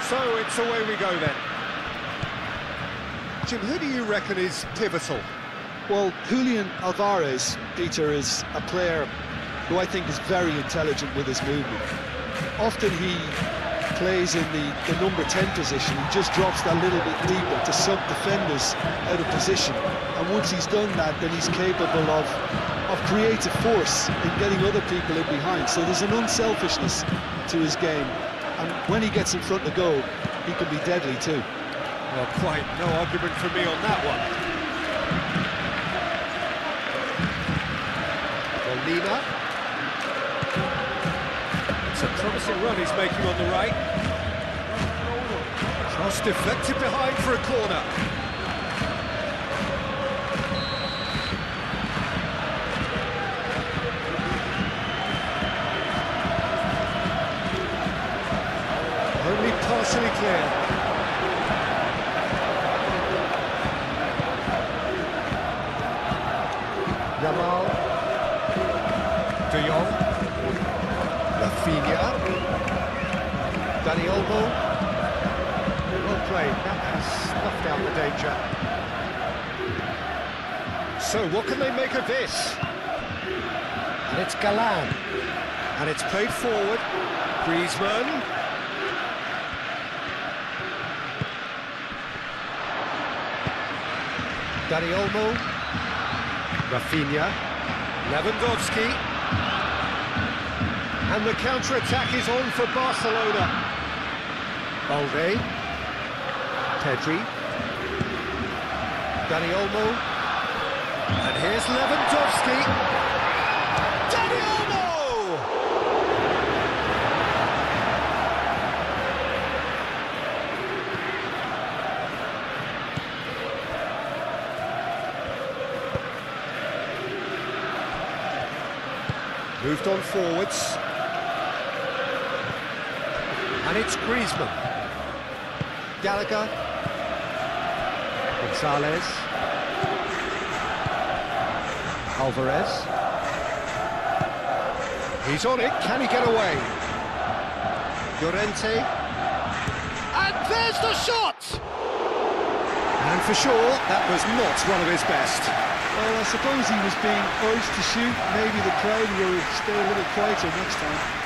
So it's away we go then. Jim, who do you reckon is pivotal? Well, Julian Alvarez, Peter, is a player who I think is very intelligent with his movement. Often he plays in the number 10 position. He just drops that little bit deeper to sub defenders out of position. And once he's done that, then he's capable of creative force in getting other people in behind. So there's an unselfishness to his game. And when he gets in front of goal, he can be deadly too. Well, quite no argument from me on that one. Molina. It's a promising run he's making on the right. Cross deflected behind for a corner. Only partially clear. Yamal, De Jong, Rafinha, Dani Olmo. Well played, that has snuffed out the danger. So what can they make of this? And it's Galan. And it's played forward. Griezmann. Dani Olmo. Rafinha, Lewandowski, and the counter-attack is on for Barcelona. Balde, Pedri, Dani Olmo, and here's Lewandowski. Dani Olmo! Moved on forwards. And it's Griezmann. Gallagher. Gonzalez. Alvarez. He's on it. Can he get away? Llorente. And there's the shot! And for sure, that was not one of his best. Well, I suppose he was being urged to shoot. Maybe the crowd will stay a little quieter next time.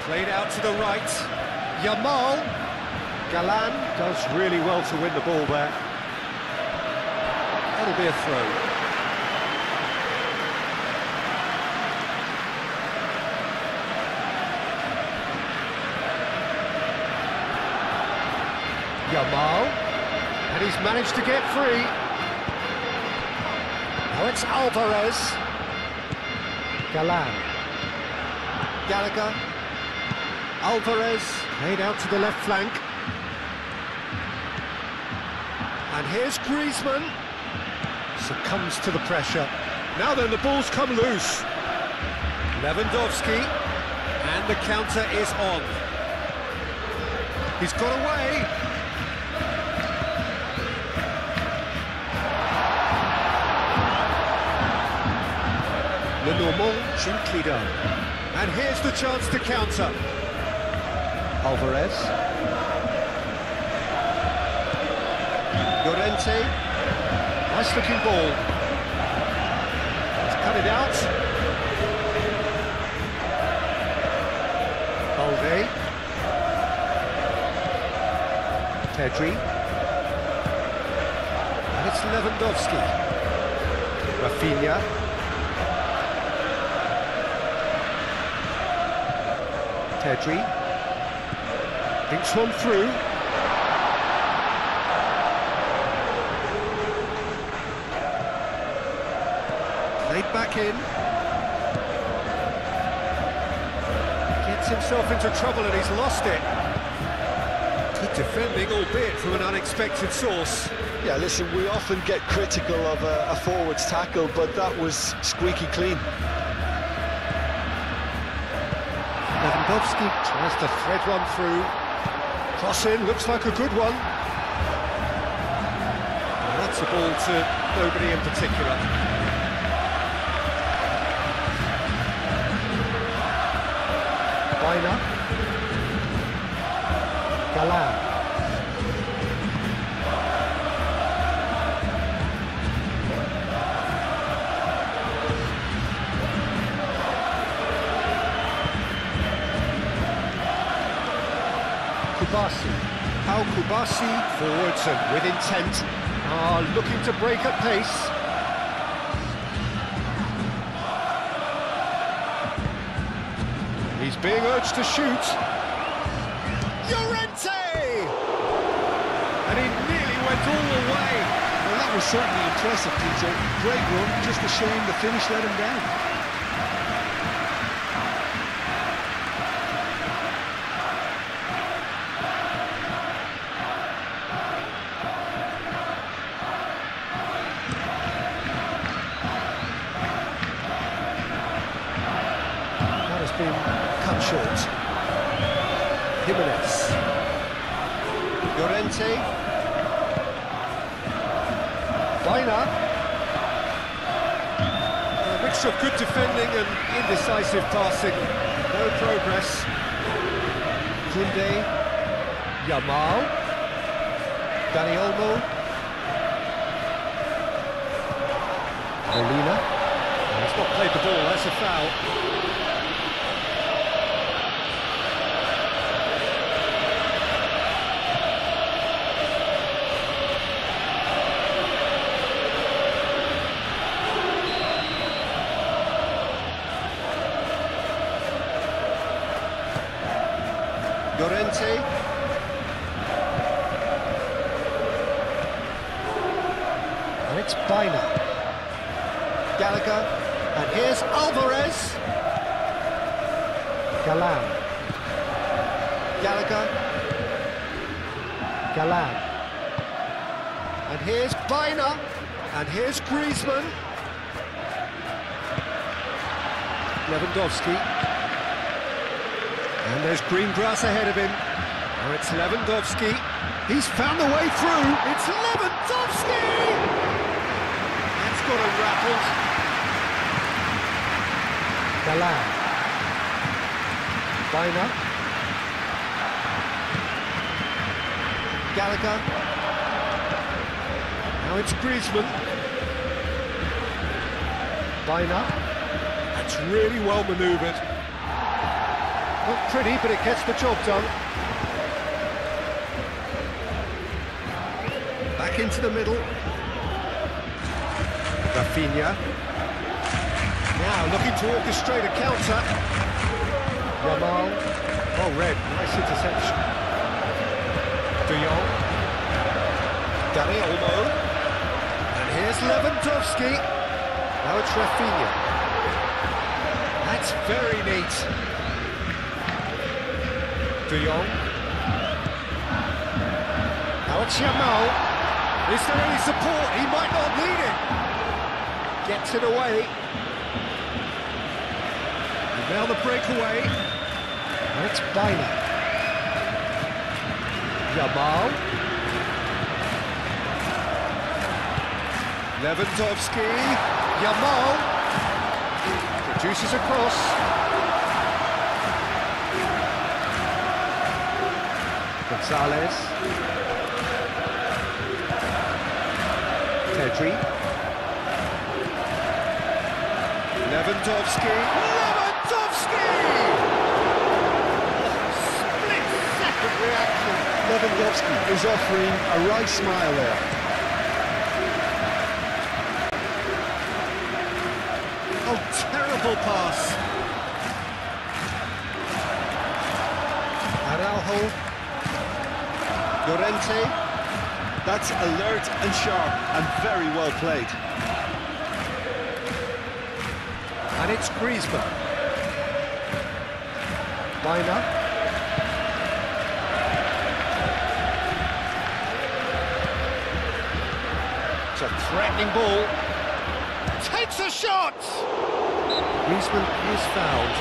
Played out to the right. Yamal. Galan does really well to win the ball there. That'll be a throw. Yamal. And he's managed to get free. Now it's Alvarez. Galan. Gallagher. Alvarez, played out to the left flank. And here's Griezmann. Succumbs to the pressure. Now then, the ball's come loose. Lewandowski. And the counter is on. He's got away. Lenormand, gently done. And here's the chance to counter. Alvarez. Llorente. Nice looking ball. Let's cut it out. Balde. Pedri. And it's Lewandowski. Rafinha. Pedri. Thinks one through. Played back in. Gets himself into trouble and he's lost it. Could Good defending, albeit from an unexpected source. Yeah, listen, we often get critical of a forward's tackle, but that was squeaky clean. Lewandowski tries to thread one through. Cross in, looks like a good one. And that's a ball to nobody in particular. Baina. Galan. Kubasi. Al Kubasi forwards and with intent are looking to break at pace. He's being urged to shoot. Llorente! And he nearly went all the way. Well, that was certainly impressive, Peter. Great run, just a shame the finish let him down. Been cut short. Jimenez. Llorente. Baina. A mixture of good defending and indecisive passing. No progress. Kunde. Yamal. Dani Olmo. Molina. He's not played the ball, that's a foul. Llorente. And it's Baina. Gallagher. And here's Alvarez. Galan. Gallagher. Galan. And here's Baina. And here's Griezmann. Lewandowski. And there's green grass ahead of him. Now it's Lewandowski. He's found the way through. It's Lewandowski! That's got him rattled. Galan. Baina. Gallagher. Now it's Griezmann. Baina. That's really well manoeuvred. Not pretty, but it gets the job done. Back into the middle. Rafinha. Now looking to orchestrate a counter. Yamal. Oh, red. Nice interception. De Jong. Dani Olmo. And here's Lewandowski. Now it's Rafinha. That's very neat. De Jong. Now it's Yamal. Is there any support? He might not need it. Gets it away. And now the breakaway. And it's Baina. Yamal. Lewandowski. Yamal. Produces a cross. Gonzalez. Pedri. Lewandowski. Lewandowski! Split-second reaction. Lewandowski is offering a right smile there. Oh, terrible pass. Araujo. Llorente. That's alert and sharp and very well played. And it's Griezmann. Baina. a threatening ball. Takes a shot! Griezmann is fouled.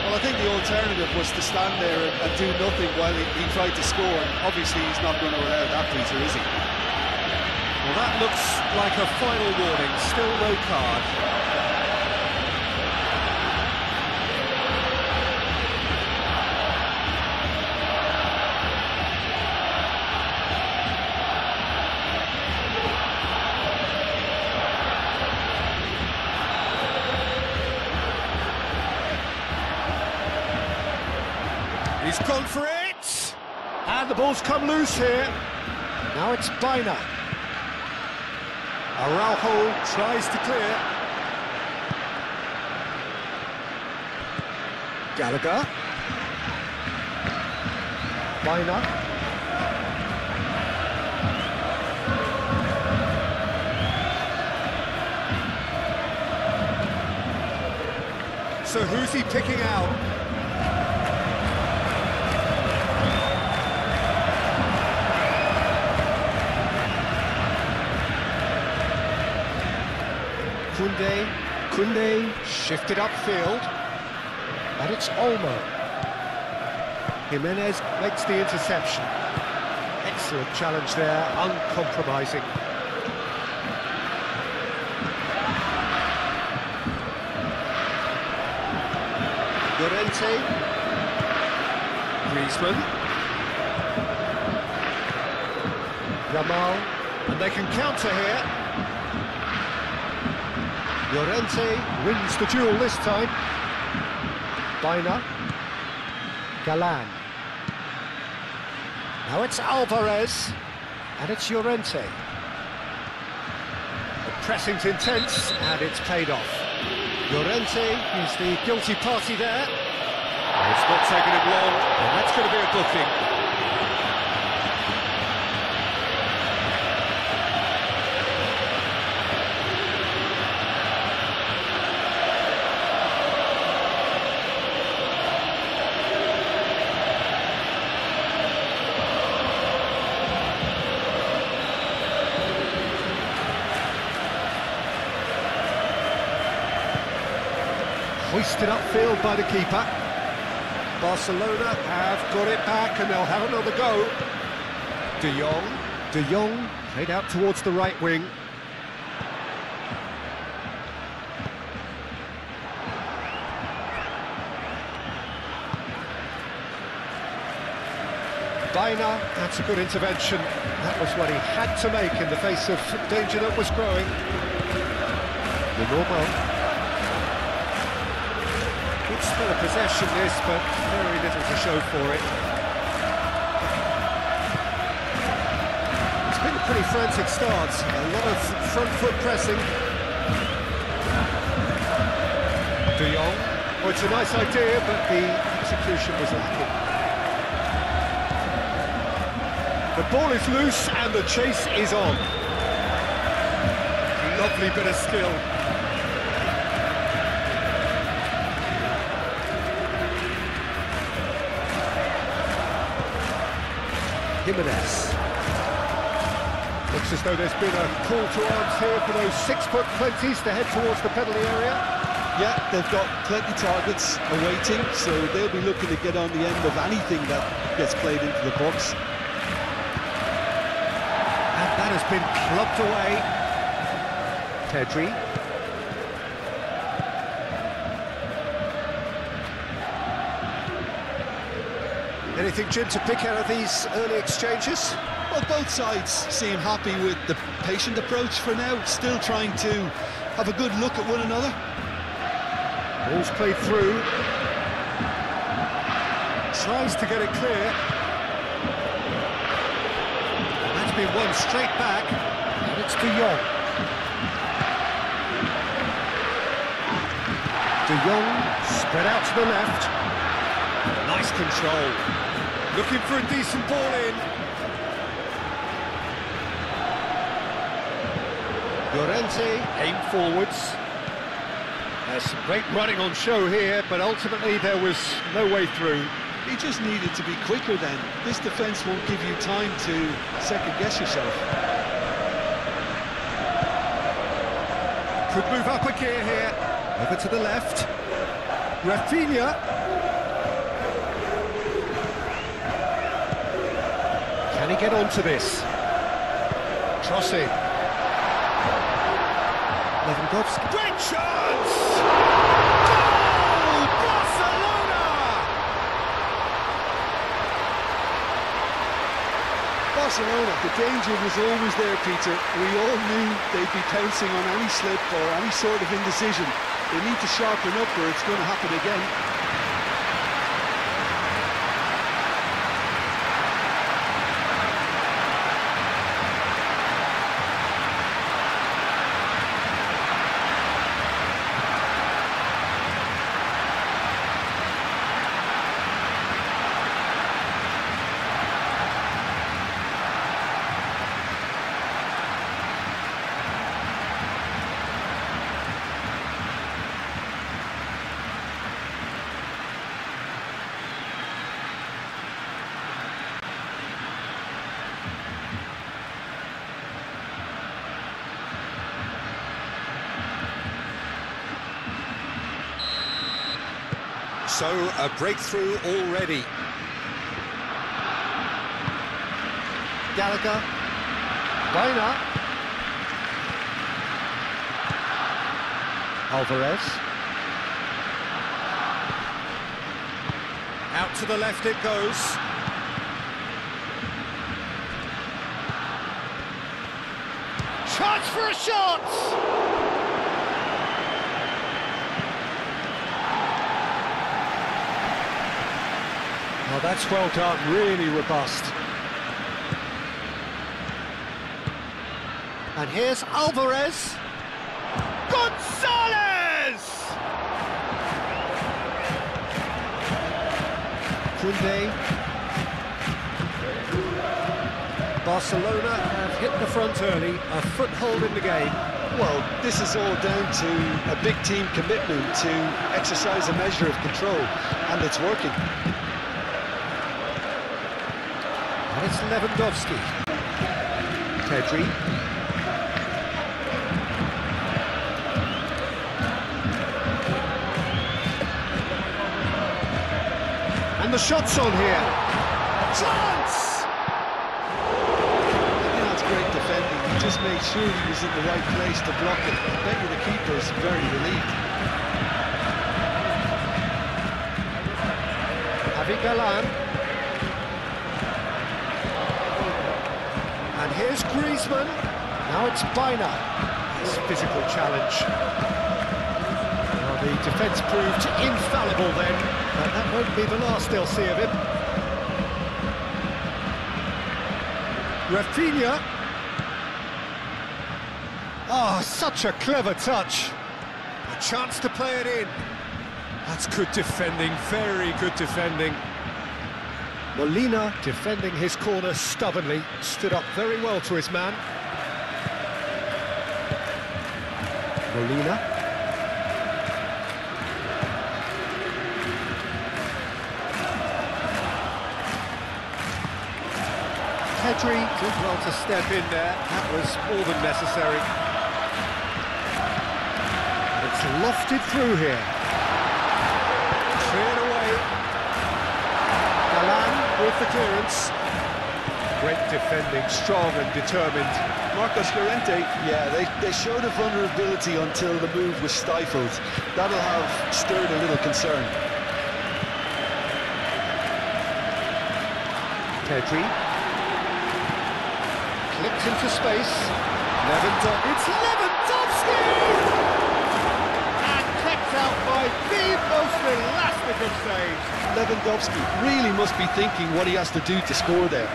Well, I think the alternative was to stand there and do nothing while he tried to score. And obviously, he's not going to allow that, Peter, is he? Well, that looks like a final warning. Still no card. He's gone for it! And the ball's come loose here. Now it's Baina. Araujo tries to clear. Gallagher. Baina. So who's he picking out? Koundé shifted upfield, and it's Olmo. Jimenez makes the interception. Excellent challenge there, uncompromising. Llorente. Griezmann. Yamal, and they can counter here. Llorente wins the duel this time. Baina. Galan. Now it's Alvarez, and it's Llorente. The pressing's intense, and it's paid off. Llorente is the guilty party there. It's not taking him long, and that's going to be a booking. Hoisted upfield by the keeper. Barcelona have got it back and they'll have another go. De Jong played out towards the right wing. Baina, that's a good intervention. That was what he had to make in the face of danger that was growing. Normal. Good spell of possession this, but very little to show for it. It's been a pretty frantic start, a lot of front foot pressing. De Jong, well, it's a nice idea, but the execution was lacking. The ball is loose and the chase is on. Lovely bit of skill. Jimenez. Looks as though there's been a call to arms here for those 6'20" to head towards the penalty area. Yeah, they've got plenty targets awaiting, so they'll be looking to get on the end of anything that gets played into the box. And that has been clubbed away. Pedri. Anything, Jim, to pick out of these early exchanges? Well, both sides seem happy with the patient approach for now, still trying to have a good look at one another. Ball's played through. Tries to get it clear. And that's been won straight back. And it's De Jong. De Jong spread out to the left. Nice control. Looking for a decent ball in. Llorente aimed forwards. There's some great running on show here, but ultimately there was no way through. He just needed to be quicker then. This defence won't give you time to second-guess yourself. Could move up a gear here. Over to the left. Rafinha. Can he get onto this? Trossing. Lewandowski. Great chance! Goal! Barcelona! Barcelona, the danger was always there, Peter. We all knew they'd be pouncing on any slip or any sort of indecision. They need to sharpen up or it's going to happen again. So, a breakthrough already. Gallagher. Reina. Alvarez. Out to the left it goes. Chance for a shot! Oh, that's well done, really robust. And here's Alvarez. Gonzalez! Koundé. Barcelona have hit the front early, a foothold in the game. Well, this is all down to a big team commitment to exercise a measure of control, and it's working. And it's Lewandowski. Pedri. And the shot's on here. Chance! I think that's great defending. He just made sure he was in the right place to block it. I bet you the keeper's very relieved. Javi Galan. And here's Griezmann. Now it's Baina. It's a physical challenge. Well, the defence proved infallible then, but that won't be the last they'll see of him. Rafinha. Oh, such a clever touch. A chance to play it in. That's good defending, very good defending. Molina defending his corner stubbornly, stood up very well to his man. Molina. Pedri did well to step in there, that was more than necessary. It's lofted through here. Cleared away. Galan with the clearance. Great defending, strong and determined. Marcos Llorente, yeah, they showed a vulnerability until the move was stifled. That'll have stirred a little concern. Pedri. Clipped into space. It's Lewandowski! And kept out by the most elastic of saves. Lewandowski really must be thinking what he has to do to score there.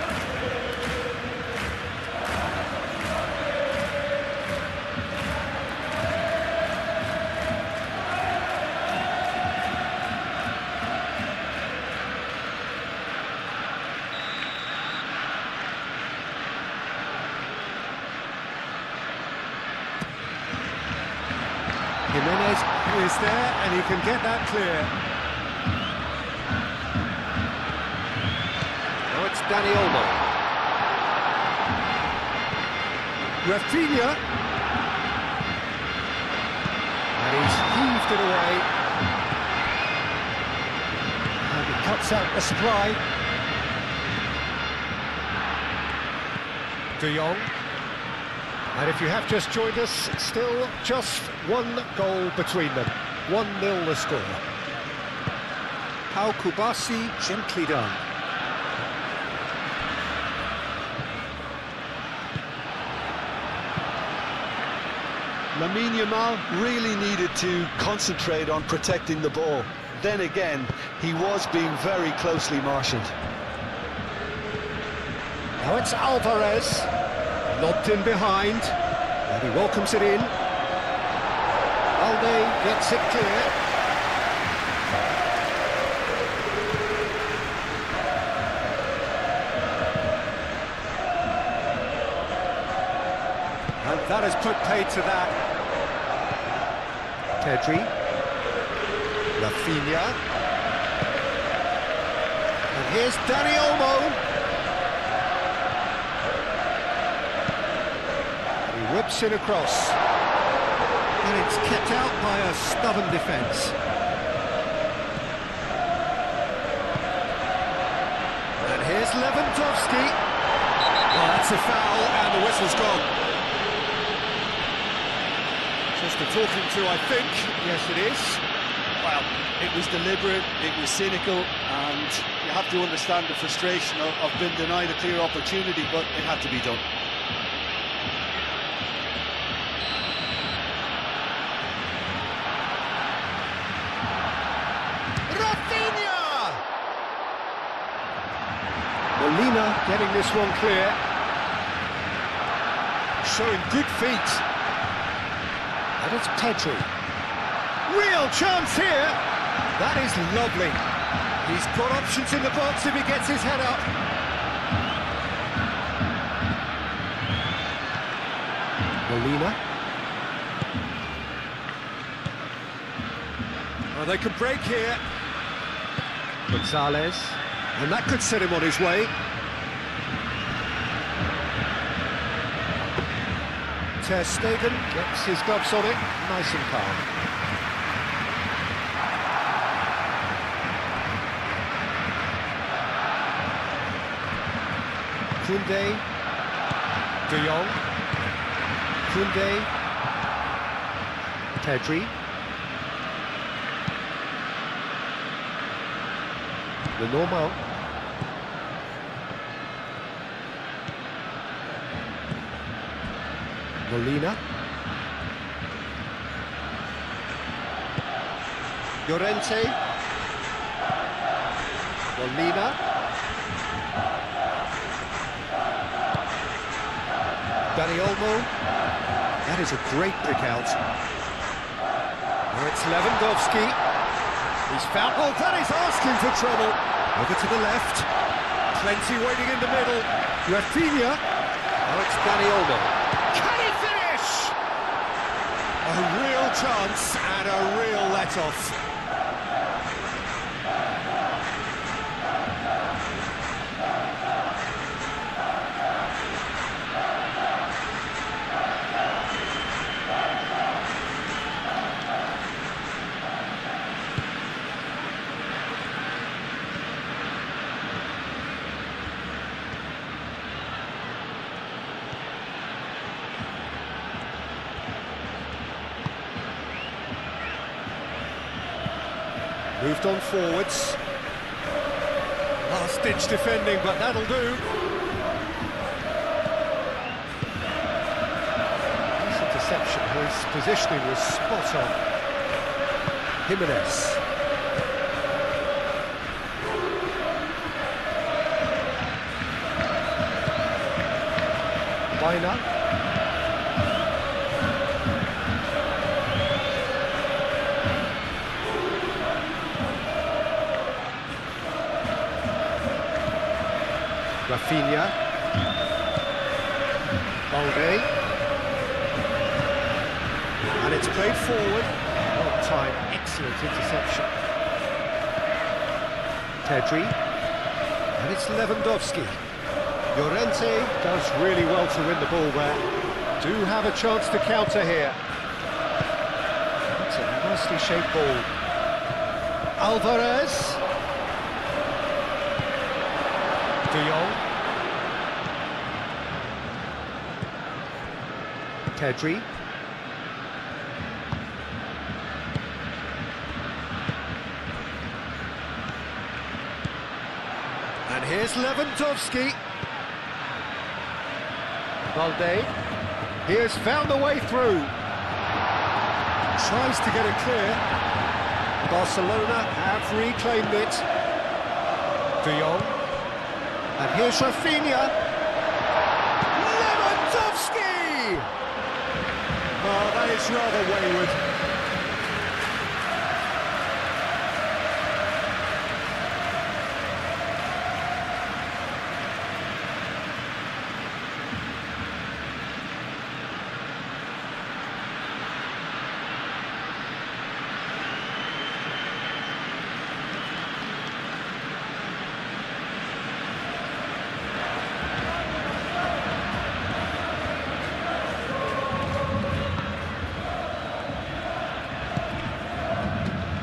Jimenez is there and he can get that clear. Now it's Dani Olmo. Rafinha. drifted away. And he cuts out the supply. De Jong. And if you have just joined us, still just one goal between them. 1-0 the score. Pau Kubasi, gently done. Lamine Yamal really needed to concentrate on protecting the ball. Then again, he was being very closely marshalled. Now it's Alvarez, lobbed in behind, and he welcomes it in. Alde gets it clear. And that has put paid to that. Pedri, Rafinha, and here's Dani Olmo. He whips it across, and it's kept out by a stubborn defence. And here's Lewandowski. Oh, that's a foul, and the whistle's gone. Just a talking to, I think. Yes, it is. Well, it was deliberate, it was cynical, and you have to understand the frustration of being denied a clear opportunity, but it had to be done. Rafinha! Molina getting this one clear. Showing good feet. And it's Pedri. Real chance here. That is lovely. He's got options in the box if he gets his head up. Molina. Oh, they could break here. Gonzalez. And that could set him on his way. Ter Stegen gets his gloves on it, nice and calm. Koundé, De Jong, Koundé, Pedri, Lenormand. Molina. Llorente. Molina. Dani Olmo. That is a great pick out. Now it's Lewandowski. He's found... Oh, that is asking for trouble. Over to the left. Plenty waiting in the middle. Rafinha. Now it's Dani Olmo. A real chance and a real let-off. Moved on forwards. Last-ditch defending, but that'll do. Nice interception. His positioning was spot on. Jimenez. Baina. Rafinha, Alde, and it's played forward. Well timed, excellent interception. Pedri, and it's Lewandowski. Llorente does really well to win the ball there. Do have a chance to counter here. That's a nice nicely shaped ball. Alvarez. De Jong. Pedri. And here's Lewandowski. Valde. He has found a way through. Tries to get it clear. Barcelona have reclaimed it. De Jong. And here's Rafinha. Lewandowski! Oh, that is rather wayward.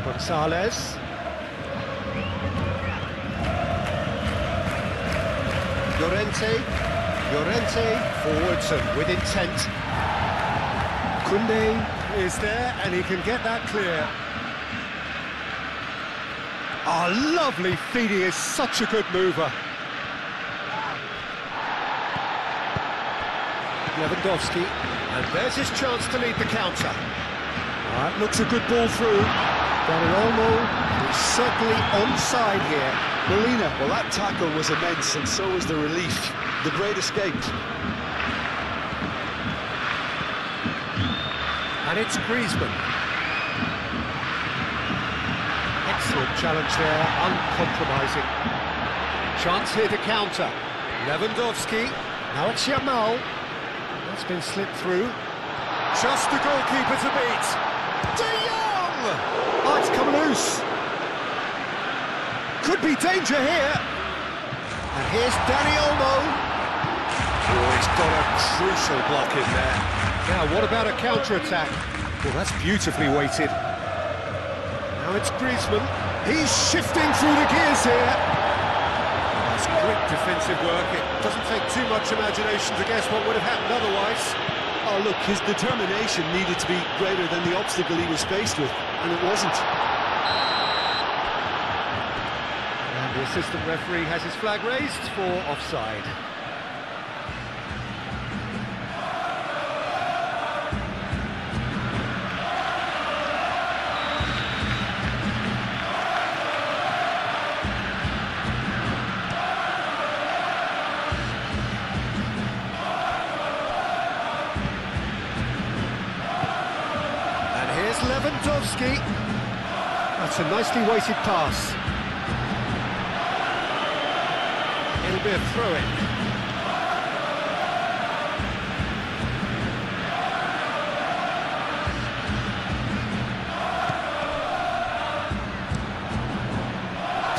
Gonzalez. Llorente forwards and with intent. Koundé is there and he can get that clear. Oh, lovely feet, he is such a good mover. Lewandowski, and there's his chance to lead the counter. That looks a good ball through. Dani Olmo is certainly onside here. Molina, well, that tackle was immense, and so was the relief. The great escape. And it's Griezmann. Excellent challenge there, uncompromising. Chance here to counter. Lewandowski, now it's Yamal. That's been slipped through. Just the goalkeeper to beat. De Jong! Oh, it's come loose. Could be danger here. And here's Dani Olmo. Oh, he's got a crucial block in there. Now, what about a counter-attack? Well, that's beautifully weighted. Now it's Griezmann. He's shifting through the gears here. That's great defensive work. It doesn't take too much imagination to guess what would have happened otherwise. Oh, look, his determination needed to be greater than the obstacle he was faced with, and it wasn't. And the assistant referee has his flag raised for offside. Lewandowski. That's a nicely weighted pass. It'll be a throw-in.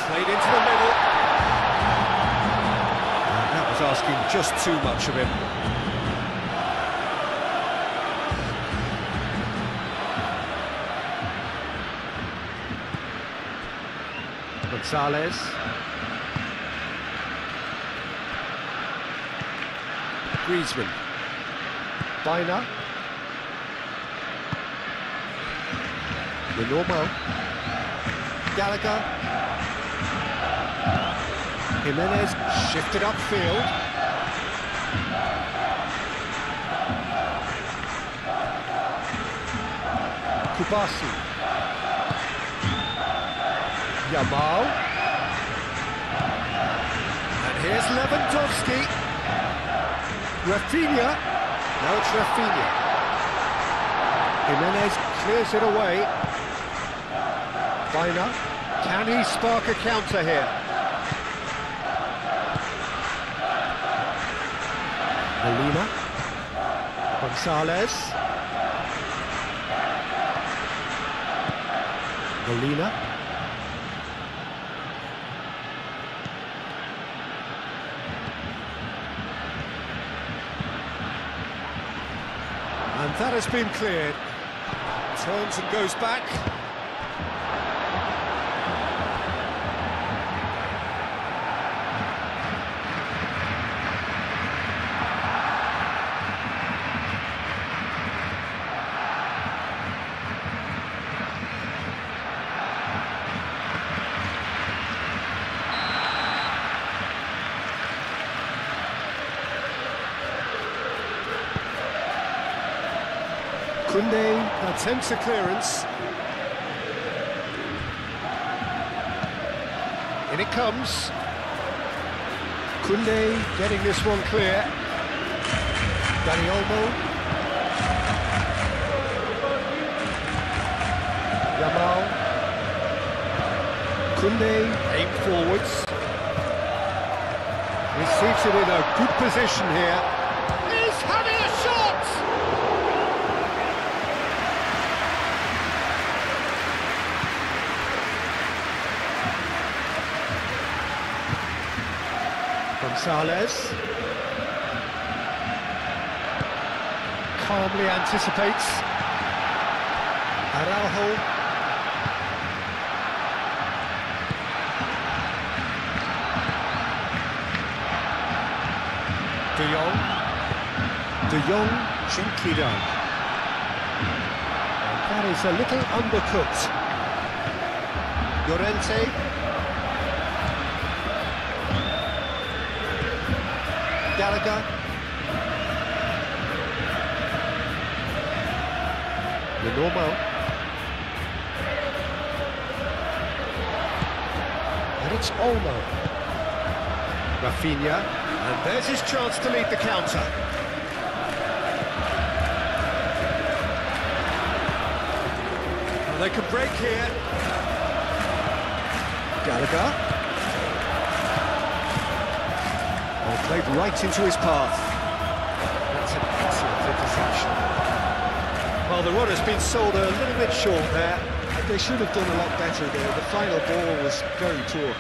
Played into the middle. That was asking just too much of him. Gonzalez. Griezmann. Baina. Lenormand. Gallagher. Jimenez shifted upfield. Kubasi. Yamal. And here's Lewandowski. Rafinha. Now it's Rafinha. Jimenez clears it away. Baina. Can he spark a counter here? Molina. Gonzalez. Molina. And that has been cleared. Turns and goes back. Koundé attempts a clearance. In it comes. Koundé getting this one clear. Dani Olmo. Yamal. Koundé aim forwards. He's seated in a good position here. He's having a shot! Gonzalez calmly anticipates. Araujo. De Jong, Chinkidan. That is a little undercooked. Llorente. Gallagher. Lenormand. And it's Olmo. Rafinha. And there's his chance to lead the counter. Well, they can break here. Gallagher. Played right into his path. That's an excellent interception. Well, the runner's been sold a little bit short there. They should have done a lot better there. The final ball was very poor.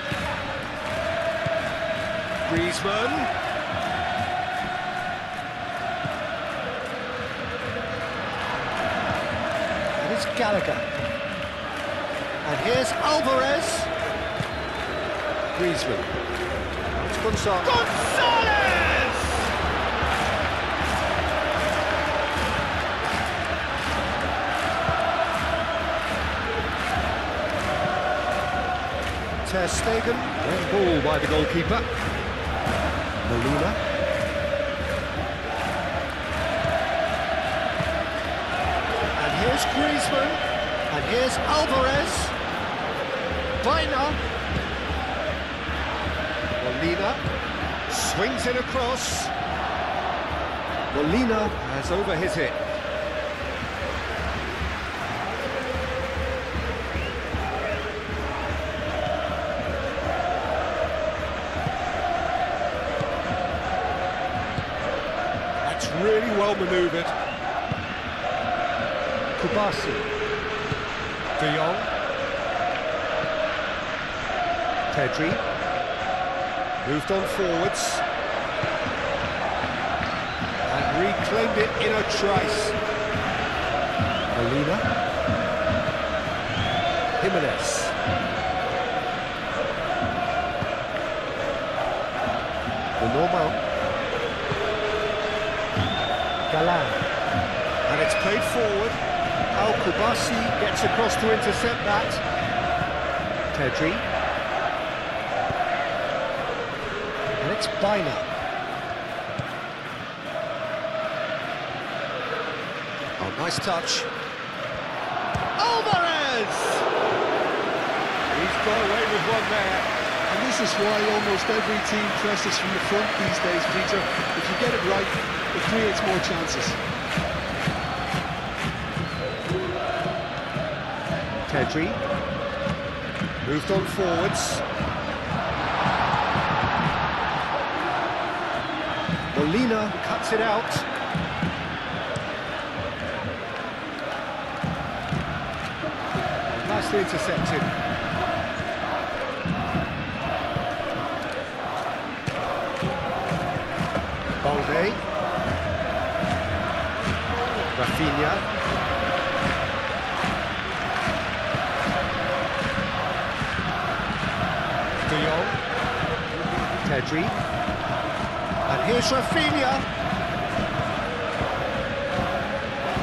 Griezmann. And it's Gallagher. And here's Alvarez. Griezmann. Gonzalez! Ter Stegen, well ball by the goalkeeper. Molina. And here's Griezmann. And here's Alvarez. Baina. Molina swings it across. Molina has over his hit. That's really well manoeuvred. Kubasi. De Jong. Pedri. Moved on forwards. And reclaimed it in a trice. Molina. Jimenez. Lenormand. Galan. And it's played forward. Kubasi gets across to intercept that. Pedri. And it's Baina. Oh, nice touch. Alvarez! He's got away with one there. And this is why almost every team presses from the front these days, Peter. If you get it right, it creates more chances. Pedri. Moved on forwards. Molina cuts it out. Nicely intercepted. Balde. Rafinha. Pedri. And here's Rafinha.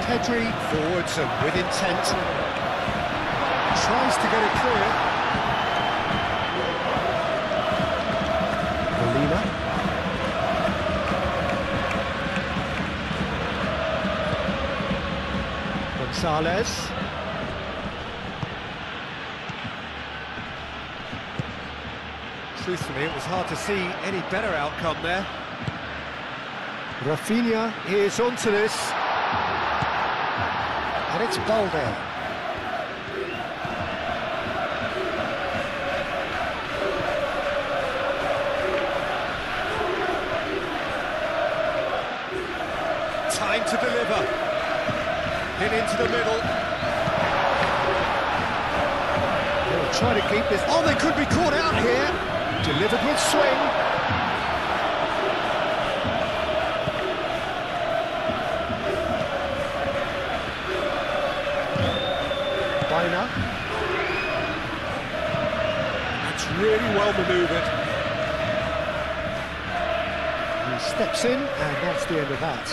Pedri forwards and with intent. Tries to get it clear. Molina. Gonzalez. Truthfully, it was hard to see any better outcome there. Rafinha is onto this. And it's Balde. Time to deliver. In into the middle. They'll try to keep this. Oh, they could be caught out here. Delivered with swing. Baina. That's really well manoeuvred. He steps in, and that's the end of that.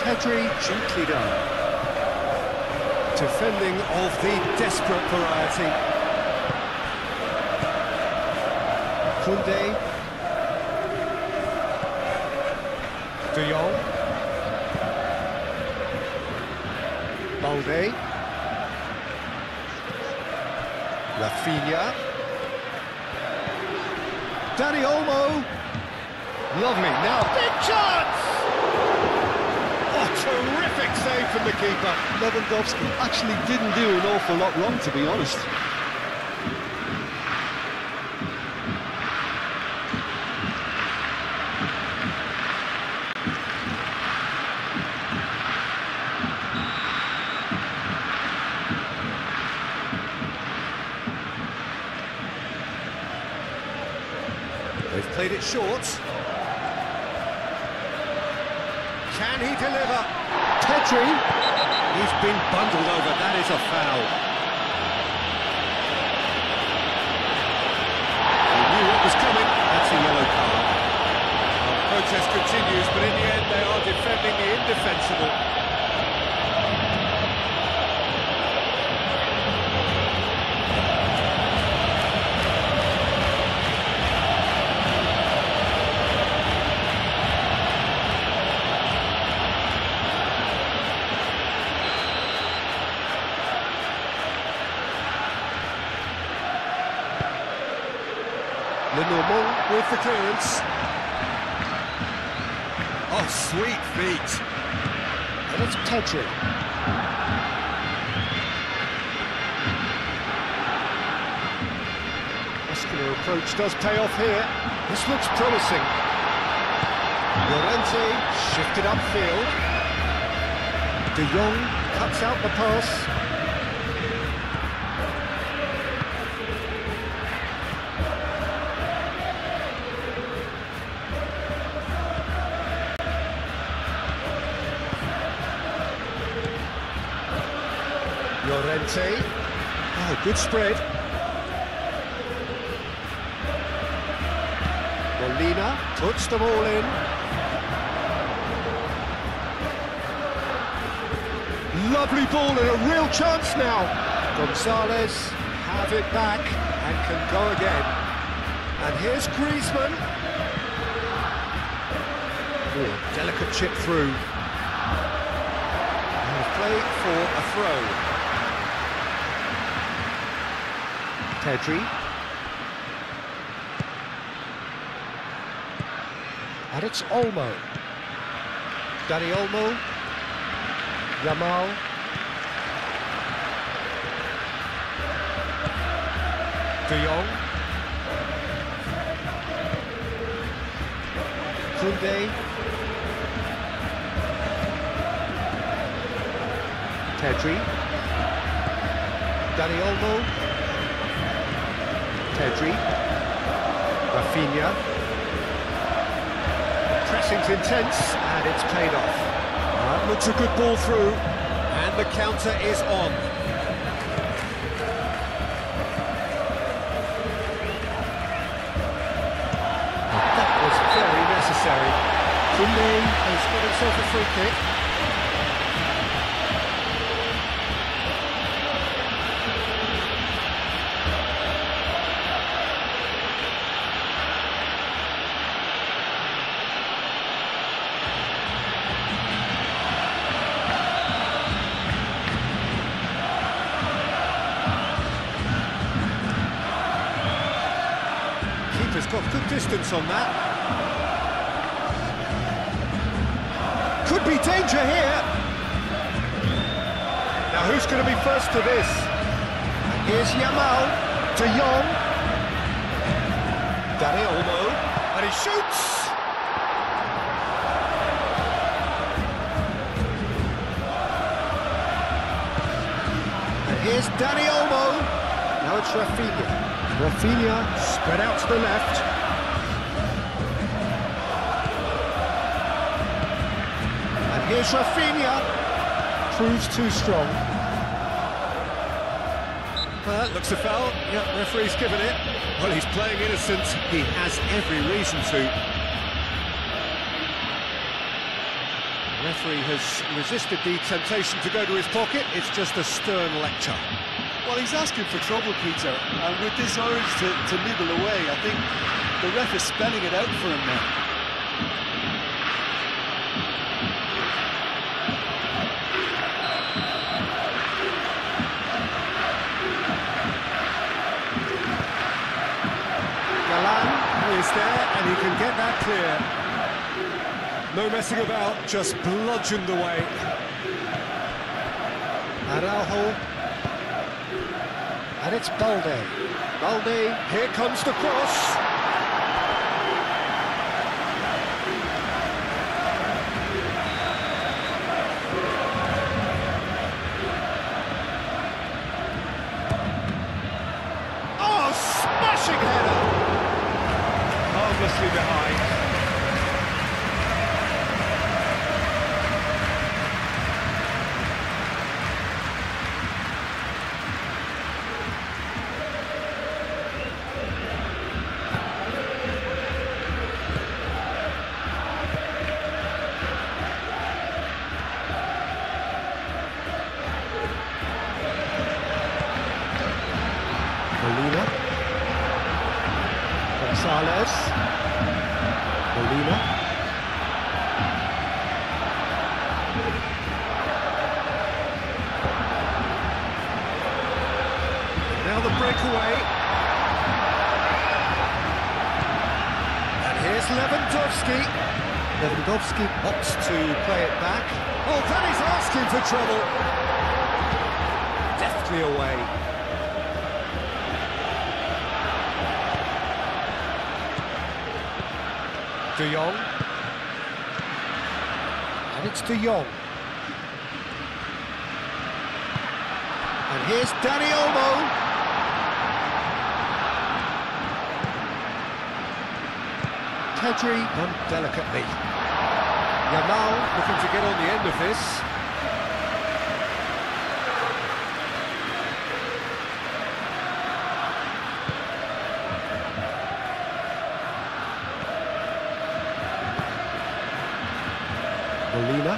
Pedri gently done. Defending of the desperate variety. Koundé. De Jong. Balde. Rafinha. Dani Olmo. Lovely. Now, big chance! Terrific save from the keeper. Lewandowski actually didn't do an awful lot wrong, to be honest. They've played it short. Can he deliver? Pedri. He's been bundled over. That is a foul. He knew what was coming. That's a yellow card. The protest continues, but in the end they are defending the indefensible. Lenormand with the clearance. Oh, sweet feet. And it's Pedri. Muscular approach does pay off here. This looks promising. Llorente shifted upfield. De Jong cuts out the pass. Llorente. Oh, good spread. Molina puts them all in. Lovely ball and a real chance now. Gonzalez have it back and can go again. And here's Griezmann. Oh, delicate chip through. And a play for a throw. Pedri. And it's Olmo. Dani Olmo. Yamal. De Jong. Koundé. Pedri. Dani Olmo. Pedri. Rafinha. Pressing's intense, and it's paid off. That looks a good ball through, and the counter is on. That was very necessary. Kunde has got himself a free kick. Keeper's got good distance on that. Could be danger here. Now who's going to be first to this? And here's Yamal, De Jong, Dani Olmo, and he shoots! And here's Dani Olmo. Now it's Rafinha. Rafinha spread out to the left. And here's Rafinha. Proves too strong. Well, that looks a foul. Yep, referee's given it. Well, he's playing innocent. He has every reason to. The referee has resisted the temptation to go to his pocket. It's just a stern lecture. Well, he's asking for trouble, Peter, and with this urge to nibble away, I think the ref is spelling it out for him now. Galan is there, and he can get that clear. No messing about, just bludgeoned away. Araujo. And it's Balde. Balde, here comes the cross. Oh, smashing header! Marvellously behind. Molina, Gonzalez, Molina, now the breakaway, and here's Lewandowski. Lewandowski opts to play it back. Oh, that is asking for trouble. Deftly away. De Jong, and it's De Jong, and here's Dani Olmo, Pedri done delicately, Yamal looking to get on the end of this. Molina.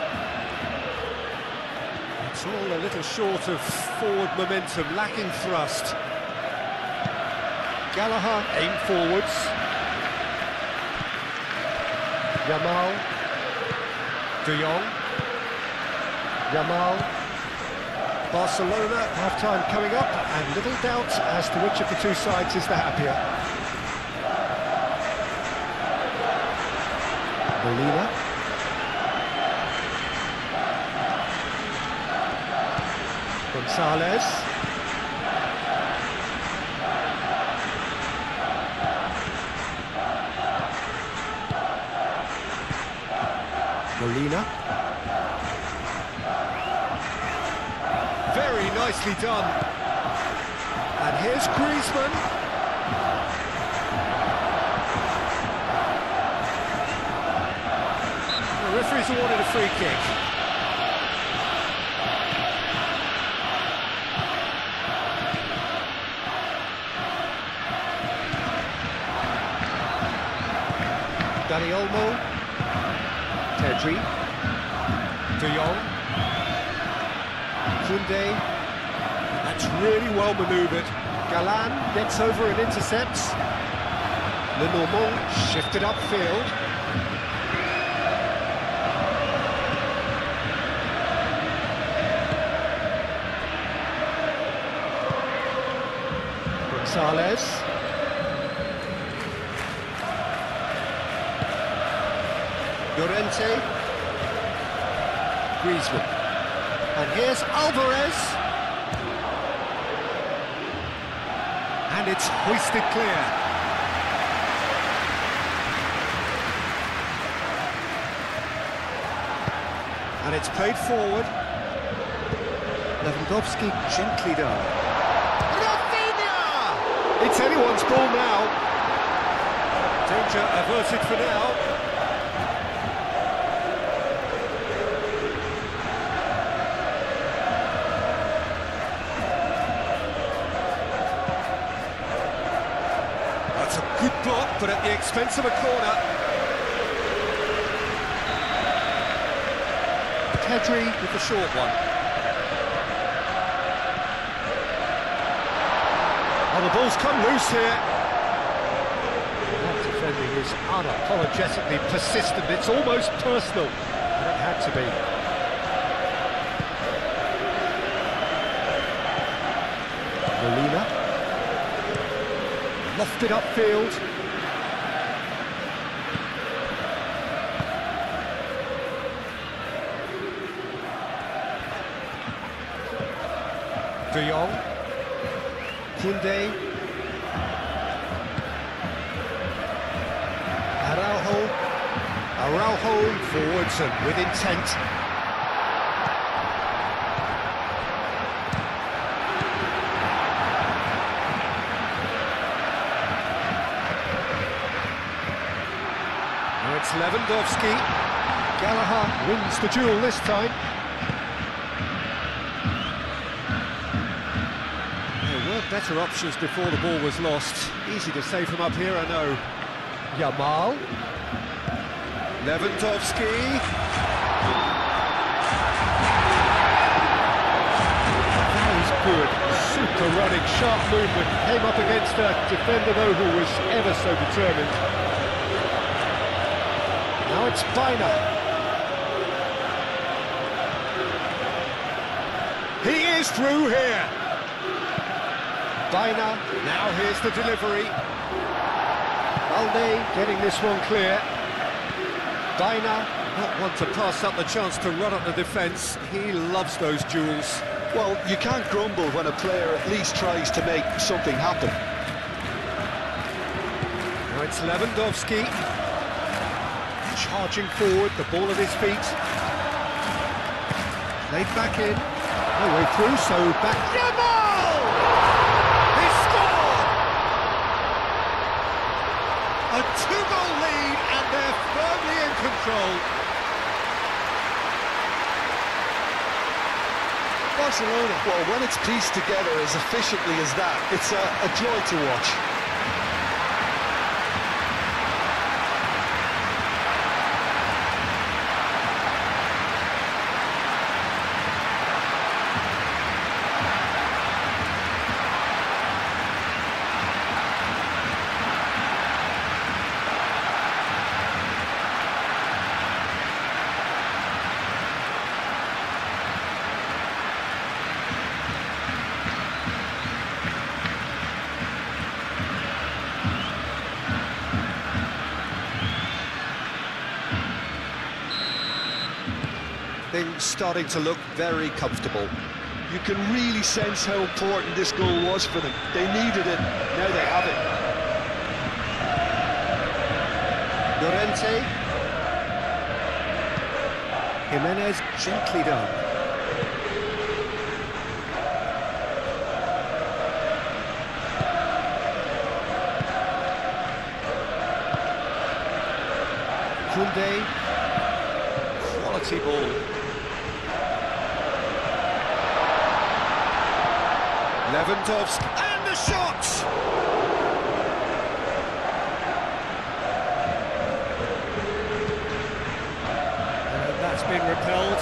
It's all a little short of forward momentum, lacking thrust. Gallagher aimed forwards. Yamal. De Jong. Yamal. Barcelona, half-time coming up, and little doubt as to which of the two sides is the happier. Molina. Gonzalez. Molina. Very nicely done. And here's Griezmann. The referee's awarded a free kick. Dani Olmo, Pedri, De Jong, Koundé. That's really well manoeuvred. Galan gets over and intercepts. Lenormand shifted upfield. Gonzalez. Llorente. Griezmann. And here's Alvarez. And it's hoisted clear. And it's played forward. Lewandowski gently done. Rafinha! It's anyone's ball now. Danger averted for now. That's a good block, but at the expense of a corner. Pedri with the short one. Oh, the ball's come loose here. That defending is unapologetically persistent. It's almost personal, and it had to be. Molina. Lofted upfield. De Jong, Koundé, Araujo forwards and with intent. Now it's Lewandowski. Gallagher wins the duel this time. Better options before the ball was lost. Easy to say from up here, I know. Yamal. Lewandowski. That is good. Super running, sharp movement. Came up against a defender, though, who was ever so determined. Now it's Baina. He is through here. Baina, now here's the delivery. Balde getting this one clear. Baina, not one to pass up the chance to run up the defence. He loves those duels. Well, you can't grumble when a player at least tries to make something happen. Now it's Lewandowski. Charging forward, the ball at his feet. Played back in. No way through, so back. Yamal! A two-goal lead, and they're firmly in control. Barcelona, well, when it's pieced together as efficiently as that, it's a joy to watch. Things starting to look very comfortable. You can really sense how important this goal was for them. They needed it, now they have it. Llorente. Jimenez gently done. Koundé. Quality ball. Lewandowski, and the shot! been repelled.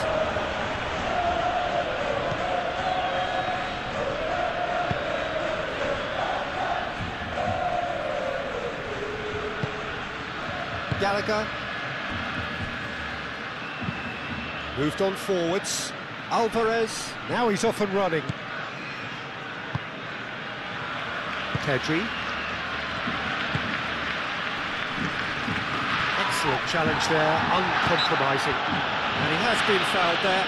Gallagher. Moved on forwards. Alvarez. Now he's off and running. Pedri. Excellent challenge there, uncompromising. And he has been fouled there.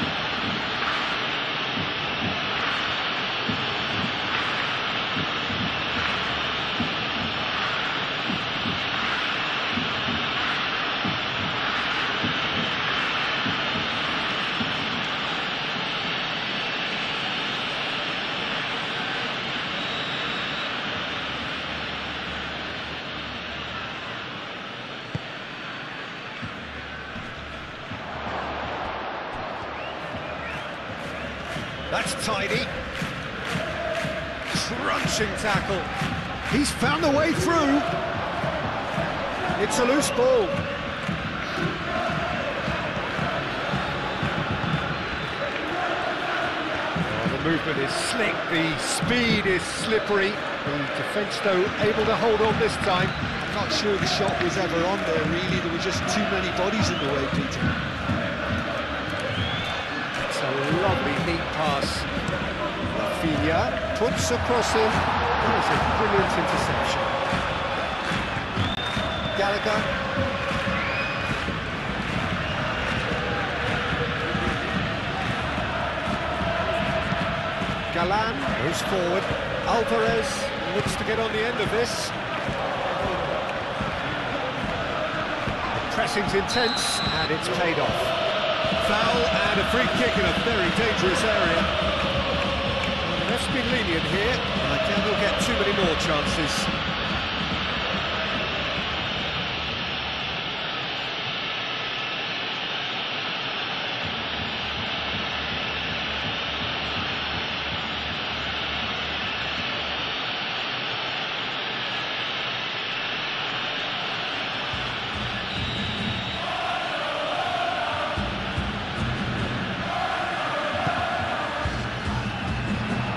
That's tidy. Crunching tackle. He's found the way through. It's a loose ball. Oh, the movement is slick, the speed is slippery. The defence, though, able to hold on this time. I'm not sure the shot was ever on there, really. There were just too many bodies in the way, Peter. A lovely neat pass. Rafinha puts across him. That was a brilliant interception. Gallagher. Galan moves forward. Alvarez looks to get on the end of this. The pressing's intense and it's paid off. Foul and a free kick in a very dangerous area. Well, the ref's been lenient here. I doubt he'll get too many more chances.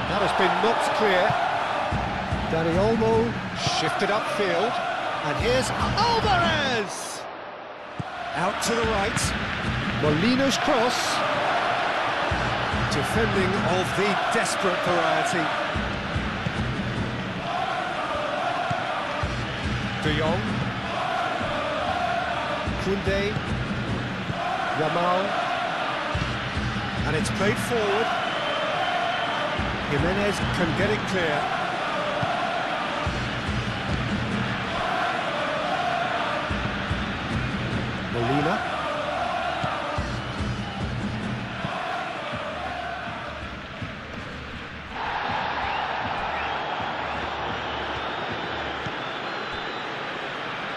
That has been knocked clear. Dani Olmo shifted upfield, and here's Alvarez! Out to the right, Molina's cross. Defending of the desperate variety. De Jong. Koundé. Yamal. And it's played forward. Jimenez can get it clear. Molina.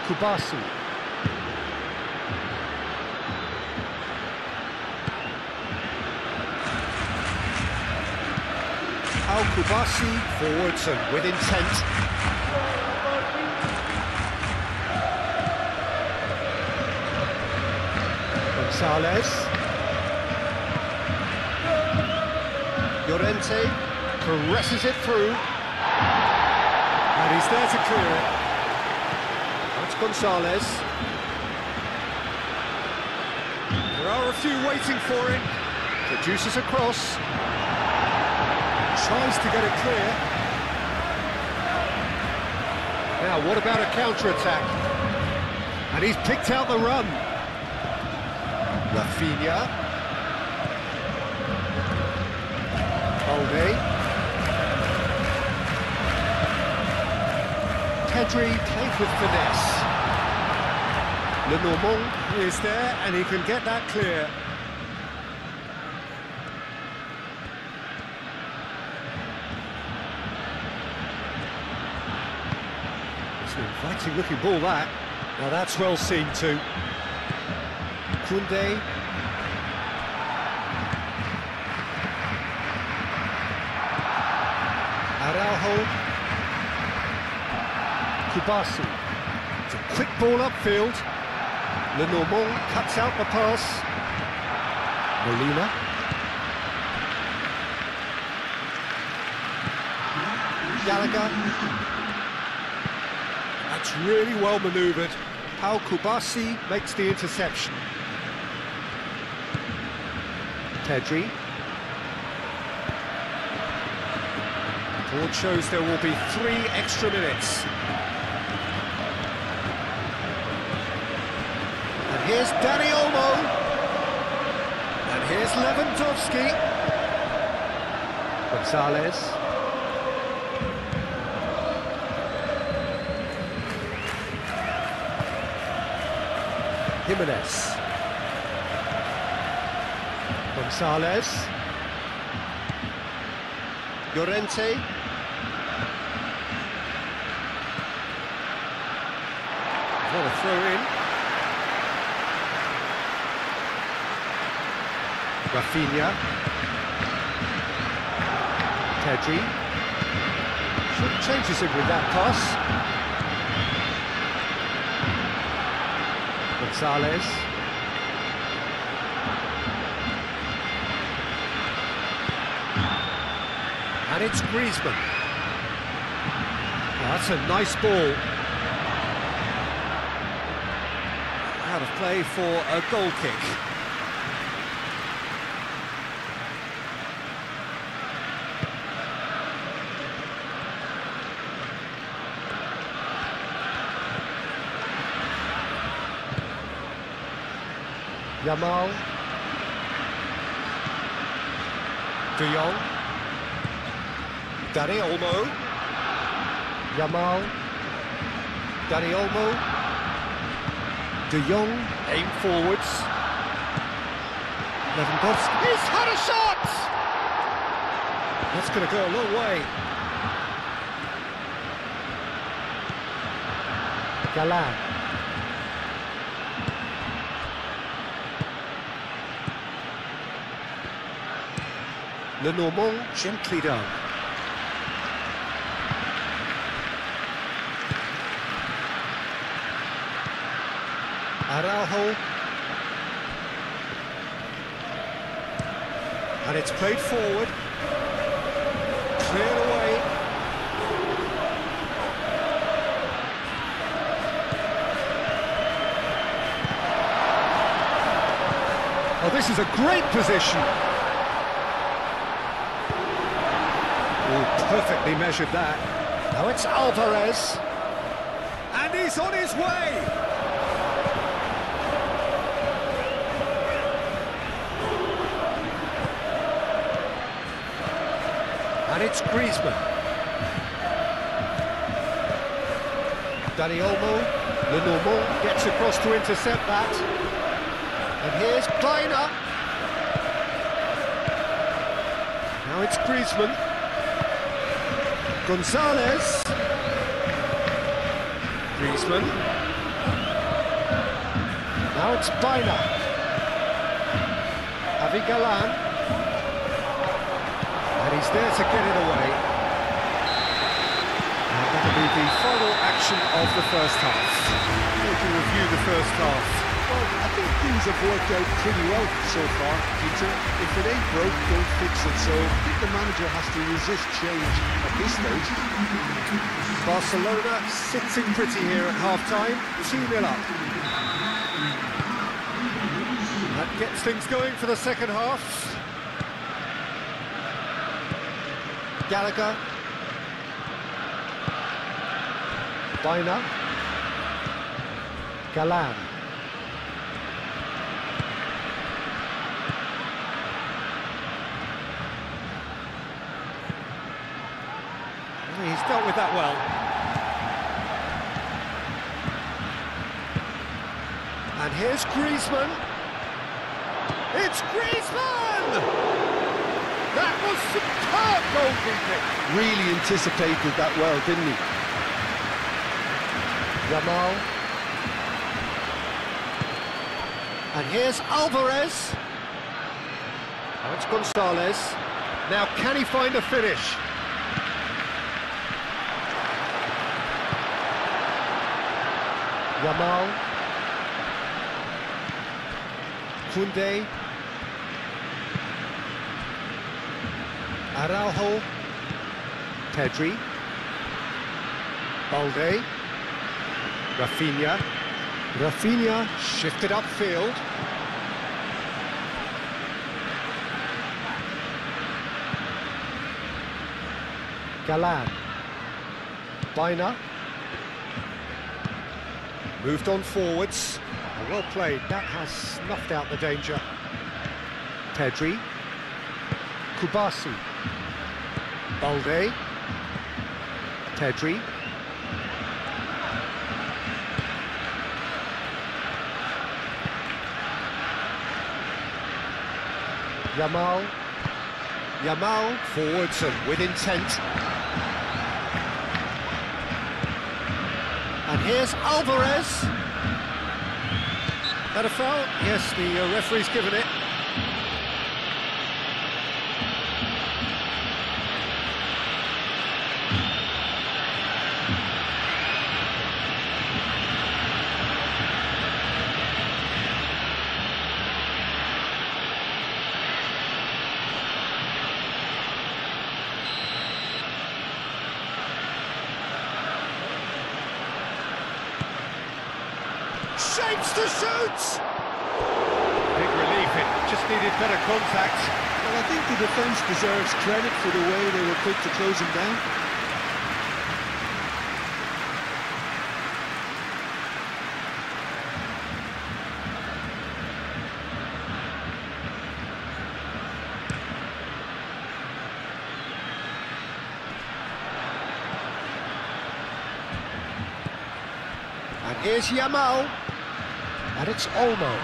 Kubasi. Kubasi forwards and with intent. Gonzalez. Llorente caresses it through. And he's there to clear it. That's Gonzalez. There are a few waiting for it. Produces a cross. Tries to get it clear. Now, what about a counter-attack? And he's picked out the run. Rafinha. Koundé. Pedri played with finesse. Lenormand is there, and he can get that clear. Inviting looking ball that. Now that's well seen too. Koundé. Araujo. Kubasi. It's a quick ball upfield. Lenormand cuts out the pass. Molina. Gallagher. That's really well manoeuvred. Pau Kubasi makes the interception. Pedri. Board shows there will be 3 extra minutes. And here's Dani Olmo. And here's Lewandowski. Gonzalez. Jimenez. Gonzalez. Llorente. What a throw in. Rafinha. Pedri. Changes him with that pass. Gonzalez. And it's Griezmann. Oh, that's a nice ball. Out of play for a goal kick. Yamal. De Jong. Dani Olmo. Yamal. Dani Olmo. De Jong. Aim forwards. Lewandowski. He's had a shot! That's going to go a long way. Galan. Lenormand, gently done. Araujo. And it's played forward. Cleared away. Oh, this is a great position. Perfectly measured that. Now it's Alvarez. And he's on his way! And it's Griezmann. Dani Olmo. Lenormand gets across to intercept that. And here's Kleiner. Now it's Griezmann. Gonzalez. Griezmann. Now it's Baina. Javi Galan. And he's there to get it away. And that'll be the final action of the first half. We'll review the first half. Well, I think things have worked out pretty well so far, Peter. If it ain't broke, don't fix it. So I think the manager has to resist change at this stage. Barcelona sitting pretty here at half-time, 2-0 up. That gets things going for the second half. Gallagher. Baina. Galan. He's dealt with that well. And here's Griezmann. It's Griezmann! That was superb goalkeeping. Really anticipated that well, didn't he? Yamal. And here's Alvarez. Now it's Gonzalez. Now can he find a finish? Yamal. Koundé. Araujo. Pedri. Balde. Rafinha. Rafinha shifted upfield. Galan. Bina. Moved on forwards. Well played. That has snuffed out the danger. Pedri. Kubasi. Balde. Pedri. Yamal. Yamal forwards and with intent. And here's Alvarez. That a foul? Yes, the referee's given it. Shapes to shoot! Big relief, it just needed better contact. Well, I think the defence deserves credit for the way they were quick to close him down. And here's Yamal. And it's Olmo.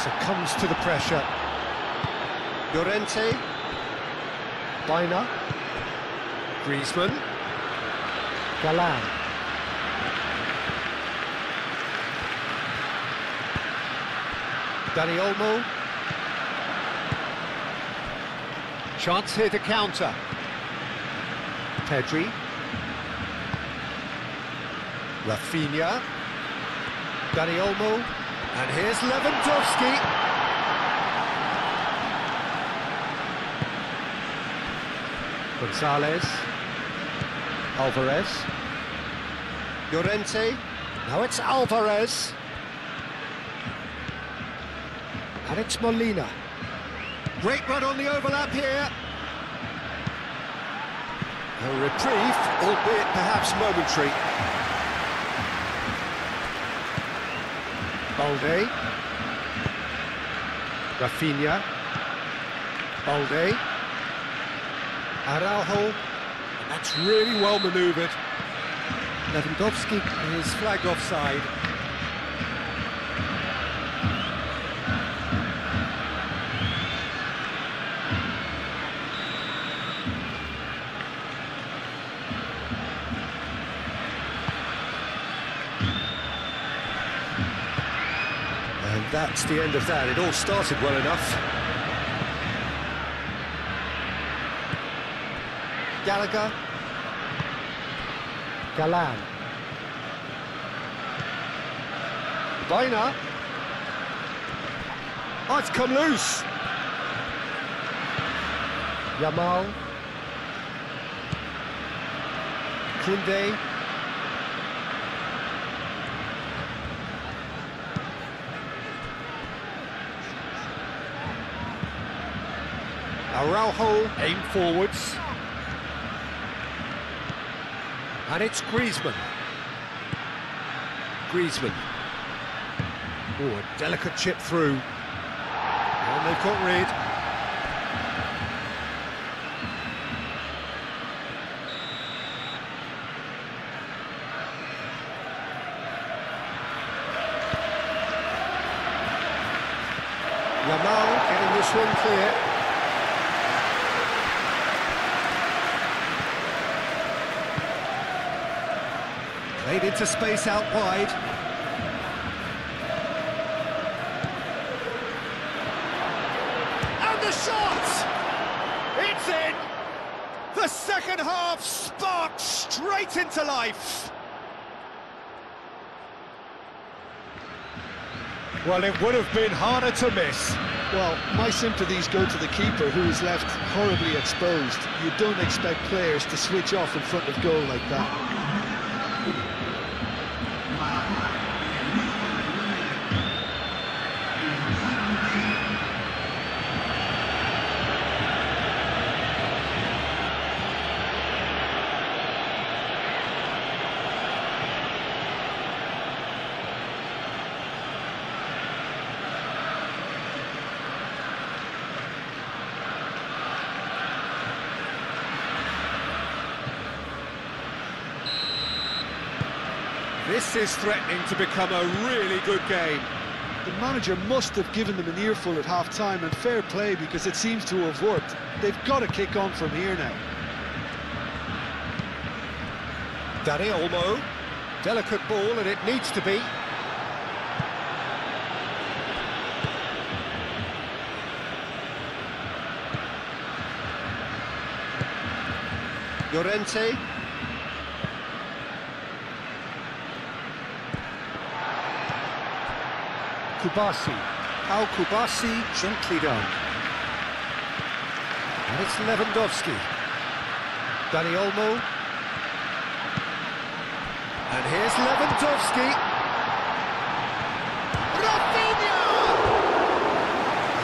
Succumbs to the pressure. Llorente. Bina. Griezmann. Galan. Dani Olmo. Chance here to counter. Pedri. Rafinha. Dani Olmo, and here's Lewandowski. Gonzalez. Alvarez. Llorente. Now it's Alvarez. And it's Molina. Great run on the overlap here. A reprieve, albeit perhaps momentary. Balde. Rafinha. Balde. Araujo. And that's really well manoeuvred. Lewandowski is flagged offside. And that's the end of that. It all started well enough. Gallagher. Galan. Bina. Oh, it's come loose. Yamal. Kunde. Araujo, aim forwards. And it's Griezmann. Griezmann. Oh, a delicate chip through. And they've got rid. Yamal getting this one clear. Played into space out wide. And the shot! It's in! The second half sparked straight into life. Well, it would have been harder to miss. Well, my sympathies go to the keeper, who is left horribly exposed. You don't expect players to switch off in front of goal like that. This is threatening to become a really good game. The manager must have given them an earful at half-time, and fair play, because it seems to have worked. They've got to kick on from here now. Dani Olmo, delicate ball, and it needs to be. Llorente. Kubasi. Kubasi, gently done. And it's Lewandowski. Dani Olmo. And here's Lewandowski. Rafinha!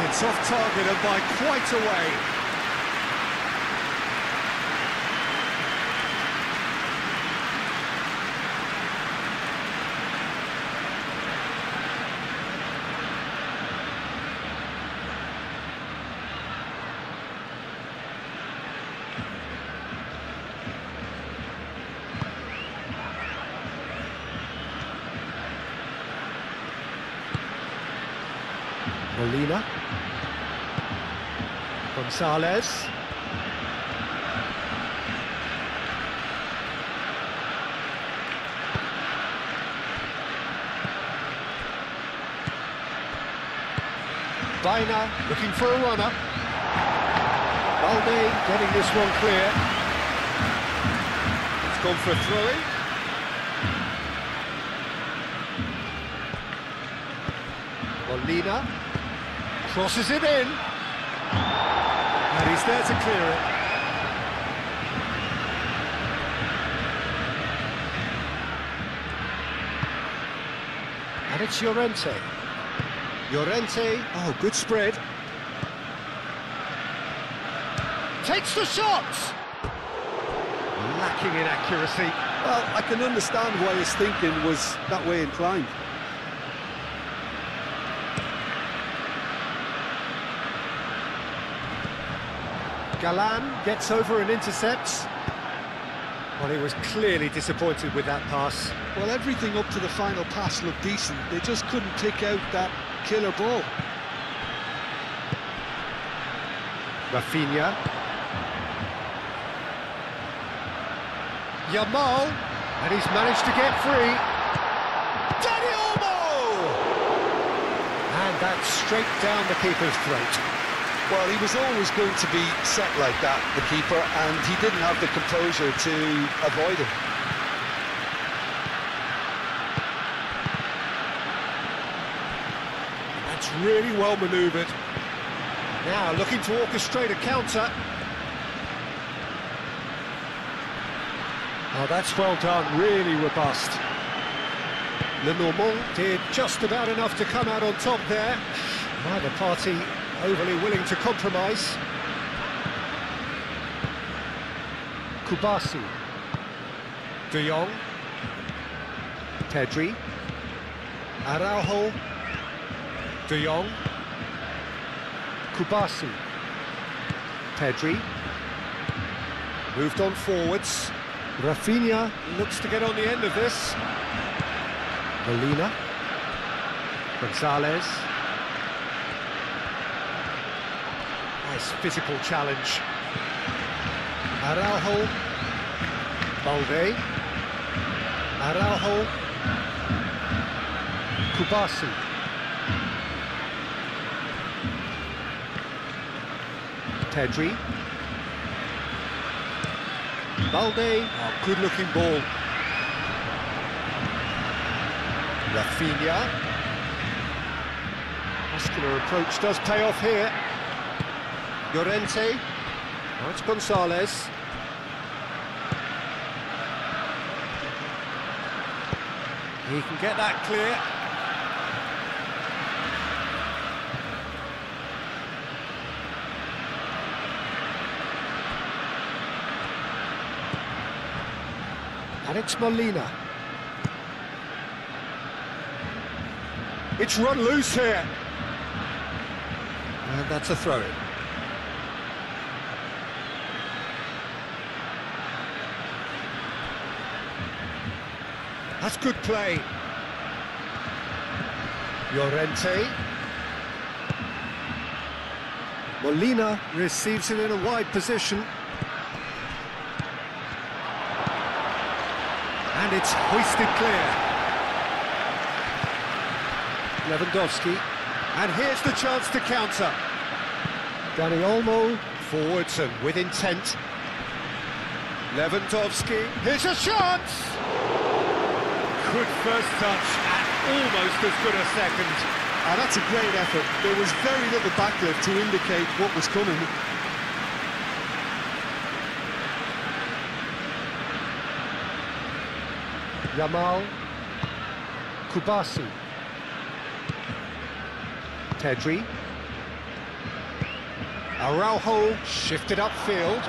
It's off target and by quite a way. Molina, Gonzalez, Baina looking for a runner, Balde getting this one clear, it's gone for a throw-in. Molina crosses it in, and he's there to clear it. And it's Llorente. Llorente, oh, good spread. Takes the shot! Lacking in accuracy. Well, I can understand why his thinking was that way inclined. Galan gets over and intercepts. Well, he was clearly disappointed with that pass. Well, everything up to the final pass looked decent. They just couldn't pick out that killer ball. Rafinha. Yamal. And he's managed to get free. Dani Olmo! And that's straight down the keeper's throat. Well, he was always going to be set like that, the keeper, and he didn't have the composure to avoid it. That's really well manoeuvred. Now looking to orchestrate a counter. Oh, that's well done, really robust. Lenormand did just about enough to come out on top there. Neither party overly willing to compromise. Kubasi. De Jong. Pedri. Araujo. De Jong. Kubasi. Pedri. Moved on forwards. Rafinha looks to get on the end of this. Molina. Gonzalez. Nice physical challenge. Araujo. Balde. Araujo. Kubasi. Pedri. Balde. Oh, good-looking ball. Rafinha. Muscular approach does pay off here. Llorente. Now it's Gonzalez. He can get that clear. And it's Molina. It's run loose here. And that's a throw-in. That's good play. Llorente. Molina receives it in a wide position. And it's hoisted clear. Lewandowski. And here's the chance to counter. Dani Olmo forwards and with intent. Lewandowski. Here's a chance! Good first touch and almost as good a second. That's a great effort. There was very little backlift to indicate what was coming. Yamal. Kubasi. Pedri. Araujo shifted upfield.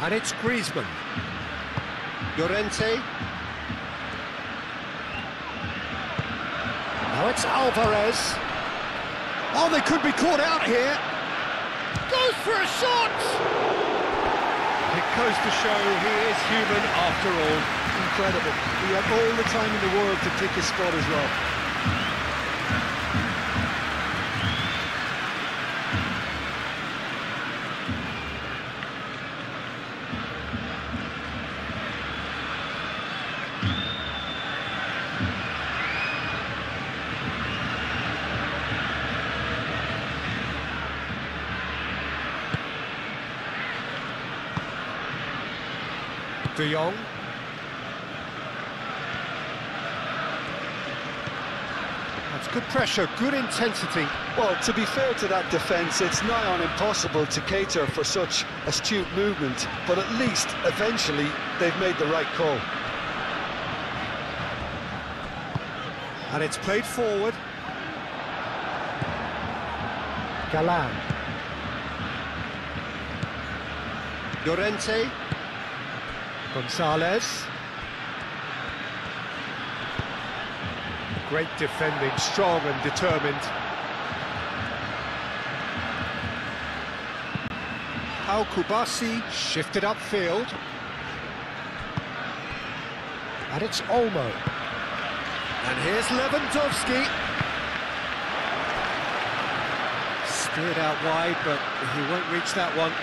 And it's Griezmann. Llorente. Now it's Alvarez. Oh, they could be caught out here. Goes for a shot! It goes to show he is human after all. Incredible. He had all the time in the world to pick his spot as well. De Jong. That's good pressure, good intensity. Well, to be fair to that defence, it's nigh on impossible to cater for such astute movement, but at least, eventually, they've made the right call. And it's played forward. Galan. Llorente. Gonzalez. Great defending, strong and determined. Pau Kubasi shifted upfield. And it's Olmo. And here's Lewandowski. Steered out wide, but he won't reach that one.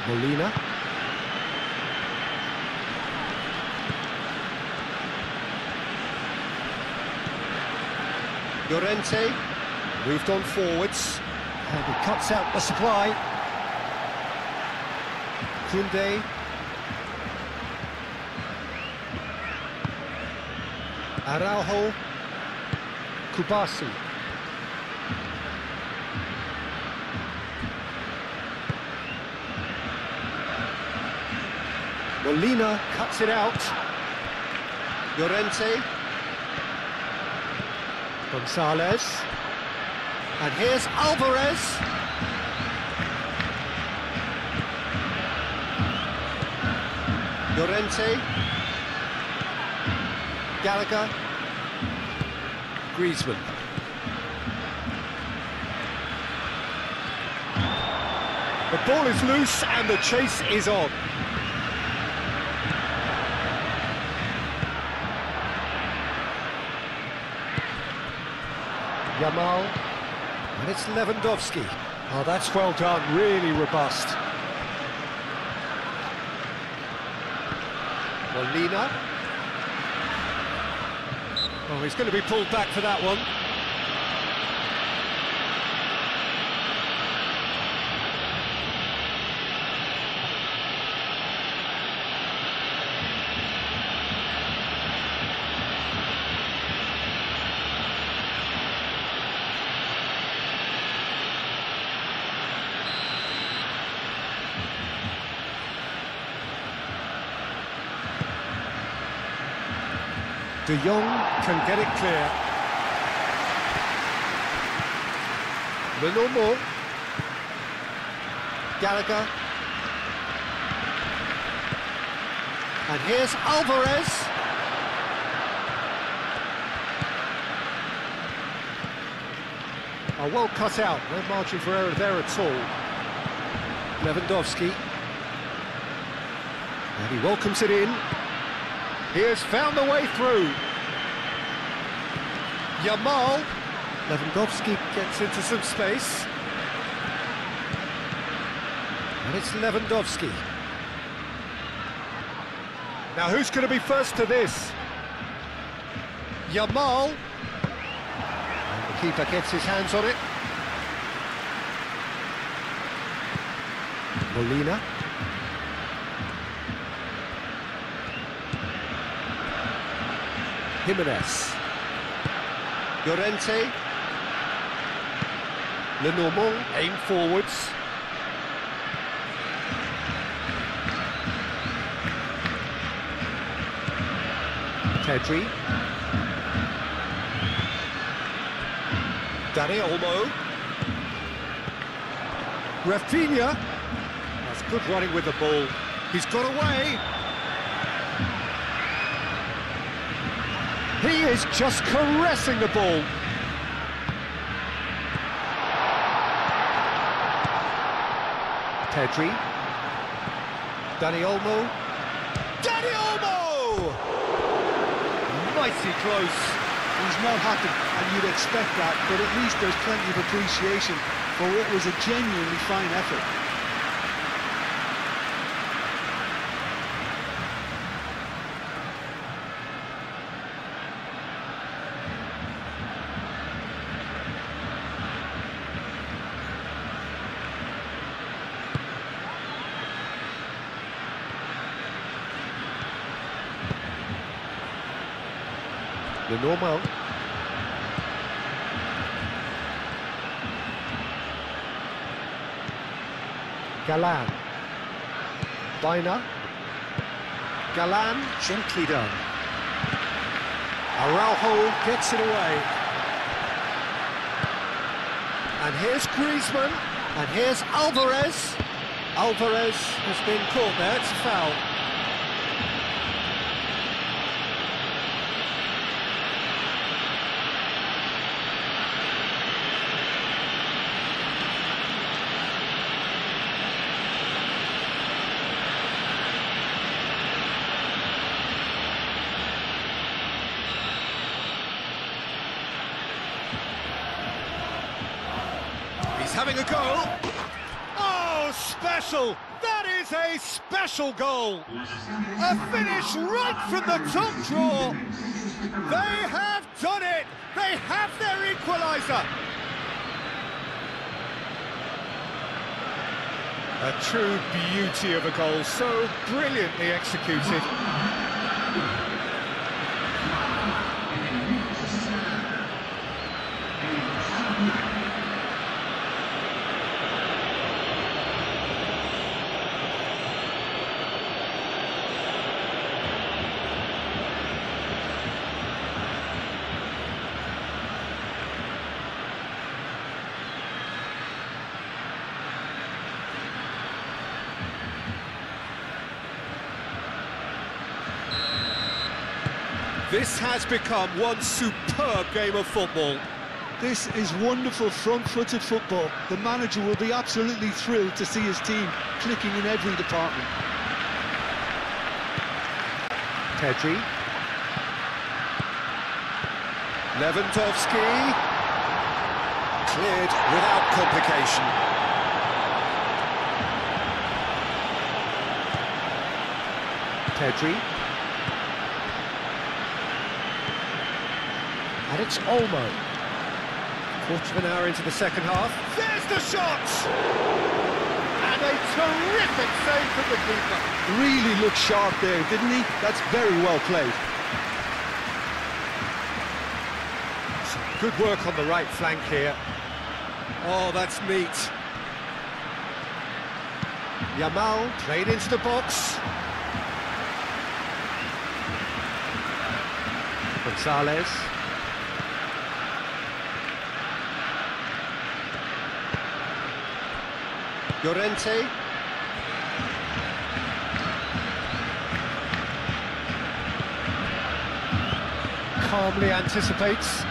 Molina. Llorente moved on forwards and he cuts out the supply. Koundé. Araujo. Kubasi. Molina cuts it out. Llorente. Gonzalez. And here's Alvarez. Llorente. Gallagher. Griezmann. The ball is loose and the chase is on. Yamal, and it's Lewandowski. Oh, that's well done, really robust. Molina. Oh, he's going to be pulled back for that one. De Jong can get it clear. Lenormand. Gallagher. And here's Alvarez. Oh, well cut out, no margin for error there at all. Lewandowski. And he welcomes it in. He has found the way through. Yamal. Lewandowski gets into some space. And it's Lewandowski. Now who's going to be first to this? Yamal. And the keeper gets his hands on it. Molina. Jimenez. Llorente. Lenormand, aim forwards. Pedri. Dani Olmo. Rafinha. That's good running with the ball. He's got away. He is just caressing the ball. Pedri. Dani Olmo. Dani Olmo! Mighty close. He's not happy, and you'd expect that, but at least there's plenty of appreciation for what was a genuinely fine effort. Lenormand. Galan. Bina. Galan, gently done. Araujo gets it away. And here's Griezmann. And here's Alvarez. Alvarez has been caught there, it's a foul. Having a goal. Oh, special! That is a special goal! A finish right from the top draw! They have done it! They have their equaliser! A true beauty of a goal, so brilliantly executed. This has become one superb game of football. This is wonderful front-footed football. The manager will be absolutely thrilled to see his team clicking in every department. Pedri. Lewandowski. Cleared without complication. Pedri. And it's Olmo. Quarter of an hour into the second half. There's the shot! And a terrific save from the keeper. Really looked sharp there, didn't he? That's very well played. Some good work on the right flank here. Oh, that's neat. Yamal played into the box. Gonzalez. Llorente. Calmly anticipates.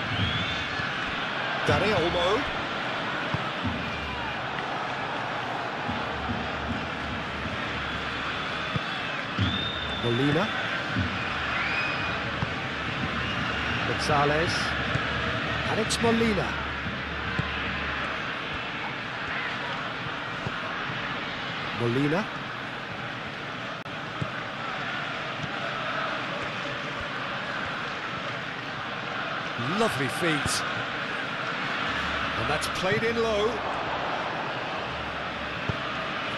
Dani Olmo. Molina. Gonzalez. And it's Molina. Molina. Lovely feet. And that's played in low.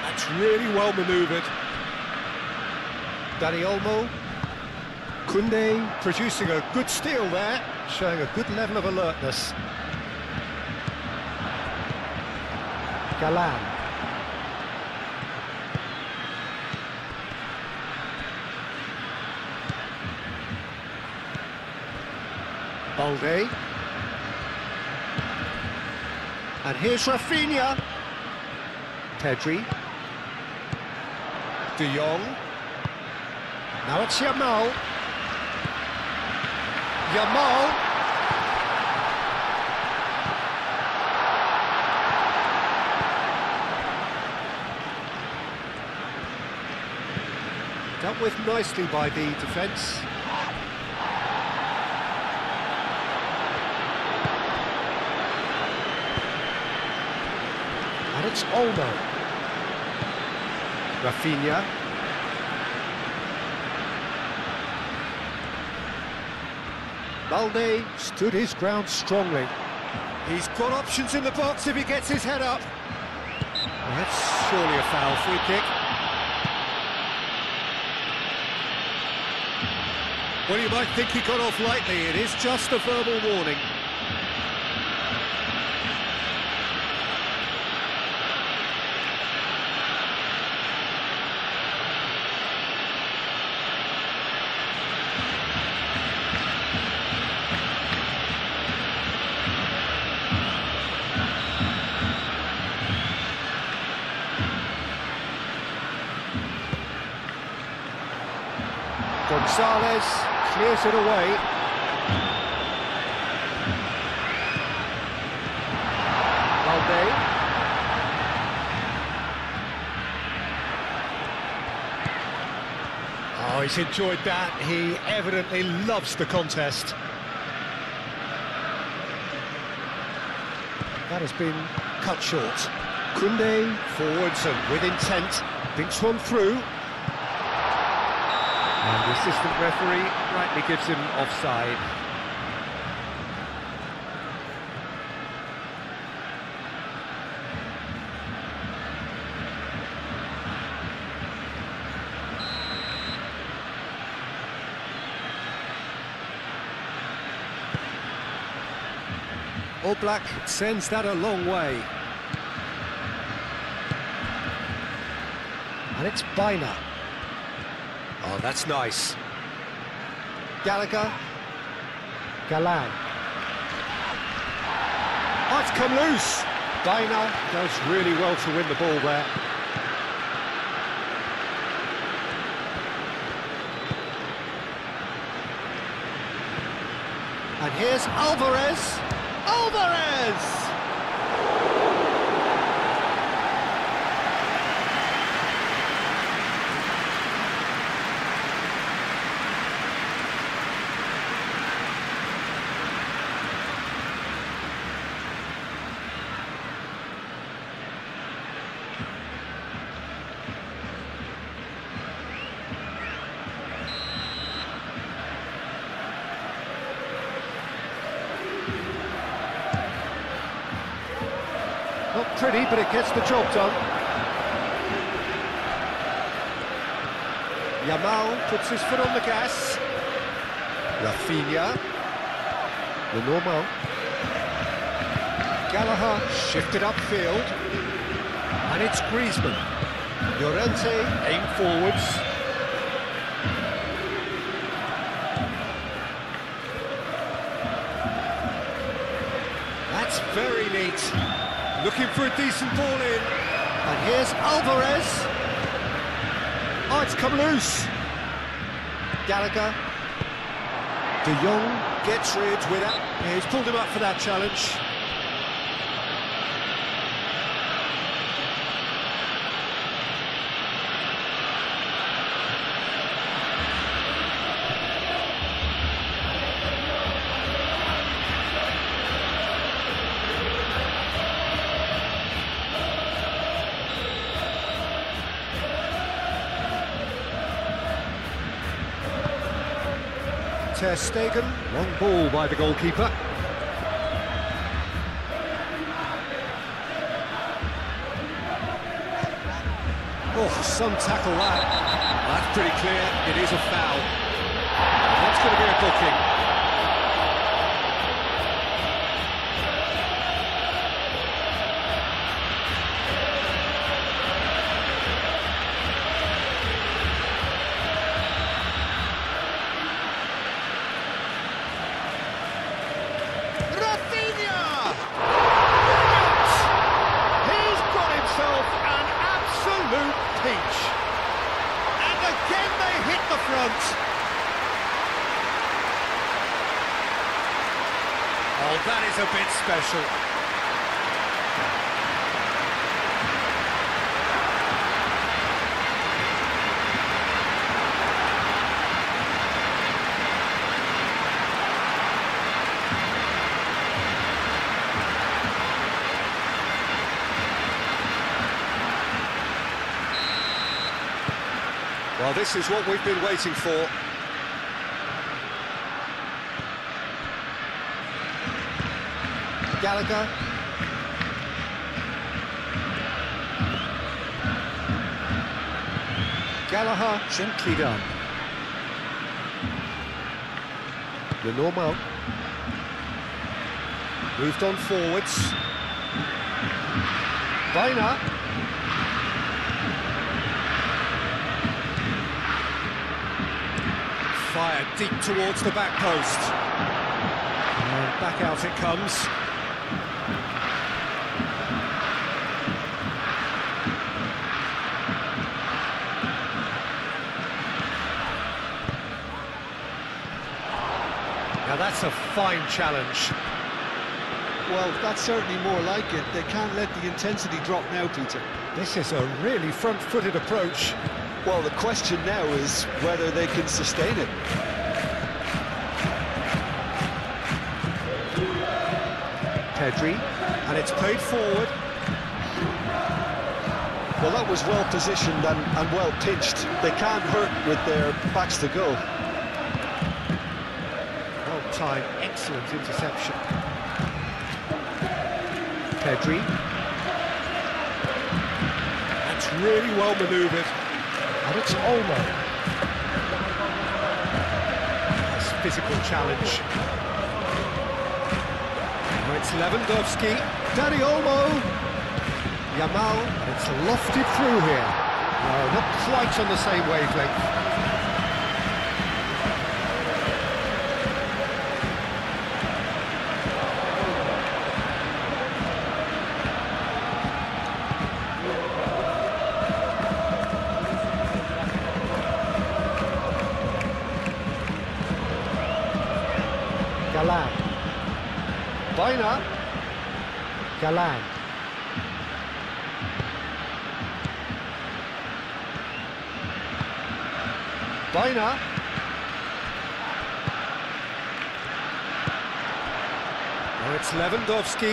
That's really well manoeuvred. Dani Olmo. Koundé producing a good steal there, showing a good level of alertness. Galan. Balde. And here's Rafinha. Pedri. De Jong. Now it's Yamal. Yamal. Dealt with nicely by the defence. And it's Olmo. Rafinha. Balde stood his ground strongly. He's got options in the box if he gets his head up. Well, that's surely a foul. Free kick. Well, you might think he got off lightly. It is just a verbal warning. Gonzalez clears it away. Balde. Oh, he's enjoyed that. He evidently loves the contest. That has been cut short. Koundé forwards and with intent. Thinks one through. And the assistant referee rightly gives him offside. All Black sends that a long way. And it's Baina. Oh, that's nice. Gallagher. Galan. Oh, it's come loose. Baina does really well to win the ball there. And here's Alvarez. Alvarez! Not pretty, but it gets the job done. Yamal puts his foot on the gas. Rafinha. The normal. Gallagher shifted upfield. And it's Griezmann. Llorente aimed forwards. Looking for a decent ball in. And here's Alvarez. Oh, it's come loose. Gallagher. De Jong gets rid without... Yeah, he's pulled him up for that challenge. Ter Stegen, long ball by the goalkeeper. Oh, some tackle that. That's pretty clear, it is a foul. That's going to be a booking. Peach. And again they hit the front. Oh, that is a bit special. Well, this is what we've been waiting for. Gallagher. Gallagher, gently done. Lenormand. Moved on forwards. Baina. Fired deep towards the back post. And back out it comes. Now that's a fine challenge. Well, that's certainly more like it. They can't let the intensity drop now, Peter. This is a really front-footed approach. Well, the question now is whether they can sustain it. Pedri, and it's played forward. Well, that was well positioned and well pitched. They can't hurt with their backs to goal. Well timed, excellent interception. Pedri. That's really well manoeuvred. And it's Olmo. Nice physical challenge. Now it's Lewandowski. Dani Olmo. Yamal. And it's lofted through here. No, not quite on the same wavelength. Galan. Baina. Galan. Baina. Now it's Lewandowski.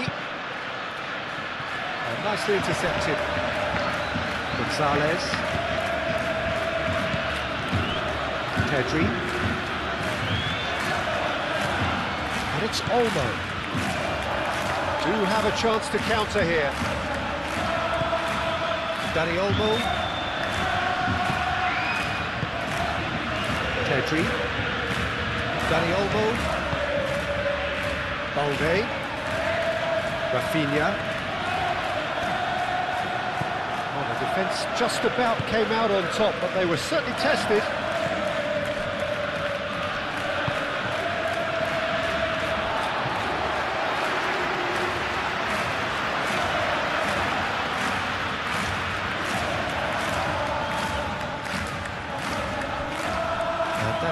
Oh, nicely intercepted. Gonzalez. Pedri. And it's Olmo. Do have a chance to counter here. Dani Olmo. Pedri. Dani Olmo. Balde. Rafinha. Oh, the defence just about came out on top, but they were certainly tested.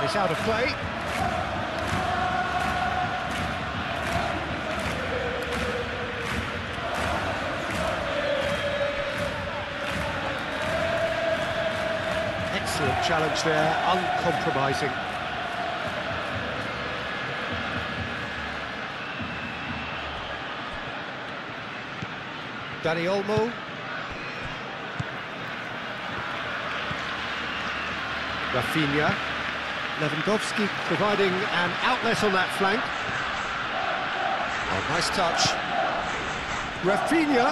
It's out of play. Excellent challenge there, uncompromising. Dani Olmo. Rafinha. Lewandowski providing an outlet on that flank. Oh, nice touch. Rafinha.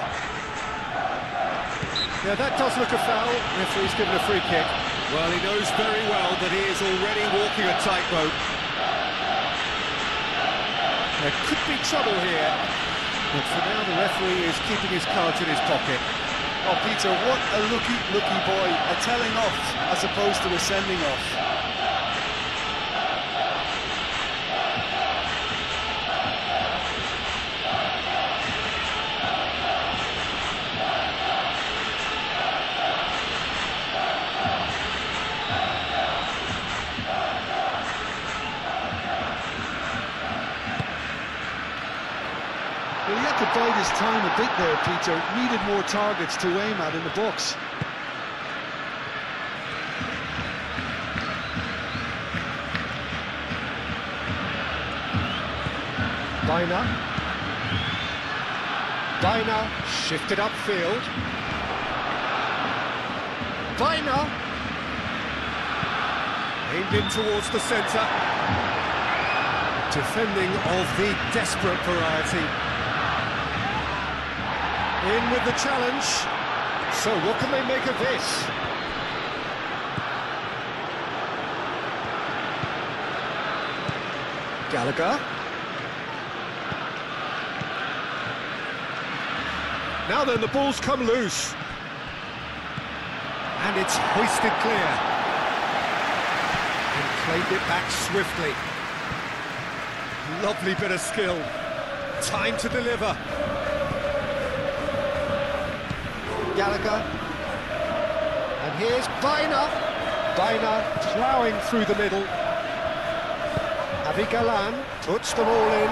Yeah, that does look a foul. Referee's given a free kick. Well, he knows very well that he is already walking a tightrope. There could be trouble here, but for now the referee is keeping his cards in his pocket. Oh, Peter, what a lucky boy. A telling off as opposed to a sending off. Well, he had to bide his time a bit there, Peter. Needed more targets to aim at in the box. Baina shifted upfield. Baina aimed in towards the centre. Defending of the desperate variety. In with the challenge. So what can they make of this? Gallagher. Now then, the ball's come loose. And it's hoisted clear. And claimed it back swiftly. Lovely bit of skill. Time to deliver. Gallagher. And here's Baina. Baina ploughing through the middle. Avi Galan puts them all in.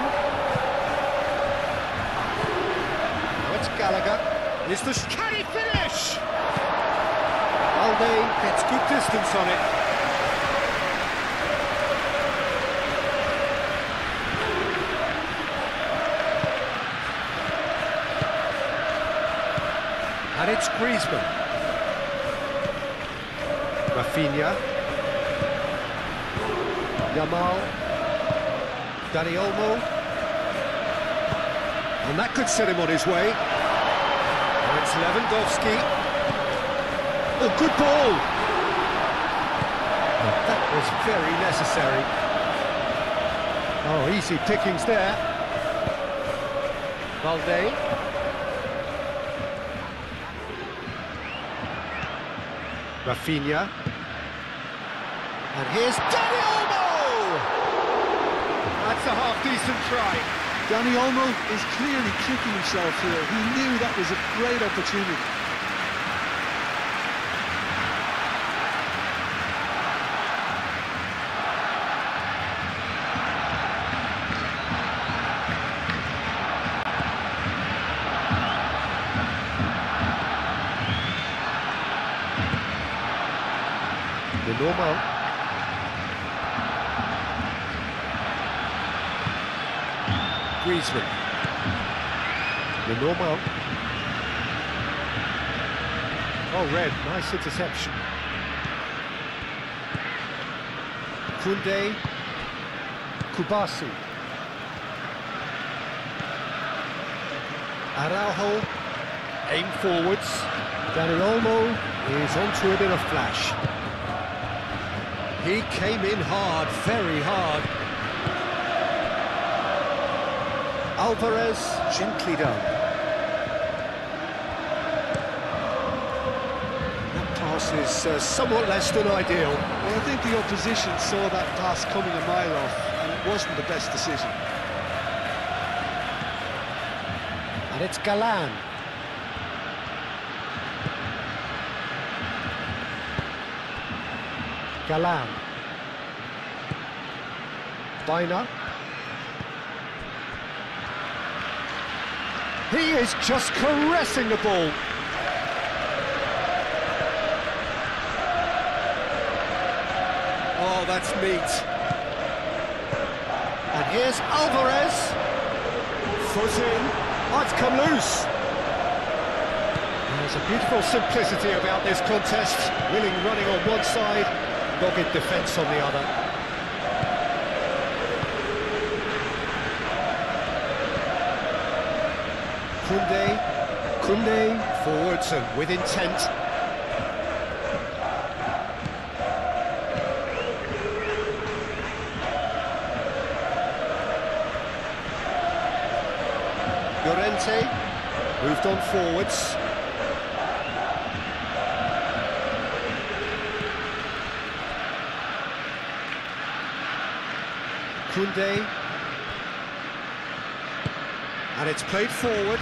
Now it's Gallagher. Is the can he finish? Alde gets good distance on it. And it's Griezmann. Rafinha. Yamal. Dani Olmo. And that could set him on his way. And it's Lewandowski. Oh, good ball! Oh, that was very necessary. Oh, easy pickings there. Valde. Rafinha. And here's Dani Olmo! That's a half-decent try. Dani Olmo is clearly kicking himself here. He knew that was a great opportunity. Normal. Griezmann. Normal. Oh, red, nice interception. Koundé. Kubasi. Araujo. Aim forwards. Dani Olmo is onto it in a flash. He came in hard, very hard. Alvarez, gently done. That pass is somewhat less than ideal. Well, I think the opposition saw that pass coming a mile off, and it wasn't the best decision. And it's Galan. Galan. Baina. He is just caressing the ball. Oh, that's neat. And here's Alvarez. Foot in. Oh, it's come loose. There's a beautiful simplicity about this contest. Willing running on one side, dogged defence on the other. Koundé forwards and with intent. Llorente moved on forwards. Koundé, and it's played forward.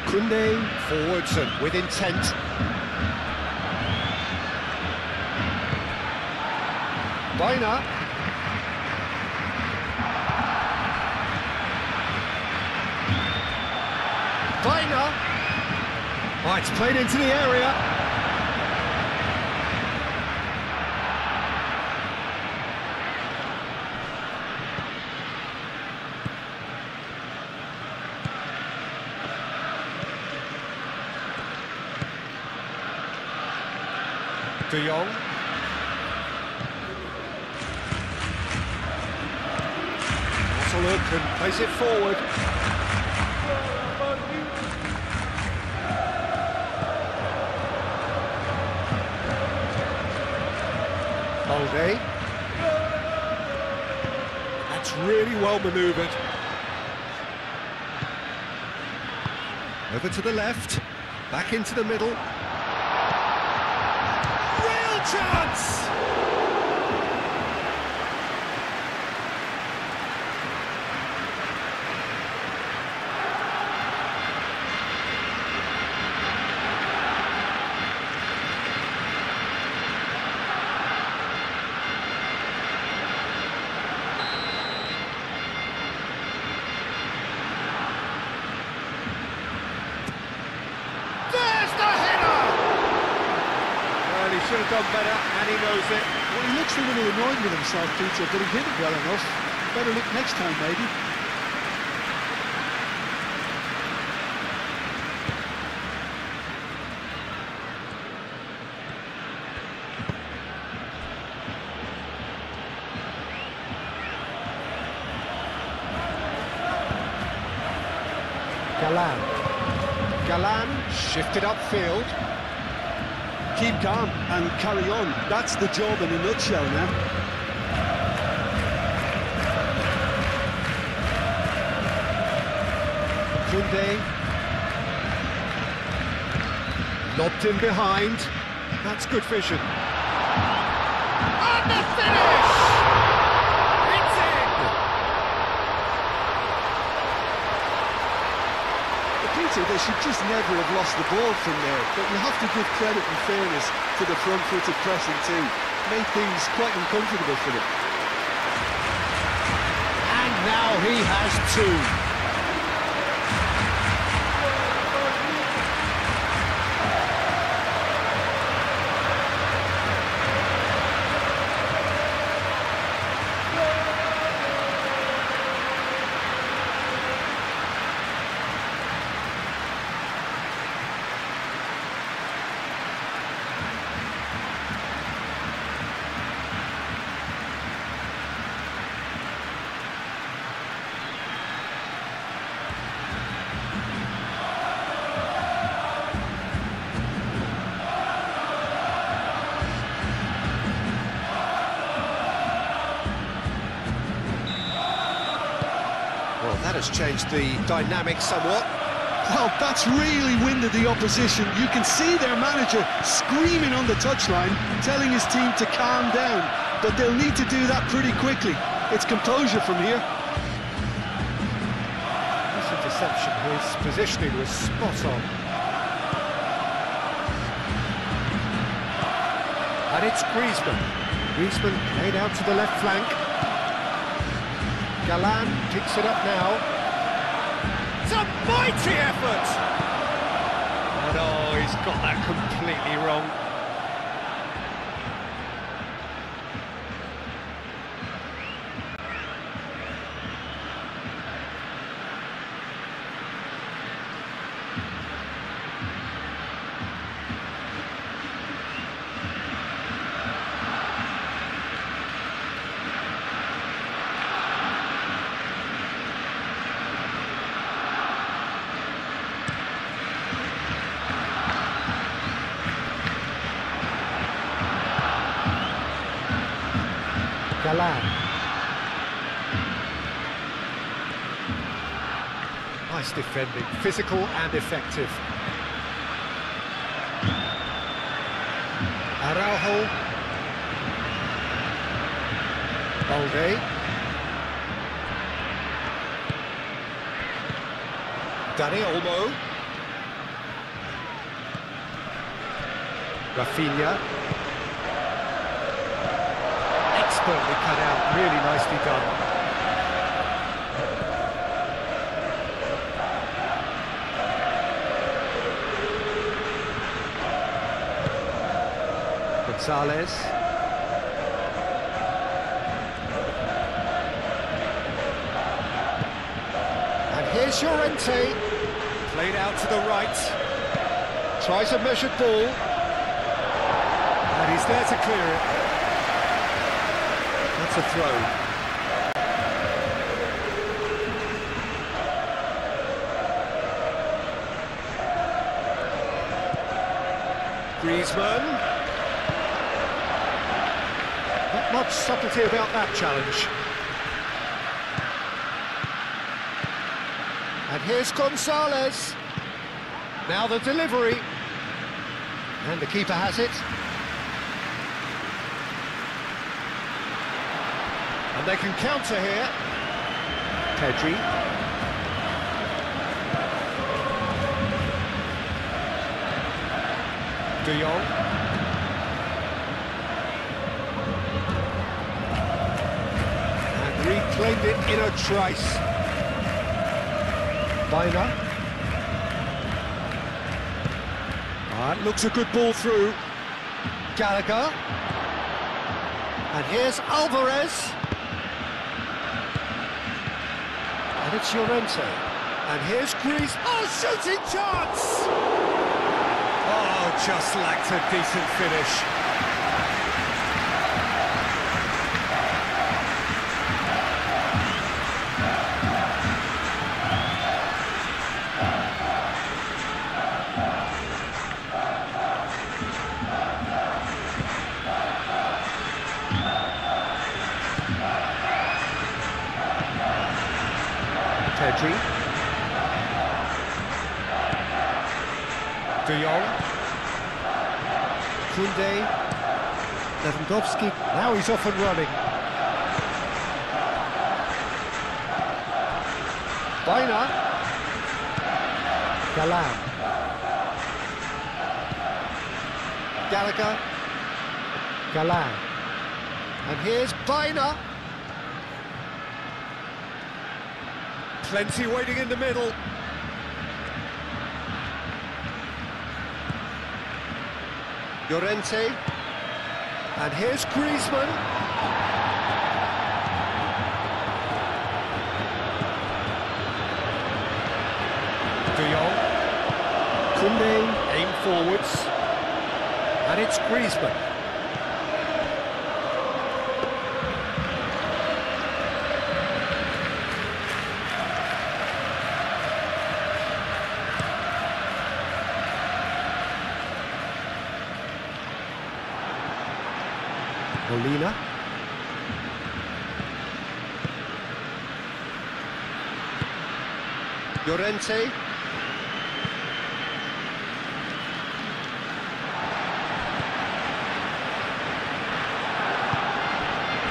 Koundé forwards and with intent. Baina. Baina. Oh, it's played into the area. De Jong. That's a look and plays it forward. Koundé. That's really well manoeuvred. Over to the left, back into the middle. Chance! Should have done better, and he knows it. Well, he looks a little annoyed with himself, Peter, but he hit it well enough. Better look next time, maybe. Galan shifted upfield. Keep calm and carry on. That's the job in a nutshell now. Koundé. Lobbed in behind. That's good vision. And the finish! It's in! Peter, they should just never have lost the ball from there, but you have to give credit and fairness to the front-footed pressing too. Made things quite uncomfortable for them. And now he has two. Well, that has changed the dynamic somewhat. Well, that's really winded the opposition. You can see their manager screaming on the touchline, telling his team to calm down, but they'll need to do that pretty quickly. It's composure from here. This interception, his positioning was spot on. And it's Griezmann. Griezmann laid out to the left flank. Galan picks it up now. It's a mighty effort! But oh, he's got that completely wrong. Galan. Nice defending, physical and effective. Araujo. Balde. Dani Olmo. Rafinha. Expertly cut out, really nicely done. Gonzalez. And here's Llorente. Played out to the right. Tries a measured ball. And he's there to clear it. That's a throw. Griezmann. Not much subtlety about that challenge. And here's Gonzalez. Now the delivery. And the keeper has it. And they can counter here. Pedri. De Jong. And reclaimed it in a trice. Baina. That looks a good ball through. Gallagher. And here's Alvarez. And it's Llorente. And here's Greece. Oh, shooting chance! Oh, just lacked a decent finish. Pedri. De Jong. Koundé. Lewandowski. Now he's off and running. Baina. Galan. Gallagher. Galan. And here's Baina. Plenty waiting in the middle. Llorente. And here's Griezmann. De Jong. Koundé. Aim forwards. And it's Griezmann. Molina. Llorente.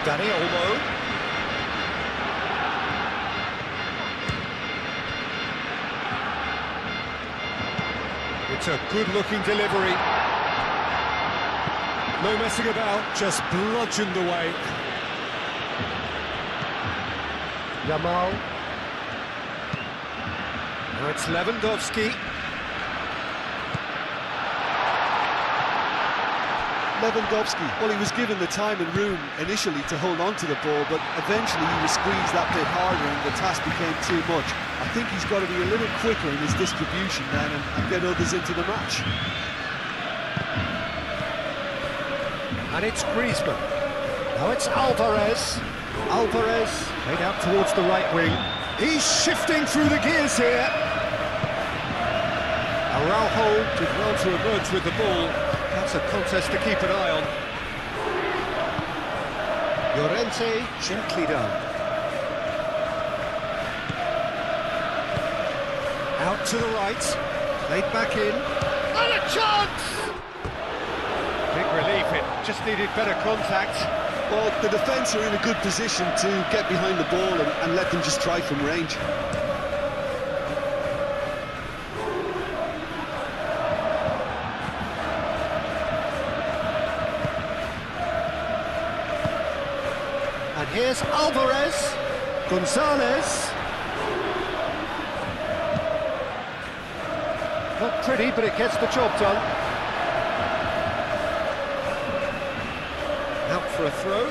Dani Olmo. It's a good-looking delivery. No messing about, just bludgeoned away. Yamal. Now it's Lewandowski. Lewandowski, well, he was given the time and room initially to hold on to the ball, but eventually he was squeezed that bit harder and the task became too much. I think he's got to be a little quicker in his distribution then and get others into the match. And it's Griezmann. Now it's Alvarez. Alvarez played out towards the right wing. He's shifting through the gears here. Araujo did well to emerge with the ball. That's a contest to keep an eye on. Llorente gently done. Out to the right, played back in. And a chance! Big relief, it just needed better contact. Well, the defence are in a good position to get behind the ball and let them just try from range. And here's Alvarez, Gonzalez. Not pretty, but it gets the job done. Out for a throw.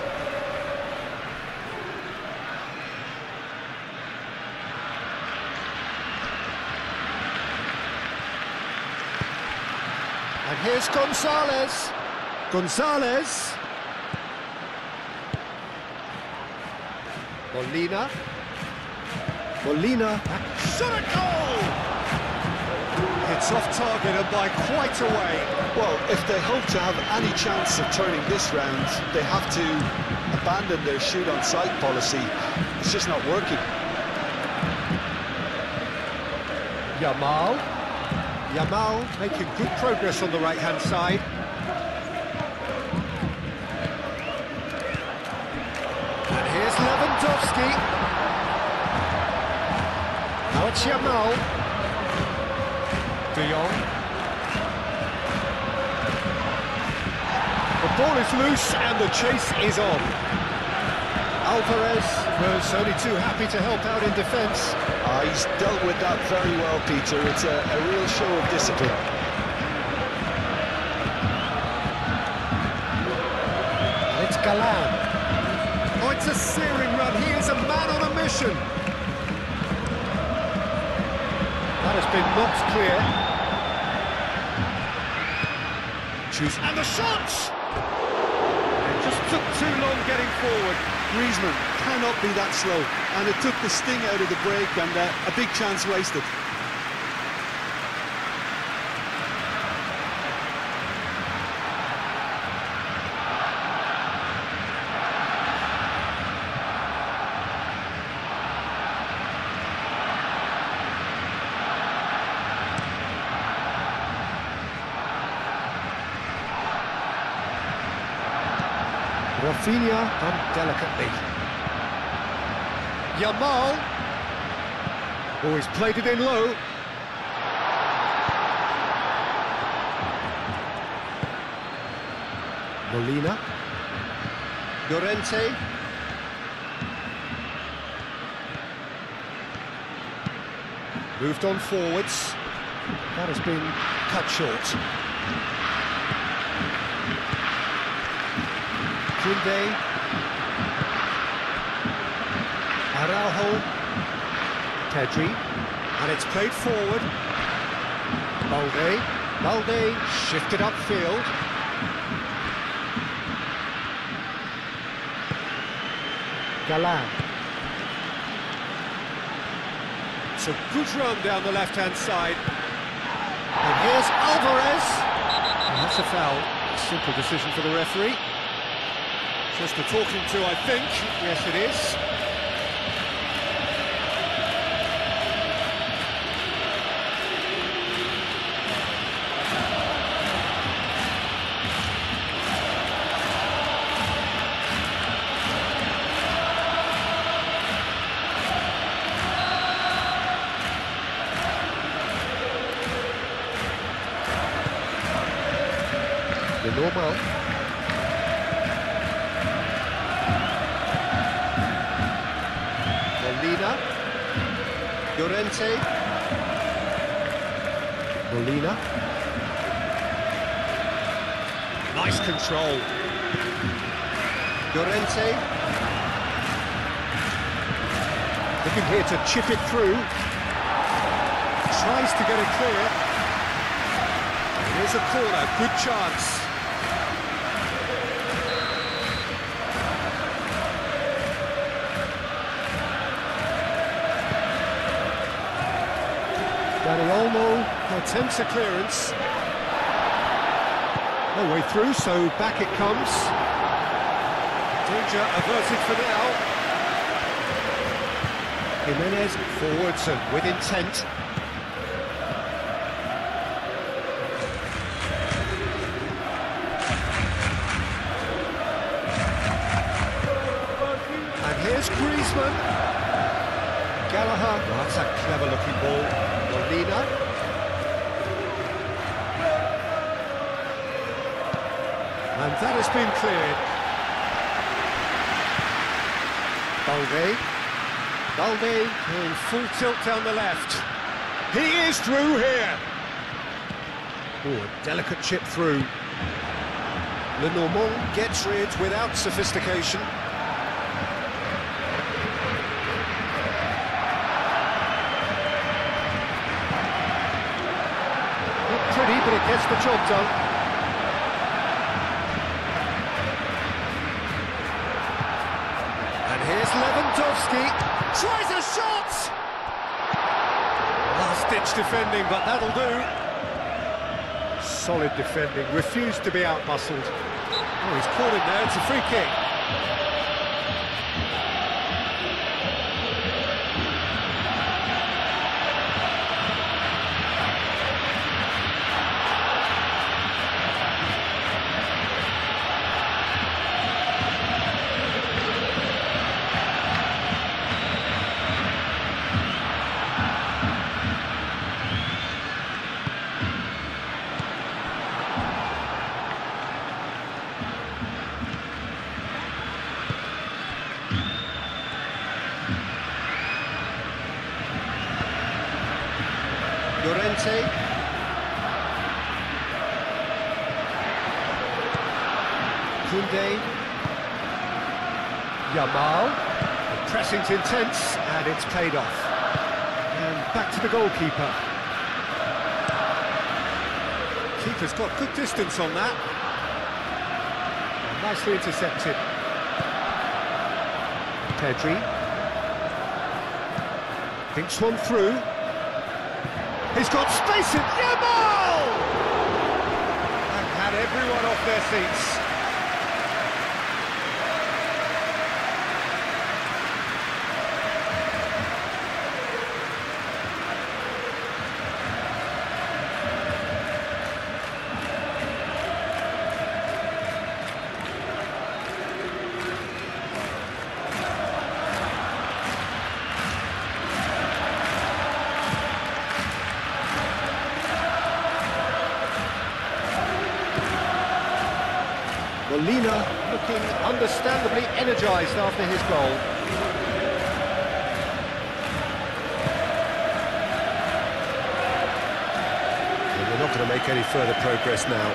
And here's Gonzalez. Gonzalez. Molina. Molina. Shot a goal! It's off target and by quite a way. Well, if they hope to have any chance of turning this round, they have to abandon their shoot-on-sight policy. It's just not working. Yamal. Yamal making good progress on the right-hand side. And here's Lewandowski. Now it's Yamal. De Jong. The ball is loose and the chase is on. Alvarez was only too happy to help out in defence. He's dealt with that very well, Peter. It's a real show of discipline. And it's Galan. Oh, it's a searing run. He is a man on a mission. That has been knocked clear. And the shots! It just took too long getting forward. Griezmann cannot be that slow, and it took the sting out of the break and a big chance wasted. Rafinha done delicately. Yamal. Oh, he's played it in low. Molina. Llorente. Moved on forwards. That has been cut short. Kunde, Araujo, Pedri, and it's played forward. Balde shifted upfield. Galan. It's a good run down the left-hand side. And here's Alvarez. And that's a foul. Simple decision for the referee. Just a talking to, I think. Yes, it is. The normal. Llorente. Molina. Nice control. Llorente. Looking here to chip it through. Tries to get it clear. Here's a corner, good chance. Dani Olmo attempts a clearance. No way through, so back it comes. Danger averted for now. Jimenez forwards and with intent. And here's Griezmann. Gallagher, well, that's a clever looking ball. Molina. And that has been cleared. Balde in full tilt down the left. He is through here. Oh, a delicate chip through. Lenormand gets rid without sophistication. Not pretty, but it gets the job done. Here's Lewandowski, tries a shot! Last-ditch defending, but that'll do. Solid defending, refused to be out-muscled. Oh, he's caught him there, it's a free kick. Llorente. Koundé. Yamal. The pressing's intense, and it's paid off. And back to the goalkeeper. Keeper's got good distance on that. And nicely intercepted. Pedri. Thinks one through. He's got space in Yamal! And had everyone off their seats. Molina looking understandably energised after his goal. And they're not going to make any further progress now.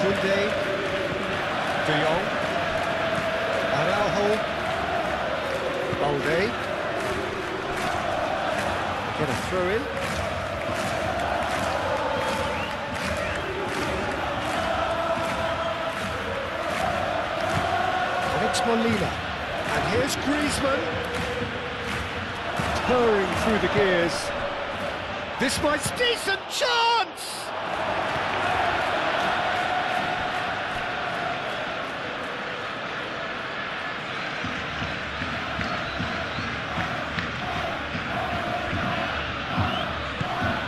Koundé, De Jong, Araujo, Balde. Get a throw in. Molina, and here's Griezmann, purring through the gears. This might be a decent chance!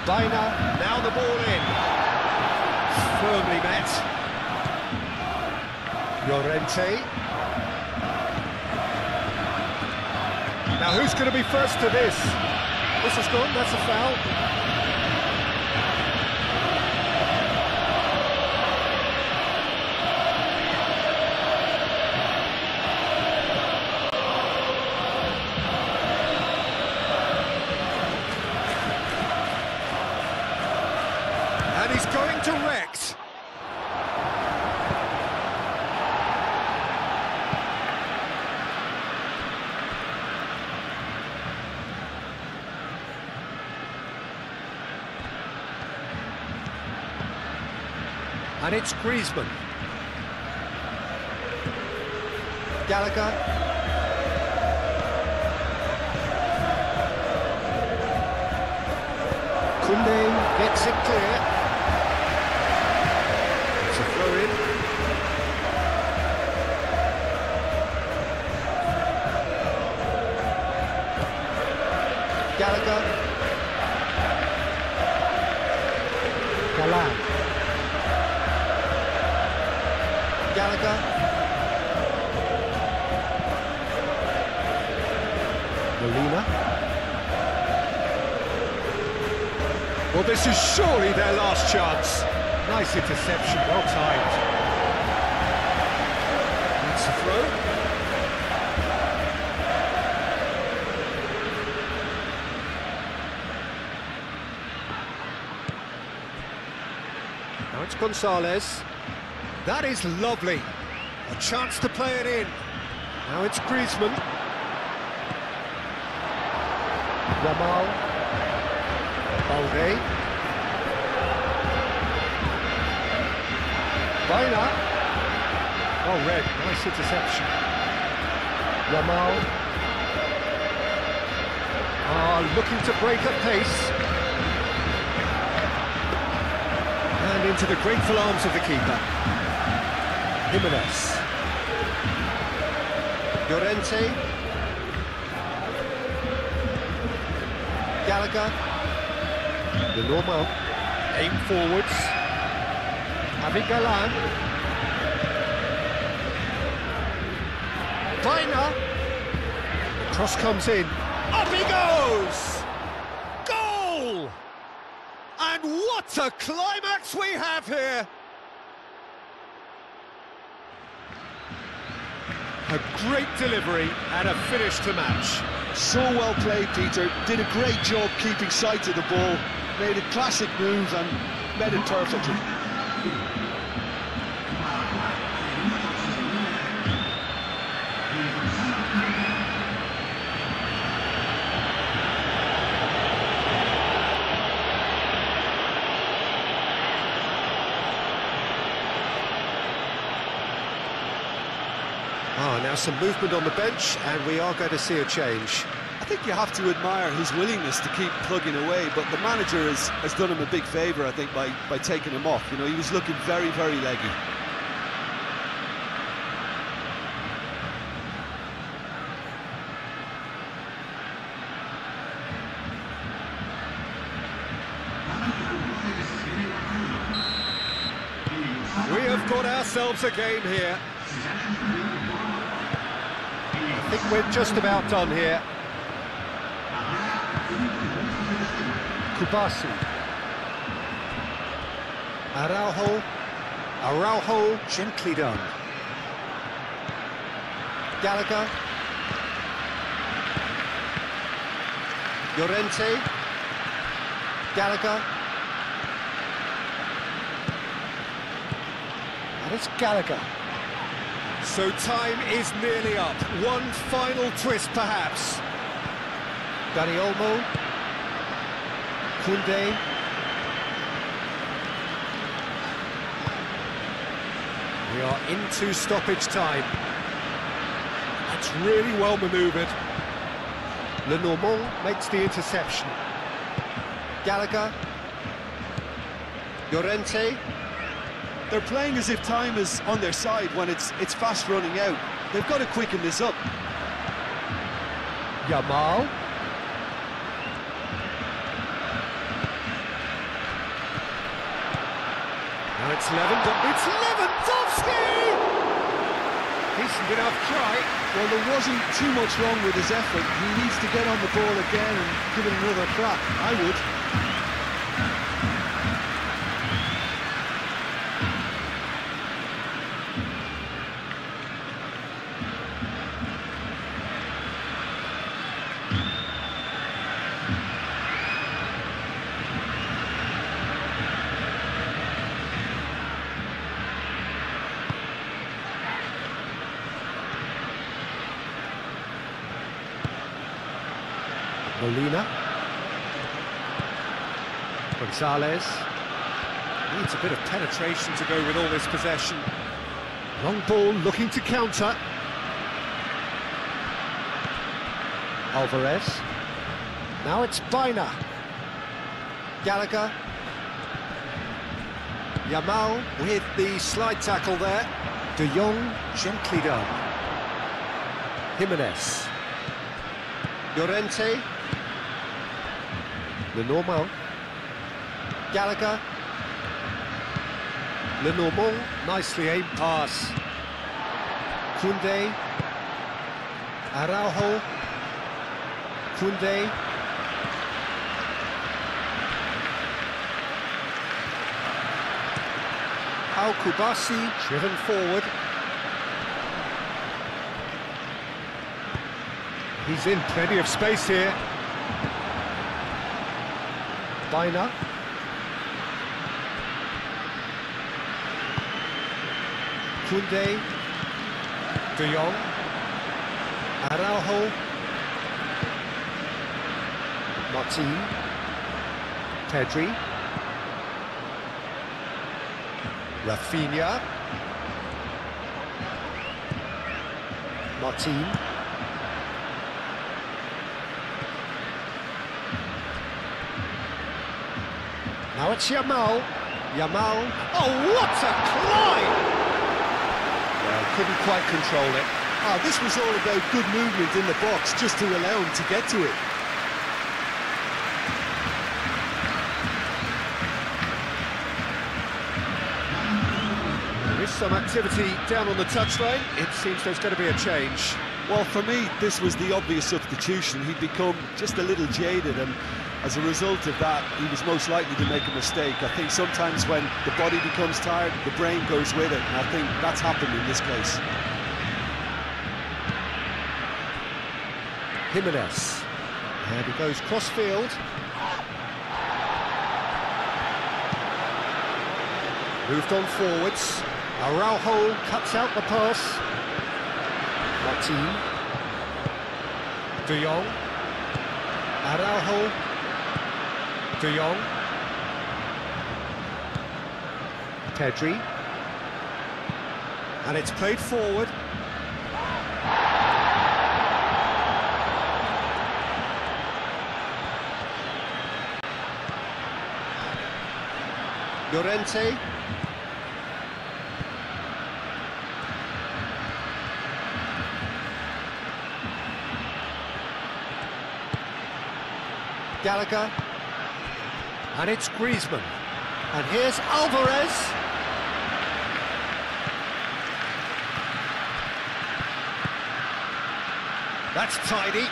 Baina, now the ball in. Firmly met. Llorente. Now who's going to be first to this? This has gone, that's a foul. direct. And it's Griezmann. Gallagher. Koundé gets it clear. It's a throw-in. Gallagher. Galan. Gallagher. Molina. Well, this is surely their last chance. Nice interception, well timed. That's a throw. Now it's Gonzalez. That is lovely. A chance to play it in. Now it's Griezmann. Yamal. Balde. Baina. Oh, red. Nice interception. Yamal. Looking to break at pace. And into the grateful arms of the keeper. Jimenez. Llorente. Gallagher. The normal. Aim forwards. Javi Galan. Baina. The cross comes in. Up he goes! Goal! And what a climax we have here! A great delivery and a finish to match. So well played, Peter. Did a great job keeping sight of the ball. Made a classic move and met it perfectly. Now some movement on the bench, and we are going to see a change. I think you have to admire his willingness to keep plugging away, but the manager has done him a big favour, I think, by taking him off. You know, he was looking very, very leggy. We have got ourselves a game here. I think we're just about done here. Kubasi. Araujo, gently done. Gallagher. Llorente. Gallagher. And it's Gallagher. So time is nearly up. One final twist, perhaps. Dani Olmo. Koundé. We are into stoppage time. That's really well manoeuvred. Lenormand makes the interception. Gallagher. Llorente. They're playing as if time is on their side when it's fast running out. They've got to quicken this up. Yamal. Now it's Lewandowski! Decent enough try. Well, there wasn't too much wrong with his effort. He needs to get on the ball again and give it another crack. I would. Molina. Gonzalez. Needs a bit of penetration to go with all this possession. Long ball looking to counter. Alvarez. Now it's Baina. Gallagher. Yamal with the slide tackle there. De Jong, gently done. Jimenez. Llorente. Lenormand. Gallagher. Lenormand, nicely aimed pass. Koundé. Araujo. Koundé. Al-Kubasi driven forward. He's in plenty of space here. Baina. Koundé. De Jong. Araujo. Martin. Pedri. Rafinha. Martin. Now it's Yamal. Yamal. Oh, what a climb! Well, couldn't quite control it. Ah, this was all about good movement in the box, just to allow him to get to it. There is some activity down on the touchline. It seems there's going to be a change. Well, for me, this was the obvious substitution. He'd become just a little jaded, and as a result of that, he was most likely to make a mistake. I think sometimes when the body becomes tired, the brain goes with it, and I think that's happened in this case. Jimenez. And he goes cross-field. Moved on forwards. Araujo cuts out the pass. Martin. De Jong. Araujo. De Jong. Pedri. And it's played forward. Llorente. Gallagher. And it's Griezmann. And here's Alvarez. That's tidy.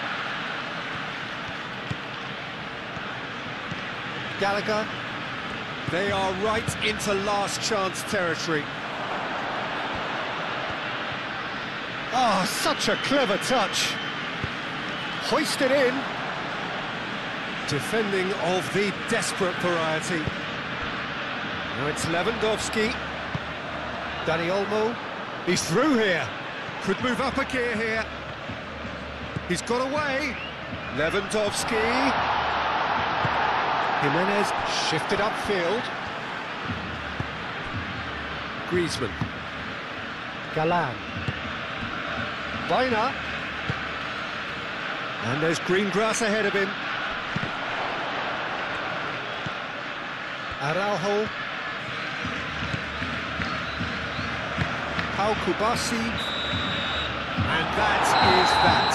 Gallagher. They are right into last chance territory. Ah, such a clever touch. Hoisted in. Defending of the desperate variety. Now it's Lewandowski. Dani Olmo. He's through here. Could move up a gear here. He's got away. Lewandowski. Jimenez shifted upfield. Griezmann. Galan. Baina. And there's green grass ahead of him. Araujo. Al-Kubasi. And that is that.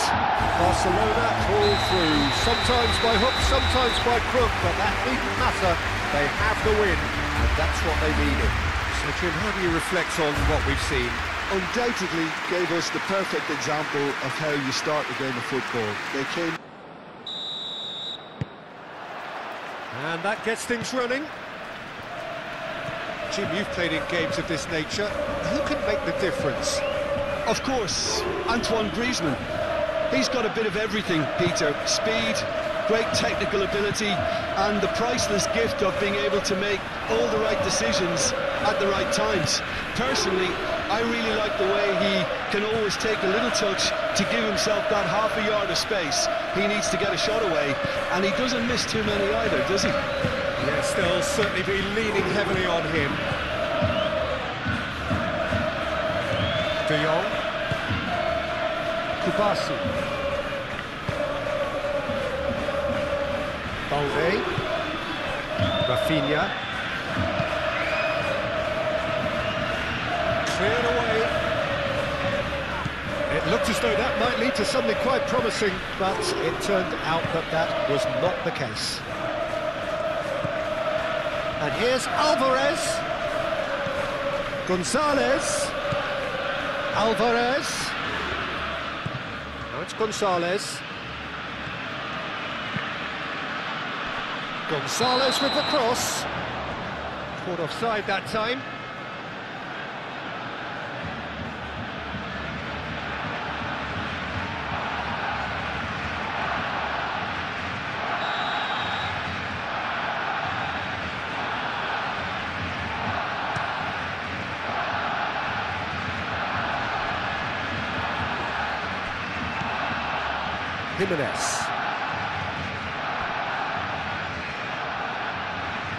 Barcelona all through, sometimes by hook, sometimes by crook, but that needn't matter. They have the win, and that's what they needed. So, Jim, how do you reflect on what we've seen? Undoubtedly gave us the perfect example of how you start a game of football. They came... And that gets things running. Jim, you've played in games of this nature. Who can make the difference? Of course, Antoine Griezmann. He's got a bit of everything, Peter. Speed, great technical ability, and the priceless gift of being able to make all the right decisions at the right times. Personally, I really like the way he can always take a little touch to give himself that half a yard of space. He needs to get a shot away, and he doesn't miss too many either, does he? Yes, they'll certainly be leaning heavily on him. De Jong. Kubasi. Balde. Rafinha. Cleared away. It looked as though that might lead to something quite promising, but it turned out that that was not the case. And here's Alvarez. Gonzalez. Alvarez. Now it's Gonzalez. Gonzalez with the cross. Caught offside that time. Jimenez.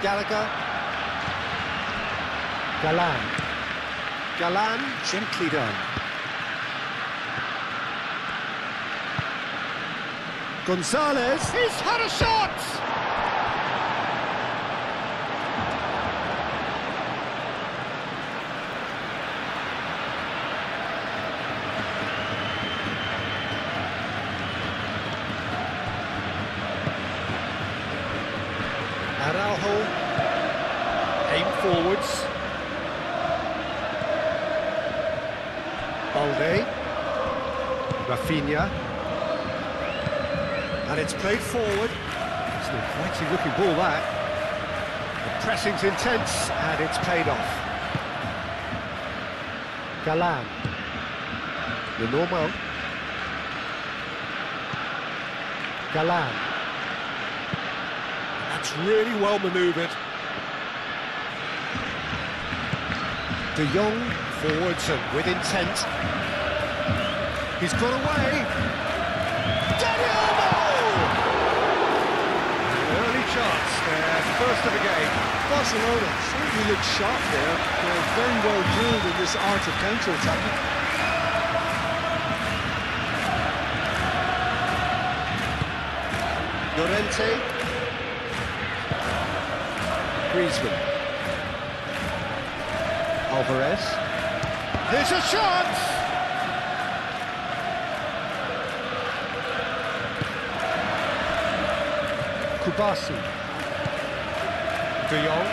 Gallagher. Galan. Galan, gently done. Gonzalez, he's had a shot! Araujo, aim forwards. Balde, Rafinha, and it's played forward. It's an exciting looking ball that. The pressing's intense and it's paid off. Galan, the normal. Galan. That's really well manoeuvred. De Jong forwards and with intent. He's got away. Daniel! Early chance there, first of the game. Barcelona certainly looked sharp there. They're very well drilled in this art of counter-attacking. Llorente. Griezmann. Alvarez. Here's a shot! Kubasi. De Jong.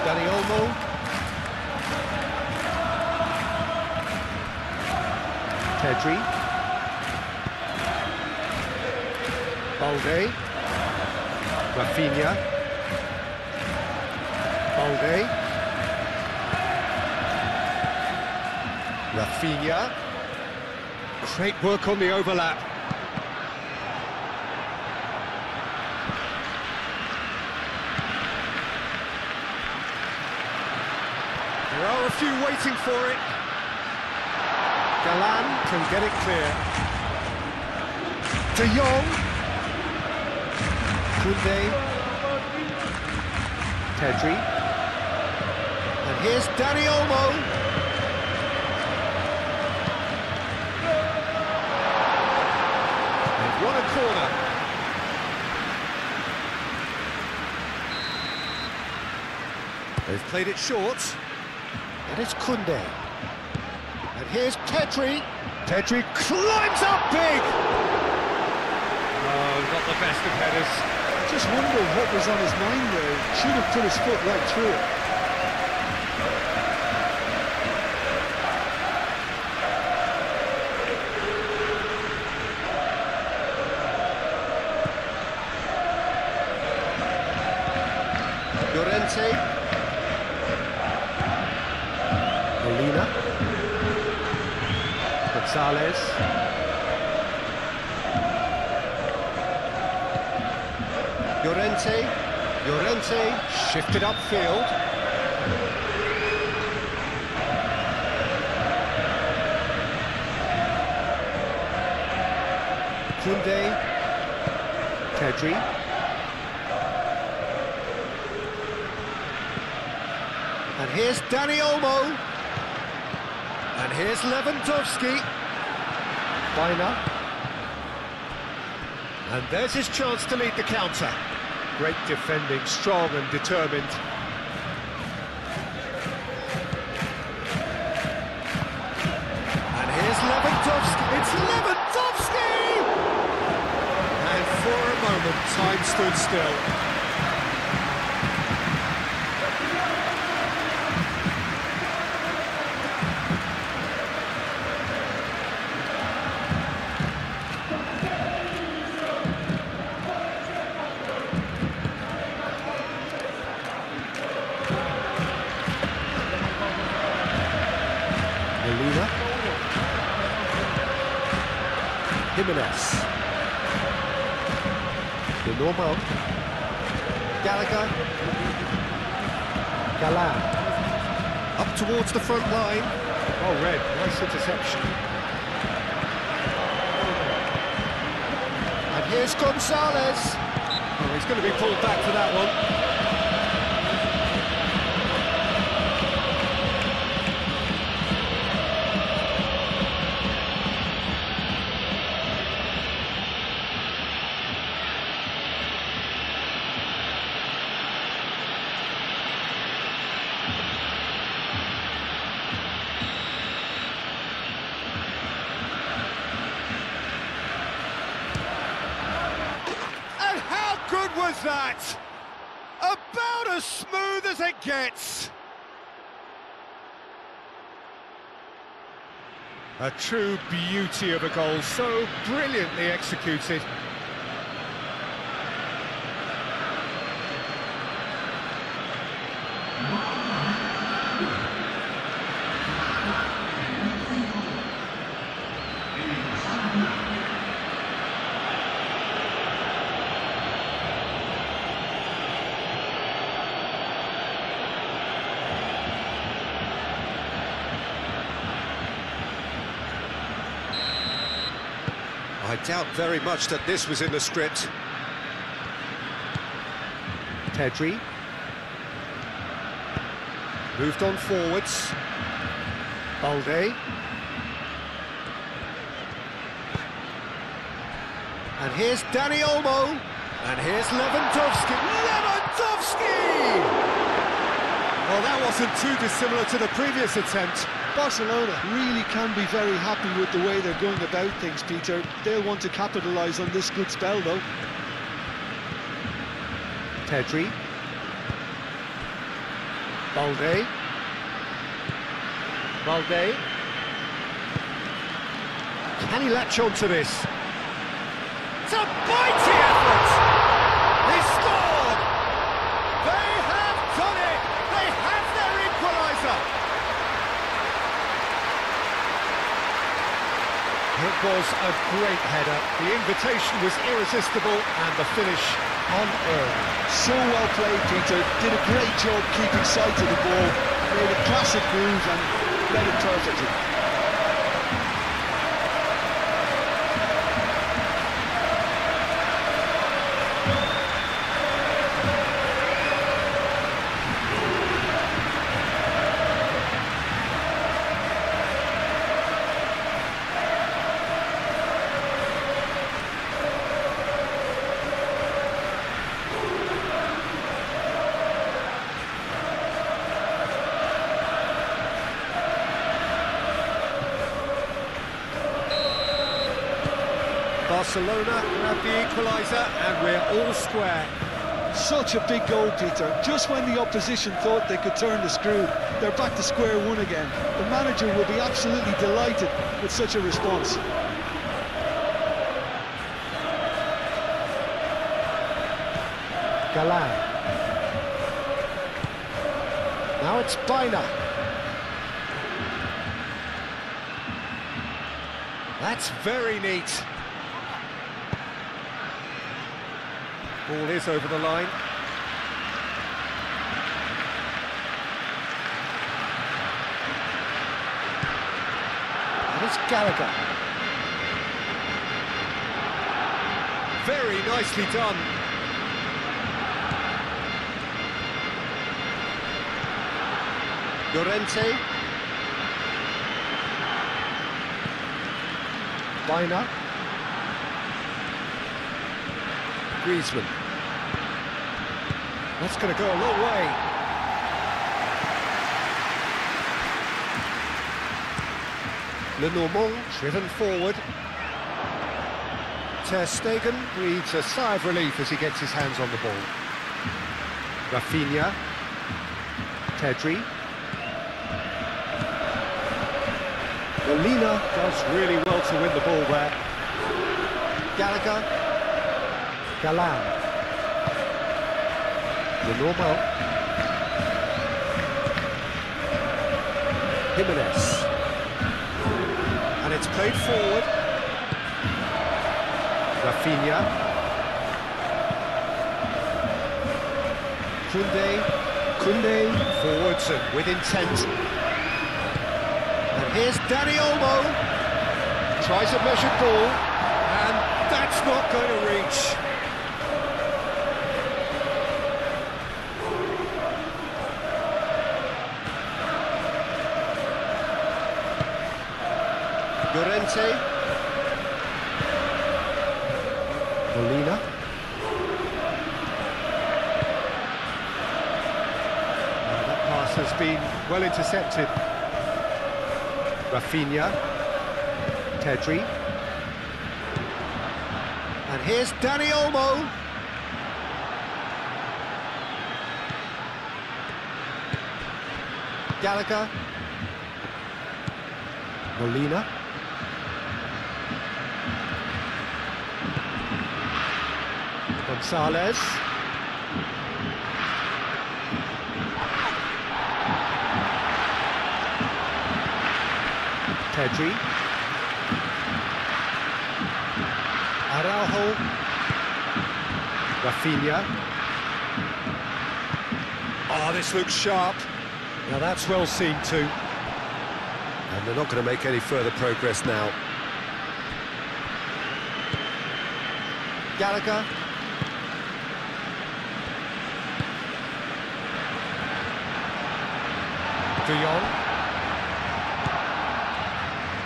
Dani Olmo. Pedri. Balde. Rafinha. Balde. Rafinha. Great work on the overlap. There are a few waiting for it. Galan can get it clear. De Jong. Koundé. Pedri. And here's Dani Olmo. They've won a corner. They've played it short. And it's Koundé. And here's Pedri. Pedri climbs up big. Oh, not the best of headers. Just wonder what was on his mind there. Should have put his foot right through it. Llorente. Molina. Gonzalez. Llorente shifted upfield. Koundé, Pedri. And here's Dani Olmo. And here's Lewandowski. Bina. And there's his chance to lead the counter. Great defending, strong and determined. And here's Lewandowski. It's Lewandowski! And for a moment, time stood still. Jimenez. De Normal. Gallagher. Galan. Up towards the front line. Oh, Red, nice interception. And here's Gonzalez. Oh, he's going to be pulled back for that one. Was that? About as smooth as it gets. A true beauty of a goal, so brilliantly executed. I doubt very much that this was in the script. Pedri. Moved on forwards. Balde. And here's Dani Olmo. And here's Lewandowski. Lewandowski! Well, that wasn't too dissimilar to the previous attempt. Barcelona really can be very happy with the way they're going about things, Peter. They'll want to capitalise on this good spell, though. Pedri. Balde. Balde. Can he latch on to this? It's a mighty effort! He scored! They have done it! They have their equaliser! It was a great header. The invitation was irresistible and the finish unearned. So well played, Peter. Did a great job keeping sight of the ball. Made a classic move and read it perfectly. Barcelona grab the equaliser and we're all square. Such a big goal, Peter. Just when the opposition thought they could turn the screw, they're back to square one again. The manager will be absolutely delighted with such a response. Galan. Now it's Bina. That's very neat. Ball is over the line. And it's Gallagher. Very nicely done. Llorente. Biner. Griezmann. That's going to go a long way. Lenormand driven forward. Ter Stegen breathes a sigh of relief as he gets his hands on the ball. Rafinha. Pedri. Molina does really well to win the ball there. Gallagher. Galan. Lenormand. Jimenez. And it's played forward. Rafinha. Koundé forwards and with intent. And here's Dani Olmo. Tries a measured ball, and that's not going to reach. Llorente. Molina. That pass has been well intercepted. Rafinha. Pedri. And here's Dani Olmo. Gallagher. Molina. Gonzalez. Pedri. Araujo. Rafinha. Oh, this looks sharp. Now that's well seen too. And they're not going to make any further progress now. Gallagher. De Jong.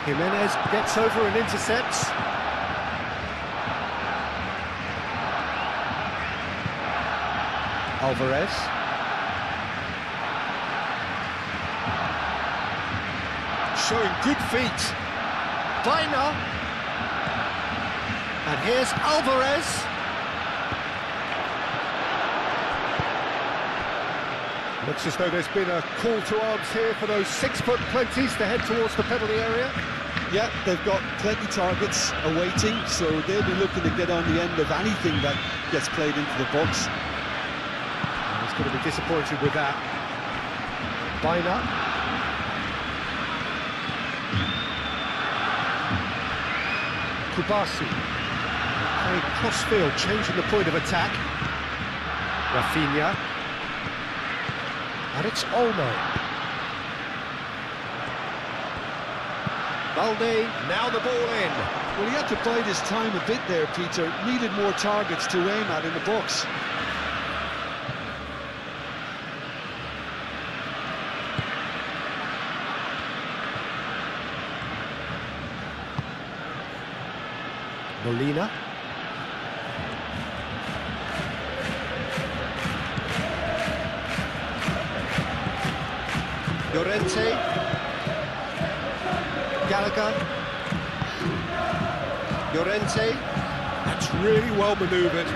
Jimenez gets over and intercepts. Alvarez. Showing good feet. Biner. And here's Alvarez. Looks as though there's been a call to arms here for those 6'20" to head towards the penalty area. Yeah, they've got plenty targets awaiting, so they'll be looking to get on the end of anything that gets played into the box. He's going to be disappointed with that. Biner. Kubasi. Playing cross-field, changing the point of attack. Rafinha. And it's Olmo. Balde, now the ball in. Well, he had to bide his time a bit there, Peter. Needed more targets to aim at in the box. Molina. Llorente. Gallagher. Llorente. That's really well manoeuvred.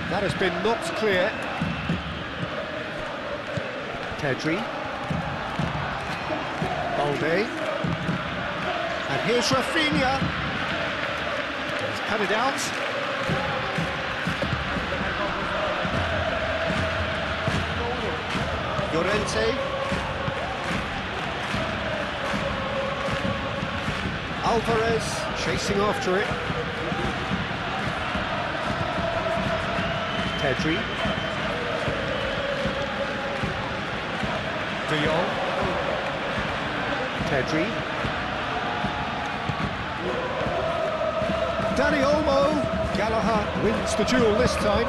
That has been knocked clear. Pedri. Balde. And here's Rafinha. He's cut it out. Llorente. Alvarez chasing after it. Pedri. De Jong. Pedri. Dani Olmo. Gallagher wins the duel this time.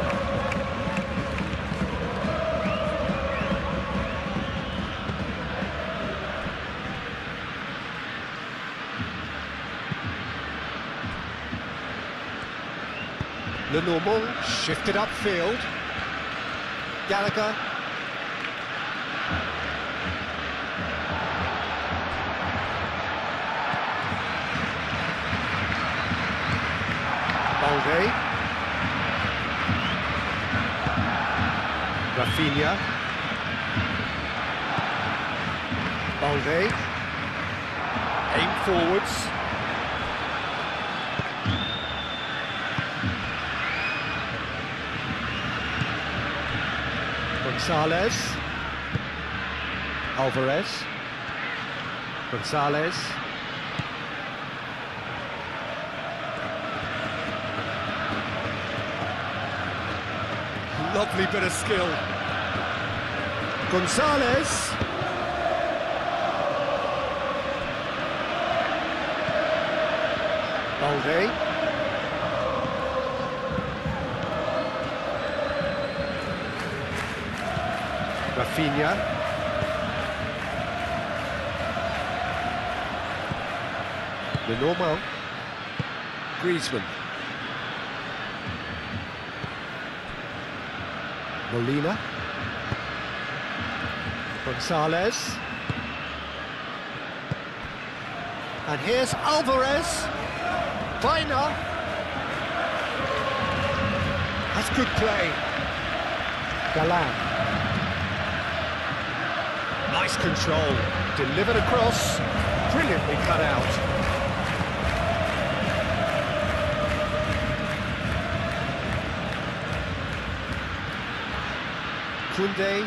Lenormand shifted upfield. Gallagher. Balde. Rafinha. Balde. Aim forwards. Gonzalez. Alvarez. Gonzalez. Lovely bit of skill. Gonzalez. Balde. Rafinha. Lenormand. Griezmann. Molina. Gonzalez. And here's Alvarez. Weiner. That's good play. Galan. Nice control. Delivered across. Brilliantly cut out. Koundé.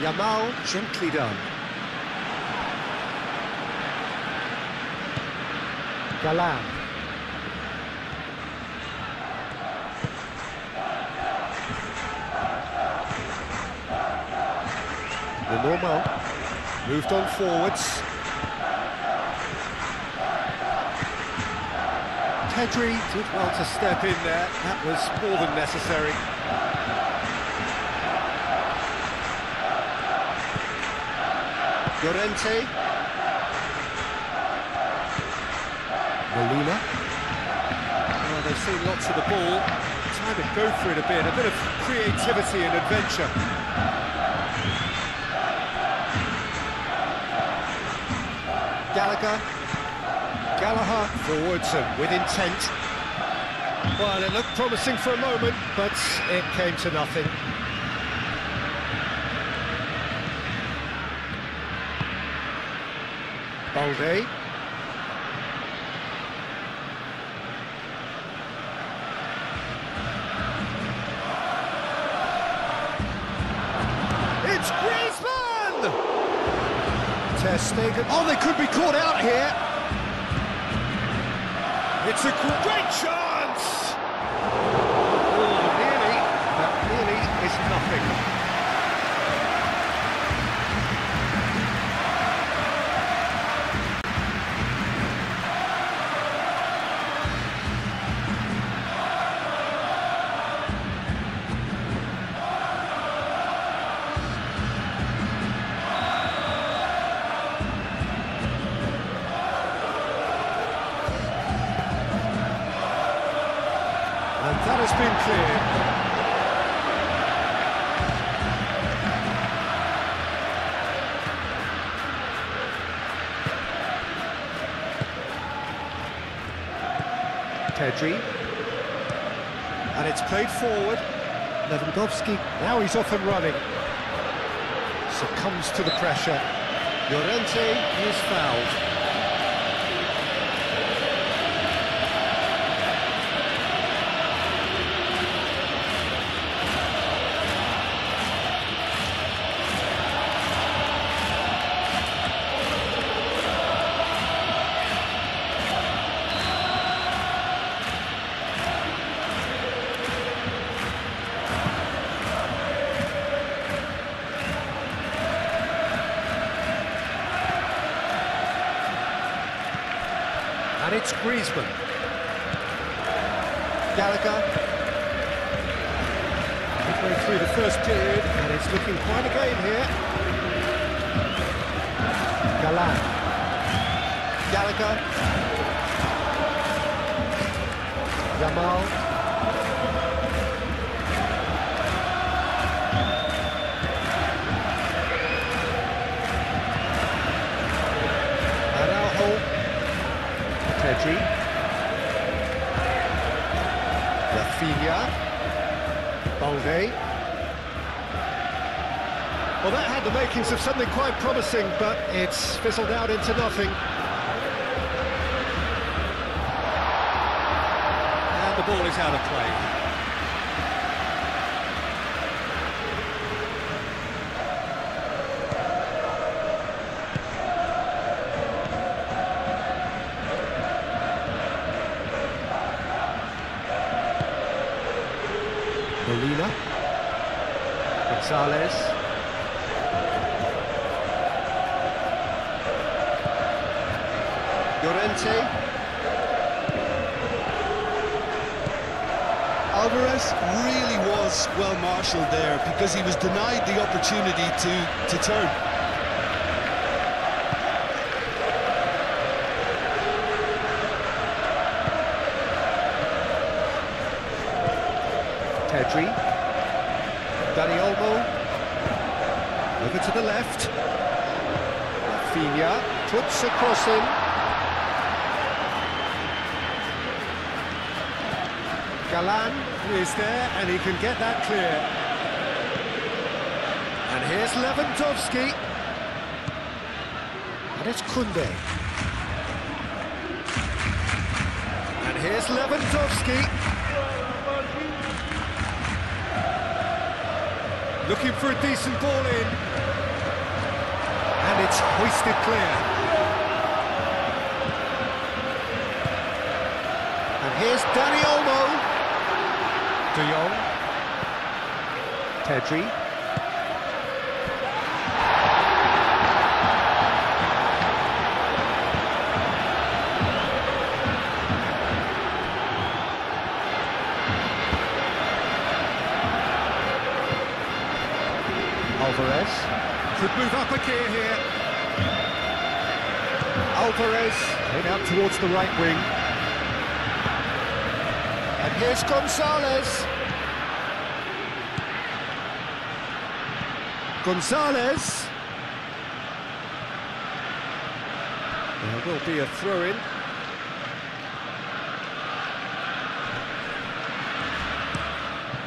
Yamal, gently done. Galan. Lenormand moved on forwards. Pedri did well to step in there. That was more than necessary. Llorente. Molina. Oh, they've seen lots of the ball. Time to go for it a bit of creativity and adventure. Gallagher. Gallagher forwards and with intent. Well, it looked promising for a moment, but it came to nothing. Balde. It's Griezmann! Ter Stegen. Oh, they could be caught out here. It's a great chance! Oh, nearly, but nearly is nothing. And that has been cleared. Pedri. And it's played forward. Lewandowski, now he's off and running. Succumbs to the pressure. Llorente is fouled. And it's Griezmann. Gallagher. Midway through the first period, and it's looking quite a game here. Galan. Gallagher. Yamal. Araujo. Pedri. Rafinha. Balde. Well, that had the makings of something quite promising, but it's fizzled out into nothing. And the ball is out of play. Molina. Gonzalez. Llorente. Alvarez really was well marshalled there because he was denied the opportunity to turn. Pedri. Dani Olmo. Over to the left. Rafinha puts a cross in. Galan is there, and he can get that clear. And here's Lewandowski. And it's Koundé. And here's Lewandowski. Looking for a decent ball in. And it's hoisted clear. And here's Dani Olmo. De Jong. Pedri. Alvarez. Could move up a gear here. Alvarez head out towards the right wing. And here's Gonzalez. Gonzalez. There will be a throw-in.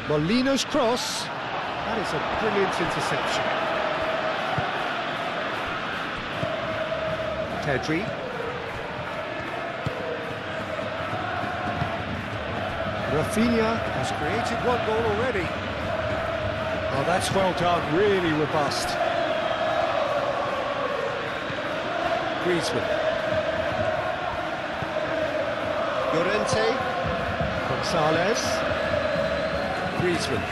Molina's cross. That is a brilliant interception. Pedri. Rafinha has created one goal already. Oh, that's well done, really robust. Griezmann. Llorente. Gonzalez. Griezmann.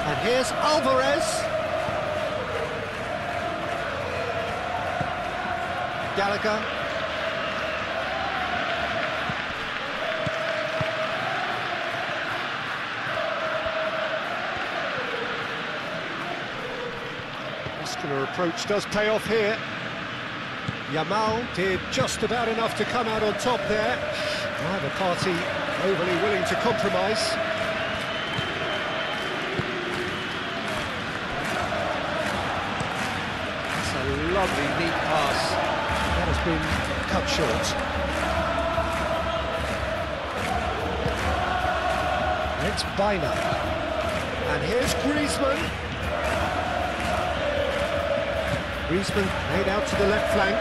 And here's Alvarez. Gallagher. Muscular approach does pay off here. Yamal did just about enough to come out on top there. Neither party overly willing to compromise. Lovely, neat pass. That has been cut short. It's Baina. And here's Griezmann. Griezmann made out to the left flank.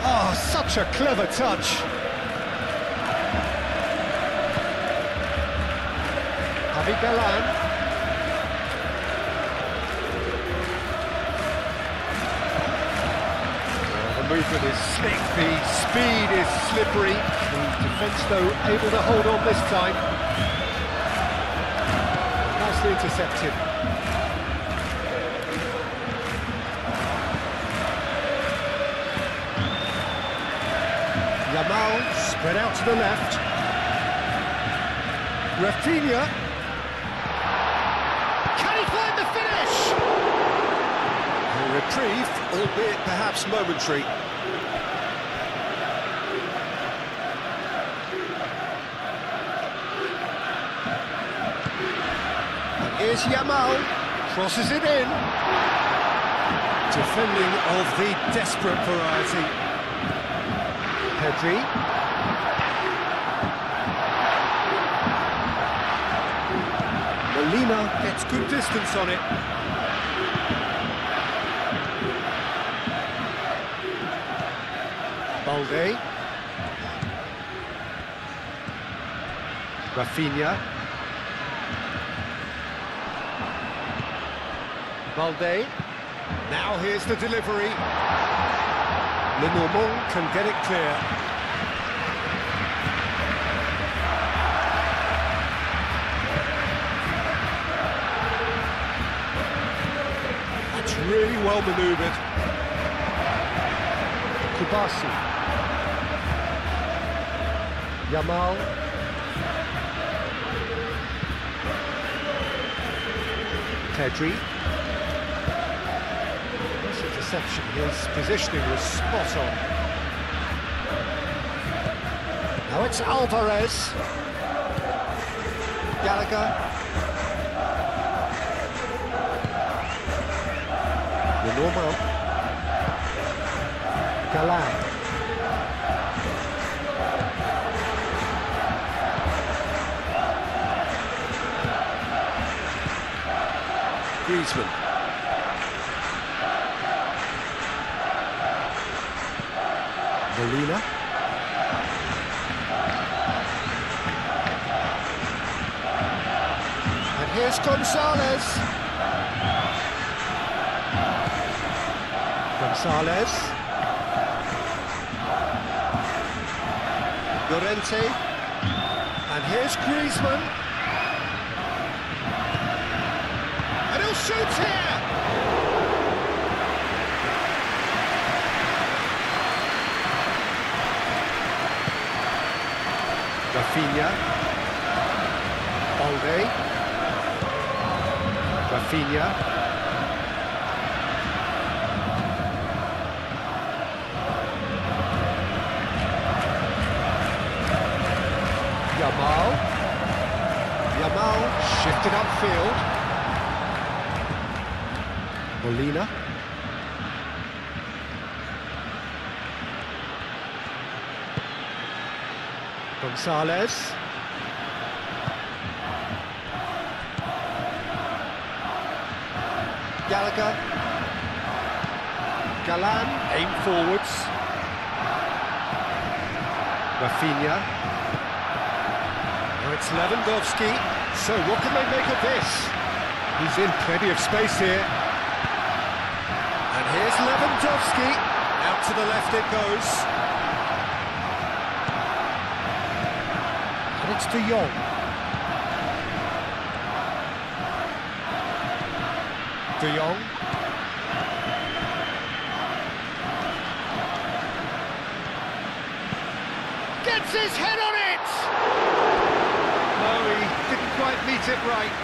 Oh, such a clever touch. Javi Galan. Movement is slick, the speed is slippery. The defence, though, able to hold on this time. Nicely intercepted. Spread out to the left. Rafinha. Can he find the finish? A reprieve, albeit perhaps momentary. And here's Yamal. Crosses it in. Defending of the desperate variety. Pedri. Molina gets good distance on it. Balde. Rafinha. Balde. Now here's the delivery. Lenormand can get it clear. That's really well manoeuvred. Kubasi. Yamal. Pedri. Interception. His positioning was spot on. Now it's Alvarez. Gallagher. Lenormand. Galan. Griezmann. Molina. And here's Gonzalez. Gonzalez. Llorente. And here's Griezmann. And he'll shoot here! Rafinha. Balde. Rafinha. Yamal. Yamal shifted upfield. Molina. Gonzalez. Gallagher. Galan. Aim forwards. Rafinha. Now it's Lewandowski. So what can they make of this? He's in plenty of space here. And here's Lewandowski. Out to the left it goes. And it's De Jong. De Jong. Gets his head on it! No, he didn't quite meet it right.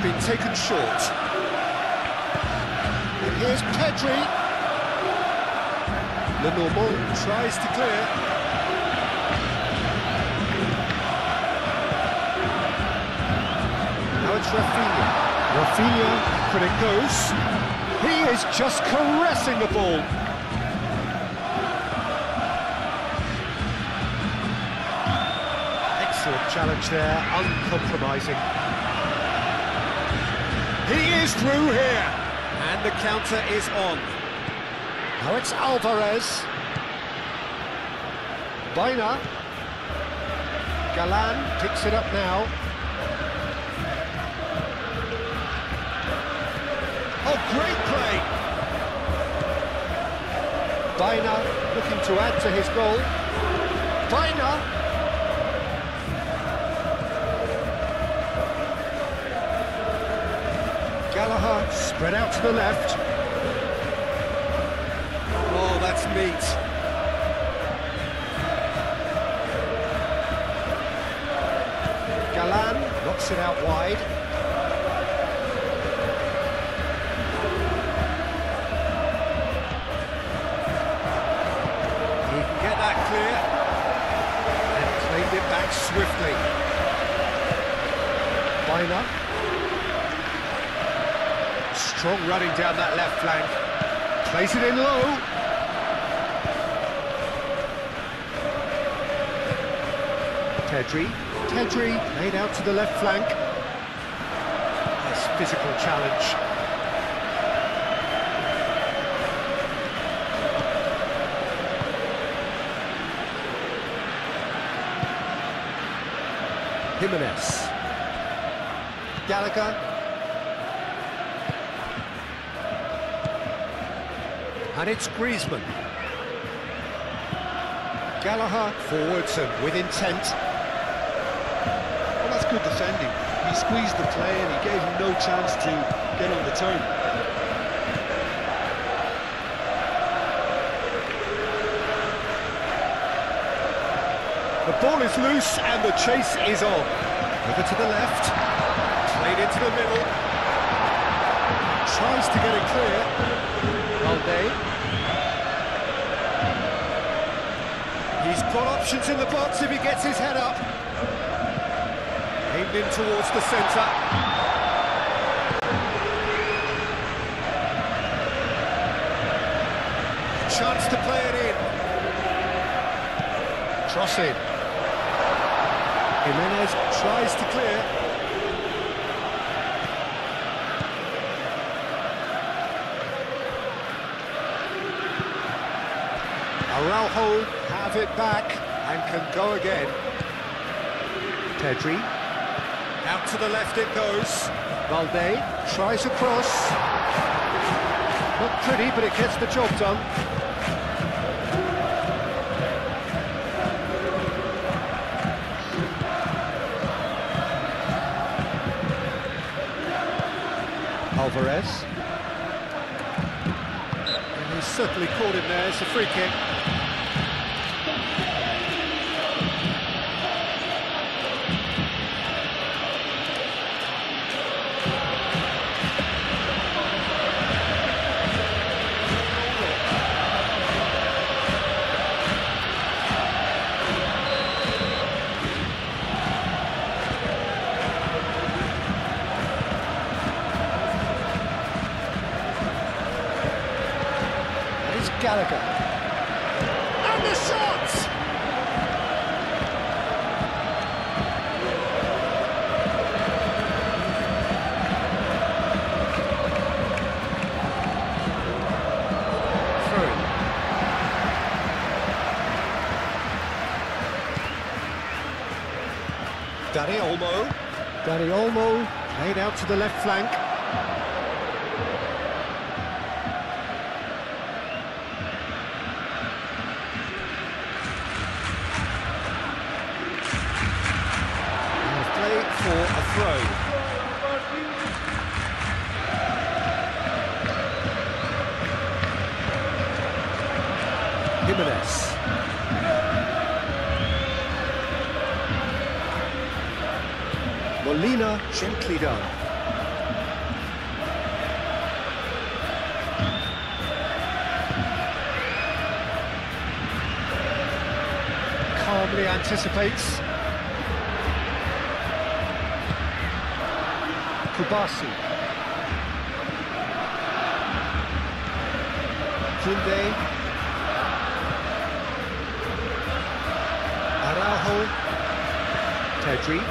Been taken short. And here's Pedri. Lenormand tries to clear. Now it's Rafinha. Rafinha, but it goes. He is just caressing the ball. Excellent challenge there, uncompromising. He is through here, and the counter is on. Now it's Alvarez. Baina. Galan picks it up now. Oh, great play! Baina looking to add to his goal. Baina! Gallagher spread out to the left. Oh, that's neat. Galan knocks it out wide. He can get that clear and claimed it back swiftly. Baina. Strong running down that left flank. Plays it in low. Tedri made out to the left flank. Nice physical challenge. Jimenez. Gallagher. And it's Griezmann. Gallagher forwards and with intent. Well, that's good defending. He squeezed the play and he gave him no chance to get on the turn. The ball is loose and the chase is on. Over to the left. Played into the middle. Tries to get it clear. Valde. He's got options in the box if he gets his head up. Aimed in towards the centre. Chance to play it in. Cross in. Jimenez tries to clear. Araujo have it back and can go again. Pedri. Out to the left it goes. Valde tries a cross. Not pretty, but it gets the job done. Alvarez. And he's certainly caught him there. It's a free kick. Gallagher. And the shot! Through. Dani Olmo played out to the left flank. For a throw. Jimenez. Molina gently done. Calmly anticipates. Kubasi. Kunde. Araujo. Pedri.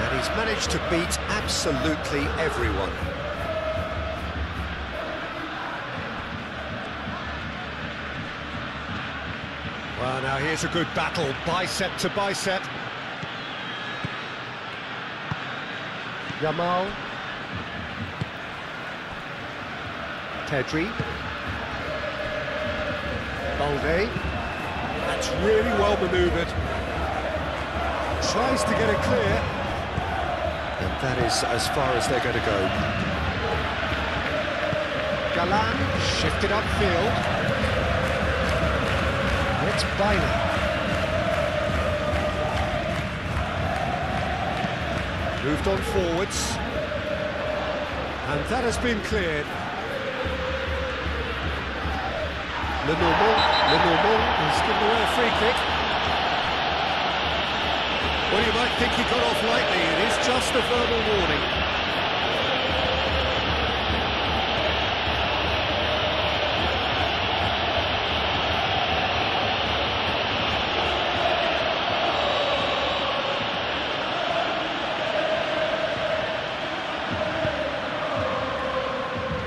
And he's managed to beat absolutely everyone. Well, now here's a good battle, bicep to bicep. Yamal. Pedri. Balde. That's really well manoeuvred. Tries to get it clear. And that is as far as they're going to go. Galan shifted upfield. And it's Baina. Moved on forwards. And that has been cleared. Lenormand has given away a free kick. Well, you might think he got off lightly. It is just a verbal warning.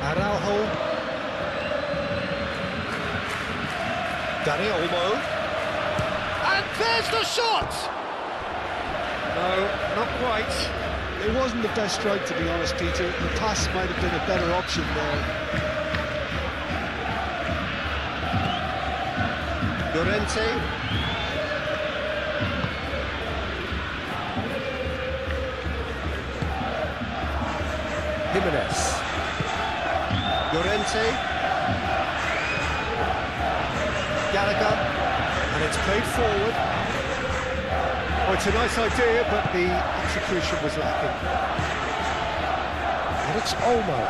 Araujo. Dani Olmo. And there's the shot! No, not quite. It wasn't the best strike, to be honest, Peter. The pass might have been a better option there. Llorente. Jimenez. Llorente. Gallagher. And it's played forward. Oh, it's a nice idea, but the execution was lacking. And it's Olmo.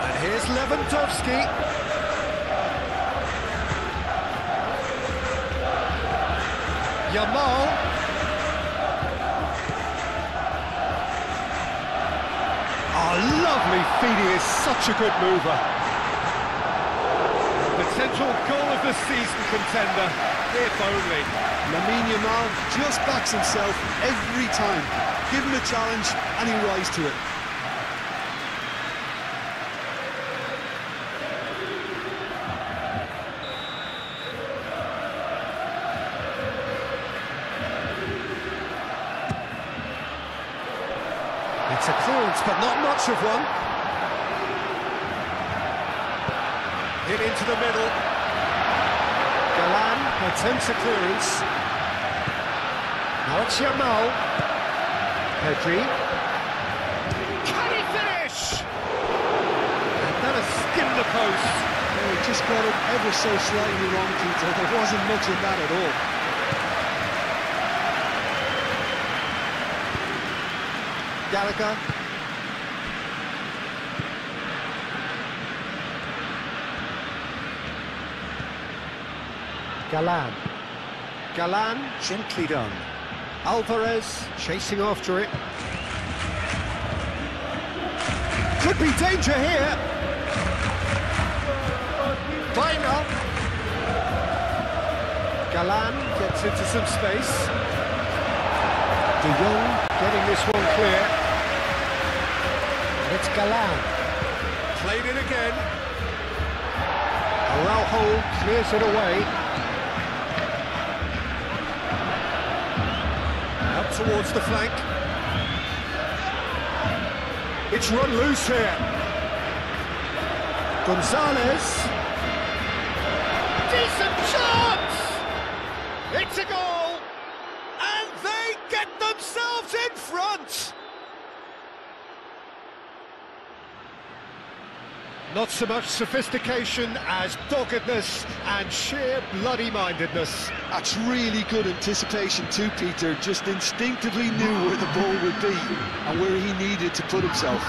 And here's Lewandowski. Yamal. Oh, lovely feed. He is such a good mover. Potential goal of the season contender, if only. Lamine Yamal just backs himself every time. Give him a challenge and he rises to it. It's a clearance, but not much of one. Hit into the middle. Galan attempts a clearance. Now it's Yamal. Pedri. Can he finish? And that has skimmed the post. Oh, he just got it ever so slightly wrong, Peter. There wasn't much in that at all. Gallagher. Galan, gently done. Alvarez chasing after it. Could be danger here. Baina. Galan gets into some space. De Jong getting this one clear. And it's Galan. Played in again. Araujo clears it away. Up towards the flank. It's run loose here. Gonzalez. Decent chance! It's a goal! And they get themselves in front! Not so much sophistication as doggedness and sheer bloody-mindedness. That's really good anticipation too, Peter. Just instinctively knew where the ball would be and where he needed to put himself.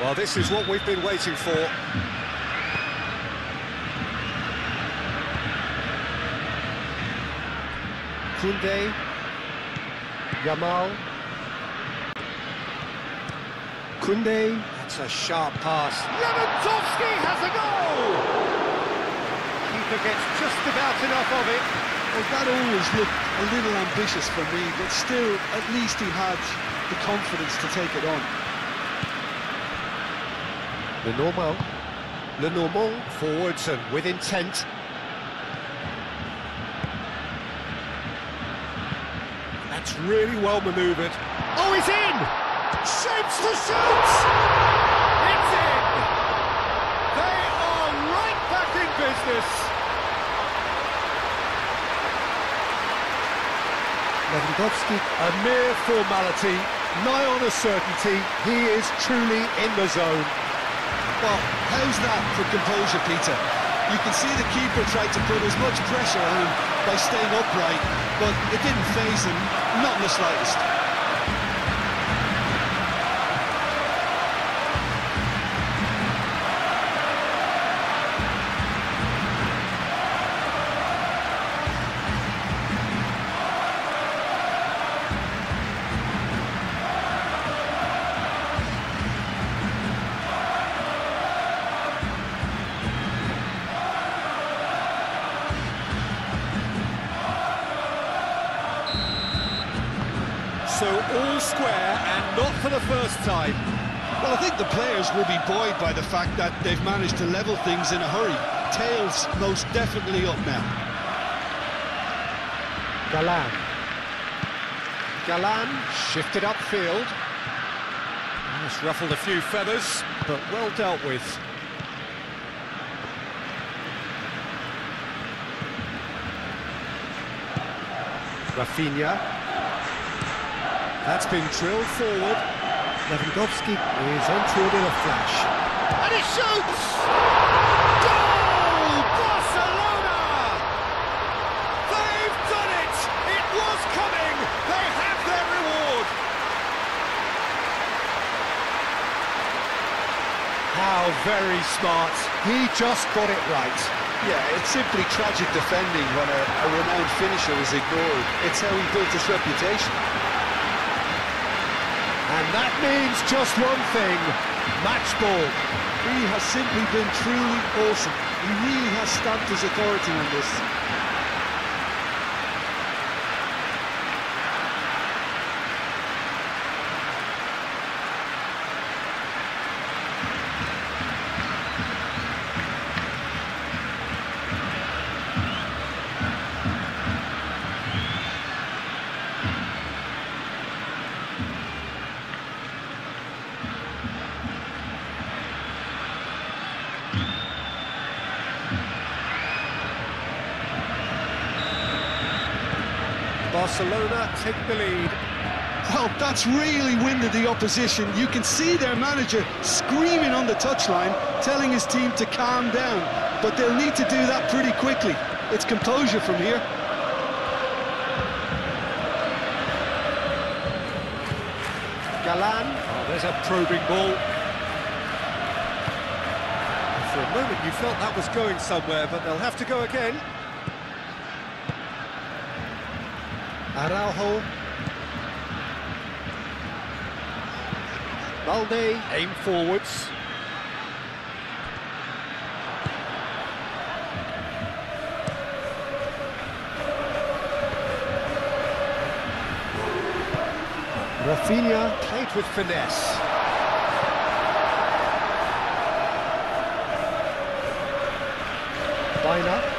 Well, this is what we've been waiting for. Koundé, Yamal. Koundé, That's a sharp pass. Lewandowski has a goal! Keeper gets just about enough of it. Well, that always looked a little ambitious for me, but still, at least he had the confidence to take it on. Lenormand forwards and with intent. That's really well manoeuvred. Oh, he's in! Shapes the shoot! It's in! They are right back in business. Lewandowski, a mere formality, nigh on a certainty. He is truly in the zone. Well, how's that for composure, Peter? You can see the keeper tried to put as much pressure on him by staying upright, but it didn't faze him, not in the slightest. So all square, and not for the first time. Well, I think the players will be buoyed by the fact that they've managed to level things in a hurry. Tails most definitely up now. Galan shifted upfield. Just ruffled a few feathers, but well dealt with. Rafinha. That's been drilled forward. Lewandowski is onto it in a flash. And he shoots! Goal! Barcelona! They've done it! It was coming! They have their reward! How very smart. He just got it right. Yeah, it's simply tragic defending when a renowned finisher is ignored. It's how he built his reputation. And that means just one thing, match ball. He has simply been truly awesome. He really has stamped his authority on this. Barcelona take the lead. Well, that's really winded the opposition. You can see their manager screaming on the touchline, telling his team to calm down. But they'll need to do that pretty quickly. It's composure from here. Galan. Oh, there's a probing ball. For a moment you felt that was going somewhere, but they'll have to go again. Araujo. Balde, aim forwards. Rafinha played with finesse. Baina.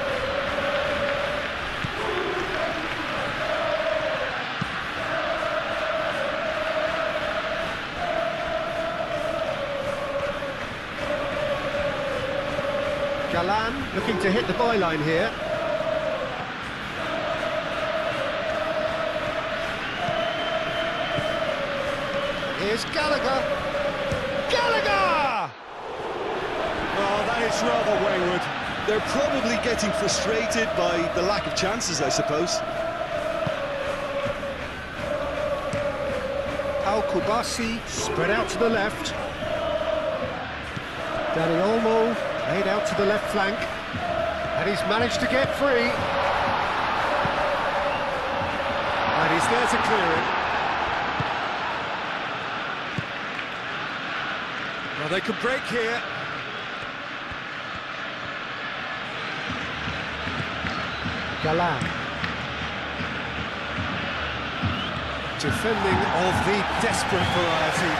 Galan looking to hit the byline here. Here's Gallagher. Gallagher! Oh, that is rather wayward. They're probably getting frustrated by the lack of chances, I suppose. Al-Kubasi spread out to the left. Dani Olmo played out to the left flank. And he's managed to get free. And he's there to clear it. Well, they could break here. Galan. Defending of the desperate variety.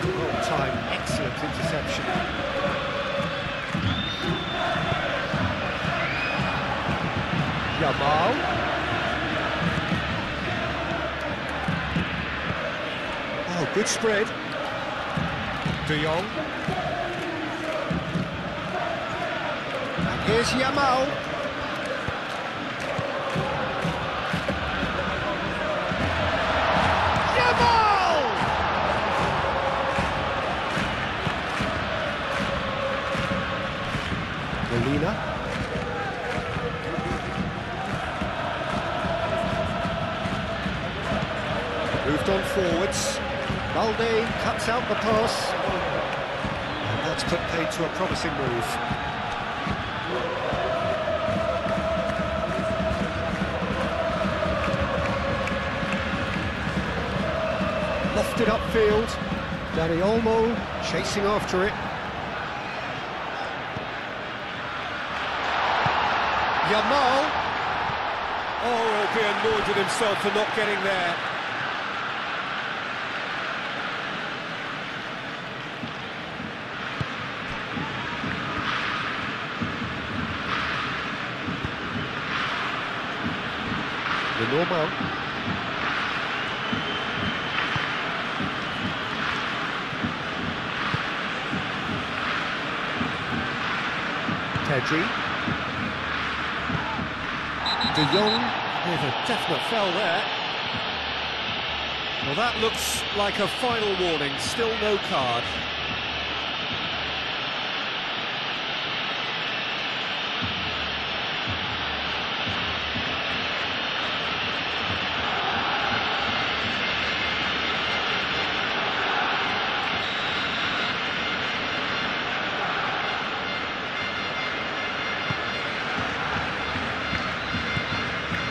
Well-timed, excellent interception. Yamal. Oh, good spread. De Jong. And here's Yamal. Yamal! Molina. Moved on forwards. Balde cuts out the pass. And that's put paid to a promising move. Lofted upfield. Dani Olmo chasing after it. Yamal. Oh, he'll be annoyed with himself for not getting there. Normal. Pedri. De Jong with a definite foul there. Well, that looks like a final warning. Still no card.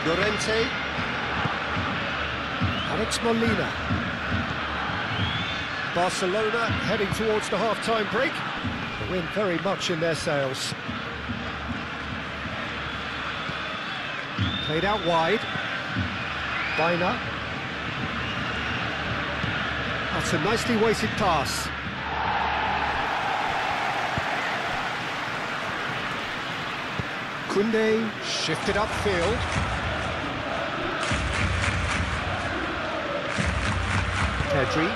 Llorente. Alex Molina. Barcelona heading towards the half-time break. The wind very much in their sails. Played out wide. Baina. That's a nicely weighted pass. Koundé shifted upfield. Pedri.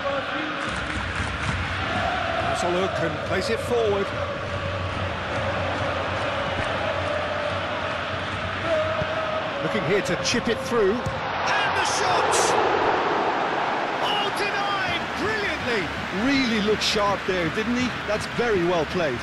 That's a look and plays it forward. Looking here to chip it through. And the shot! Oh, denied brilliantly! Really looked sharp there, didn't he? That's very well played.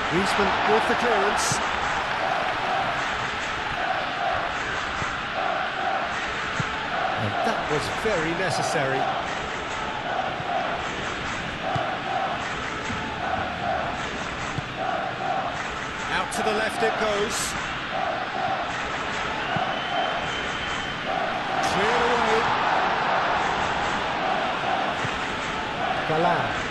Griezmann with the clearance. And that was very necessary. Out to the left it goes. Cleared away. Galan.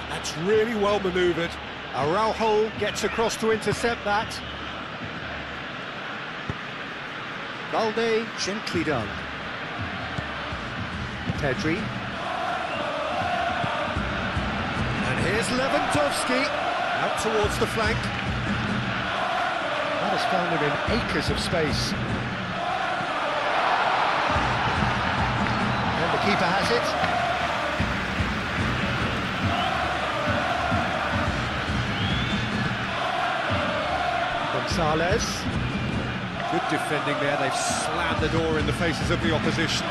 That's really well manoeuvred. Araujo gets across to intercept that. Balde gently done. Pedri. And here's Lewandowski out towards the flank. That has found him in acres of space. And the keeper has it. Gonzalez. Good defending there, they've slammed the door in the faces of the opposition.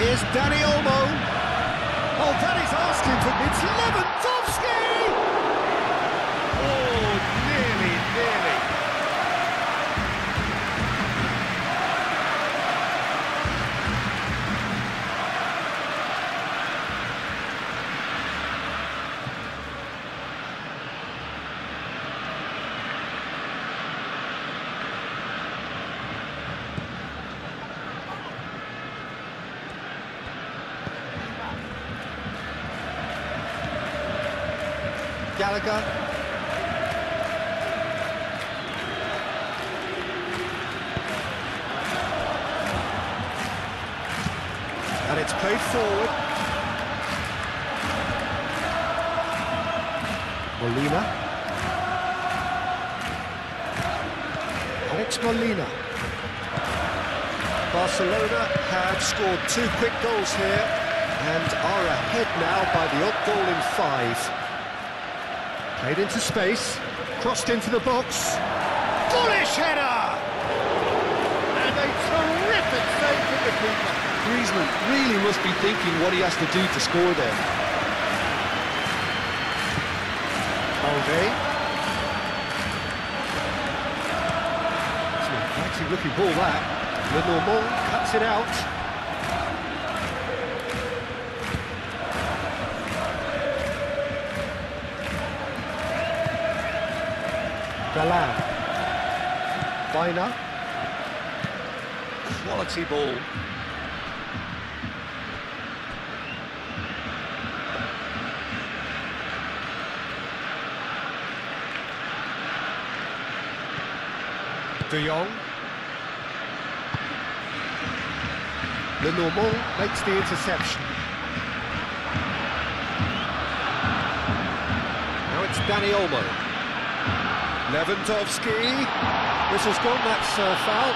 Here's Danny Olmo. Oh, Danny's asking for... It's Lewandowski! Oh, nearly. Gallagher. And it's played forward. Molina. And it's Molina. Barcelona have scored 2 quick goals here and are ahead now by the odd goal in 5. Played into space, crossed into the box. Bullish header! And a terrific save from the keeper. Griezmann really must be thinking what he has to do to score there. Alve. It's an attractive looking ball that. Lenormand cuts it out. Galan. Biner. Quality ball. De Jong. Lenormand makes the interception. Now it's Danny Olmo. Lewandowski. This has gone, that's foul.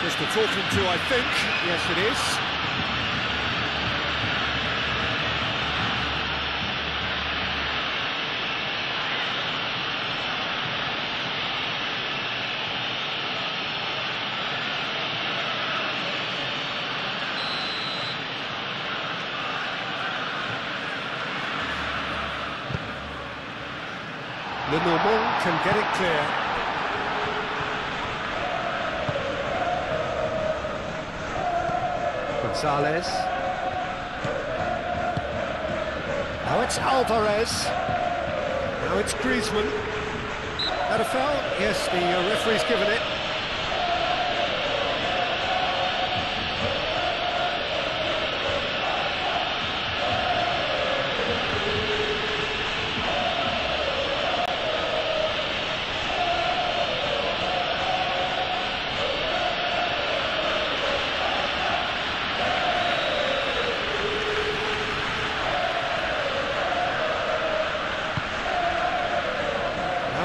Just the talking to, I think. Yes, it is. Lenormand can get it clear. Gonzalez. Now it's Alvarez. Now it's Griezmann. That a foul? Yes, the referee's given it.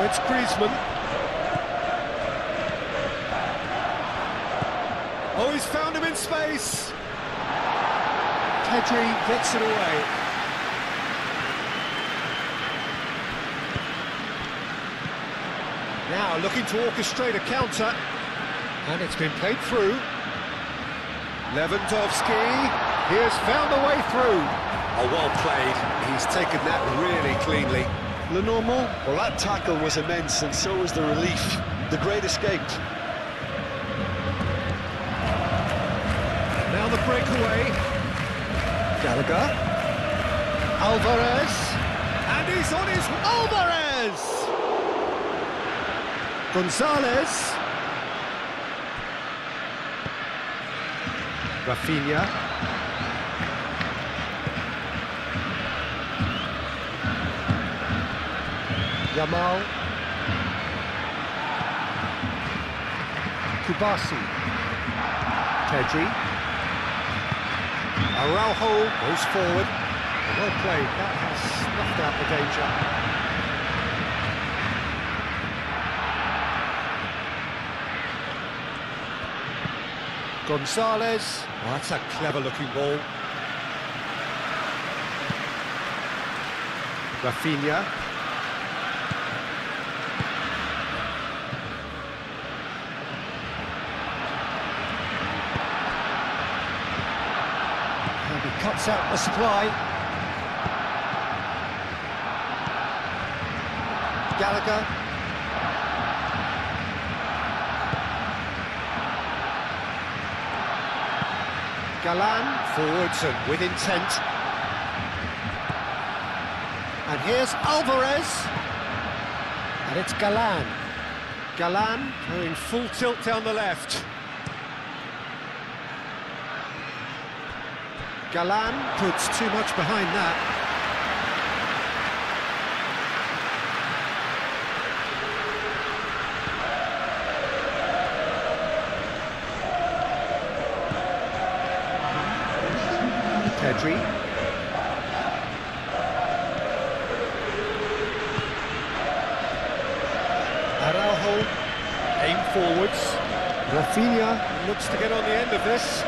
It's Griezmann. Oh, he's found him in space. Pedri gets it away. Now looking to orchestrate a counter. And it's been played through. Lewandowski. He has found a way through. Oh, well played. He's taken that really cleanly. Lenormand, well, that tackle was immense, and so was the relief. The great escape. Now the breakaway. Gallagher. Alvarez. And he's on his... Alvarez! Gonzalez. Rafinha. Yamal. Kubasi. Pedri. Araujo goes forward. Well played, that has snuffed out the danger. Gonzalez. Oh, that's a clever looking ball. Rafinha. cuts out the supply. Gallagher. Galan forwards and with intent. And here's Alvarez. And it's Galan. Galan going full tilt down the left. Galan puts too much behind that. Pedri. Araujo. Aim forwards. Rafinha looks to get on the end of this.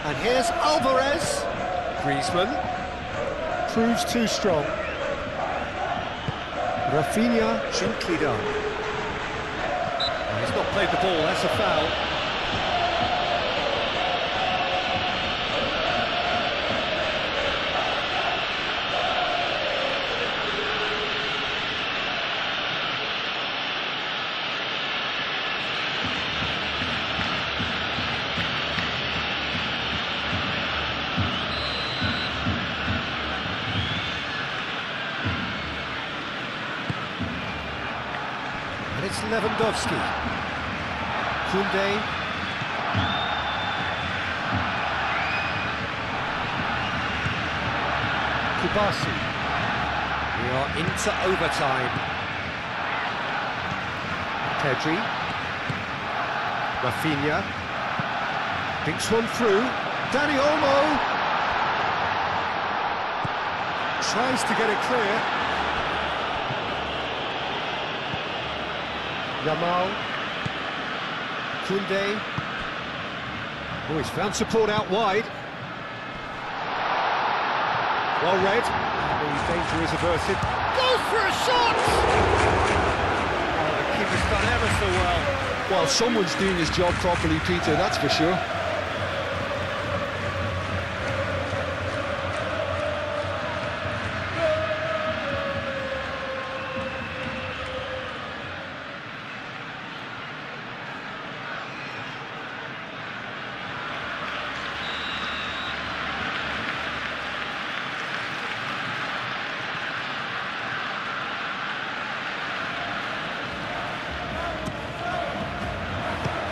And here's Alvarez. Griezmann. Proves too strong. Rafinha, gently done. He's not played the ball, that's a foul. And it's Lewandowski. Koundé. Kubasi. We are into overtime. Pedri. Rafinha. Dinks one through. Dani Olmo. Tries to get it clear. Yamal. Koundé. Oh, he's found support out wide. Well read. The danger is averted. Goes for a shot! Oh, the keeper's done ever so well. Well, someone's doing his job properly, Peter, that's for sure.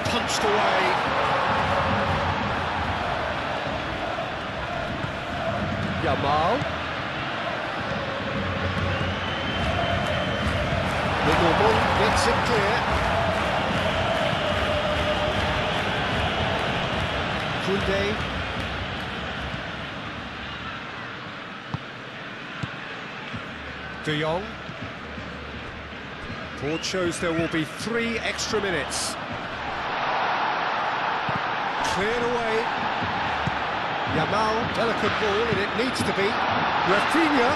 Punched away. Yamal. Little gets it clear. Koundé. De Jong. Board shows there will be 3 extra minutes. Cleared away. Yamal, delicate ball, and it needs to be. Rafinha.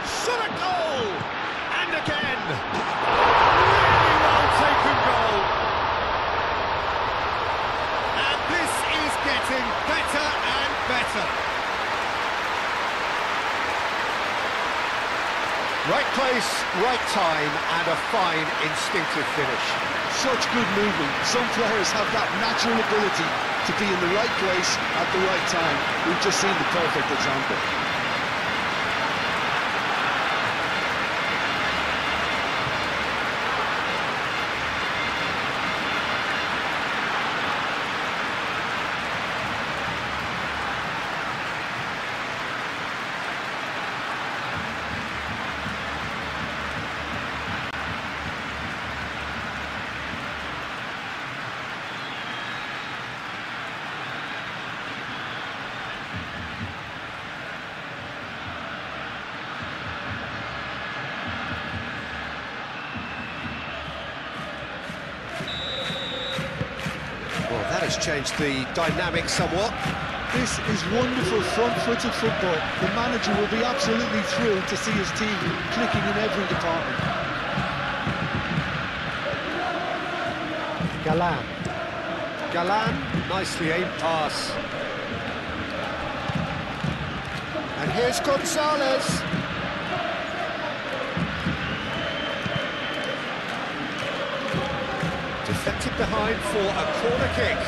Shot a goal! And again! Really well taken goal. And this is getting better and better. Right place, right time, and a fine instinctive finish. Such good movement. Some players have that natural ability to be in the right place at the right time. We've just seen the perfect example. Well, that has changed the dynamic somewhat. This is wonderful front-footed football. The manager will be absolutely thrilled to see his team clicking in every department. Galan, nicely aimed pass. And here's Gonzalez. Deflected behind for a corner kick.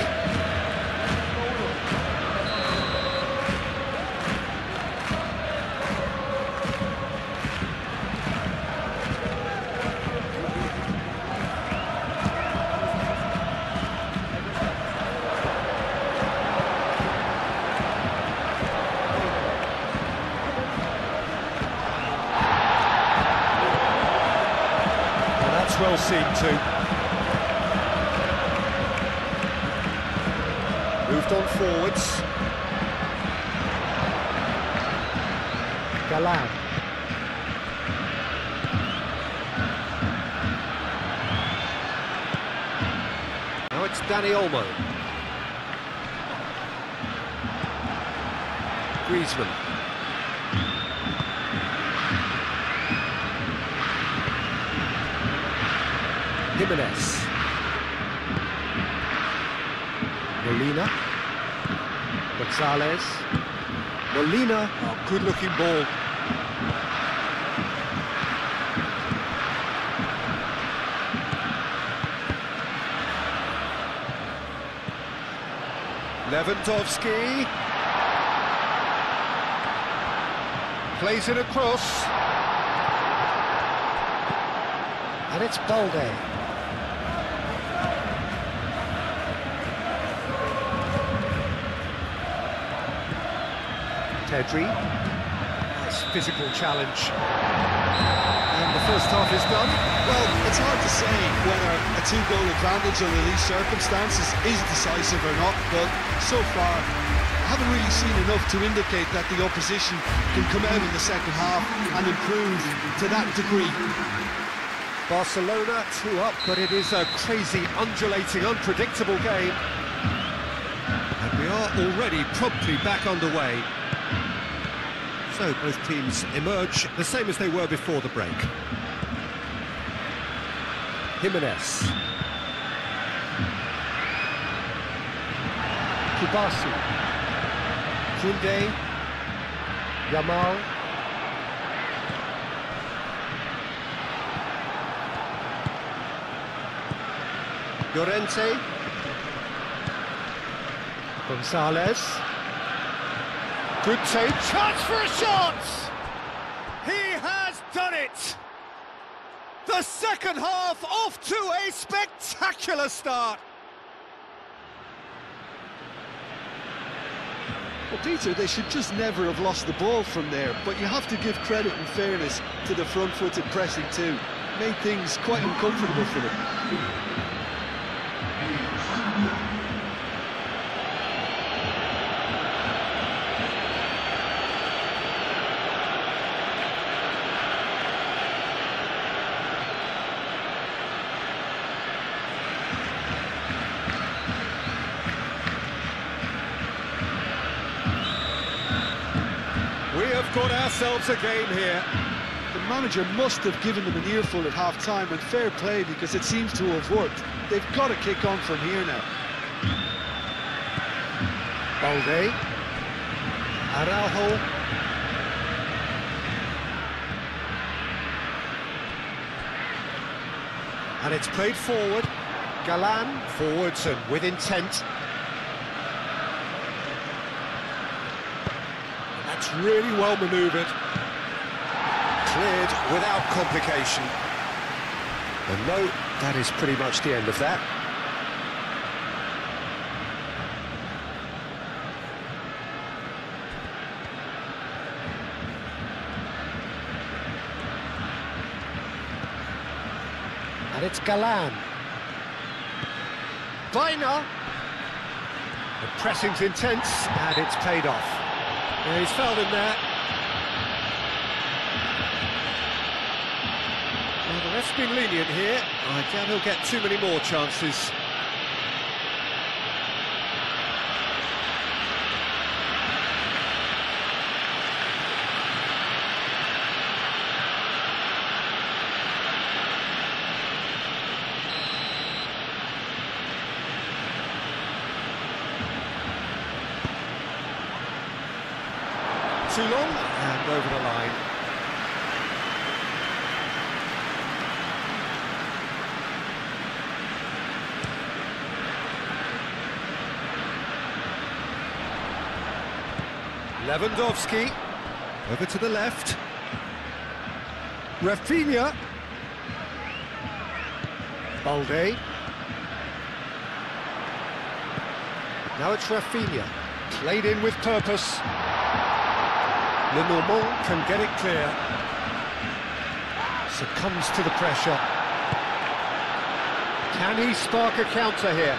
Well seen too. Moved on forwards. Galan. Now it's Danny Olmo. Griezmann. Jimenez. Molina. Gonzalez. Molina. Oh, good-looking ball. Lewandowski. Plays it across. And it's Balde. Pedri. Nice physical challenge. And the first half is done. Well, it's hard to say whether a two-goal advantage under these circumstances is decisive or not, but so far I haven't really seen enough to indicate that the opposition can come out in the second half and improve to that degree. Barcelona 2 up, but it is a crazy, undulating, unpredictable game. And we are already promptly back underway. So both teams emerge the same as they were before the break. Jimenez. Kubasi. Koundé. Yamal. Llorente. Gonzalez. Good take. Chance for a shot! He has done it! The second half off to a spectacular start. Well, Peter, they should just never have lost the ball from there, but you have to give credit and fairness to the front-footed pressing too. Made things quite uncomfortable for them. We have got ourselves a game here. The manager must have given them an earful at half-time, and fair play because it seems to have worked. They've got to kick on from here now. Balde. Araujo. And it's played forward. Galan forwards and with intent. That's really well manoeuvred. Cleared without complication. And no, that is pretty much the end of that. And it's Galan. Baina. The pressing's intense, and it's paid off. Yeah, he's fouled him there. Well, the ref's been lenient here. I doubt he'll get too many more chances. too long, and over the line. Lewandowski, over to the left. Rafinha. Balde. Now it's Rafinha. Played in with purpose. Lenormand can get it clear. Succumbs to the pressure. Can he spark a counter here?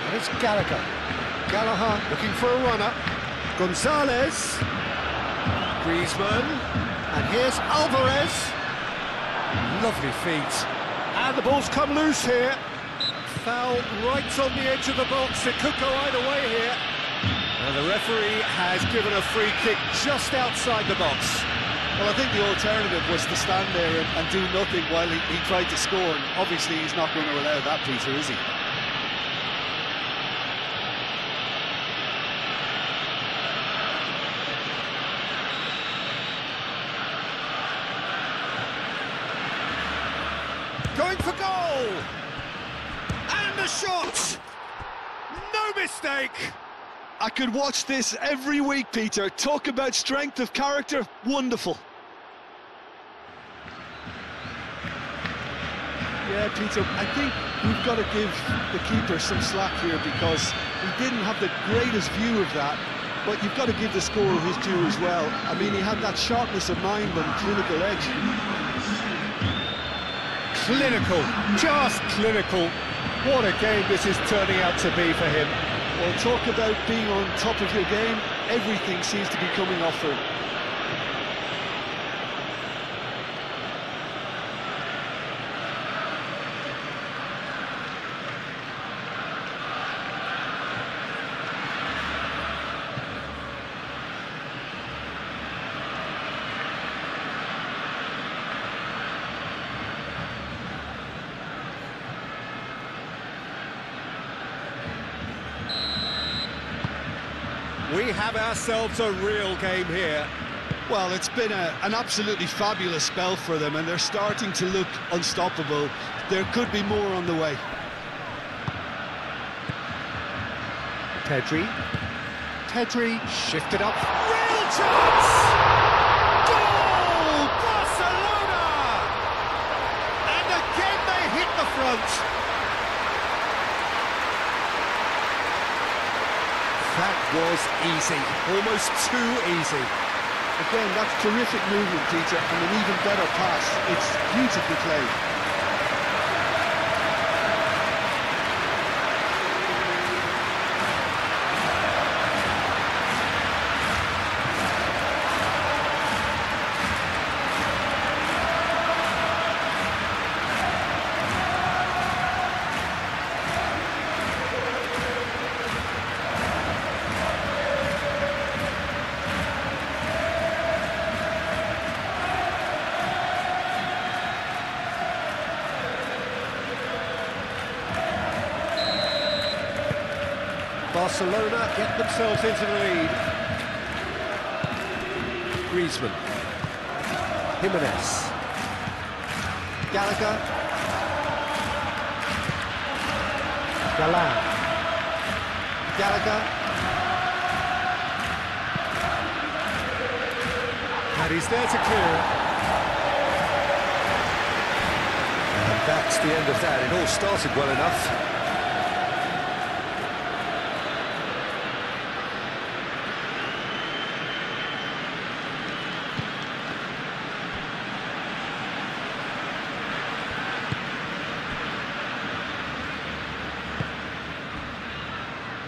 And it's Gallagher. Gallagher looking for a runner. Gonzalez. Griezmann. And here's Alvarez. Lovely feet. And the ball's come loose here. Foul right on the edge of the box. It could go either way here. And the referee has given a free kick just outside the box. Well, I think the alternative was to stand there and do nothing while he tried to score. And obviously, he's not going to allow that, Peter, is he? Going for goal! And the shot! No mistake! I could watch this every week, Peter. Talk about strength of character, wonderful. Yeah, Peter, I think we've got to give the keeper some slack here because he didn't have the greatest view of that, but you've got to give the scorer his due as well. I mean, he had that sharpness of mind and clinical edge. Clinical, just clinical. What a game this is turning out to be for him. Well, talk about being on top of your game. Everything seems to be coming off for him. We have ourselves a real game here. Well, it's been an absolutely fabulous spell for them, and they're starting to look unstoppable. There could be more on the way. Pedri shifted up. Real chance! Goal! Barcelona! And again they hit the front. That was easy, almost too easy. Again, that's terrific movement, Peter, and an even better pass. It's beautifully played. Barcelona get themselves into the lead. Griezmann. Jimenez. Gallagher. Galan. Gallagher. And he's there to clear it. And that's the end of that. It all started well enough.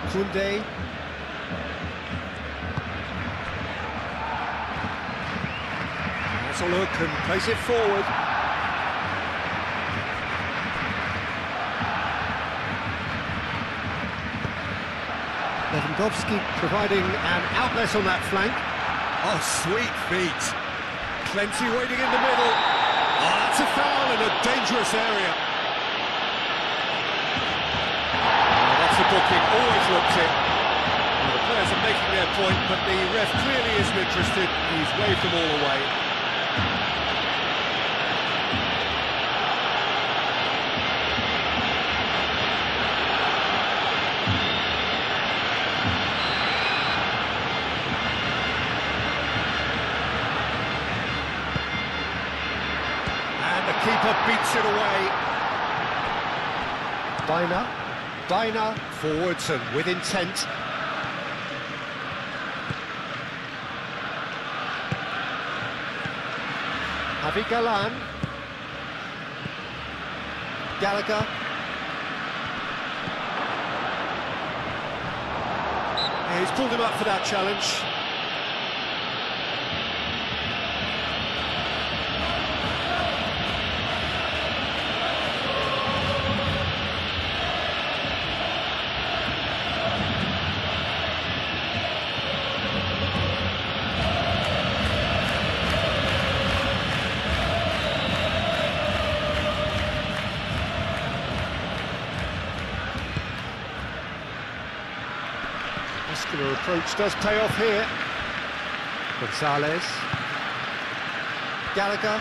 Kunde. That's a look and place it forward. Lewandowski providing an outlet on that flank. Oh, sweet feet. Plenty waiting in the middle. Oh, that's a foul in a dangerous area. Oh, that's a booking, always looked it. The players are making their point, but the ref clearly isn't interested. He's waved them all away. And the keeper beats it away. Bina, forwards and with intent. Javi Galan. Gallagher. He's pulled him up for that challenge. Muscular approach does pay off here. Gonzalez. Gallagher.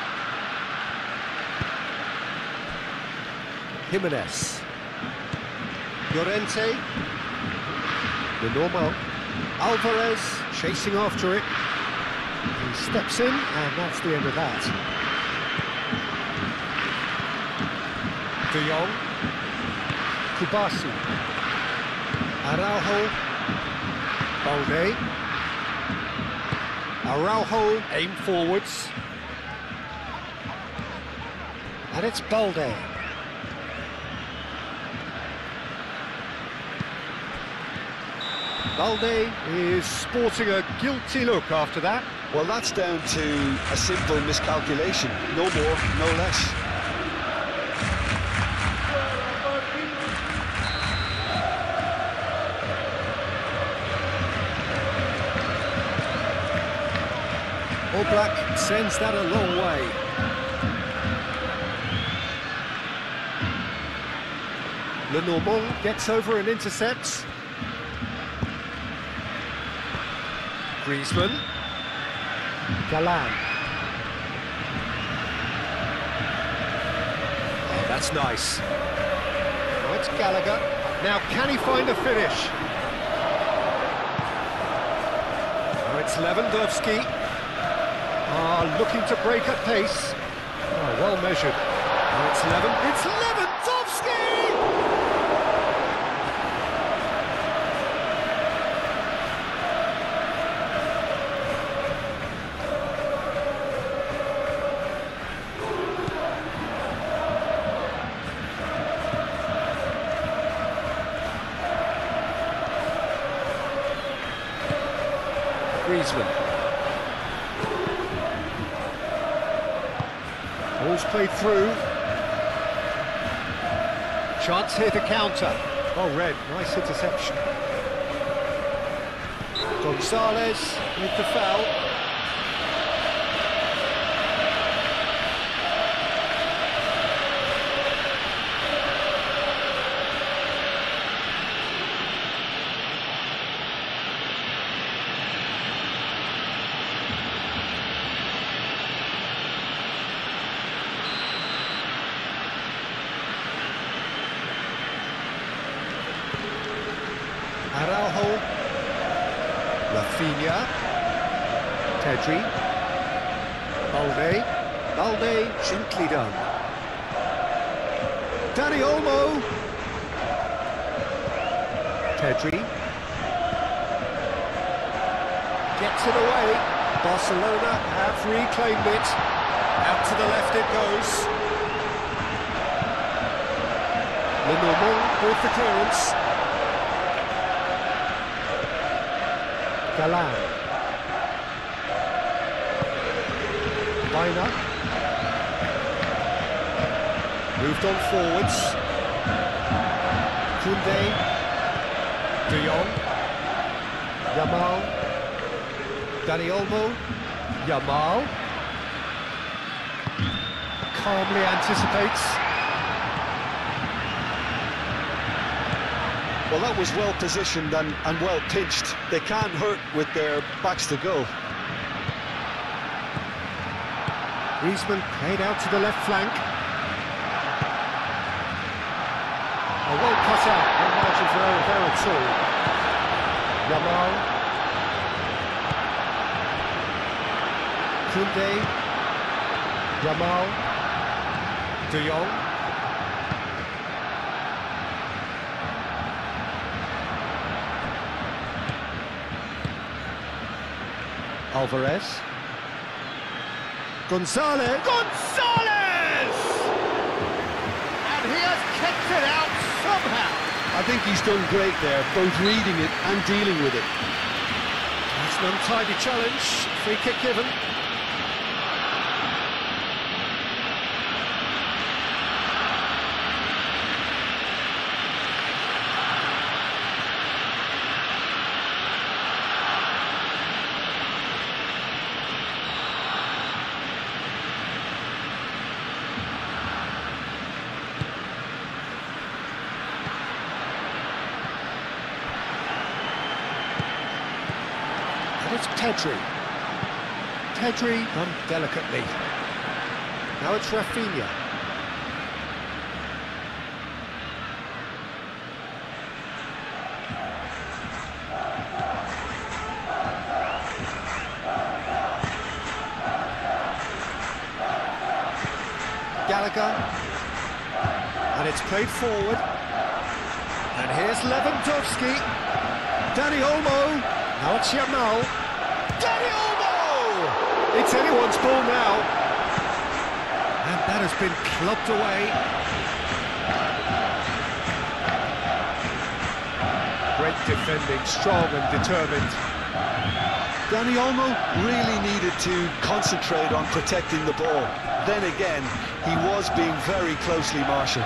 Jimenez. Llorente. The normal. Alvarez chasing after it. He steps in, and that's the end of that. De Jong. Kubasi. Araujo. Balde. Araujo aim forwards. And it's Balde. Balde is sporting a guilty look after that. Well, that's down to a simple miscalculation. No more, no less. Black sends that a long way. Lenormand gets over and intercepts. Griezmann. Galan. Oh, that's nice. Oh, it's Gallagher. Now, can he find a finish? Oh, it's Lewandowski. Looking to break at pace. Oh, well measured. Oh, it's Lewandowski! Griezmann. Ball's played through. Chance here to counter. Oh, Red, nice interception. Gonzalez with the foul. Araujo, Rafinha, Pedri, Balde, gently done. Dani Olmo, Pedri, gets it away. Barcelona have reclaimed it. Out to the left it goes. Lenormand with the clearance. Galan. Bina. Moved on forwards. Koundé. De Jong. Yamal. Dani Olmo. Yamal. Calmly anticipates. Well, that was well positioned and well pitched. They can't hurt with their backs to goal. Griezmann played out to the left flank. A well cut out, no margin for error there at all. Yamal. Koundé. Yamal. De Jong. Alvarez. Gonzalez! Gonzalez! And he has kept it out somehow. I think he's done great there, both reading it and dealing with it. That's an untidy challenge. Free kick given. And it's Pedri. Pedri done delicately. Now it's Rafinha. Gallagher. And it's played forward. And here's Lewandowski. Dani Olmo. Now it's Yamal. Dani Olmo! It's anyone's ball now. And that has been clubbed away. Great defending, strong and determined. Dani Olmo really needed to concentrate on protecting the ball. Then again, he was being very closely marshalled.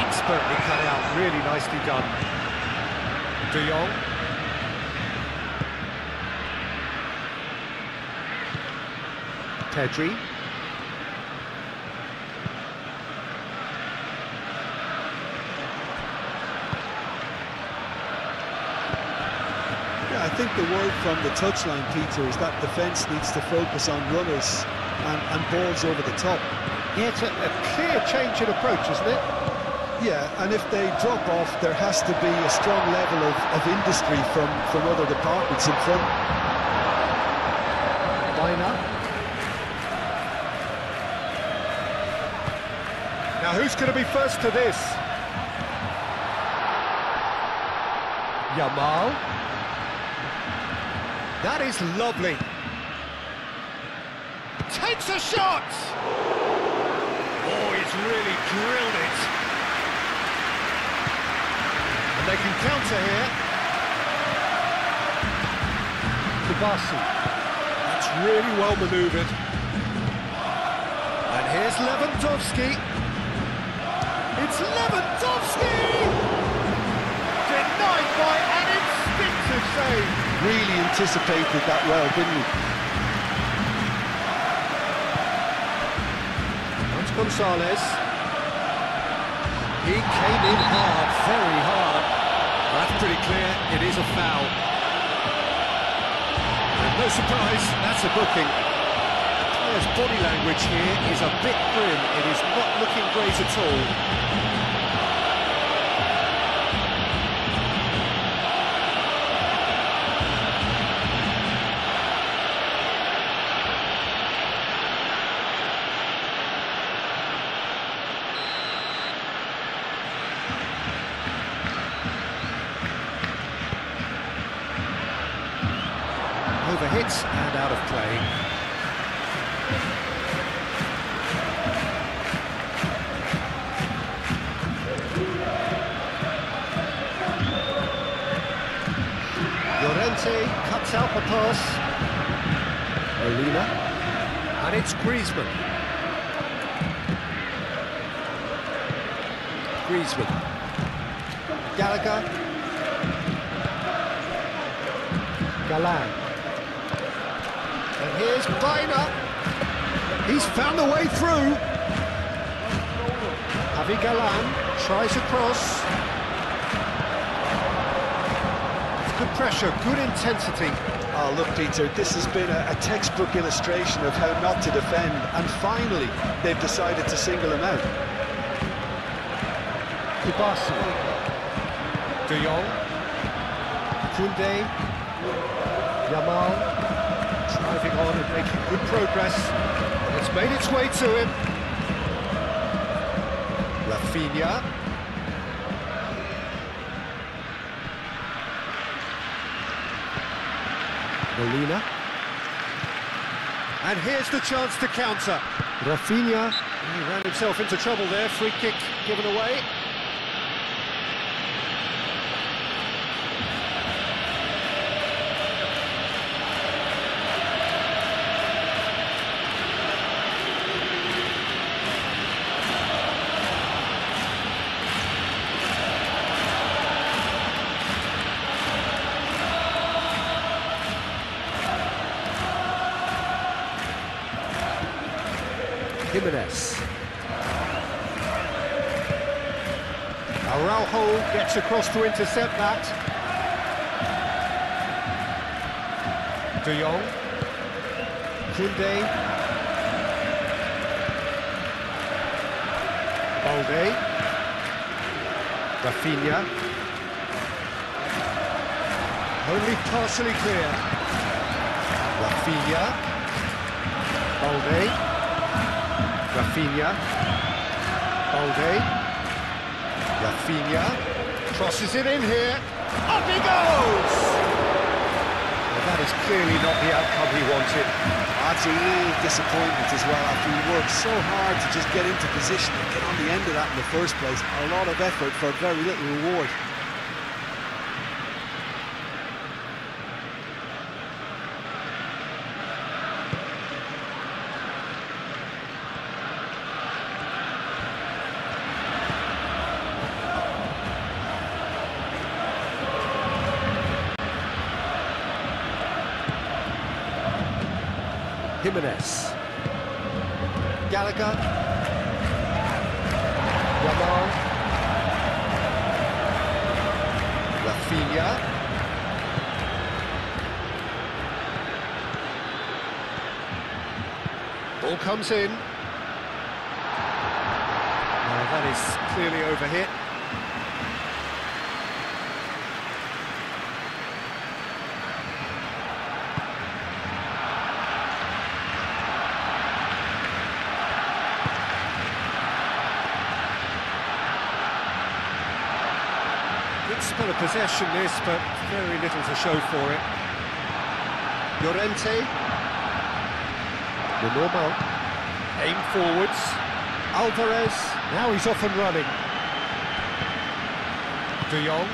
Expertly cut out, really nicely done. De Jong. Pedri. Yeah, I think the word from the touchline, Peter, is that defence needs to focus on runners and balls over the top. Yeah, it's a clear change in approach, isn't it? Yeah, and if they drop off, there has to be a strong level of industry from other departments in front. Baina. Now who's going to be first to this? Yamal. That is lovely. Takes a shot! Oh, he's really drilled it. And they can counter here. Kubasi. That's really well manoeuvred. And here's Lewandowski. It's Lewandowski! Denied by an instinctive save. Really anticipated that well, didn't he? That's Gonzalez. He came in hard, very hard. That's pretty clear, it is a foul. And no surprise, that's a booking. The player's body language here is a bit grim. It is not looking great at all. Overhit and out of play. Llorente cuts out the pass. Molina. And it's Griezmann. Griezmann. Gallagher. Galan. And here's Baina. He's found a way through. Xavi Galan tries a cross. Good pressure, good intensity. Oh, look, Peter, this has been a textbook illustration of how not to defend, and finally, they've decided to single him out. Kubasi. De Jong. Koundé. Yamal. Driving on and making good progress. It's made its way to him. Rafinha. Molina. And here's the chance to counter. Rafinha. He ran himself into trouble there. Free kick given away. Jimenez. Araujo gets across to intercept that. De Jong. Koundé. Balde. Rafinha. Only partially clear. Rafinha. Balde. Rafinha, Balde, Rafinha, crosses it in here, up he goes! Well, that is clearly not the outcome he wanted. That's a real disappointment as well, after he worked so hard to just get into position and get on the end of that in the first place. A lot of effort for very little reward. Jimenez. Gallagher. Yamal. Rafinha. Ball comes in. That is clearly overhit. Good spell of possession this, but very little to show for it. Llorente. MonoBank. Aim forwards. Alvarez. Now he's off and running. De Jong.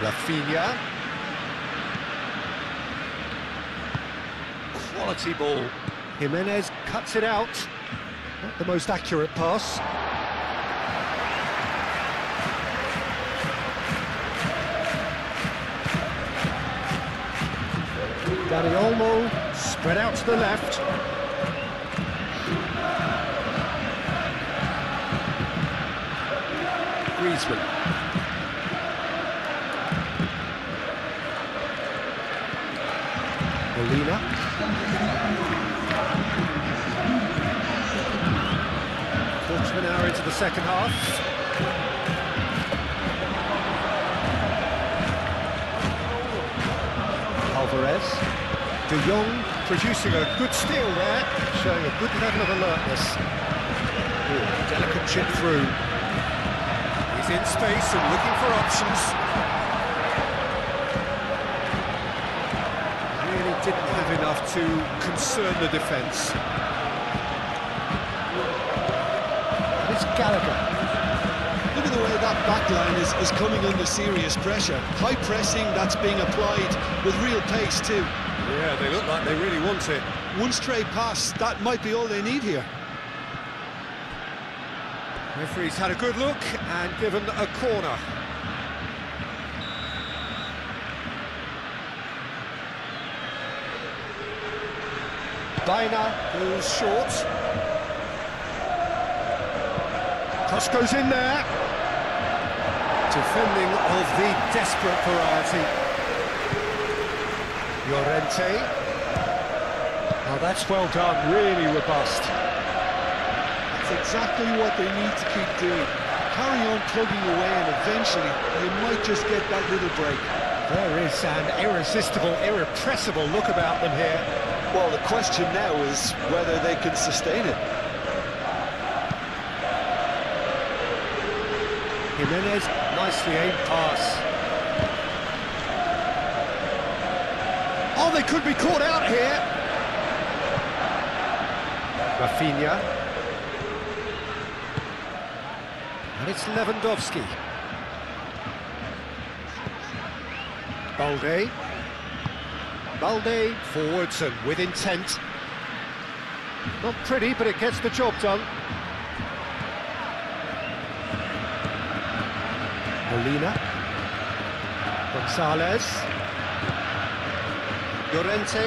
Rafinha. Quality ball. Jimenez cuts it out. Not the most accurate pass. Dani Olmo, spread out to the left. Griezmann. Molina. Quarter of an hour into the second half. Alvarez. De Jong producing a good steal there, showing a good level of alertness. Ooh, delicate chip through. He's in space and looking for options. Really didn't have enough to concern the defence. And it's Gallagher. Look at the way that back line is coming under serious pressure. High pressing that's being applied with real pace too. Yeah, they look like they really want it. One stray pass, that might be all they need here. Referee's had a good look and given a corner. Baina goes short. Cross goes in there. Defending of the desperate variety. Llorente. Oh, that's well done, really robust. That's exactly what they need to keep doing. Carry on plugging away and eventually you might just get that little break. There is an irresistible, irrepressible look about them here. Well, the question now is whether they can sustain it. Jimenez, nicely aimed pass. Oh, they could be caught out here. Rafinha. And it's Lewandowski. Balde. Balde forwards and with intent. Not pretty, but it gets the job done. Molina. Gonzalez. Llorente.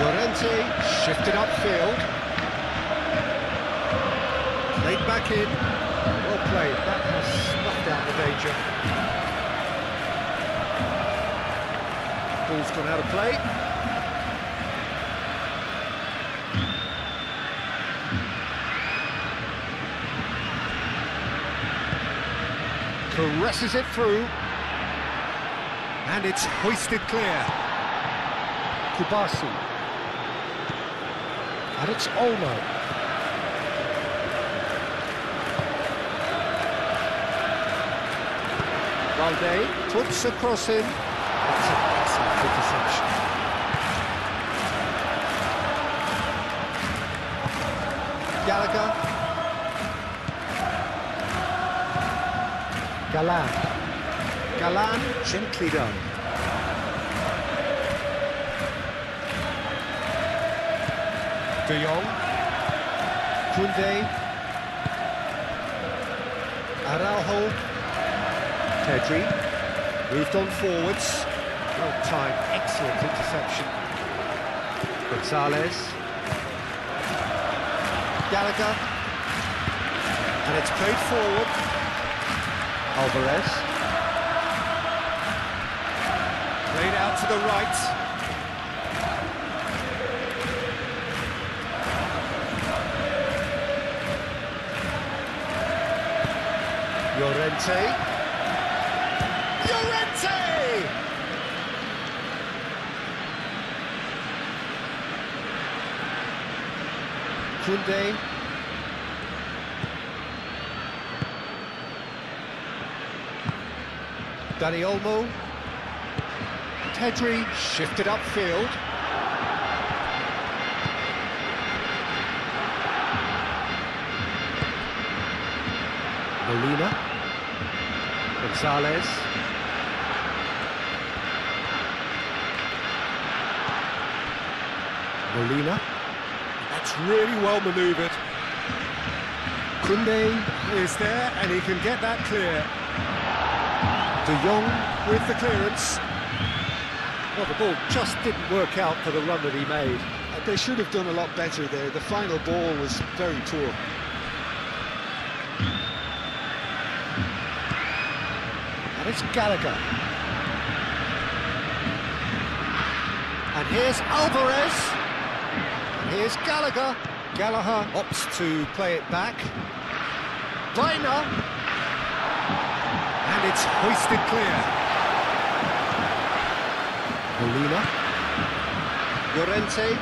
Llorente shifted upfield. Played back in. Well played. That has snuffed out the danger. Ball's gone out of play. Caresses it through. And it's hoisted clear. Kubasu. And it's Olmo. Balde puts across him. It's an excellent interception. Gallagher. Galan, gently done. De Jong. Koundé. Araujo. Pedri. Moved on forwards. Well timed, excellent interception. Gonzalez. Gallagher. And it's played forward. Alvarez. Played out to the right. Llorente. Llorente! Koundé. Dani Olmo. Pedri shifted upfield. Molina. Gonzalez. Molina. That's really well manoeuvred. Koundé is there and he can get that clear. De Jong with the clearance. Well, the ball just didn't work out for the run that he made. They should have done a lot better there. The final ball was very poor. And it's Gallagher. And here's Alvarez. And here's Gallagher. Gallagher opts to play it back. Weiner. And it's hoisted clear. Molina. Llorente.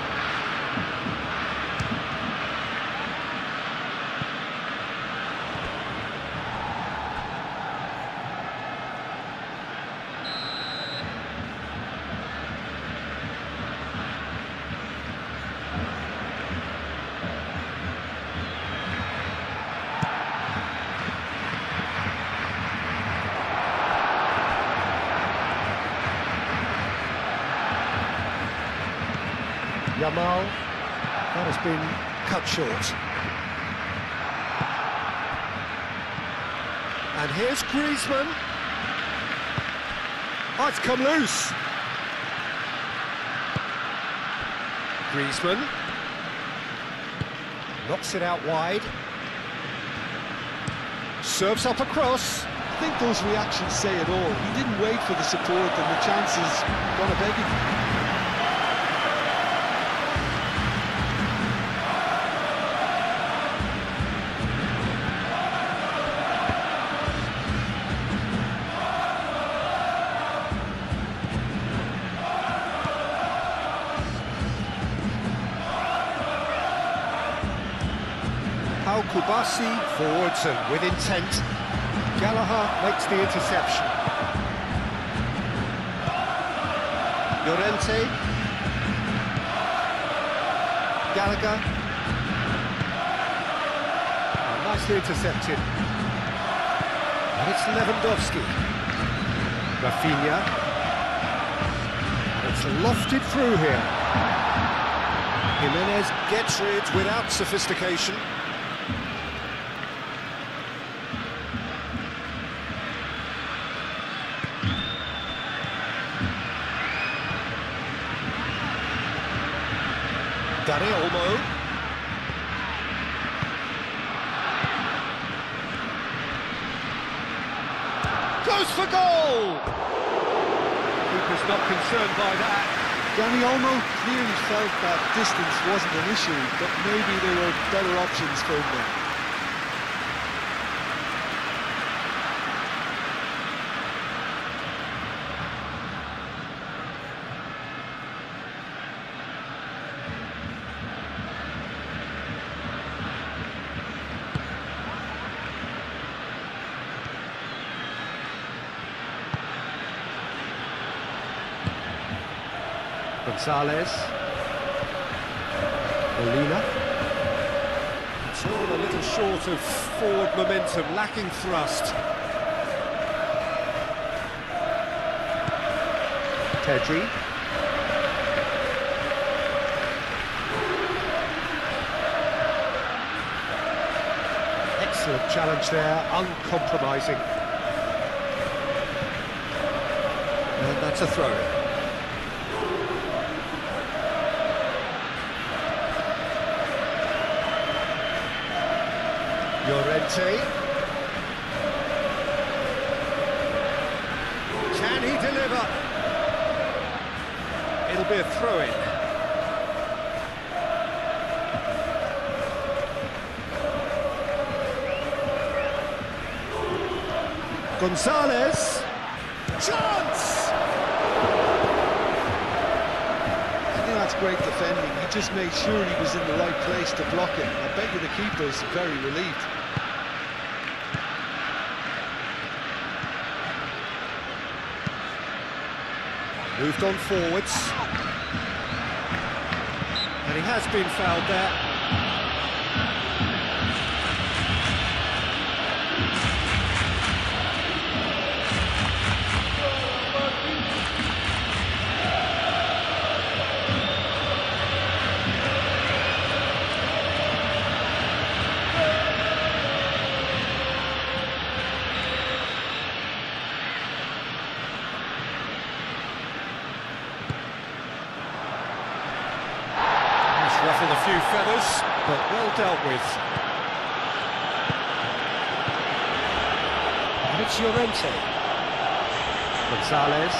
Yamal, that has been cut short. And here's Griezmann. Oh, it's come loose. Griezmann. Knocks it out wide. Serves up across. I think those reactions say it all. He didn't wait for the support and the chances gone a begging. Kubasi forwards and with intent. Gallagher makes the interception. Llorente. Gallagher. Oh, nicely intercepted. And it's Lewandowski. Rafinha. And it's lofted through here. Jimenez gets rid without sophistication. Olmo. Goes for goal! Keeper's not concerned by that. Dani Olmo clearly felt that distance wasn't an issue, but maybe there were better options for him there. Gonzalez. Molina. It's all a little short of forward momentum, lacking thrust. Pedri. Excellent challenge there, uncompromising. And that's a throw-in. Llorente. Can he deliver? It'll be a throw-in. Gonzalez. Chance! I think that's great defending. He just made sure he was in the right place to block it. I bet you the keeper's very relieved. Moved on forwards. And he has been fouled there. Ruffled a few feathers, but well dealt with. And it's Llorente. Gonzalez.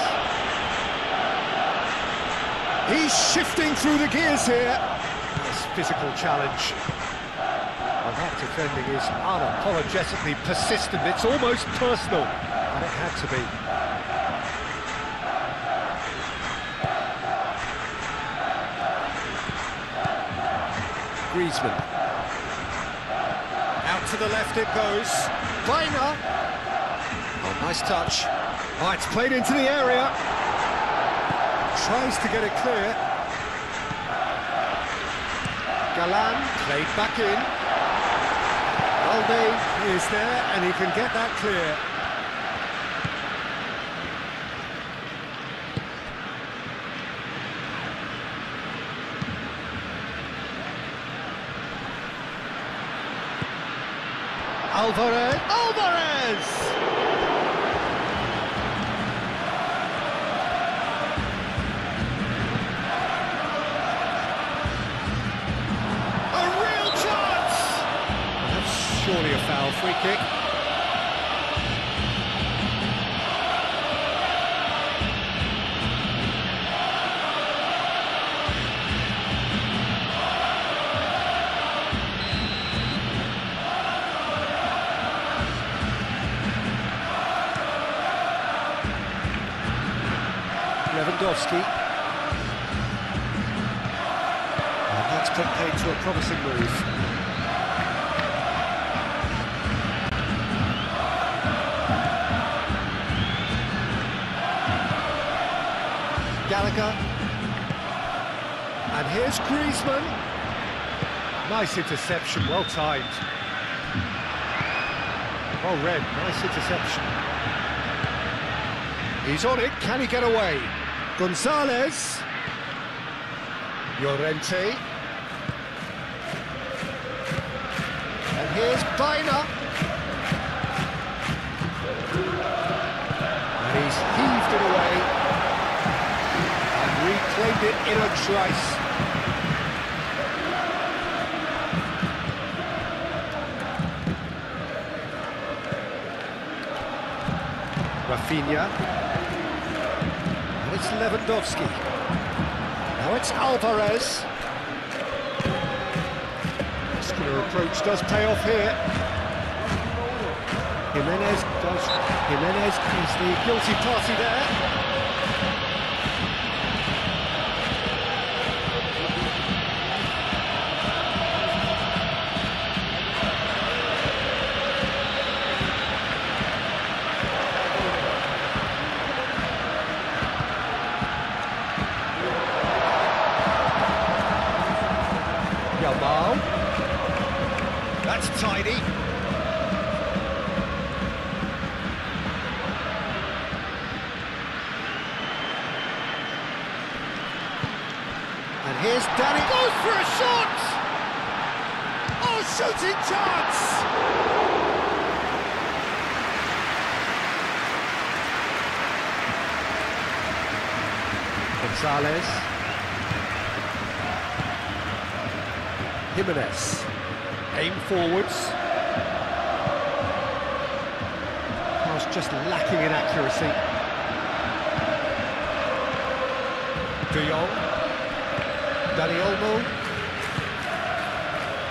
He's shifting through the gears here. This physical challenge. Well, that defending is unapologetically persistent. It's almost personal, and it had to be. Griezmann. Out to the left it goes. Weiner. Oh, nice touch. Oh, it's played into the area. Tries to get it clear. Galan played back in. Alde is there and he can get that clear. Alvarez! A real chance! Lewandowski. And that's put paid to a promising move. Gallagher. And here's Griezmann. Nice interception, well timed. Well read, nice interception. He's on it, can he get away? Gonzalez. Llorente. And here's Baina. And he's heaved it away. And reclaimed it in a trice. Rafinha. And it's Lewandowski. Now it's Alvarez. Muscular approach does pay off here. Jimenez is the guilty party there. That's tidy. And here's Danny. Goes for a shot! Oh, shooting chance! Gonzalez. Jimenez. Aim forwards. Pass just lacking in accuracy. De Jong. Dani Olmo.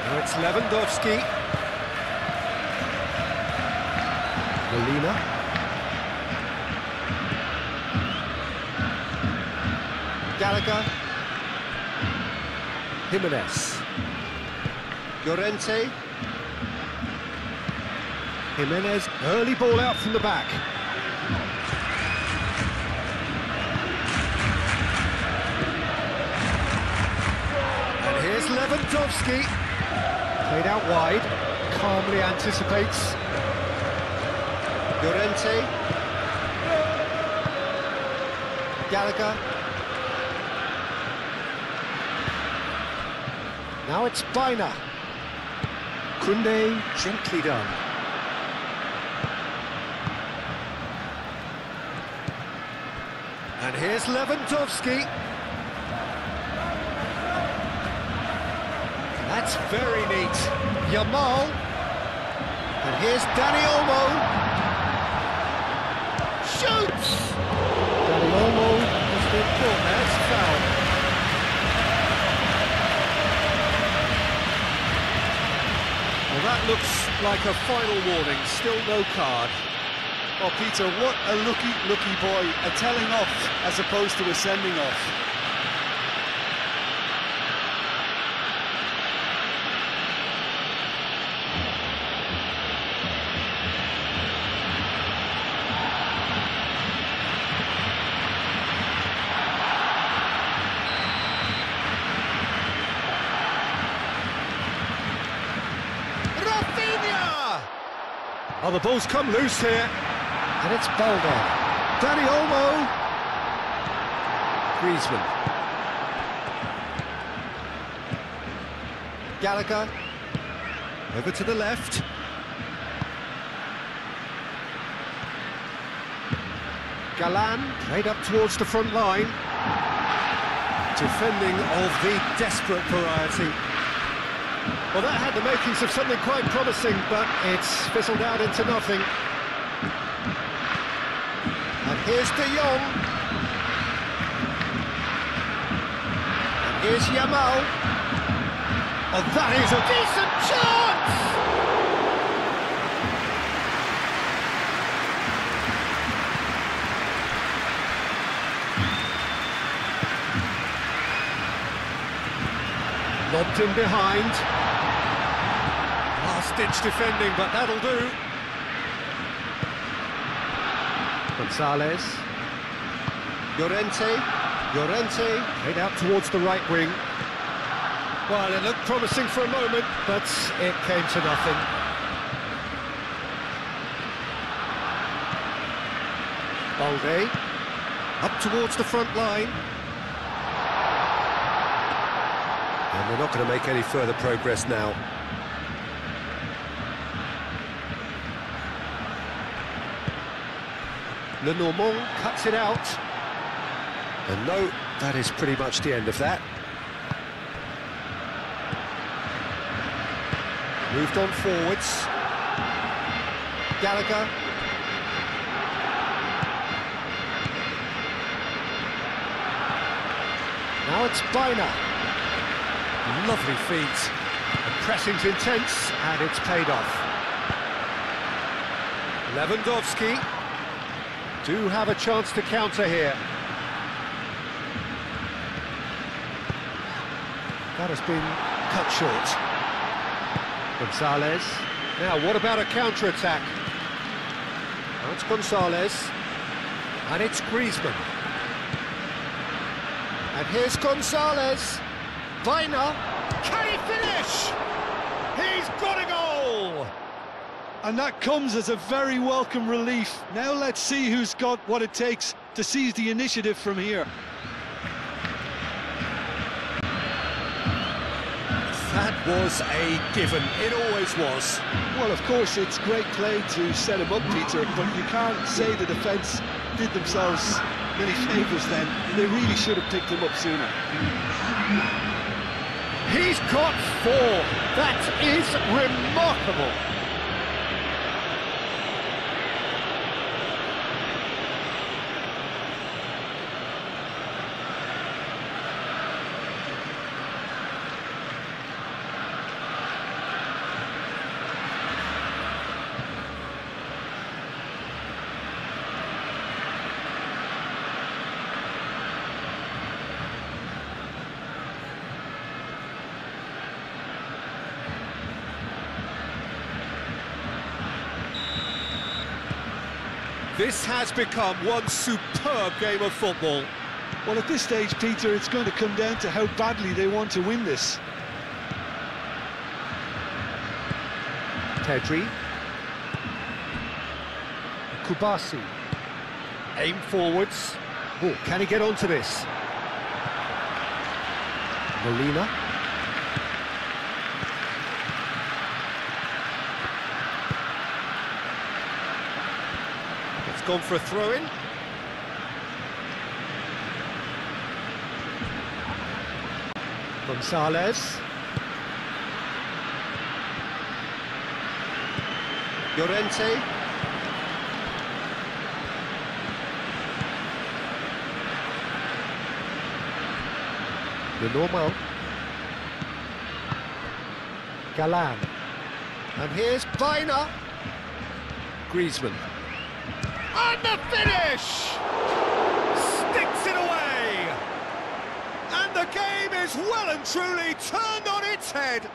Now it's Lewandowski. Molina. Gallagher. Jimenez. Llorente. Jimenez, early ball out from the back. And here's Lewandowski. Played out wide, calmly anticipates. Llorente. Gallagher. Now it's Baina. Kunde, gently done. And here's Lewandowski. That's very neat. Yamal. And here's Dani Olmo. Shoots! Dani Olmo has been caught. That's a foul. Well, that looks like a final warning, still no card. Oh, Peter, what a lucky boy, a telling off as opposed to a sending off. Oh, the ball's come loose here. And it's Baldo. Dani Olmo. Griezmann. Gallagher. Over to the left. Galan. Played up towards the front line. Defending of the desperate variety. Well, that had the makings of something quite promising, but it's fizzled out into nothing. And here's De Jong. And here's Yamal. Oh, that is a Decent chance! Lobbed in behind. Last-ditch defending, but that'll do. Gonzalez. Llorente, played out towards the right wing. Well, it looked promising for a moment, But it came to nothing. Balde, up towards the front line. and they're not going to make any further progress now. Lenormand cuts it out. And no, that is pretty much the end of that. Moved on forwards. Gallagher. Now it's Biner. Lovely feet. The pressing's intense, and it's paid off. Lewandowski. Do have a chance to counter here. That has been cut short. Gonzalez. Now, what about a counter-attack? Now it's Gonzalez. And it's Griezmann. And here's Gonzalez. Biner. Can he finish? He's got a goal! And that comes as a very welcome relief. Now let's see who's got what it takes to seize the initiative from here. That was a given. It always was. Well, of course, it's great play to set him up, Peter, but you can't say the defence did themselves many favours then. They really should have picked him up sooner. He's got 4. That is remarkable. This has become one superb game of football. Well, at this stage, Peter, it's going to come down to how badly they want to win this. Pedri. Kubasi. Aim forwards. Oh, can he get onto this? Molina. It's gone for a throw-in. Gonzalez. Llorente. Lenormand. Galan. And here's Biner. Griezmann. And the finish! Sticks it away! And the game is well and truly turned on its head.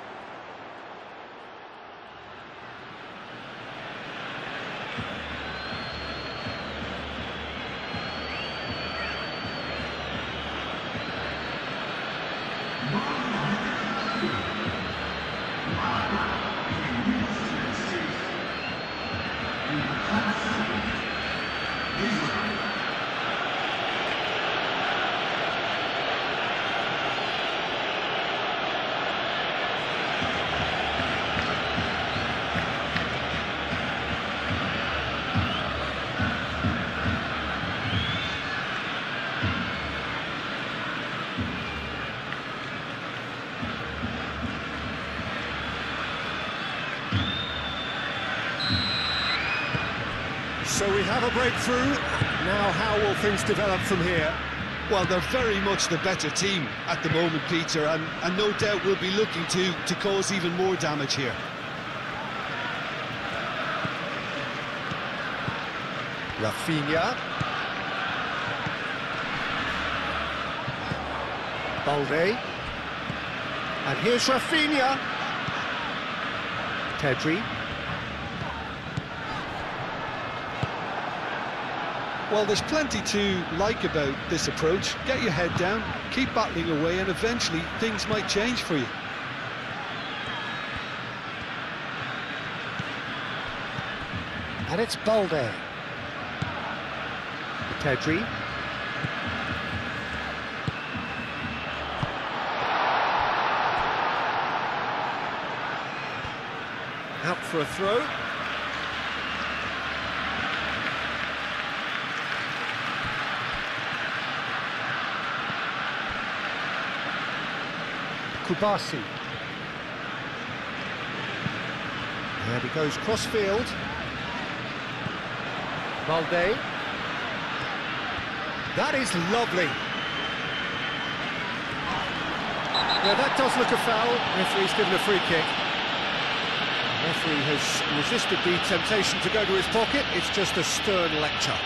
So we have a breakthrough. Now how will things develop from here? Well, they're very much the better team at the moment, Peter, and no doubt will be looking to cause even more damage here. Rafinha. Balde. And here's Rafinha. Pedri. Well, there's plenty to like about this approach. Get your head down, keep battling away, and eventually things might change for you. And it's Balde. Pedri. Out for a throw. Kubasi. And he goes cross-field. Balde. That is lovely. Yeah, that does look a foul. Referee's given a free kick. Referee has resisted the temptation to go to his pocket. It's just a stern lecture.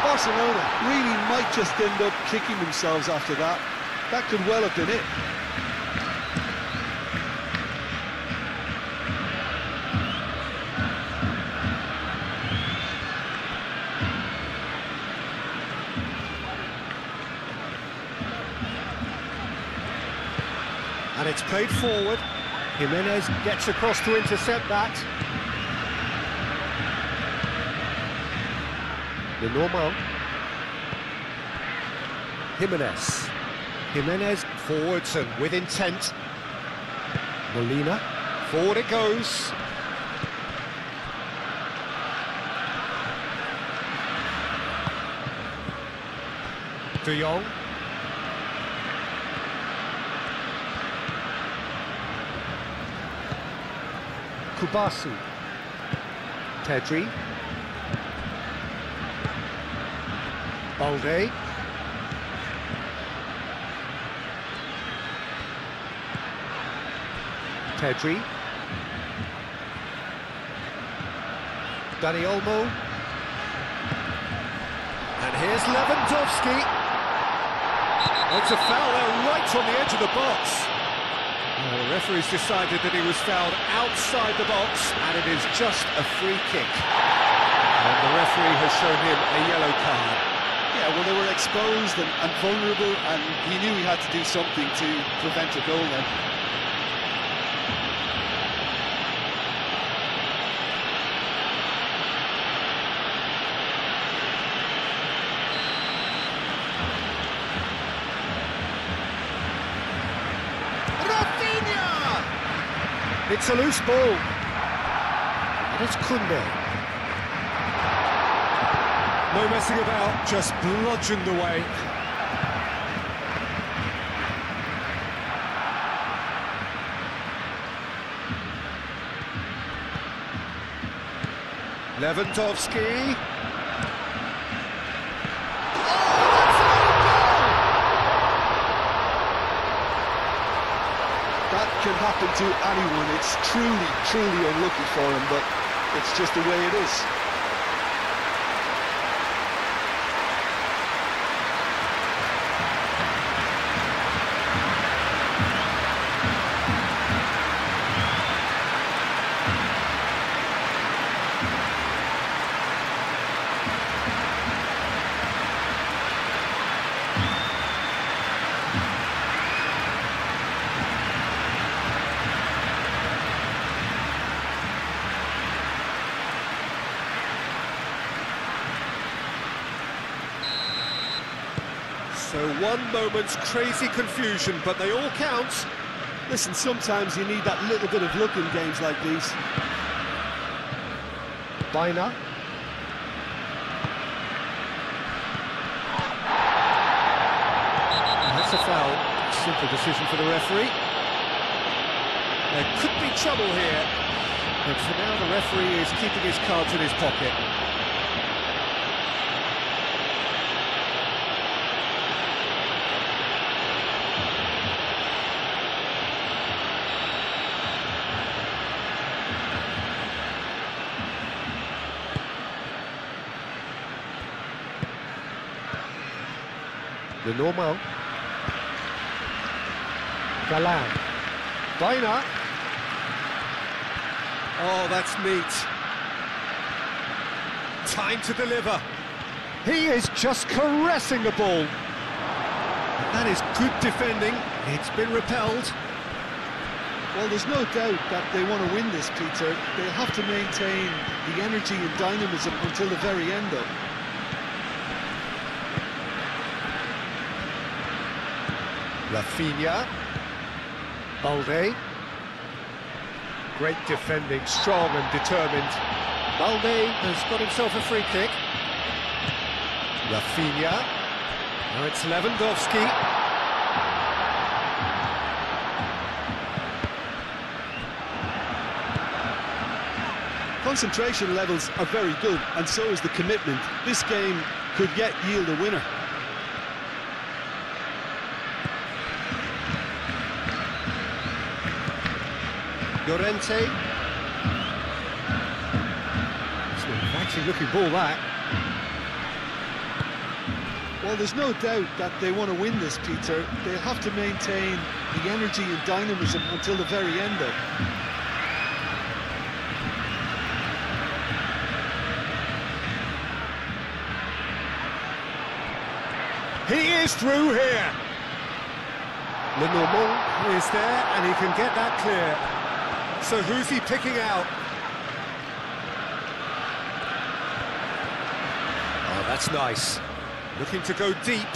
Barcelona really might just end up kicking themselves after that. That could well have been it. And it's played forward. Jimenez gets across to intercept that. The normal. Jimenez. Jimenez Forwards and with intent. Molina. Forward it goes. De Jong. Kubasi. Pedri. Balde. Pedri. Dani Olmo. And here's Lewandowski. It's a foul there right on the edge of the box. Well, the referee's decided that he was fouled outside the box, and it is just a free kick. And the referee has shown him a yellow card. Yeah, well, they were exposed and vulnerable, and he knew he had to do something to prevent a goal then. It's a loose ball. And it's Kunde. No messing about, just bludgeoned away. Lewandowski. That can happen to anyone. It's truly unlucky for him, but it's just the way it is. So one moment's crazy confusion, but they all count. Listen, sometimes you need that little bit of luck in games like these. Baina. That's a foul. Simple decision for the referee. There could be trouble here, but for now the referee is keeping his cards in his pocket. The normal. Galan. Dina. Oh, that's neat. Time to deliver. He is just caressing the ball. That is good defending. It's been repelled. Well, there's no doubt that they want to win this, Peter. They'll have to maintain the energy and dynamism until the very end, though. Rafinha. Balde. Great defending, strong and determined. Balde has got himself a free kick. Rafinha. Now it's Lewandowski. Concentration levels are very good, and so is the commitment. This game could yet yield a winner. Llorente. It's an inviting looking ball, that. Well, there's no doubt that they want to win this, Peter. They'll have to maintain the energy and dynamism until the very end, though. He is through here. Lenormand Is there, and he can get that clear. So who's he picking out? Oh, that's nice. Looking to go deep.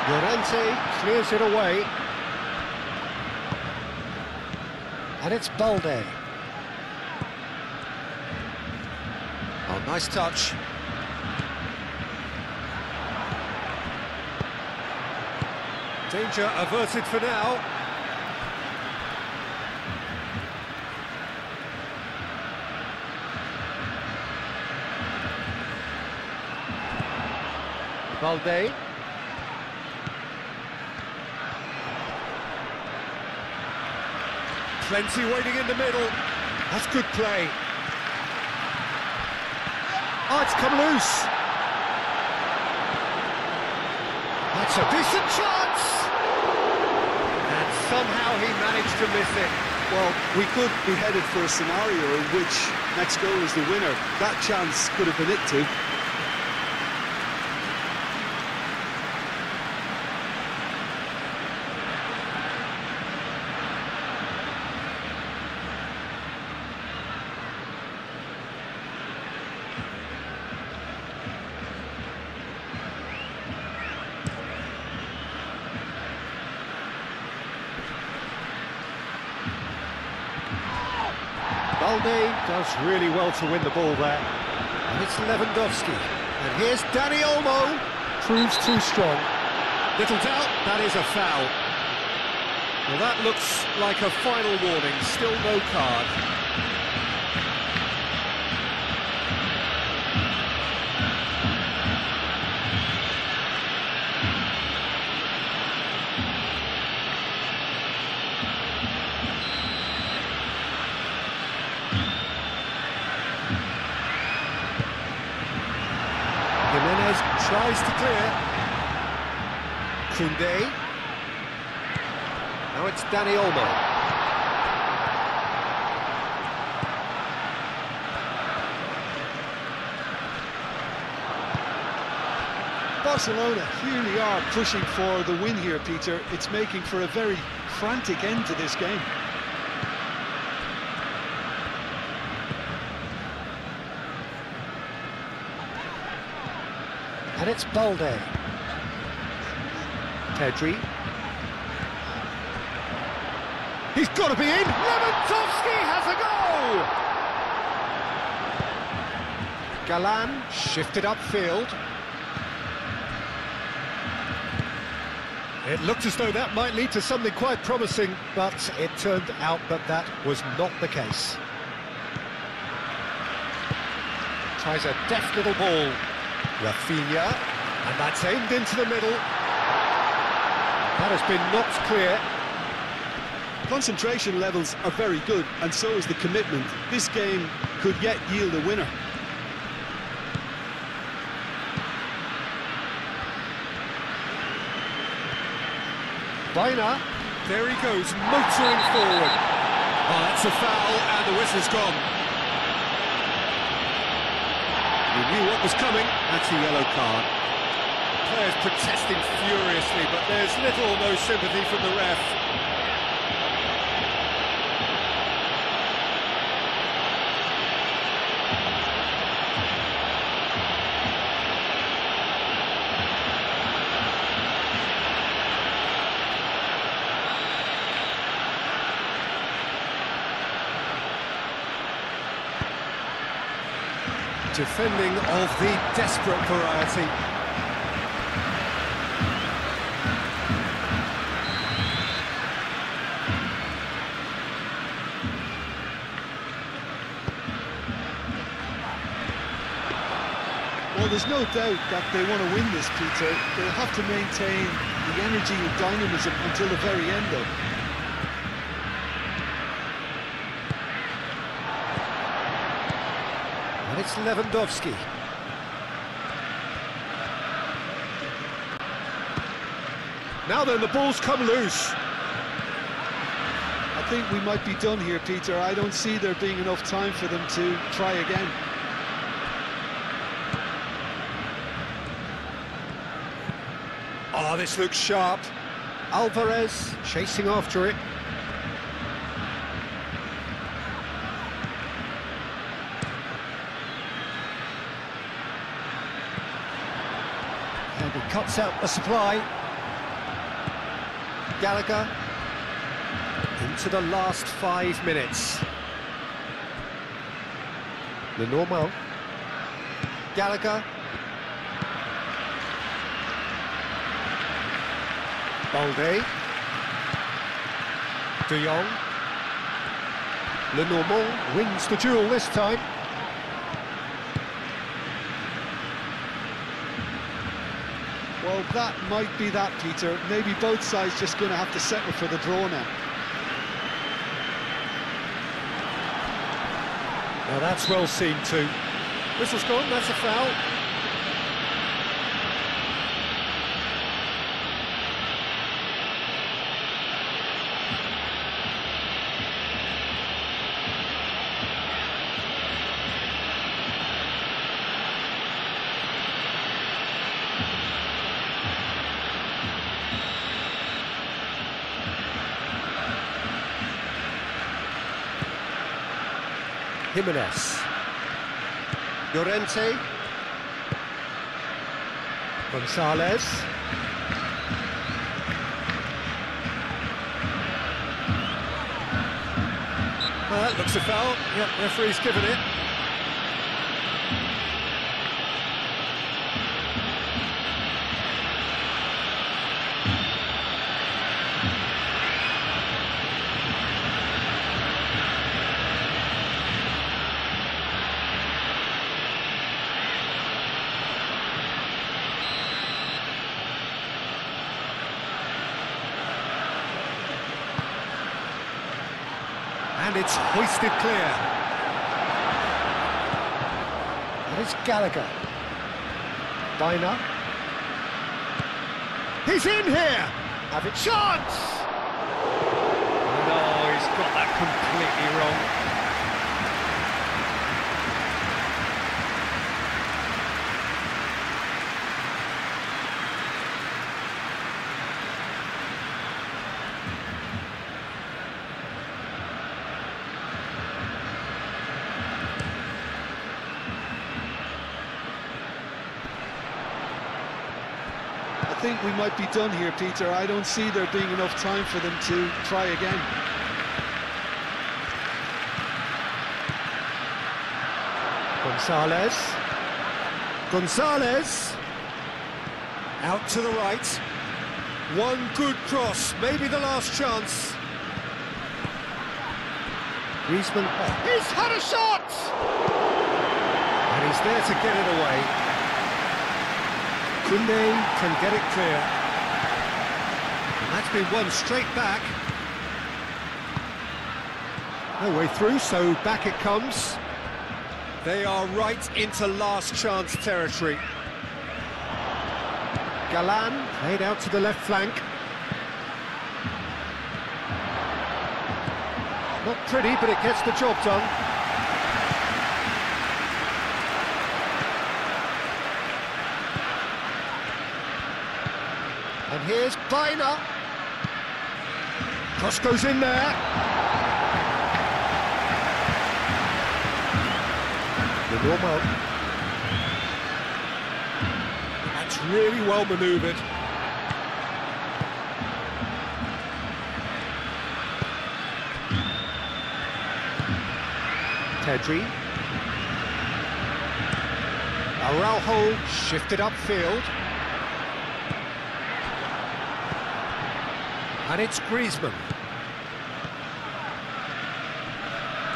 Llorente clears it away. And it's Balde. Oh, nice touch. Danger averted for now. Balde. Plenty waiting in the middle. That's good play. Oh, it's come loose. That's a decent chance. And somehow he managed to miss it. Well, we could be headed for a scenario in which next goal is the winner. That chance could have been it too. Balde does really well to win the ball there. And it's Lewandowski. And here's Dani Olmo. Proves too strong. Little doubt, that is a foul. Well, that looks like a final warning. Still no card. Tries to clear. Koundé. Now it's Dani Olmo. Barcelona really are pushing for the win here, Peter. It's making for a very frantic end to this game. And it's Balde. Pedri. He's got to be in. Lewandowski has a goal! Galan shifted upfield. It looked as though that might lead to something quite promising, But it turned out that that was not the case. Tries a deft little ball. Rafinha, and that's aimed into the middle. That has been knocked clear. Concentration levels are very good, and so is the commitment. This game could yet yield a winner. Baina. There he goes, motoring forward. Oh, that's a foul, and the whistle's gone. He knew what was coming. That's a yellow card. Players protesting furiously, but there's little or no sympathy from the ref. Defending of the desperate variety. Well, there's no doubt that they want to win this, Peter. They'll have to maintain the energy and dynamism until the very end, though. And it's Lewandowski. Now then, the ball's come loose. I think we might be done here, Peter. I don't see there being enough time for them to try again. Oh, this looks sharp. Alvarez chasing after it. And he cuts out the supply. Gallagher into the last 5 minutes. The normal. Gallagher. Balde. De Jong. Lenormand wins the duel this time. Well, that might be that, Peter. Maybe both sides just going to have to settle for the draw now. Now that's well seen too. Whistle's gone, that's a foul. Jimenez. Llorente. Gonzalez. Well, that looks a foul. Yep, referee's given it. And it's hoisted clear. And it's Gallagher. Baina. He's in here! Have a chance! No, he's got that completely wrong. I think we might be done here, Peter. I don't see there being enough time for them to try again. Gonzalez. Gonzalez. Out to the right. One good cross, maybe the last chance. Griezmann. He's had a shot! And he's there to get it away. Kunde can get it clear. And that's been won straight back. No way through, so back it comes. They are right into last chance territory. Galan played out to the left flank. Not pretty, but it gets the job done. And here's Biner. Cross goes in there. The normal. That's really well manoeuvred. Pedri. Araujo shifted upfield. And it's Griezmann.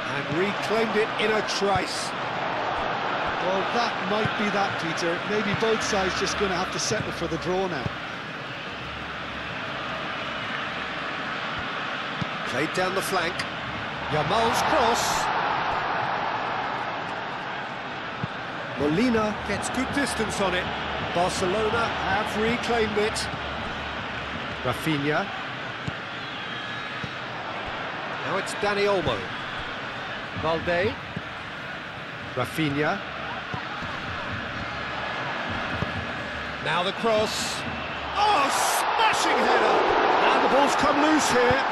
And reclaimed it in a trice. Well, that might be that, Peter. Maybe both sides just going to have to settle for the draw now. Played down the flank. Yamal's cross. Molina gets good distance on it. Barcelona have reclaimed it. Rafinha. Now it's Dani Olmo. Valde. Rafinha. Now the cross. Oh, smashing header! And the ball's come loose here.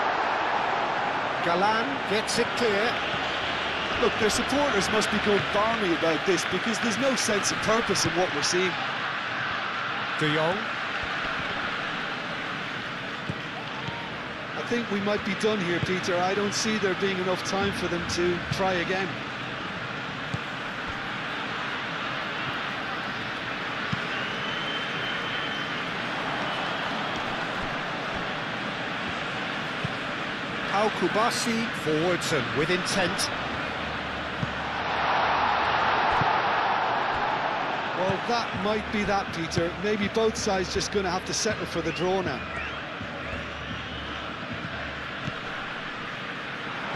Galan gets it clear. Look, their supporters must be going balmy about this because there's no sense of purpose in what we're seeing. De Jong. I think we might be done here, Peter. I don't see there being enough time for them to try again. Pau Kubasi forwards and with intent. Well, that might be that, Peter. Maybe both sides just going to have to settle for the draw now.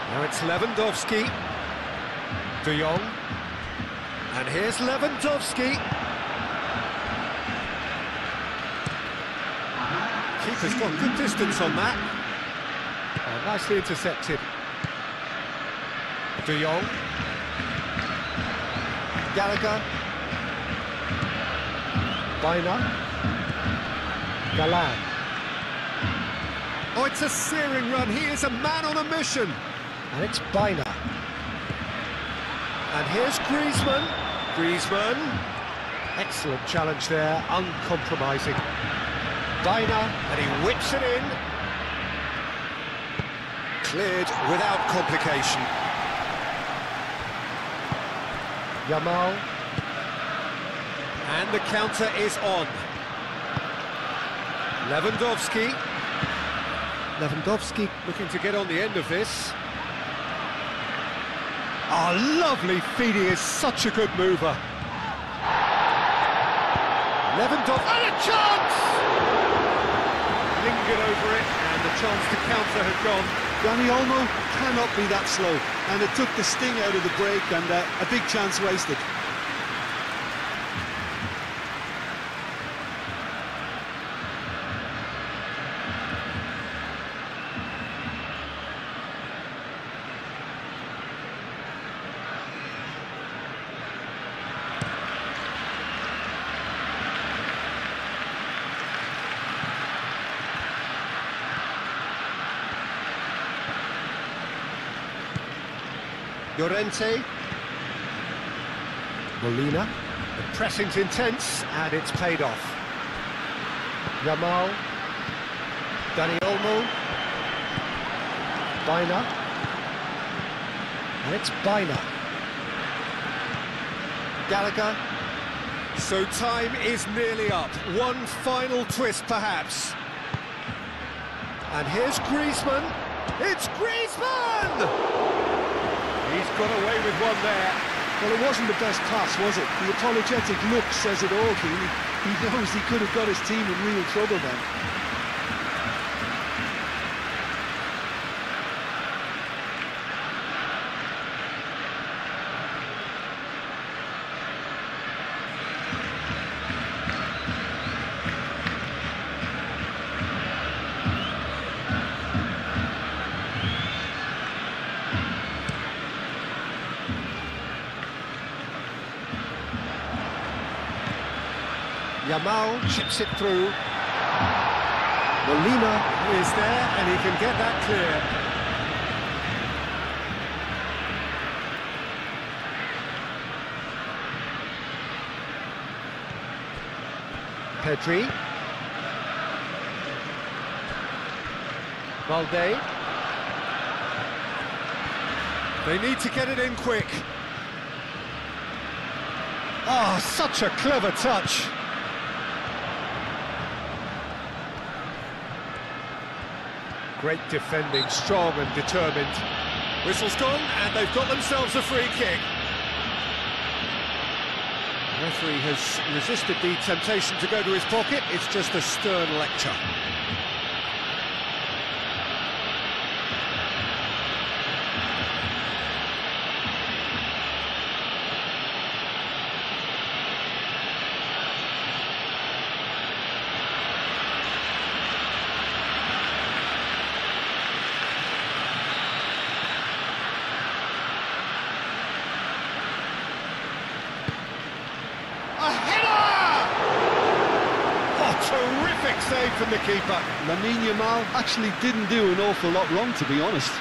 Now it's Lewandowski. De Jong. And here's Lewandowski. Keeper's got good distance on that. Oh, nicely intercepted. De Jong. Gallagher. Biner. Galan. Oh, it's a searing run. He is a man on a mission. And it's Biner. And here's Griezmann. Griezmann. Excellent challenge there, uncompromising. Biner, and he whips it in. Cleared without complication. Yamal. And the counter is on. Lewandowski. Lewandowski looking to get on the end of this. Oh, lovely feed, he is such a good mover. Lewandowski, and a chance! Lingered over it, and the chance to counter had gone. Dani Olmo cannot be that slow, and it took the sting out of the break, and a big chance wasted. Llorente. Molina. The pressing's intense, and it's paid off. Yamal. Dani Olmo. Biner. And it's Biner. Gallagher. So time is nearly up. One final twist, perhaps. And here's Griezmann. It's Griezmann! He's got away with one there. Well, it wasn't the best pass, was it? The apologetic look says it all, Keane. He knows he could have got his team in real trouble then. Yamal chips it through. Molina is there, and he can get that clear. Pedri. Valde. They need to get it in quick. Ah, such a clever touch. Great defending, strong and determined. Whistle's gone, and they've got themselves a free kick. The referee has resisted the temptation to go to his pocket. It's just a stern lecture. Terrific save from the keeper. Lamine Yamal actually didn't do an awful lot wrong, to be honest.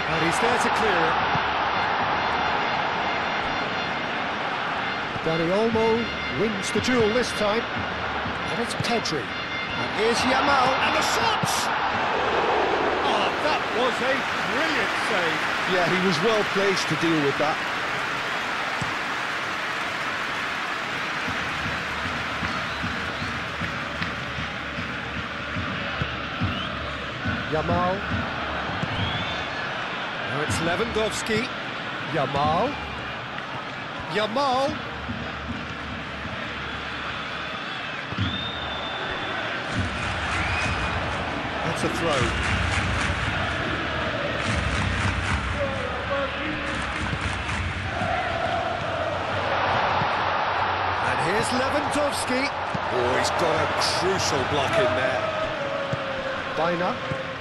And he's there to clear it. Dani Olmo wins the duel this time, and it's Pedri. And here's Yamal, and the shots! Oh, that was a brilliant save. Yeah, he was well placed to deal with that. Yamal. Now it's Lewandowski. Yamal. Yamal. That's a throw. And here's Lewandowski. Oh, he's got a crucial block in there. Baina.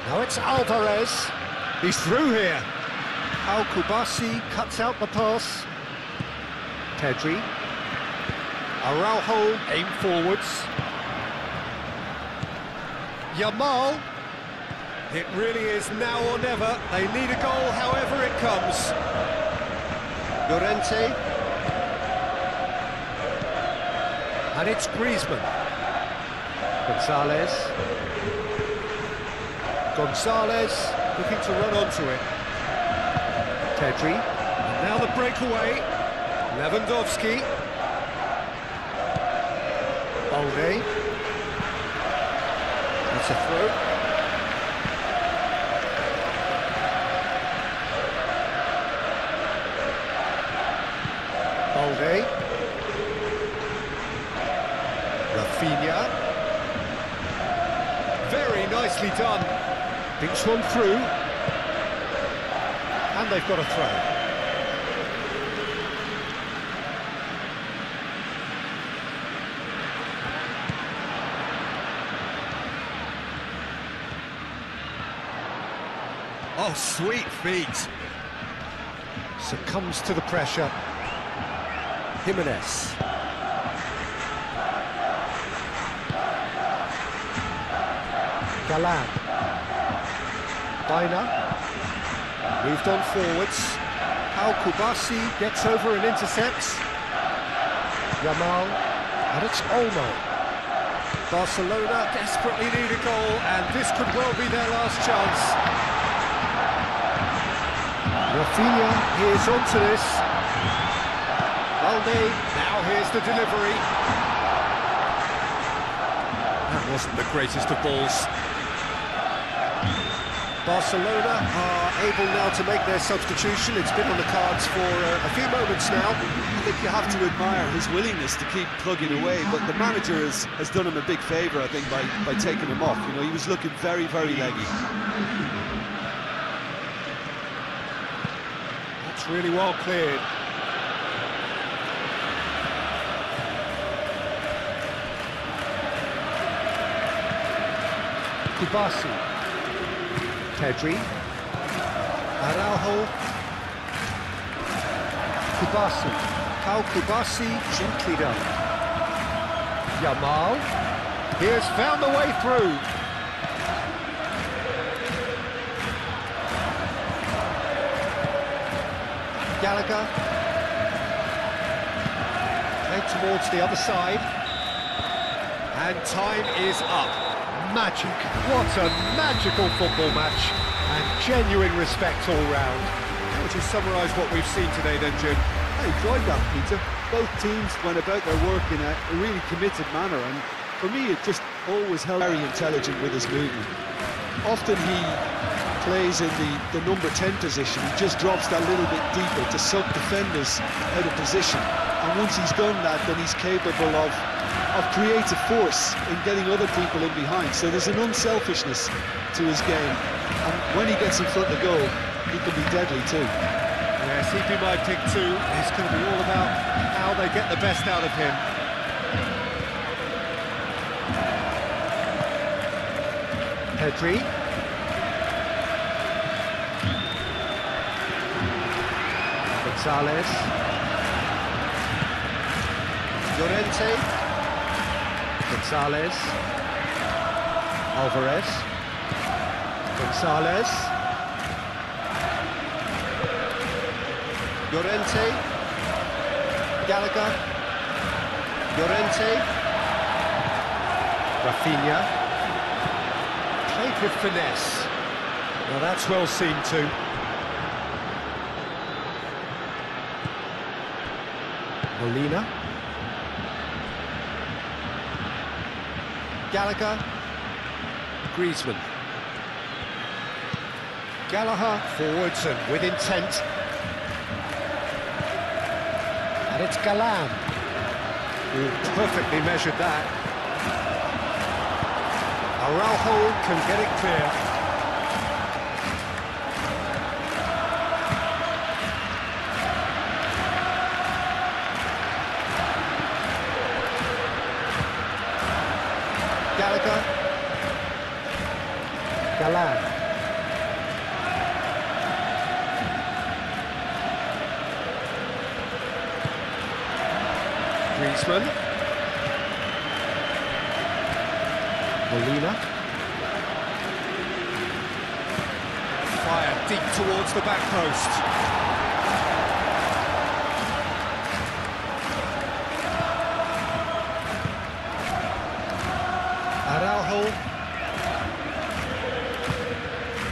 Now it's Alvarez. He's through here. Al-Kubasi cuts out the pass. Pedri. Araujo aim forwards. Yamal. It really is now or never. They need a goal however it comes. Llorente. And it's Griezmann. Gonzalez looking to run onto it. Pedri. And now the breakaway. Lewandowski. Balde. That's a throw. Balde. Rafinha. Very nicely done. Thinks one through. And they've got a throw. Oh, sweet feet. Succumbs to the pressure. Jimenez. Galan. Baina. Moved on forwards. Al-Kubasi gets over and intercepts. Yamal. And it's Olmo. Barcelona desperately need a goal, and this could well be their last chance. Rafinha here's onto this. Valde, now here's the delivery. That wasn't the greatest of balls. Barcelona are able now to make their substitution. It's been on the cards for a few moments now. I think you have to admire his willingness to keep plugging away, but the manager has done him a big favour, I think, by taking him off. You know, he was looking very, very leggy. That's really well cleared. Kubasi. Pedri. Araujo. Kubasi. Pau Kubasi, gently done. Yamal. He has found the way through. Gallagher. Played towards the other side. And time is up. Magic. What a magical football match. And genuine respect all round. How would you summarise what we've seen today then, Jim? I enjoyed that, Peter. Both teams went about their work in a really committed manner, and for me it just always held very intelligent with his movement. Often he plays in the number 10 position. He just drops that little bit deeper to suck defenders out of position, and once he's done that, then he's capable of creative force in getting other people in behind. So there's an unselfishness to his game, and when he gets in front of the goal, he can be deadly too. Yes, he'd be my pick too. It's going to be all about how they get the best out of him. Pedri. Gonzalez. Llorente. Gonzalez. Alvarez. Gonzalez. Llorente. Gallagher. Llorente. Rafinha. Played with finesse. Now that's well seen too. Molina. Gallagher. Griezmann. Gallagher forwards and with intent. And it's Galan. Perfectly measured that. Araujo can get it clear. Gallagher. Galan. Griezmann. Molina. Fire deep towards the back post.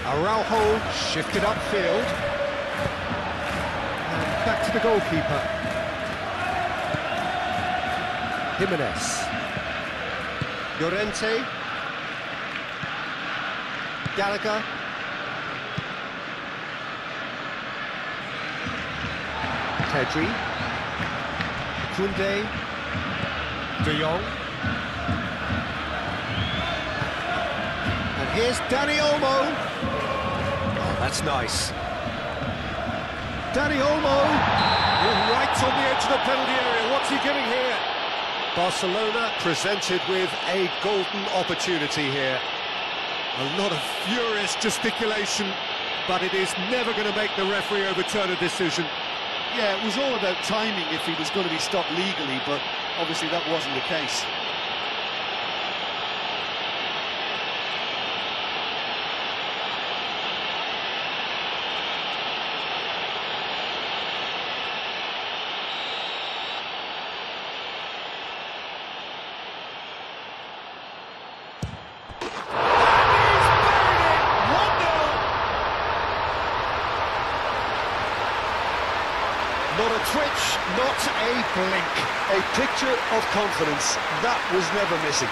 Araujo shifted upfield. And back to the goalkeeper. Jimenez. Llorente. Gallagher. Pedri. Koundé. De Jong. And here's Dani Olmo. Oh, that's nice. Dani Olmo. Right on the edge of the penalty area. What's he giving here? Barcelona presented with a golden opportunity here. A lot of furious gesticulation, but it is never going to make the referee overturn a decision. Yeah, it was all about timing if he was going to be stopped legally, but obviously that wasn't the case. Not a twitch, not a blink. A picture of confidence that was never missing.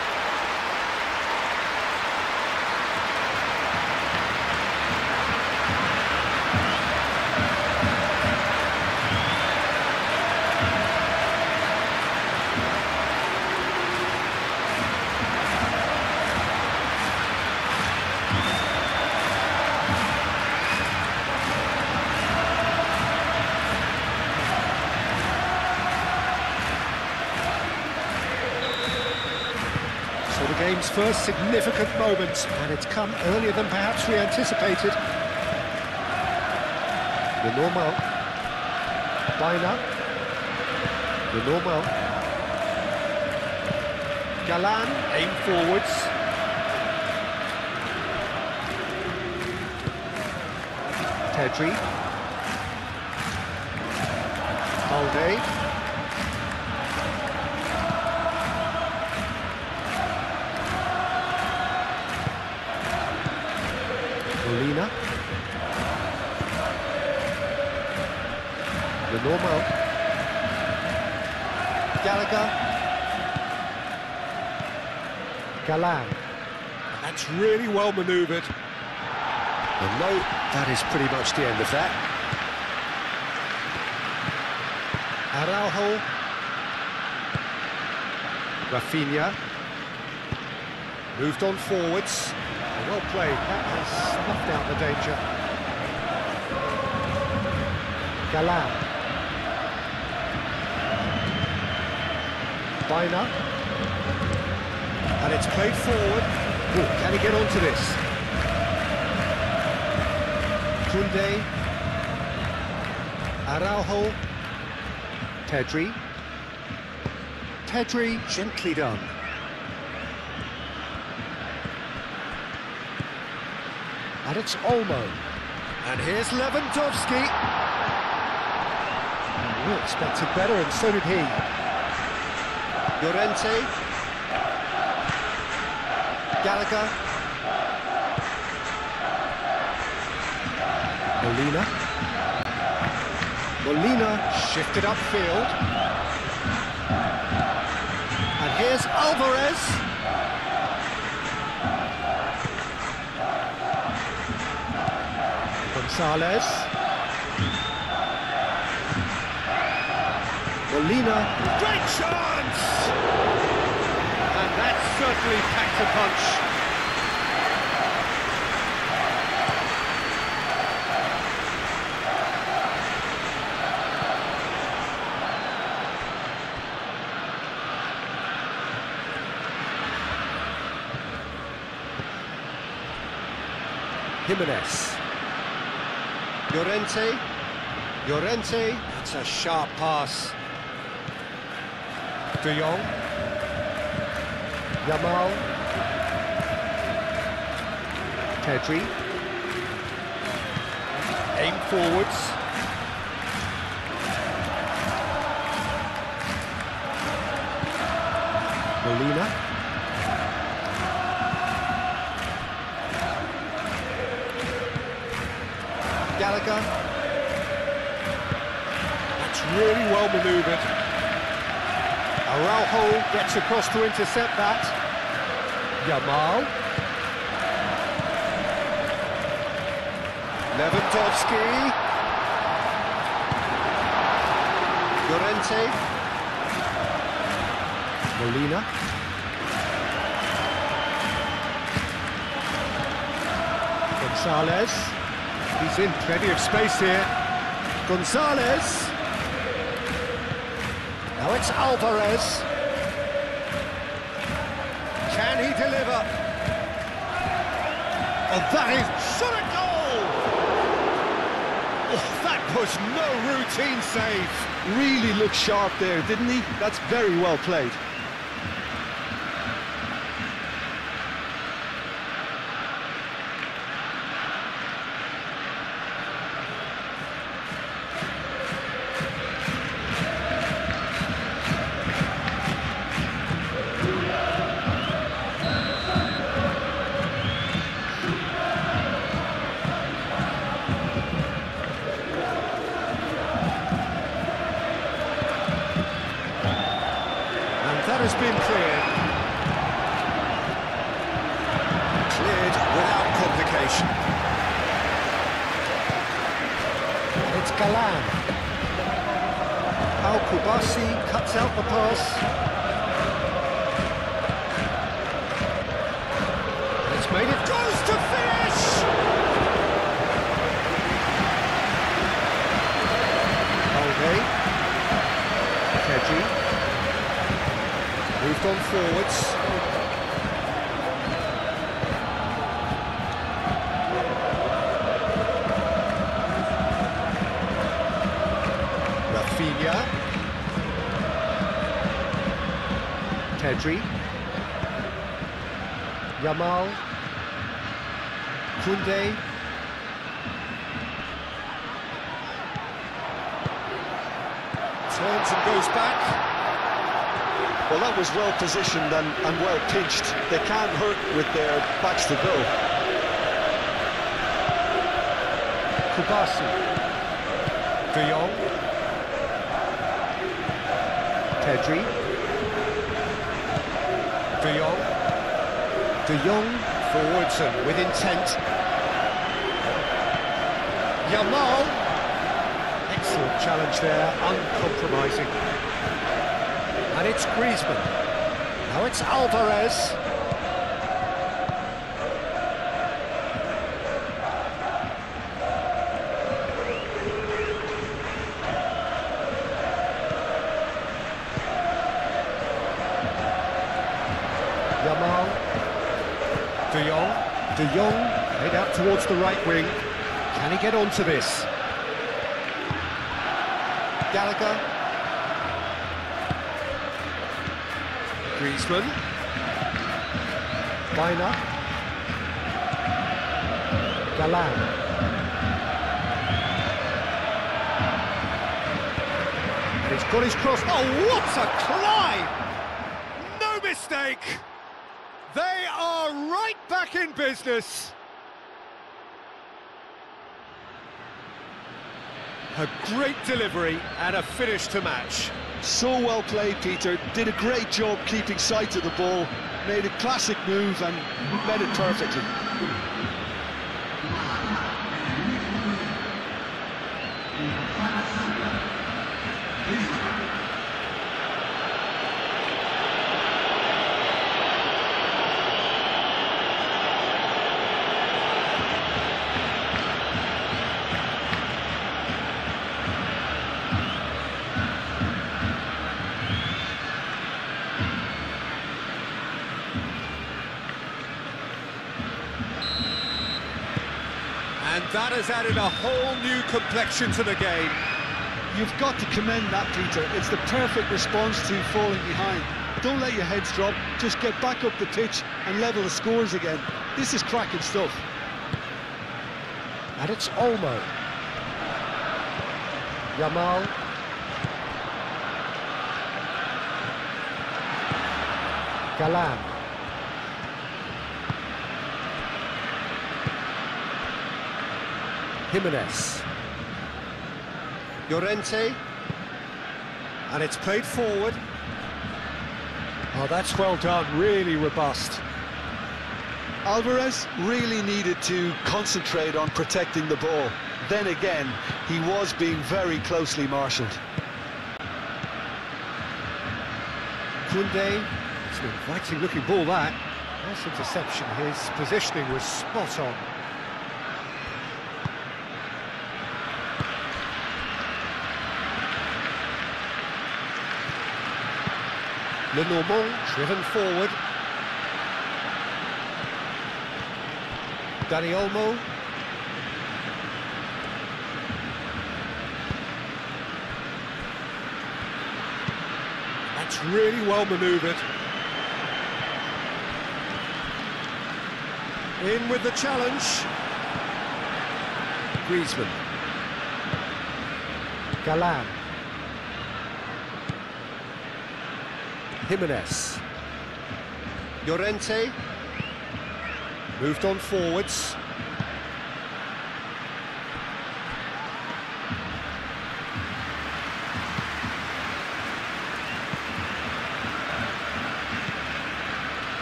game's first significant moment, and it's come earlier than perhaps we anticipated. The normal. Baina. The normal. Galan, aim forwards. Pedri. Balde. Molina. The normal. Gallagher. Galan. That's really well manoeuvred. And no, that is pretty much the end of that. Araujo. Rafinha. Moved on forwards. Well played. That has snuffed out the danger. Galan. Baina. And it's played forward. Ooh, can he get onto this? Kunde. Araujo. Pedri. Pedri, gently done. And it's Olmo. And here's Lewandowski. We expected better, and so did he. Llorente. Gallagher. Molina. Molina shifted upfield. And here's Alvarez. Gonzalez. Molina. Great chance! And that certainly packed a punch. Jimenez. Llorente. Llorente. That's a sharp pass. De Jong. Yamal. Pedri. Aim forwards. Molina. Gallagher. That's really well manoeuvred. Araujo gets across to intercept that. Yamal. Lewandowski. Llorente. Molina. Gonzalez. He's in plenty of space here. Gonzalez. Now it's Alvarez. Can he deliver? Oh, that is shot at goal! Oh, that was no routine save. Really looked sharp there, didn't he? That's very well played. That has been cleared. Cleared without complication. And it's Galan. Al-Kubasi cuts out the pass. And it's made it. Goes to finish! Balde. Pedri. Moved on forwards. Pedri. Yamal. Koundé. Turns and goes back. Well, that was well positioned and well pinched. They can't hurt with their backs to goal. Kubasi. De Jong. Pedri. De Jong. De Jong forwards and with intent. Yamal. Excellent challenge there, uncompromising. And it's Griezmann. Now it's Alvarez. Yamal. De Jong. De Jong head out towards the right wing. Can he get onto this? Gallagher. Griezmann. Baina. Galan. And he's got his cross. Oh, what a climb! No mistake! They are right back in business. A great delivery and a finish to match. So well played, Peter. Did a great job keeping sight of the ball. Made a classic move and met it perfectly. And that has added a whole new complexion to the game. You've got to commend that, Peter. It's the perfect response to falling behind. Don't let your heads drop, just get back up the pitch and level the scores again. This is cracking stuff. And it's Olmo. Yamal. Galan. Jimenez. Llorente. And it's played forward. Oh, that's well done, really robust. Alvarez really needed to concentrate on protecting the ball. Then again, he was being very closely marshalled. Koundé. It's an inviting looking ball, that. Nice interception. His positioning was spot on. Lenormand driven forward. Dani Olmo. That's really well manoeuvred. In with the challenge. Griezmann. Galan. Jimenez. Llorente. Moved on forwards.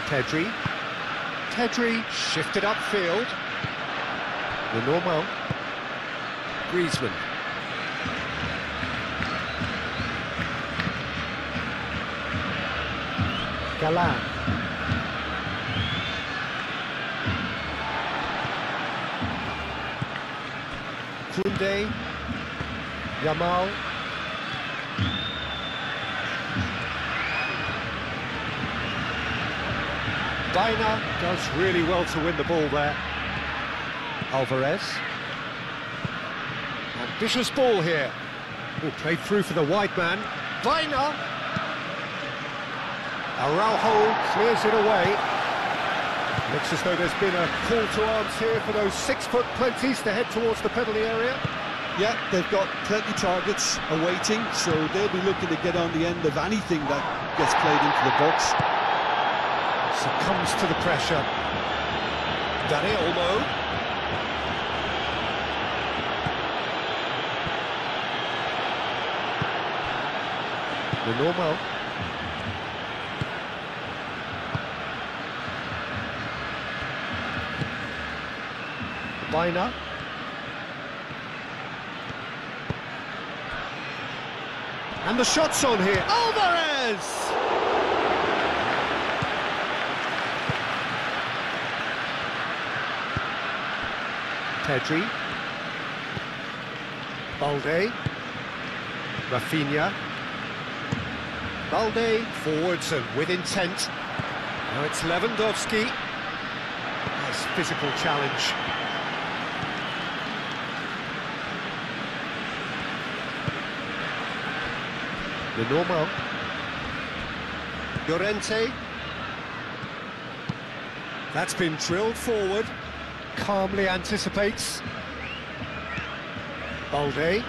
Pedri. Pedri shifted upfield. Lenormand. Griezmann. Galan. Koundé. Yamal. Baina does really well to win the ball there. Alvarez. Ambitious ball here. Oh, played through for the wide man. Baina. Araujo clears it away. Looks as though there's been a call to arms here for those 6-foot plenties to head towards the penalty area. Yeah, they've got plenty targets awaiting, so they'll be looking to get on the end of anything that gets played into the box. Succumbs to the pressure. Dani Olmo. The normal. Baina. And the shot's on here. Alvarez! Pedri. Balde. Rafinha. Balde forwards and with intent. Now it's Lewandowski. Nice physical challenge. The normal. Llorente. That's been drilled forward. Calmly anticipates. Balde.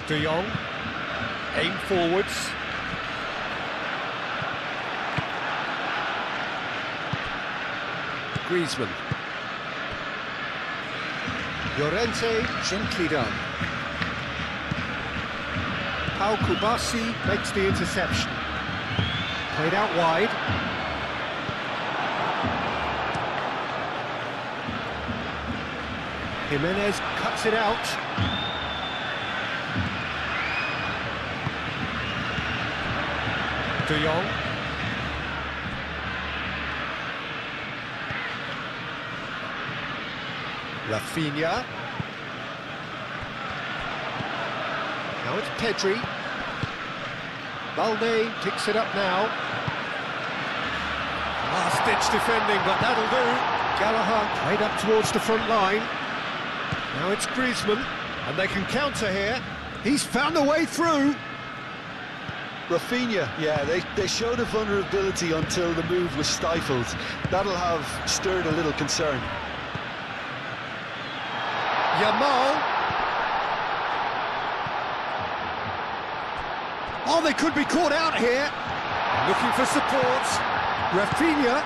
De Jong. Aim forwards. Griezmann. Llorente, gently done. Pau Kubasi makes the interception. Played out wide. Jimenez cuts it out. De Jong. Rafinha. Now it's Pedri. Balde picks it up now. Last-ditch defending, but that'll do. Gallagher played up towards the front line. Now it's Griezmann, and they can counter here. He's found a way through. Rafinha, yeah, they showed a vulnerability until the move was stifled. That'll have stirred a little concern. Yamal. Oh, they could be caught out here. Looking for support. Rafinha.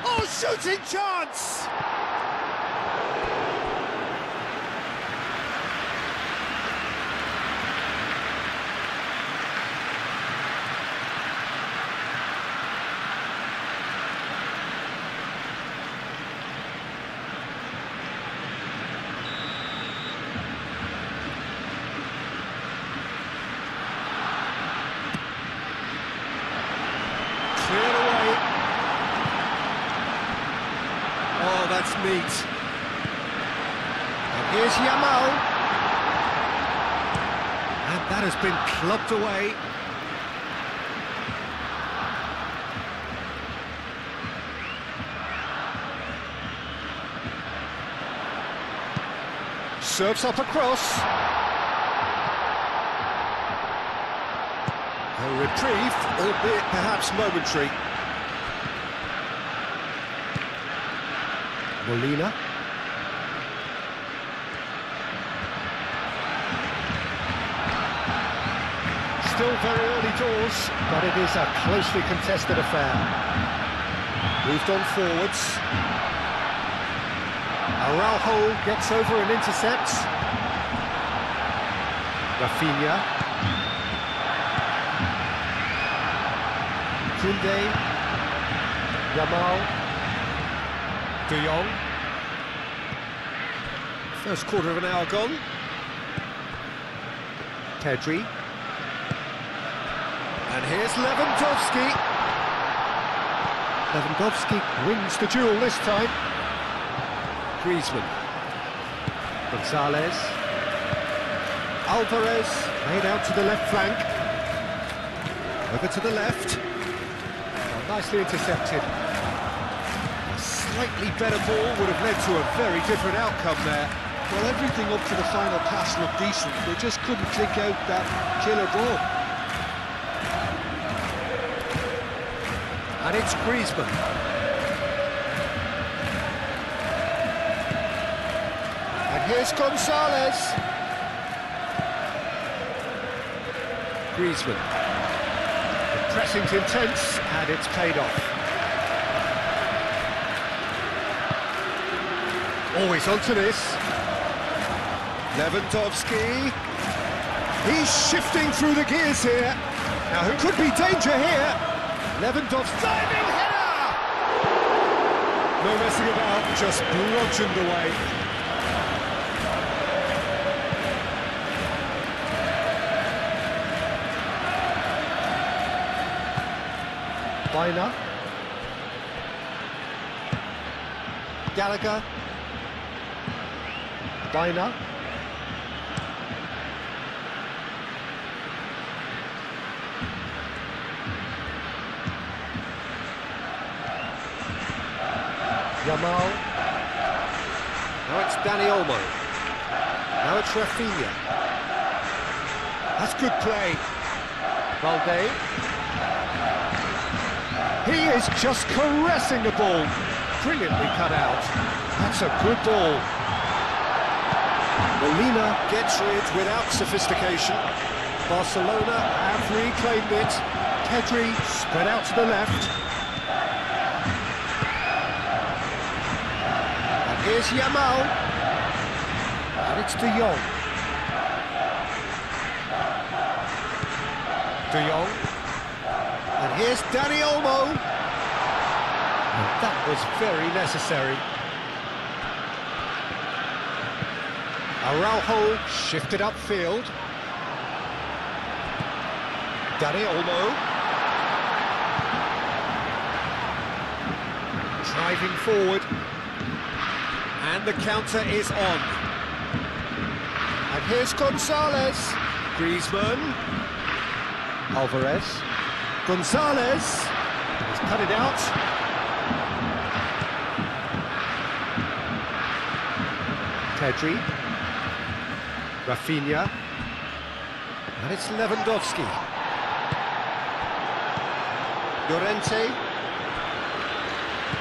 Oh, shooting chance! Cleared away. Oh, that's neat. And here's Yamal. And that has been clubbed away. Serves up across. A reprieve, albeit perhaps momentary. Molina. Still very early doors, but it is a closely contested affair. Moved on forwards. Araujo gets over and intercepts. Rafinha. Kunde, Yamal, De Jong. First quarter of an hour gone. Pedri. And here's Lewandowski. Lewandowski wins the duel this time. Griezmann. Gonzalez. Alvarez made out to the left flank. Over to the left. Nicely intercepted. A slightly better ball would have led to a very different outcome there. Well, everything up to the final pass looked decent. They just couldn't click out that killer ball. And it's Griezmann. And here's Gonzalez. Griezmann. The pressing's intense, and it's paid off. Always onto this. Lewandowski. He's shifting through the gears here. Now, who could be danger here? Lewandowski. Diving header! No messing about, just bludgeoned away. Baina. Gallagher. Baina. Yamal. Now it's Dani Olmo. Now it's Rafinha. That's good play. Valde. He is just caressing the ball. Brilliantly cut out. That's a good ball. Molina gets rid without sophistication. Barcelona have reclaimed it. Pedri spread out to the left. And here's Yamal. And it's De Jong. De Jong. And here's Dani Olmo. And that was very necessary. Araujo shifted upfield. Dani Olmo. Driving forward. And the counter is on. And here's Gonzalez. Griezmann. Alvarez. Gonzalez. He's cut it out. Pedri. Rafinha. And it's Lewandowski. Llorente.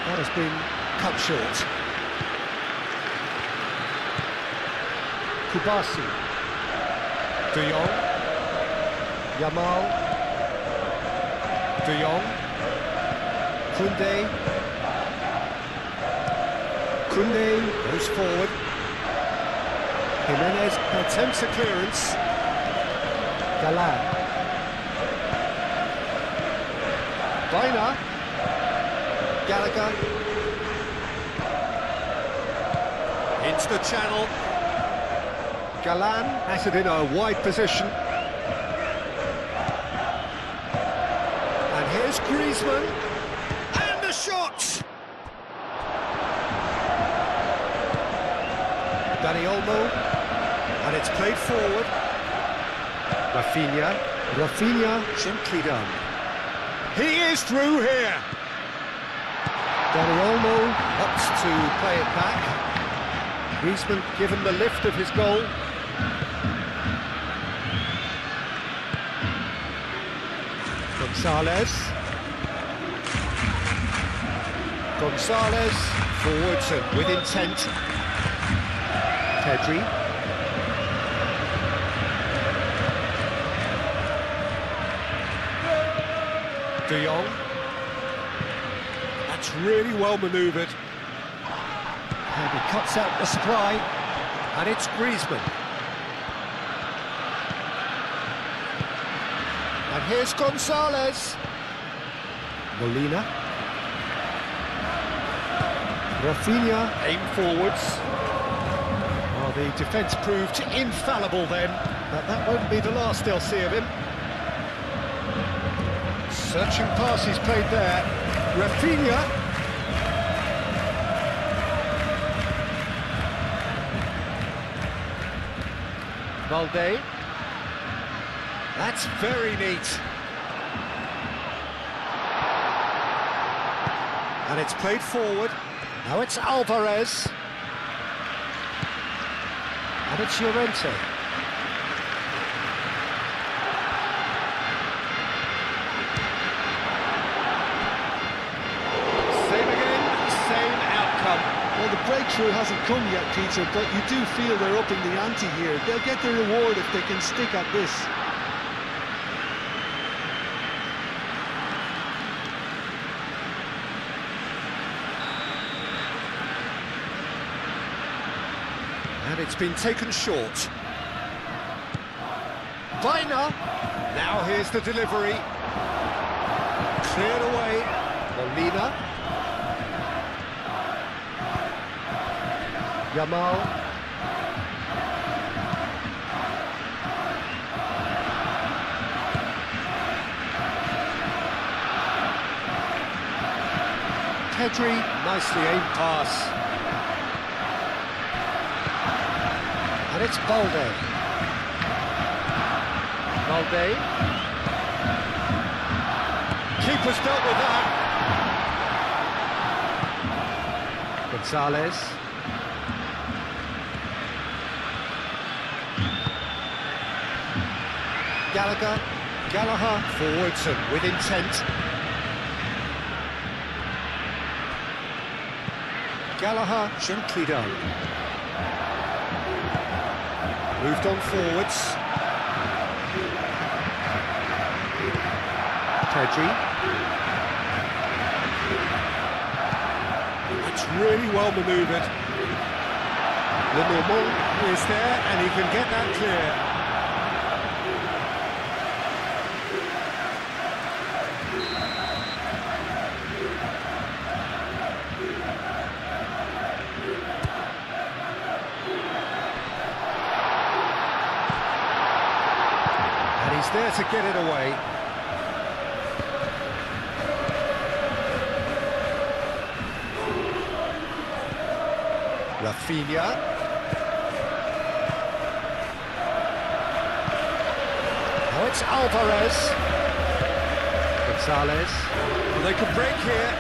That has been cut short. Kubasi. De Jong. Yamal. De Jong. Koundé. Koundé goes forward. Jimenez attempts a clearance. Galan. Baina. Gallagher. Into the channel. Galan has it in a wide position. And here's Griezmann. And the shot! Dani Olmo. And it's played forward. Rafinha. Rafinha simply done. He is through here. Dani Olmo opts to play it back. Griezmann given the lift of his goal. Gonzalez. Gonzalez forwards and with intent. Pedri. De Jong. That's really well manoeuvred. And he cuts out the supply. And it's Griezmann. And here's Gonzalez. Molina. Rafinha aim forwards. Well, the defence proved infallible then, but that won't be the last they'll see of him. Searching pass he's played there. Rafinha. Valde. That's very neat. And it's played forward. Now it's Alvarez. And it's Llorente. Same again, same outcome. Well, the breakthrough hasn't come yet, Peter, but you do feel they're upping the ante here. They'll get their reward if they can stick at this. And it's been taken short. Viner. Now here's the delivery. Cleared away. Molina. Yamal. Pedri, nicely aimed pass. And it's Balde. Balde. Keeper's dealt with that. Gonzalez. Gallagher Forwards and with intent. Gallagher. Gently done. Moved on forwards. Pedri. It's really well manoeuvred. Lenormand is there and he can get that clear. And he's there to get it away. Rafinha. Now it's Alvarez. Gonzalez. Well, they could break here.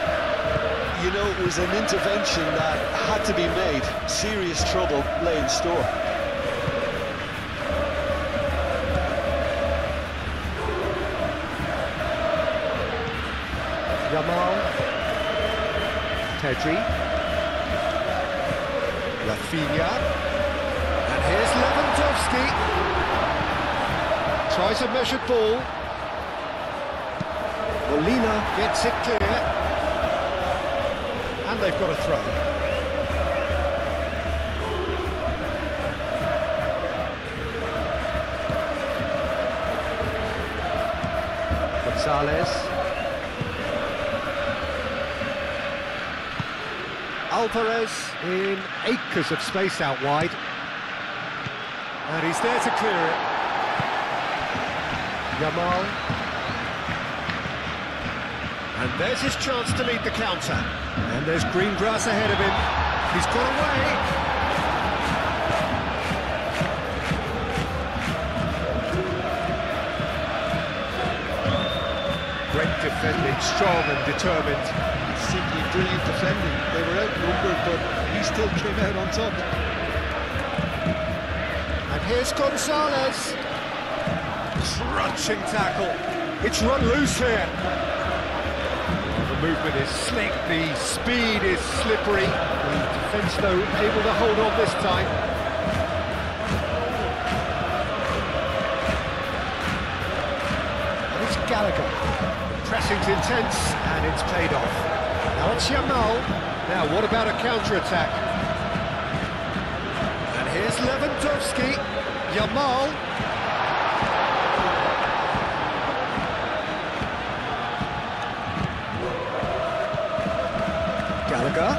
You know, it was an intervention that had to be made. Serious trouble lay in store. Yamal. Pedri. Rafinha. And here's Lewandowski. Tries a measured ball. Molina. Gets it clear. And they've got a throw. Gonzalez. Alvarez in acres of space out wide. And he's there to clear it. Yamal. And there's his chance to lead the counter. And there's green grass ahead of him. He's got away. Great defending, strong and determined. Simply brilliant defending. They were outnumbered, but he still came out on top. And here's Gonzalez. Crunching tackle. It's run loose here. The movement is slick, the speed is slippery. The defence, though, able to hold on this time. And it's Gallagher. The pressing's intense, and it's paid off. Now it's Yamal. Now, what about a counter-attack? And here's Lewandowski. Yamal. Gallagher.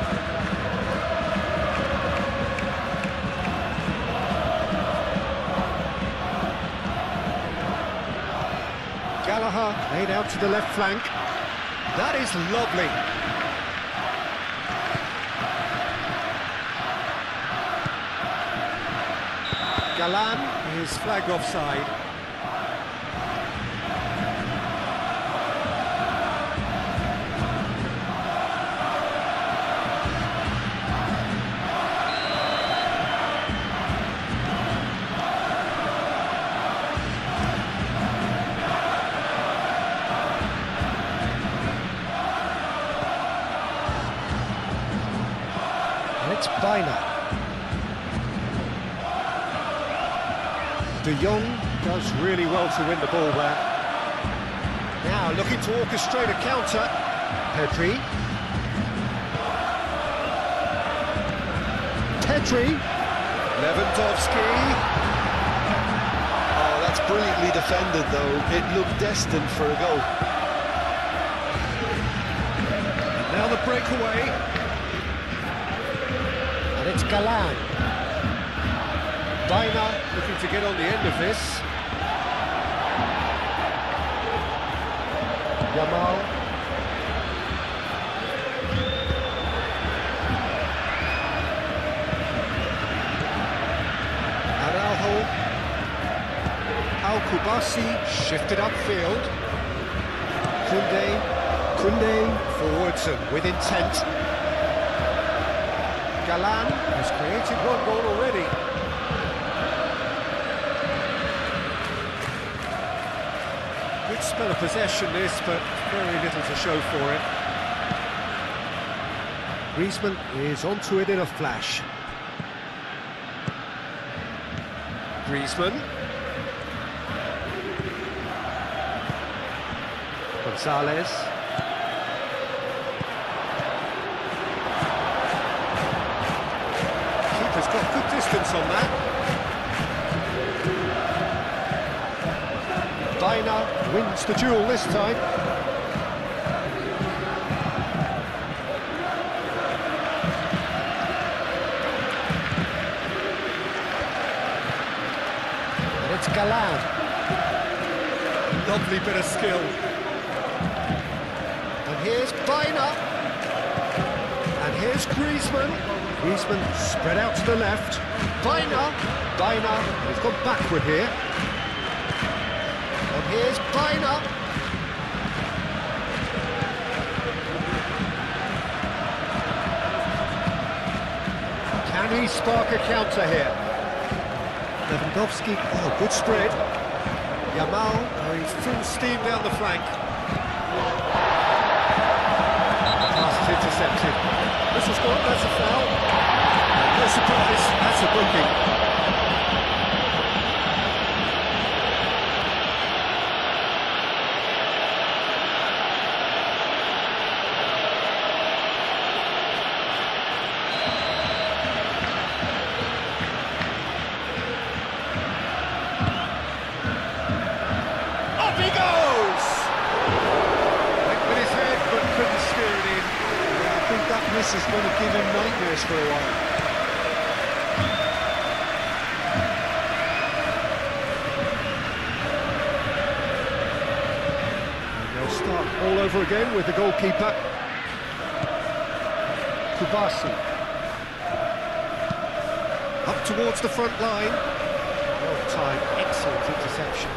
Gallagher laid out to the left flank. That is lovely. Galan. Is flagged offside. It's Bina. De Jong does really well to win the ball there. Now looking to orchestrate a counter. Pedri. Lewandowski. Oh, that's brilliantly defended, though. It looked destined for a goal. Now the breakaway. And it's Galan. Bina looking to get on the end of this. Yamal. Araujo. Al-Kubasi shifted upfield. Koundé forwards and with intent. Galan has created one goal already. Good spell of possession this, but very little to show for it. Griezmann is onto it in a flash. Griezmann. Gonzalez. Keeper's got good distance on that. Bina wins the duel this time. And it's Galan. Lovely bit of skill. And here's Bina. And here's Griezmann. Griezmann spread out to the left. Bina. He's gone backward here. And here's Bina. Can he spark a counter here? Lewandowski, oh, good spread. Yamal Going full steam down the flank. pass is intercepted. This is good, that's a foul. No surprise, that's a booking. Up he goes! Went with his head, but couldn't steer it in. I think that miss is going to give him nightmares for a while. They'll start all over again with the goalkeeper. Kubasi. Up towards the front line. Well timed, excellent interception.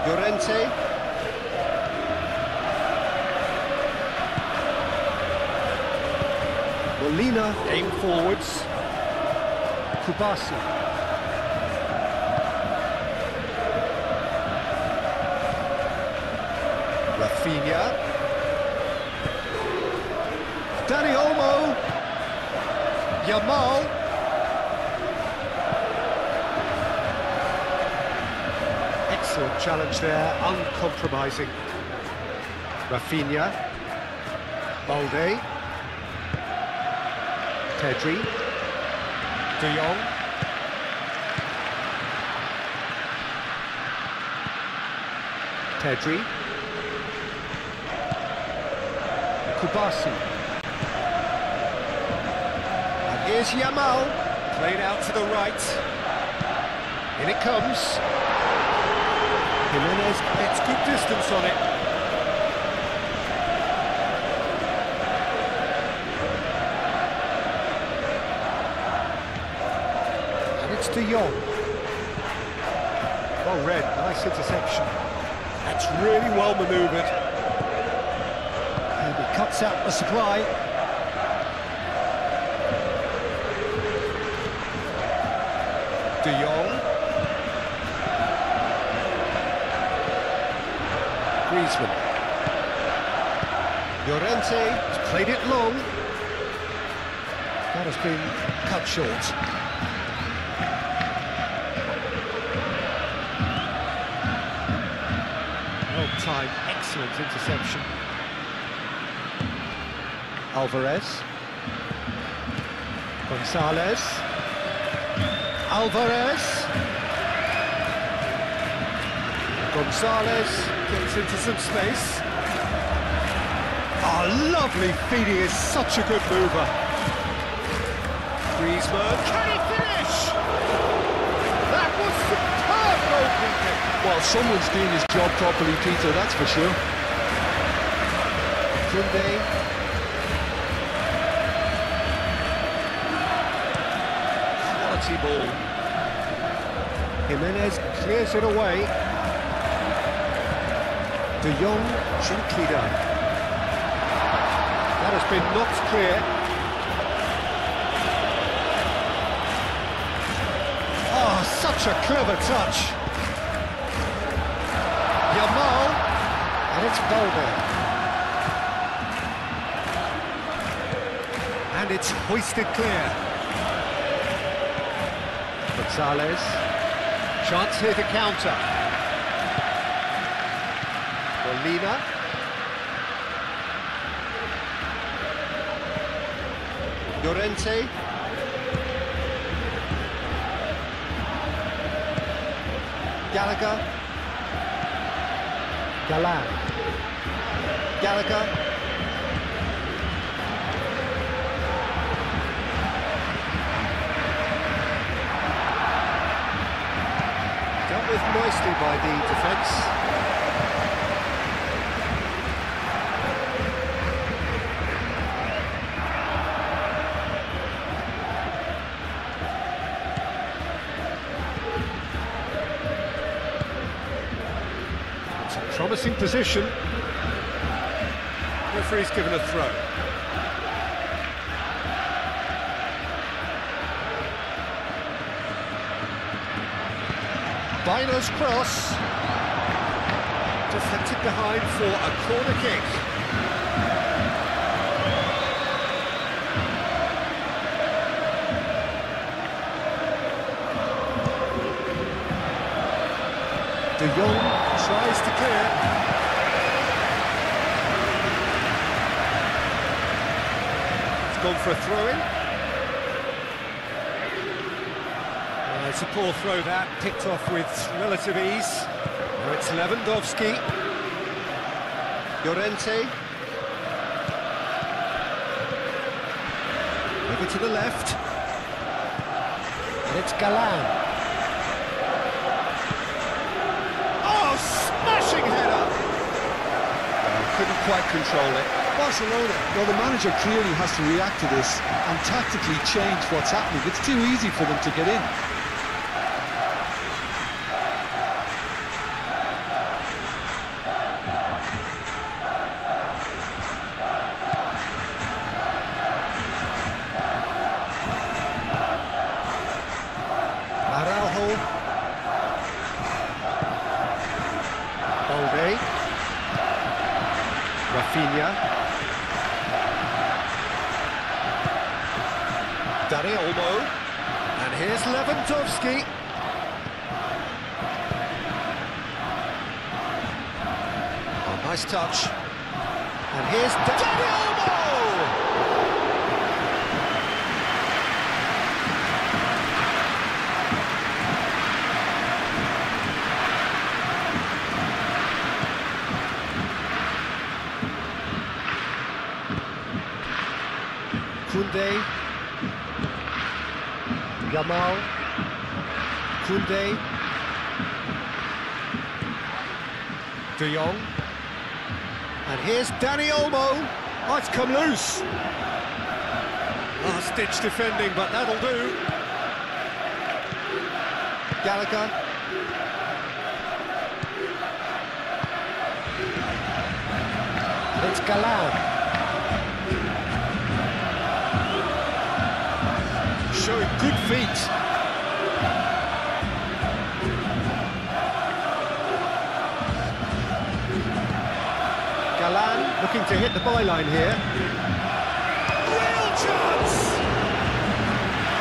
Llorente. Molina aimed forwards. Kubasi. Rafinha. Dani Olmo. Yamal. Excellent challenge there, uncompromising. Rafinha. Balde. Pedri. De Jong. Pedri. Kubasi. And here's Yamal. Played out to the right. In it comes. Jimenez gets good distance on it. And it's De Jong. Well read, nice interception. That's really well manoeuvred. And he cuts out the supply. De Jong. Griezmann. Llorente has played it long. That has been cut short. Well timed, excellent interception. Alvarez. Gonzalez. Alvarez. Gonzalez gets into some space. Oh, lovely feed, he is such a good mover. Griezmann, can he finish? That was superb goalkeeping. Well, someone's doing his job properly, Peter, that's for sure. Koundé. Quality ball. Jimenez clears it away. De Jong, gently done. That has been knocked clear. Oh, such a clever touch. Yamal, and it's Balde. And it's hoisted clear. Gonzalez, chance here to counter. Molina. Llorente. Gallagher. Galan. Gallagher. Dealt with nicely by the defence. Promising position. Referee's given a throw. Bino's cross. Deflected behind for a corner kick. De Jong tries to clear. It's gone for a throw-in. It's a poor throw that, picked off with relative ease. Now it's Lewandowski. Llorente. Over to the left. And it's Galan. Smashing header! Couldn't quite control it. Barcelona, well, the manager clearly has to react to this and tactically change what's happening. It's too easy for them to get in. Rafinha. Dani Olmo. And here's Lewandowski. Oh, nice touch. And here's Dani Olmo! Koundé. Yamal. Koundé. De Jong. And here's Dani Olmo. Oh, it's come loose. Last-ditch defending, but that'll do. Gallagher. And it's Galan. Showing good feet. Galan Looking to hit the byline here. Real chance!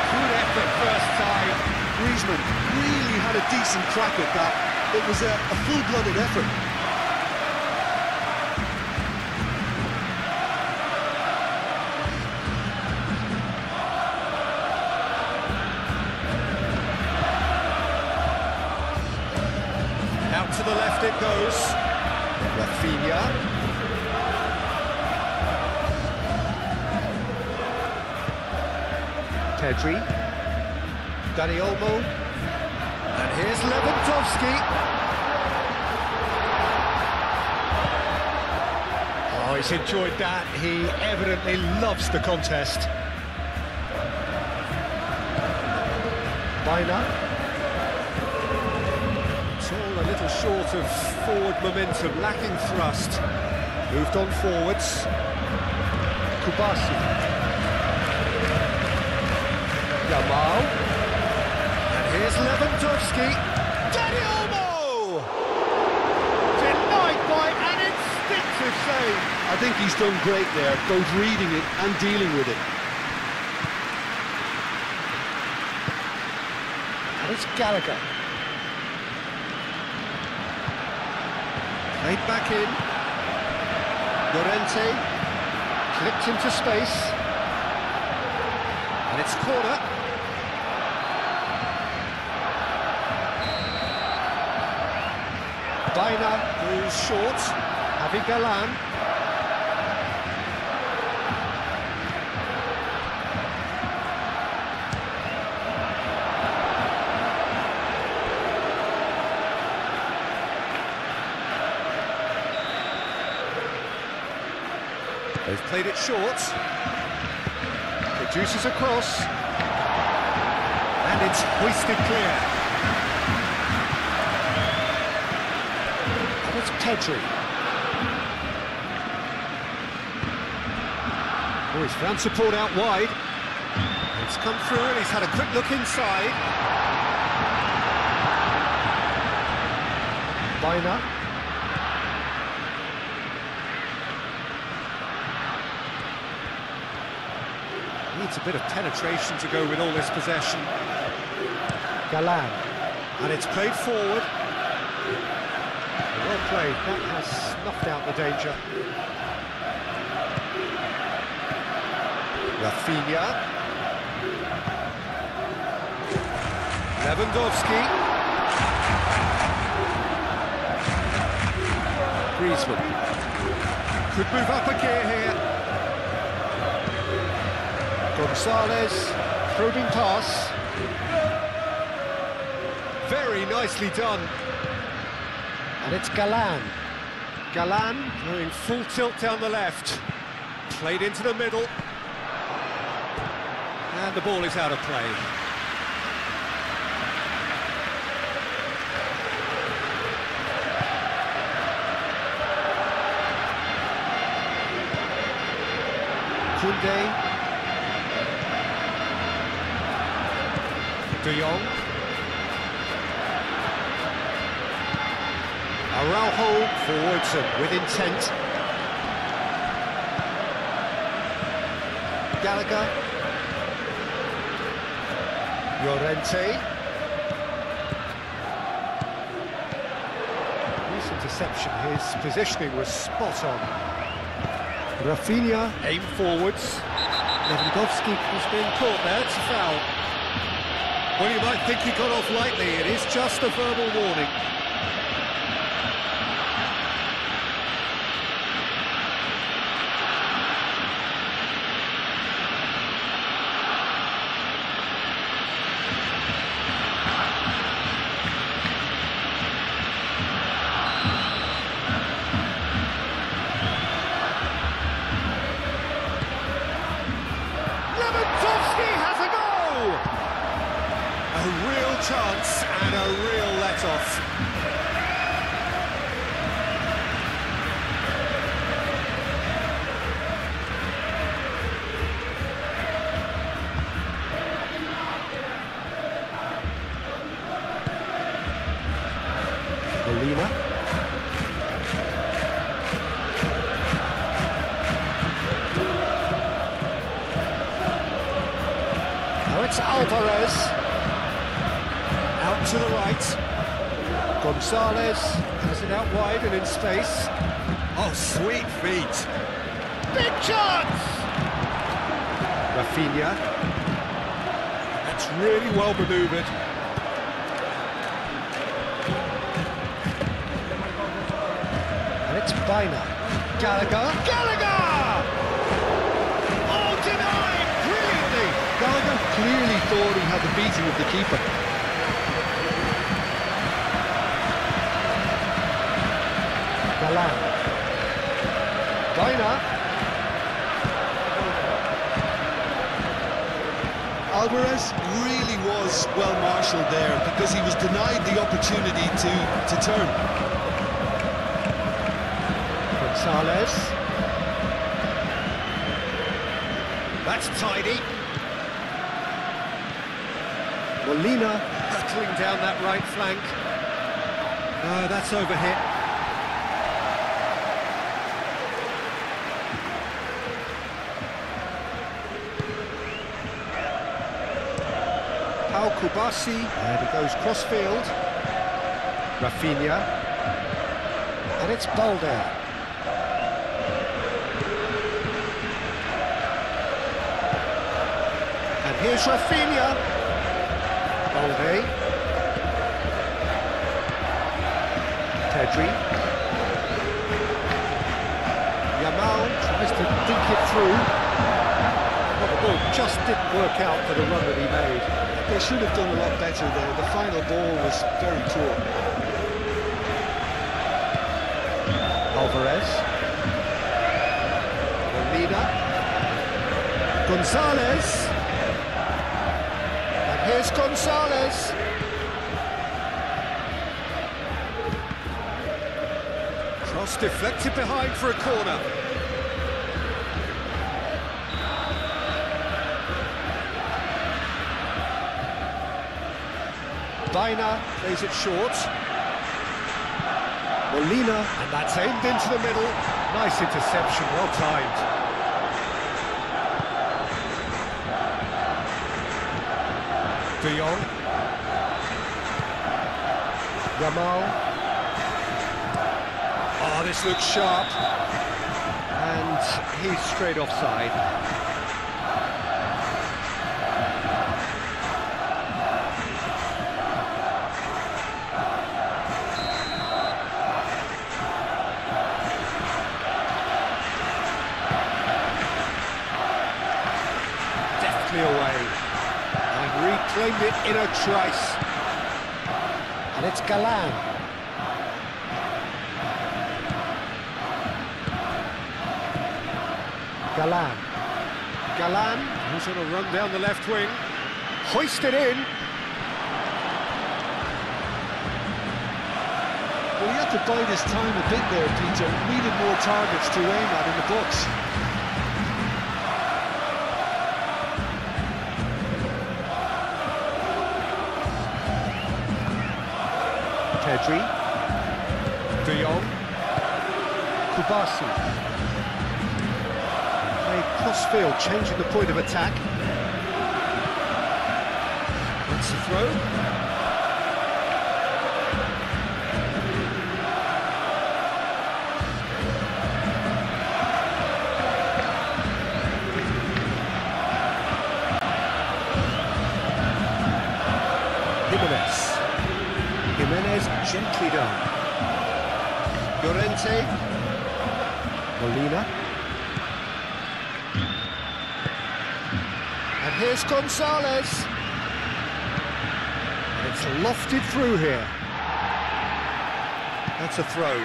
Good effort first time. Griezmann really had a decent crack at that. It was a full-blooded effort. Out to the left it goes. Rafinha. Pedri. Dani Olmo. And here's Lewandowski. Oh, he's enjoyed that. He evidently loves the contest. Baina. It's all a little short of forward momentum, lacking thrust. Moved on forwards. Kubasi. Yamal. And here's Lewandowski. Dani Olmo! Denied by an instinctive save. I think he's done great there, both reading it and dealing with it. And it's Gallagher. Played back in. Llorente. Clipped into space. And it's corner. Baina. Goes short. Javi Galan. They've played it short. Produces a cross. And it's hoisted clear. And it's Pedri. Oh, he's found support out wide. It's come through and he's had a quick look inside. Baina. Needs a bit of penetration to go with all this possession. Galan. And it's played forward. Well played. That has snuffed out the danger. Rafinha. Lewandowski. Griezmann. Could move up a gear here. Gonzalez. Probing pass. Very nicely done. And it's Galan. Galan going full tilt down the left. Played into the middle. And the ball is out of play. Koundé. De Jong. Araujo Forwards and with intent. Gallagher. Llorente. Nice interception. His positioning was spot on. Rafinha. aim forwards. Lewandowski has been caught there. It's a foul. Well, you might think he got off lightly. It is just a verbal warning. A real chance and a real let-off. Molina. Torres. Out to the right. Gonzalez has it out wide and in space. Oh, sweet feet. Big chance! Rafinha. That's really well manoeuvred. And it's Bina. Gallagher. Gallagher! Oh, denied! Brilliantly! Gallagher clearly thought he had the beating of the keeper. Galan. Bina. Alvarez really was well marshalled there because he was denied the opportunity to turn. Gonzalez. That's tidy. Molina hurtling down that right flank. That's overhit. Pau Kubasi, and it goes cross-field. Rafinha. And it's Balde. And here's Rafinha. Balde. Pedri. Yamal tries to dink it through. Well, the ball just didn't work out for the run that he made. They should have done a lot better there. The final ball was very poor. Alvarez. Molina. Gonzalez. And here's Gonzalez. Cross deflected behind for a corner. Bina plays it short. Molina, and that's aimed into the middle. Nice interception, well timed. De Jong. Yamal. Oh, this looks sharp. And he's straight offside. Away and reclaimed it in a trice, and it's Galan. Galan, Who's on a run down the left wing. hoisted in. Well, he had to bide his time a bit there, Peter. Needed more targets to aim at in the box. Pedri. De Jong. Kubasi. Played cross-field, changing the point of attack. That's a throw. Jimenez gently done. Llorente. Molina. And here's Gonzalez. And it's lofted through here. That's a throw.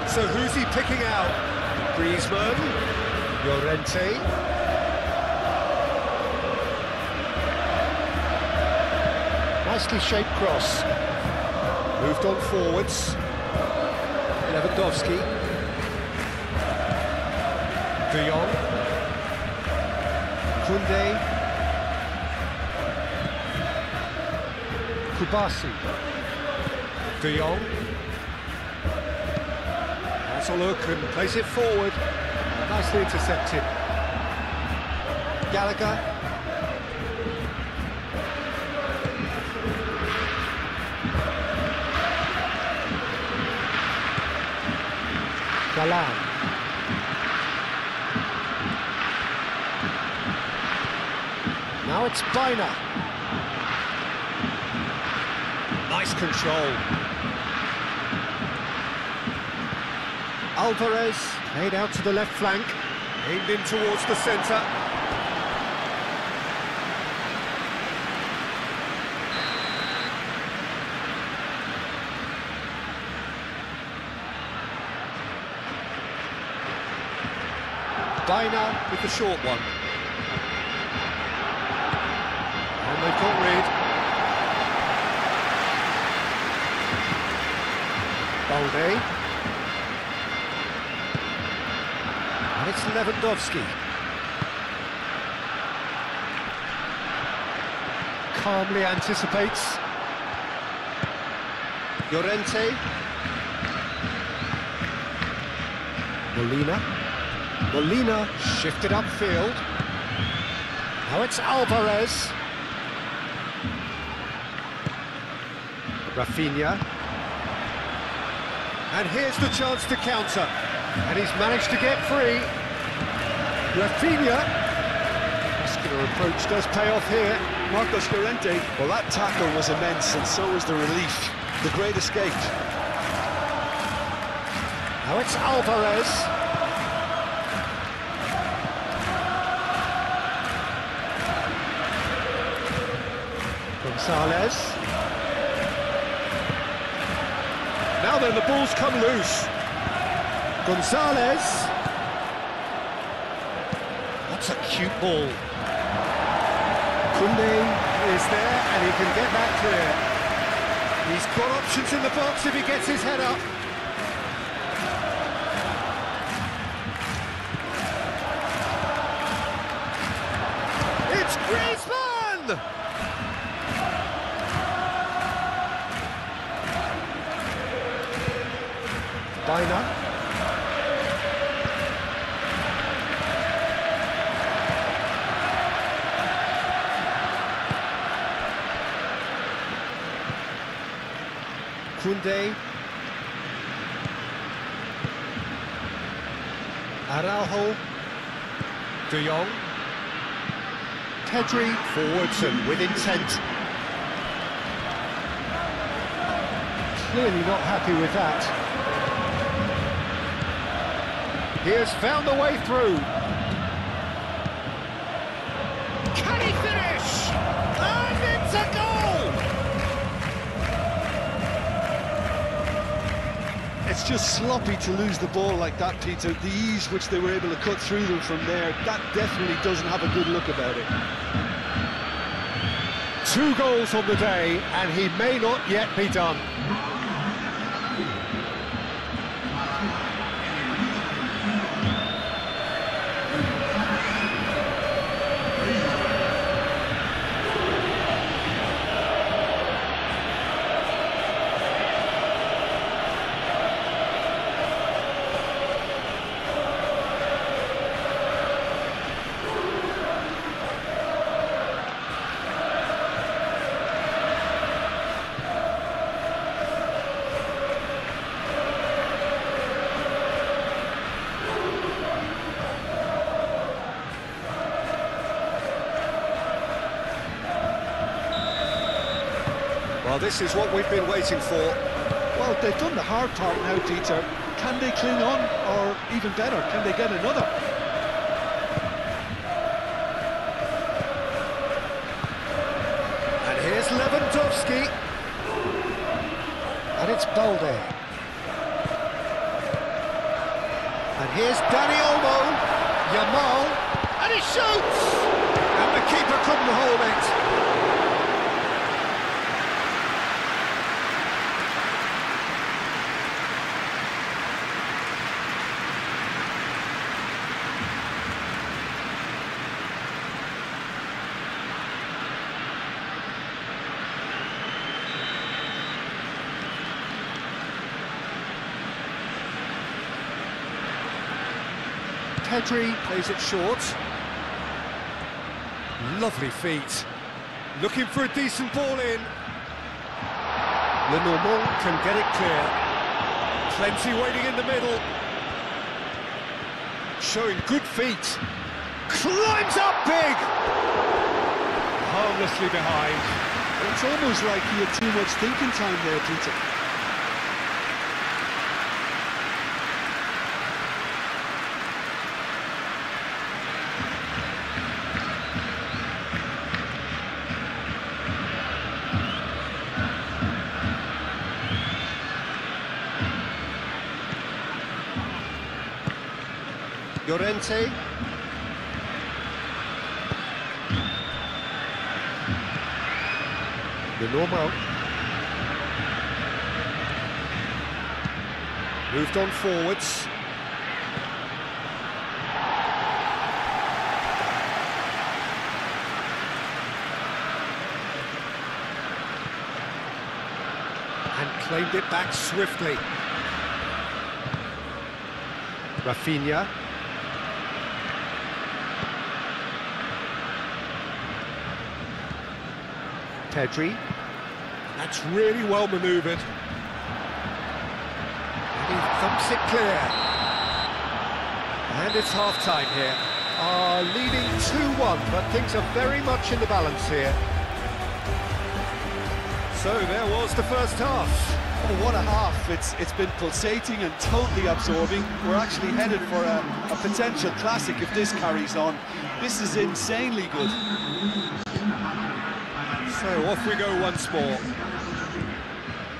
So who's he picking out? Griezmann. Llorente. Nicely shaped cross. Moved on forwards. Lewandowski. De Jong. Koundé. Kubasi. De Jong. That's a look and plays it forward. Nicely intercepted. Gallagher. Galan. Now it's Biner. Nice control. Alvarez, played out to the left flank. Aimed in towards the centre. Biner With the short one. And they've got rid. Balde. And it's Lewandowski. Calmly anticipates. Llorente. Molina. Molina shifted upfield. Now it's Alvarez. Rafinha. And here's the chance to counter. And he's managed to get free. Rafinha. Muscular approach does pay off here. Marcos Llorente, well, that tackle was immense, and so was the relief. The great escape. Now it's Alvarez. Gonzalez. Now then, the ball's come loose. Gonzalez. That's a cute ball. Koundé. Is there, and he can get that clear. He's got options in the box if he gets his head up. It's Griezmann! Biner. Koundé. Araujo. De Jong. Pedri. Forwards and with intent. Clearly not happy with that. He has found the way through. Can he finish? And it's a goal! It's just sloppy to lose the ball like that, Peter. The ease which they were able to cut through them from there, that definitely doesn't have a good look about it. 2 goals on the day, and he may not yet be done. Well, this is what we've been waiting for. Well, they've done the hard part now, Dieter. Can they cling on, or even better, can they get another? And here's Lewandowski. And it's Balde. And here's Dani Olmo. Yamal. And he shoots! And the keeper couldn't hold it. Pedri plays it short. Lovely feet. Looking for a decent ball in. Lenormand can get it clear. Plenty waiting in the middle. Showing good feet. Climbs up big! Harmlessly behind. It's almost like he had too much thinking time there, Peter. Llorente. Lenormand. Moved on forwards. And claimed it back swiftly. Rafinha. Pedri. That's really well manoeuvred. And he thumps it clear. And it's half-time here. Leading 2-1, but things are very much in the balance here. So there was the first half. Oh, what a half. It's been pulsating and totally absorbing. We're actually headed for a potential classic if this carries on. This is insanely good. So off we go once more.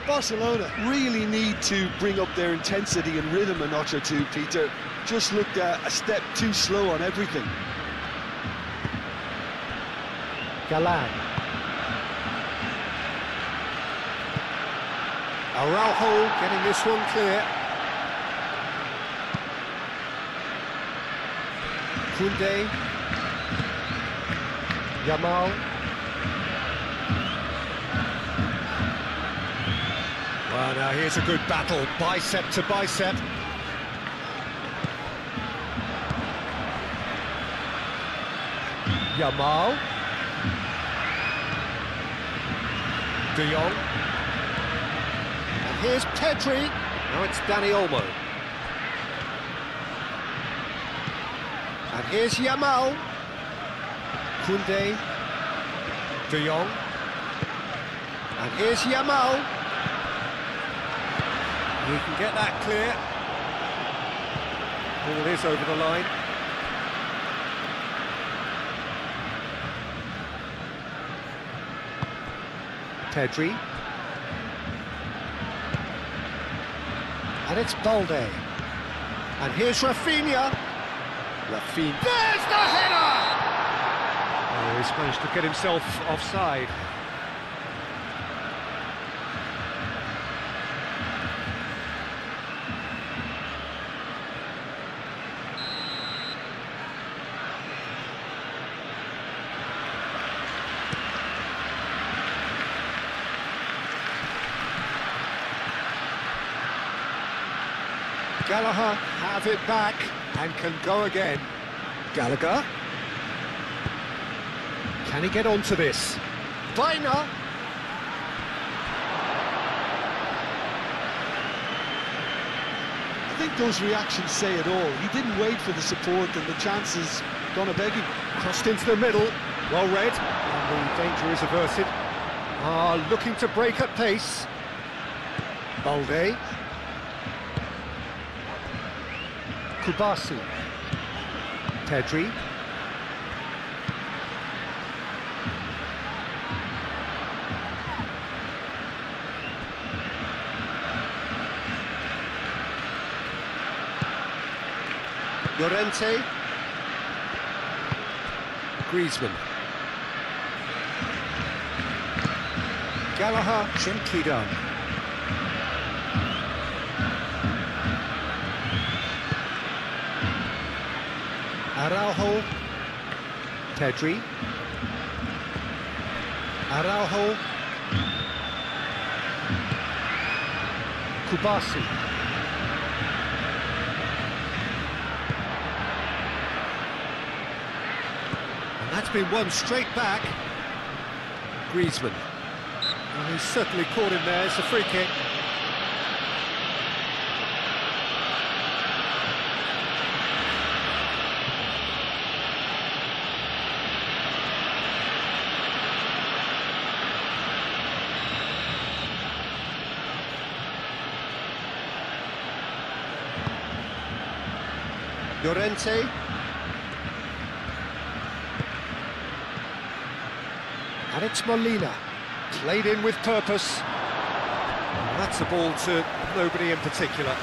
Barcelona really need to bring up their intensity and rhythm a notch or two, Peter. Just looked a step too slow on everything. Galan. Araujo getting this one clear. Koundé. Yamal. Well, now here's a good battle, bicep to bicep. Yamal. De Jong. And here's Pedri. Now it's Dani Olmo. And here's Yamal. Koundé. De Jong. And here's Yamal. He can get that clear. Ball is over the line. Pedri. And it's Balde. And here's Rafinha. Rafinha. There's the header! Oh, he's managed to get himself offside. Gallagher have it back and can go again. Gallagher. Can he get onto this? Baina. I think those reactions say it all. He didn't wait for the support and the chances gone a begging. Crossed into the middle, well read, and the danger is averted. Looking to break at pace. Balde. Kubasi. Pedri. Llorente. Griezmann. Gallagher, gently done. Araujo. Pedri. Araujo. Kubasi. That's been won straight back. Griezmann. Well, he's certainly caught him there. It's a free kick. Llorente. And it's Molina. Played in with purpose. And that's a ball to nobody in particular.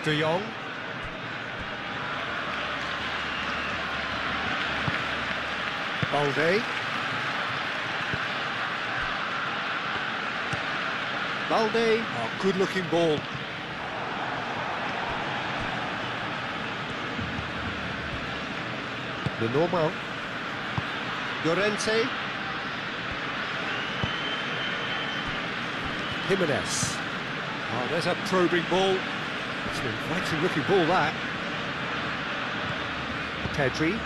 De Jong. Balde. Balde. Oh, good-looking ball. The normal. Llorente. Jimenez. Oh, there's a probing ball. It's an inviting-looking ball, that. Pedri.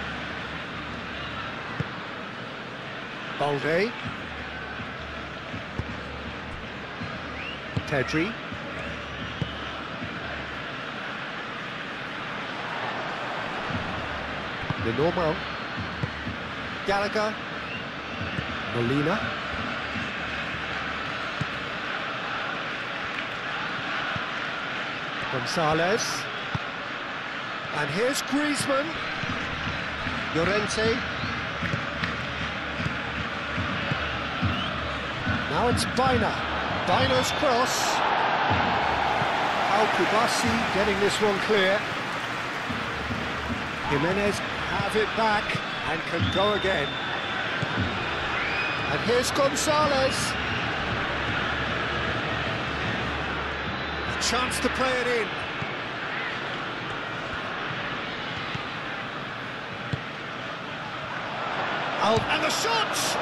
Balde. Pedri. The normal. Gallagher. Molina. Gonzalez. And here's Griezmann. Llorente. Now it's Baina. Baina's cross. Al-Kubasi getting this one clear. Jimenez have it back and can go again. And here's Gonzalez. A chance to play it in. And the shots!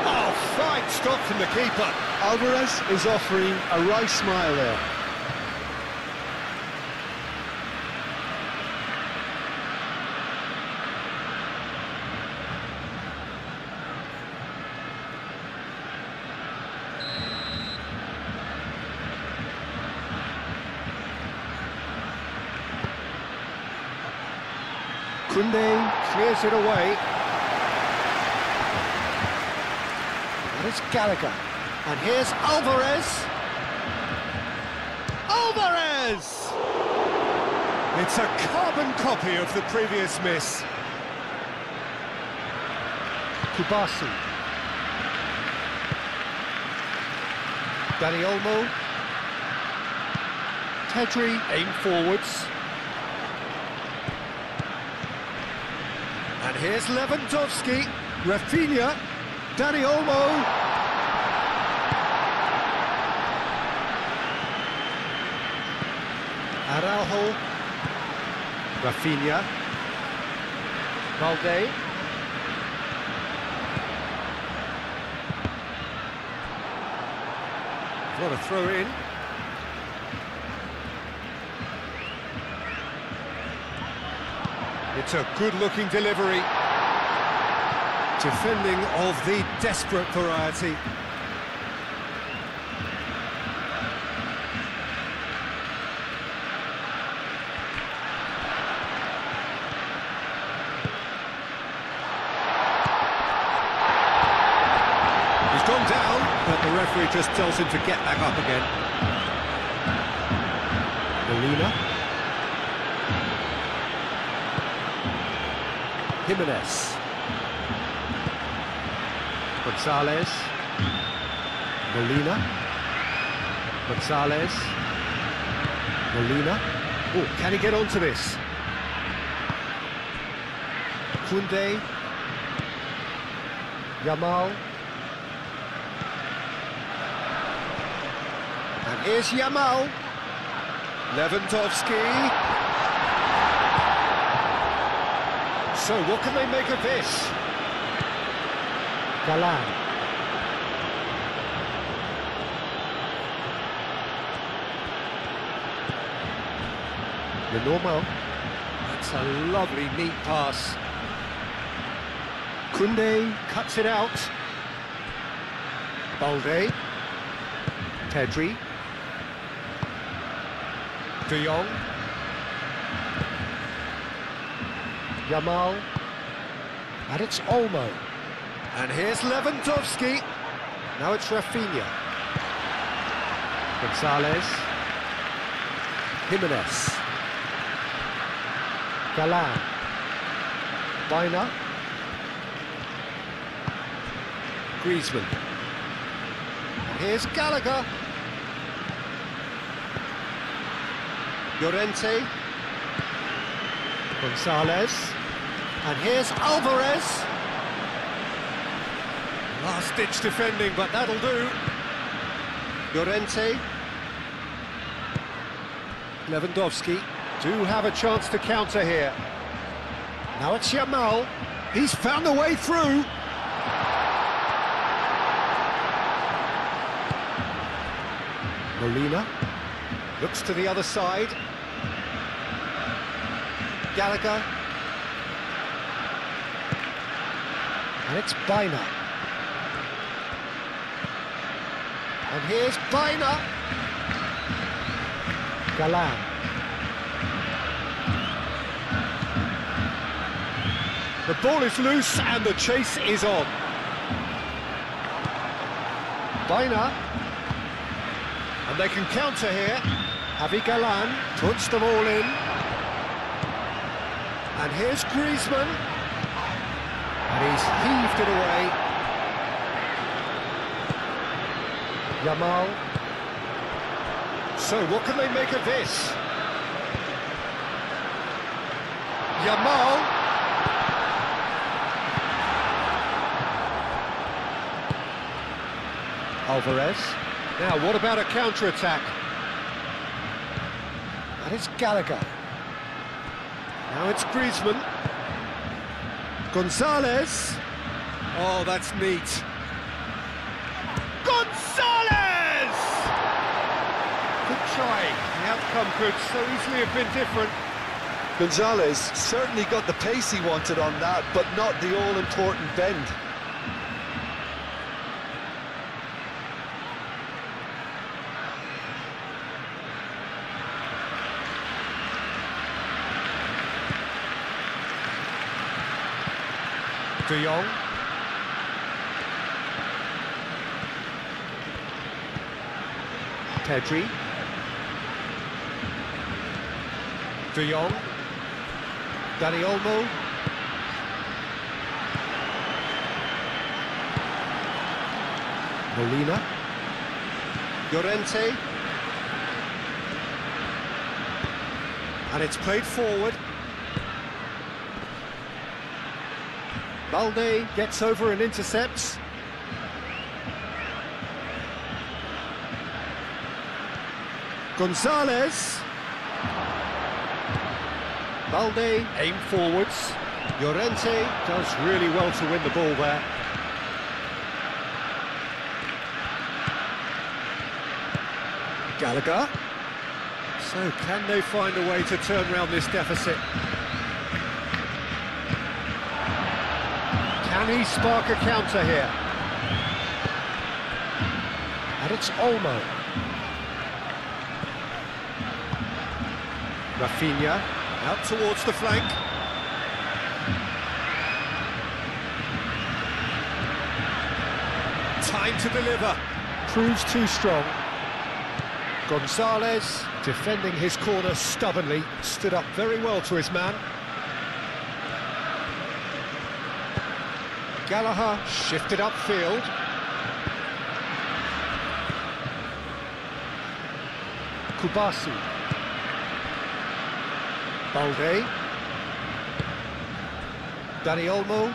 Oh, fine stop from the keeper. Alvarez is offering a wry smile there. Koundé clears it away. And it's Gallagher. And here's Alvarez. Alvarez! It's a carbon copy of the previous miss. Kubasi. Dani Olmo. Pedri aim forwards. And here's Lewandowski, Rafinha, Dani Olmo. Araujo, Rafinha, Balde. What a throw in. It's a good-looking delivery. Defending of the desperate variety. He's gone down, but the referee just tells him to get back up again. Molina. Jimenez. Gonzalez. Molina. Gonzalez. Molina. Oh, can he get onto this? Koundé. Yamal. And here's Yamal. Lewandowski. So what can they make of this? Galan. Normal. It's a lovely, neat pass. Koundé cuts it out. Balde. Pedri. De Jong. Yamal. And it's Olmo. And here's Lewandowski. Now it's Rafinha. Gonzalez. Jimenez. Galan. Baina. Griezmann. And here's Gallagher. Llorente. Gonzalez. And here's Alvarez. Last-ditch defending, but that'll do. Llorente. Lewandowski do have a chance to counter here. Now it's Yamal. He's found a way through. Molina looks to the other side. Gallagher. And it's Baina. And here's Baina. Galan. The ball is loose and the chase is on. Baina. And they can counter here. Javi Galan puts them all in. And here's Griezmann. And he's heaved it away. Yamal. So what can they make of this? Yamal. Alvarez. Now what about a counter-attack? And it's Gallagher. Now it's Griezmann. Gonzalez. Oh, that's neat. Gonzalez! Good try. The outcome could so easily have been different. Gonzalez certainly got the pace he wanted on that, but not the all-important bend. De Jong. Pedri. De Jong. Dani Olmo. Molina. Llorente. And it's played forward. Balde gets over and intercepts. Gonzalez. Balde aim forwards. Llorente does really well to win the ball there. Gallagher. So can they find a way to turn around this deficit? Can he spark a counter here? And it's Olmo. Rafinha Out towards the flank. Time to deliver. proves too strong. Gonzalez, defending his corner stubbornly, stood up very well to his man. Gallagher shifted upfield. Kubasi. Balde. Dani Olmo.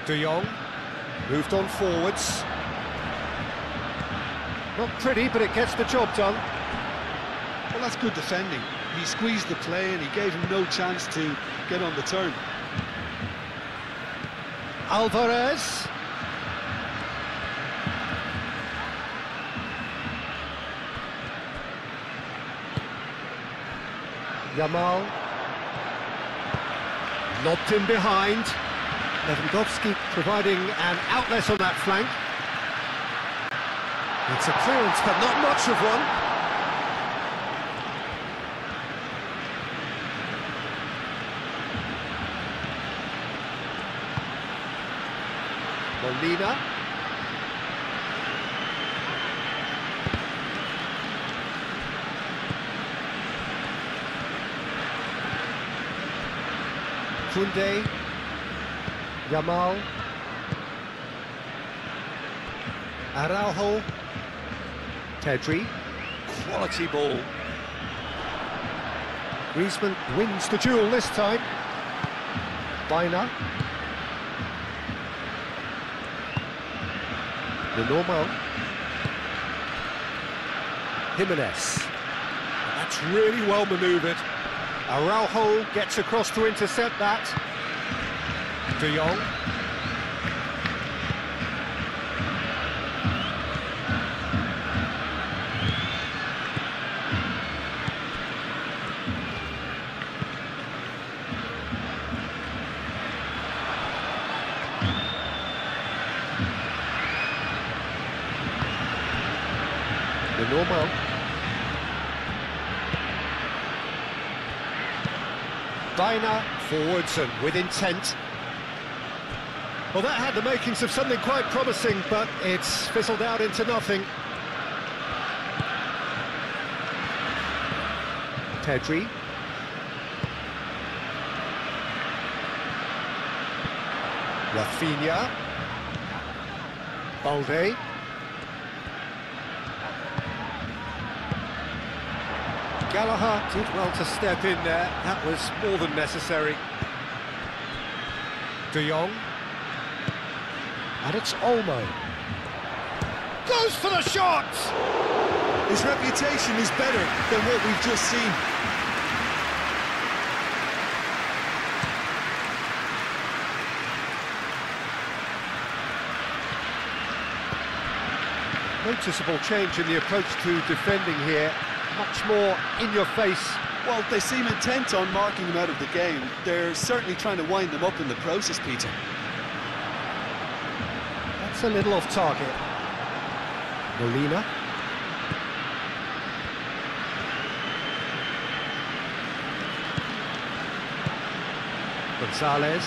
De Jong. Moved on forwards. Not pretty, but it gets the job done. Well, that's good defending. He squeezed the play and he gave him no chance to get on the turn. Alvarez. Yamal. Lobbed in behind. Lewandowski providing an outlet on that flank. It's a clearance, but not much of one. Molina. Koundé. Yamal. Araujo. Pedri. Quality ball. Griezmann wins the duel this time. Baina. The normal. Jimenez. That's really well manoeuvred. Araujo gets across to intercept that. De Jong. The normal. Baina forwards and with intent. Well, that had the makings of something quite promising, but it's fizzled out into nothing. Pedri. Rafinha. Balde. Gallagher did well to step in there. That was more than necessary. De Jong. And it's Olmo. Goes for the shot! His reputation is better than what we've just seen. Noticeable change in the approach to defending here. Much more in your face. Well, they seem intent on marking him out of the game. They're certainly trying to wind them up in the process, Peter. That's a little off target. Molina. Gonzalez.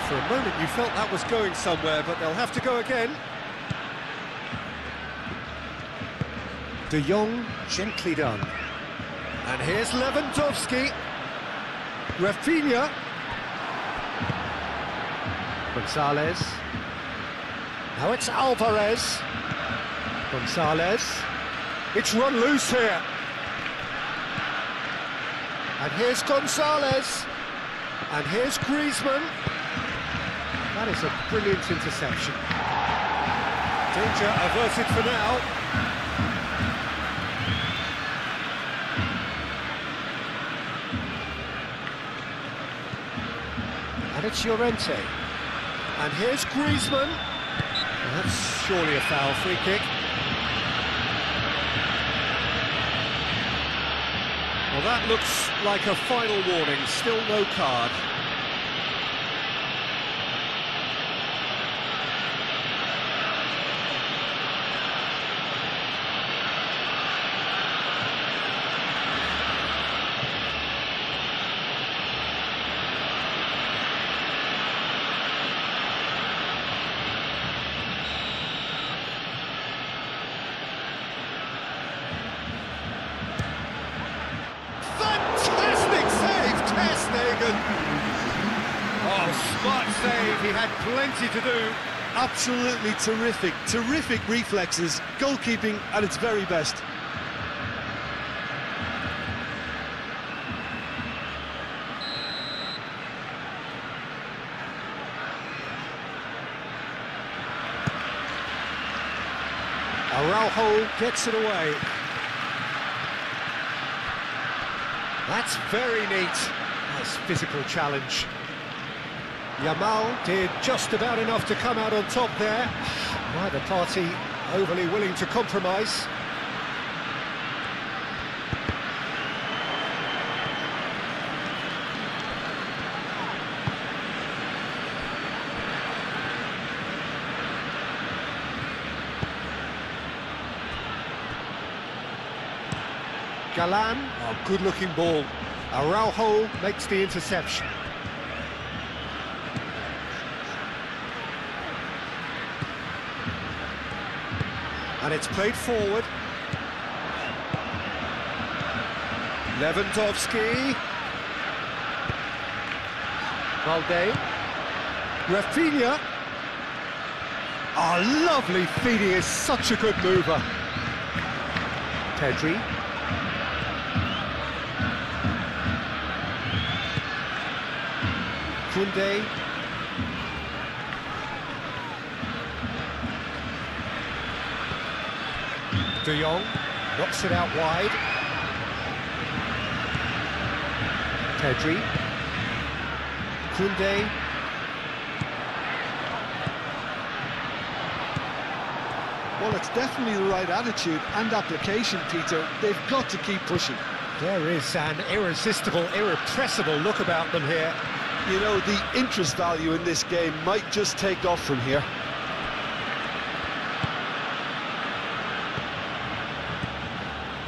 For a moment you felt that was going somewhere, but they'll have to go again. De Jong, gently done. And here's Lewandowski. Rafinha. Gonzalez. Now it's Alvarez. Gonzalez. It's run loose here. And here's Gonzalez. And here's Griezmann. That is a brilliant interception. Danger averted for now. And it's Llorente. And here's Griezmann. Well, that's surely a foul. Free kick. Well, that looks like a final warning. Still no card. Oh, smart save, he had plenty to do. Absolutely terrific, terrific reflexes, goalkeeping at its very best. Araujo gets it away. That's very neat. Nice physical challenge. Yamal did just about enough to come out on top there. Neither party overly willing to compromise. Galan, oh, good-looking ball. Araujo makes the interception. And it's played forward. Lewandowski. Valde. Rafinha. Oh, lovely feed, he is such a good mover. Pedri. Koundé. De Jong knocks it out wide. Pedri. Koundé. Well, it's definitely the right attitude and application, Peter. They've got to keep pushing. There is an irresistible, irrepressible look about them here. You know, the interest value in this game might just take off from here.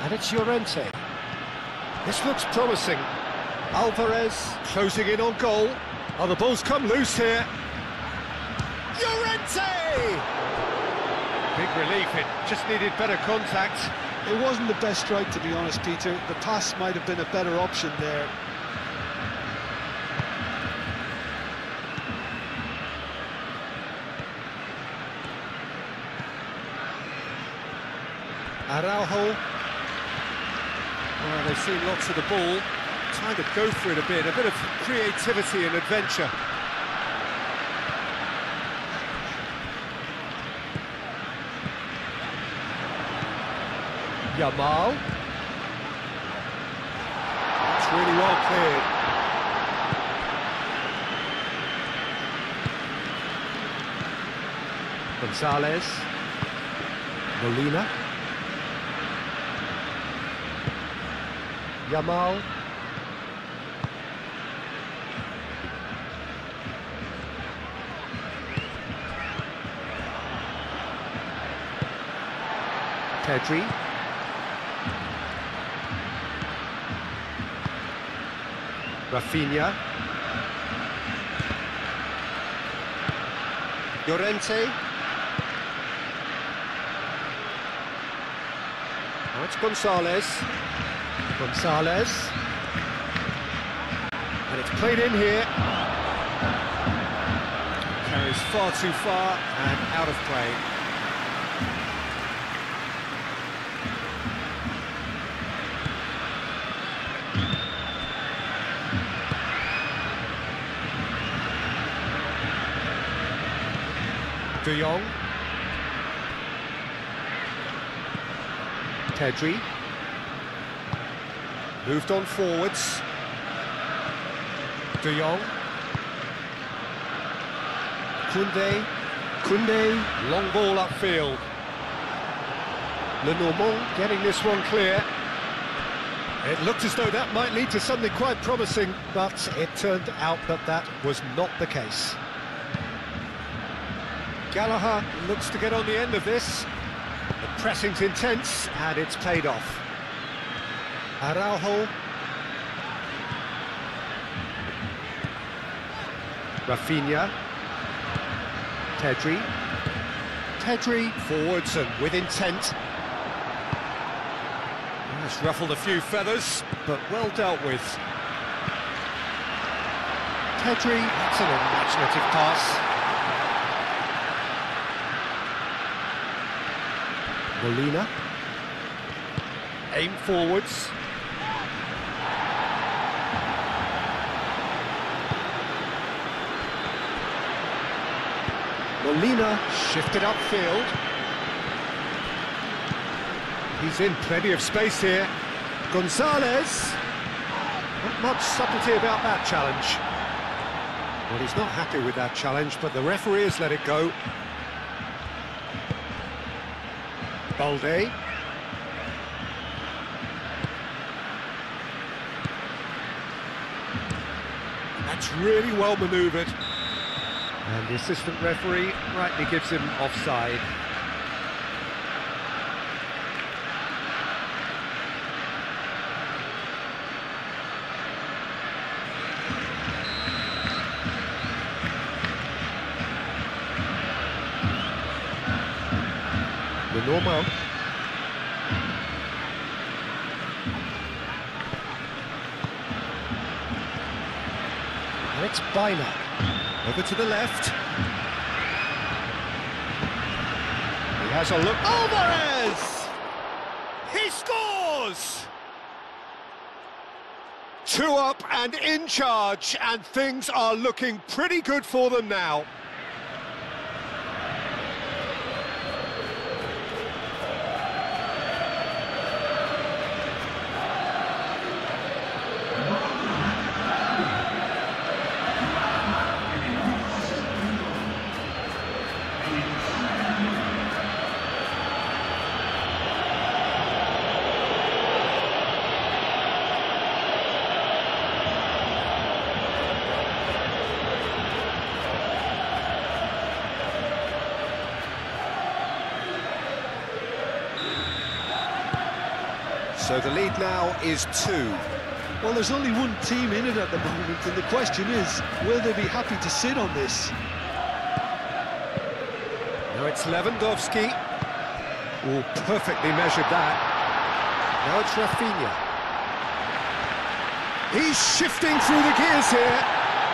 And it's Llorente. This looks promising. Alvarez closing in on goal. Oh, the ball's come loose here. Llorente! Big relief, it just needed better contact. It wasn't the best strike, to be honest, Peter. The pass might have been a better option there. Araujo. Well, they've seen lots of the ball. Time to go for it a bit of creativity and adventure. Yamal. That's really well cleared. Gonzalez. Molina. Yamal. Pedri. Rafinha. Llorente. Now it's Gonzalez. Gonzalez. And it's played in here. Carries far too far and out of play. De Jong. Pedri. Moved on forwards. De Jong. Koundé. Koundé. Long ball upfield. Lenormand getting this one clear. It looked as though that might lead to something quite promising, but it turned out that that was not the case. Gallagher looks to get on the end of this. The pressing's intense, and it's paid off. Araujo. Rafinha. Pedri. Pedri forwards and with intent. It's ruffled a few feathers, but well dealt with. Pedri, that's an imaginative pass. Molina. Aim forwards. Molina shifted upfield. He's in plenty of space here. Gonzalez. Not much subtlety about that challenge. Well, he's not happy with that challenge, but the referee has let it go. Balde. That's really well manoeuvred. And the assistant referee rightly gives him offside. Le Normand. And it's Bina. Over to the left. He has a look. Alvarez! He scores! 2 up and in charge, and things are looking pretty good for them now. So the lead now is 2. Well, there's only one team in it at the moment, and the question is, will they be happy to sit on this? Now it's Lewandowski. Oh, perfectly measured that. Now it's Rafinha. He's shifting through the gears here.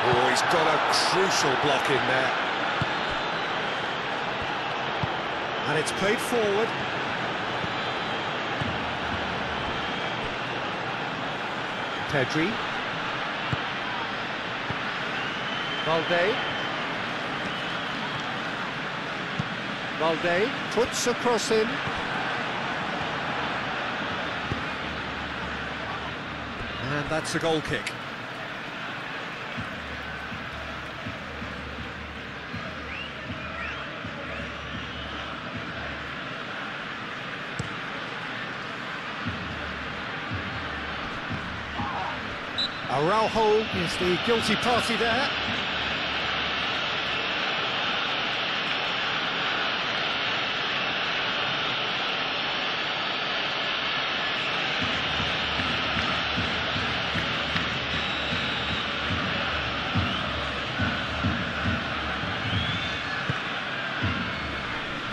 Oh, he's got a crucial block in there. And it's played forward. Pedri. Valde puts a cross in. And that's a goal kick. Araujo is the guilty party there.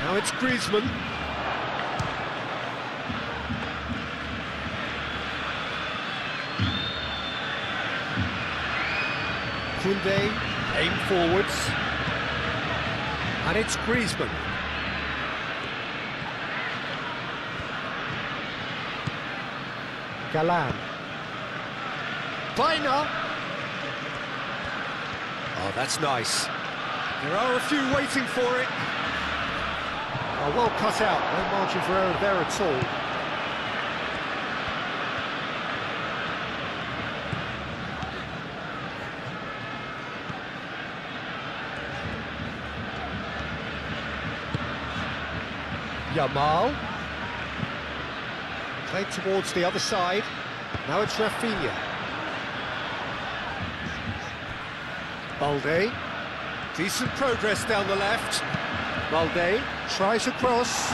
Now it's Griezmann. Koundé, aim forwards. And it's Griezmann. Galan. Bina. Oh, that's nice. There are a few waiting for it. Oh, well cut out, no margin for error there at all. Yamal. Played towards the other side. Now it's Rafinha. Balde. Decent progress down the left. Balde tries a cross.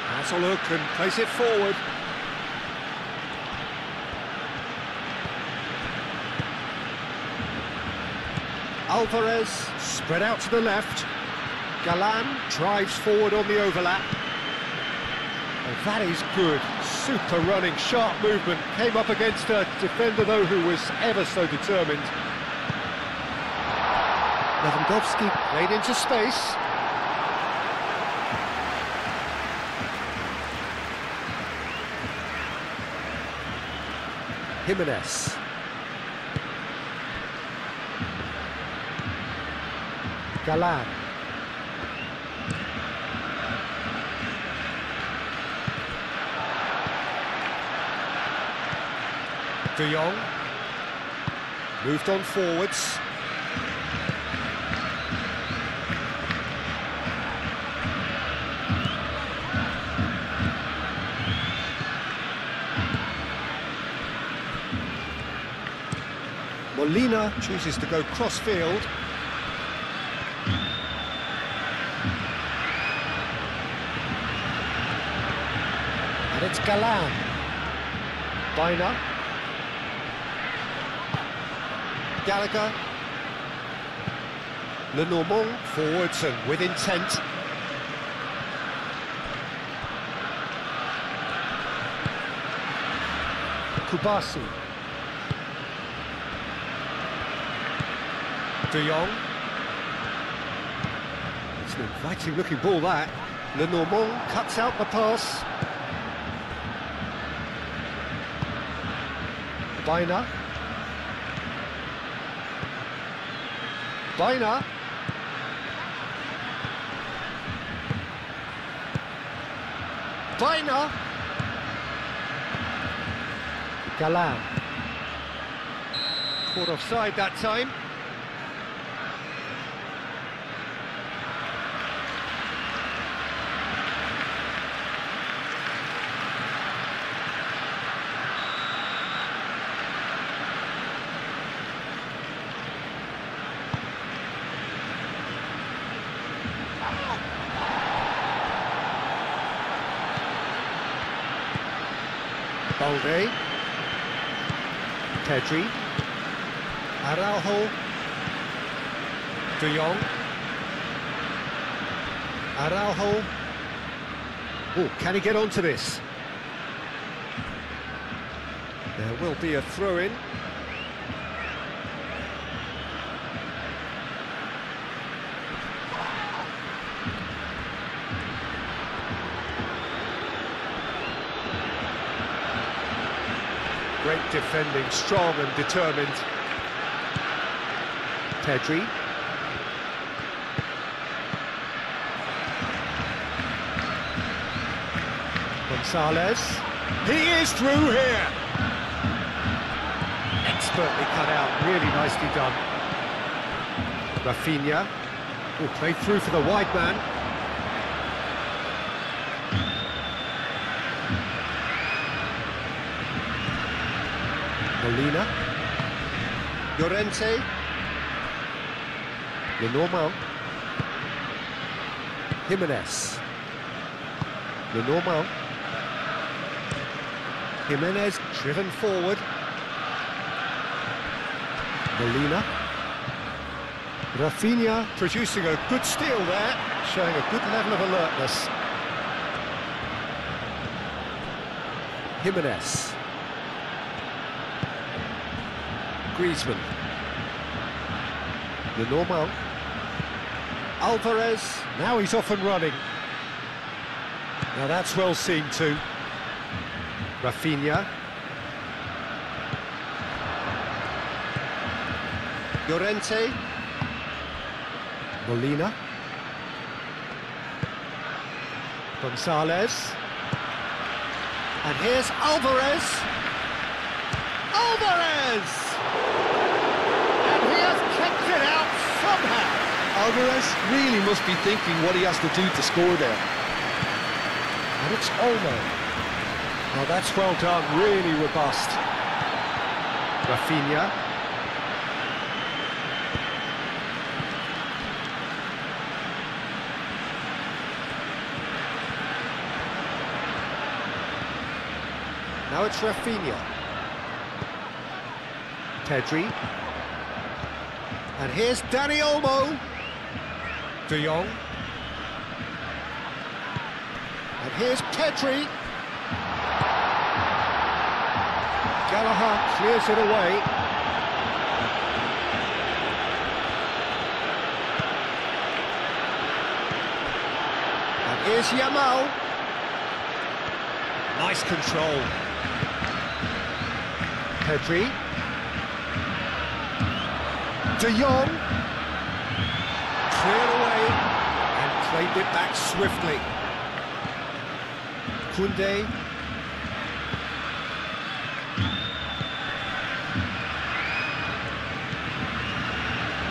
Has a look and plays it forward. Alvarez spread out to the left. Galan drives forward on the overlap. Oh, that is good. Super running, sharp movement. Came up against a defender, though, who was ever so determined. Lewandowski played into space. Jimenez. Galan. De Jong. Moved on forwards. Molina chooses to go cross-field. And it's Galan. Biner. Gallagher. Lenormand forwards and with intent. Kubasi. De Jong. It's an inviting looking ball that. Lenormand cuts out the pass. Biner. Biner. Biner. Galan. Caught offside that time. Balde. Pedri. Araujo. De Jong. Araujo. Oh, can he get onto this? There will be a throw-in. Great defending, strong and determined. Pedri. Gonzalez. He is through here. Expertly cut out, really nicely done. Rafinha. Oh, played through for the wide man. Molina. Llorente. Lenormand. Jimenez. Lenormand. Jimenez driven forward. Molina. Rafinha producing a good steal there, showing a good level of alertness. Jimenez. Griezmann. Lenormand. Alvarez. Now he's off and running. Now that's well seen too. Rafinha. Llorente. Molina. Gonzalez. And here's Alvarez. Alvarez! And he has kicked it out somehow. Alvarez really must be thinking what he has to do to score there. And it's Olmo. Well, that's well done, really robust. Rafinha. Now it's Rafinha. Pedri. And here's Dani Olmo. De Jong. And here's Pedri. Gallagher clears it away. And here's Yamal. Nice control. Pedri. De Jong. Cleared away and played it back swiftly. Koundé.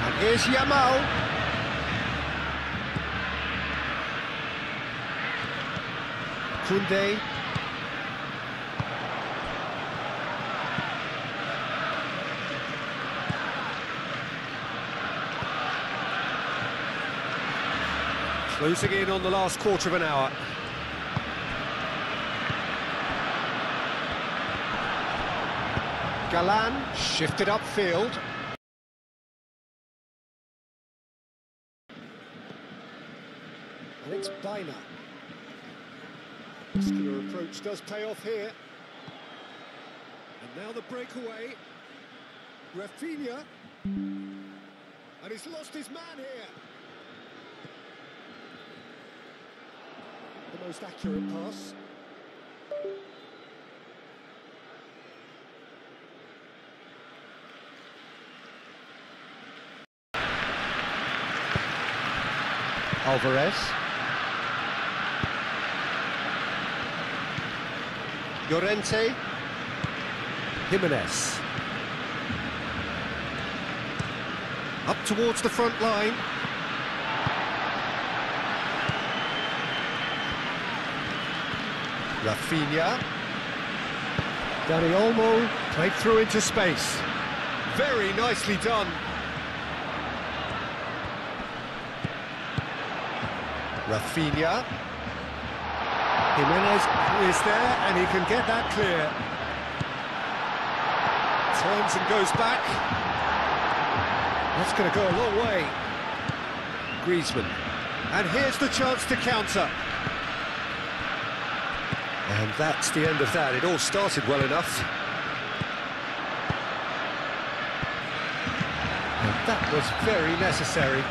And here's Yamal. Koundé. Closing in on the last quarter of an hour. Galan shifted upfield. And it's Bina. Muscular approach does pay off here. And now the breakaway. Rafinha. And he's lost his man here. The most accurate pass. Alvarez. Llorente. Jimenez. Up towards the front line. Rafinha. Dani Olmo played through into space. Very nicely done. Rafinha. Jimenez is there and he can get that clear. Turns and goes back. That's going to go a long way. Griezmann. And here's the chance to counter. And that's the end of that. It all started well enough. And that was very necessary.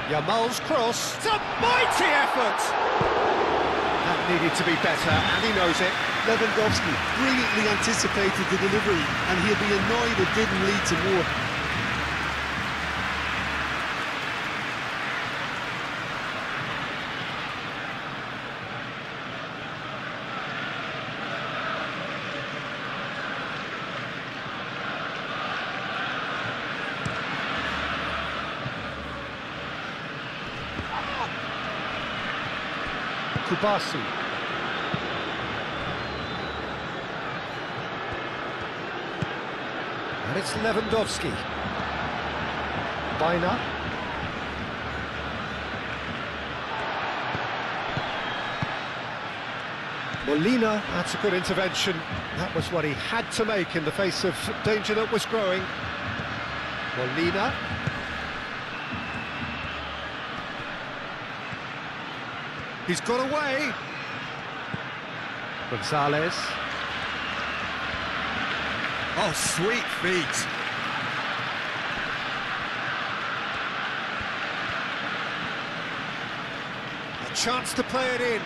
Yamal's cross. It's a mighty effort! That needed to be better, and he knows it. Lewandowski brilliantly anticipated the delivery, and he'll be annoyed it didn't lead to more. Kubasi. And it's Lewandowski. Bina. Molina, that's a good intervention. That was what he had to make in the face of danger that was growing. Molina. He's got away. Gonzalez. Oh, sweet feet. A chance to play it in.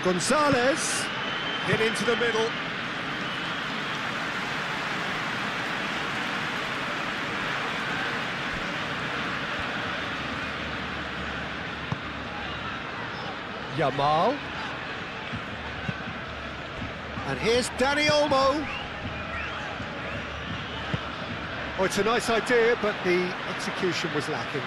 Gonzalez. Hit into the middle. Yamal. And here's Dani Olmo. Oh, it's a nice idea, but the execution was lacking.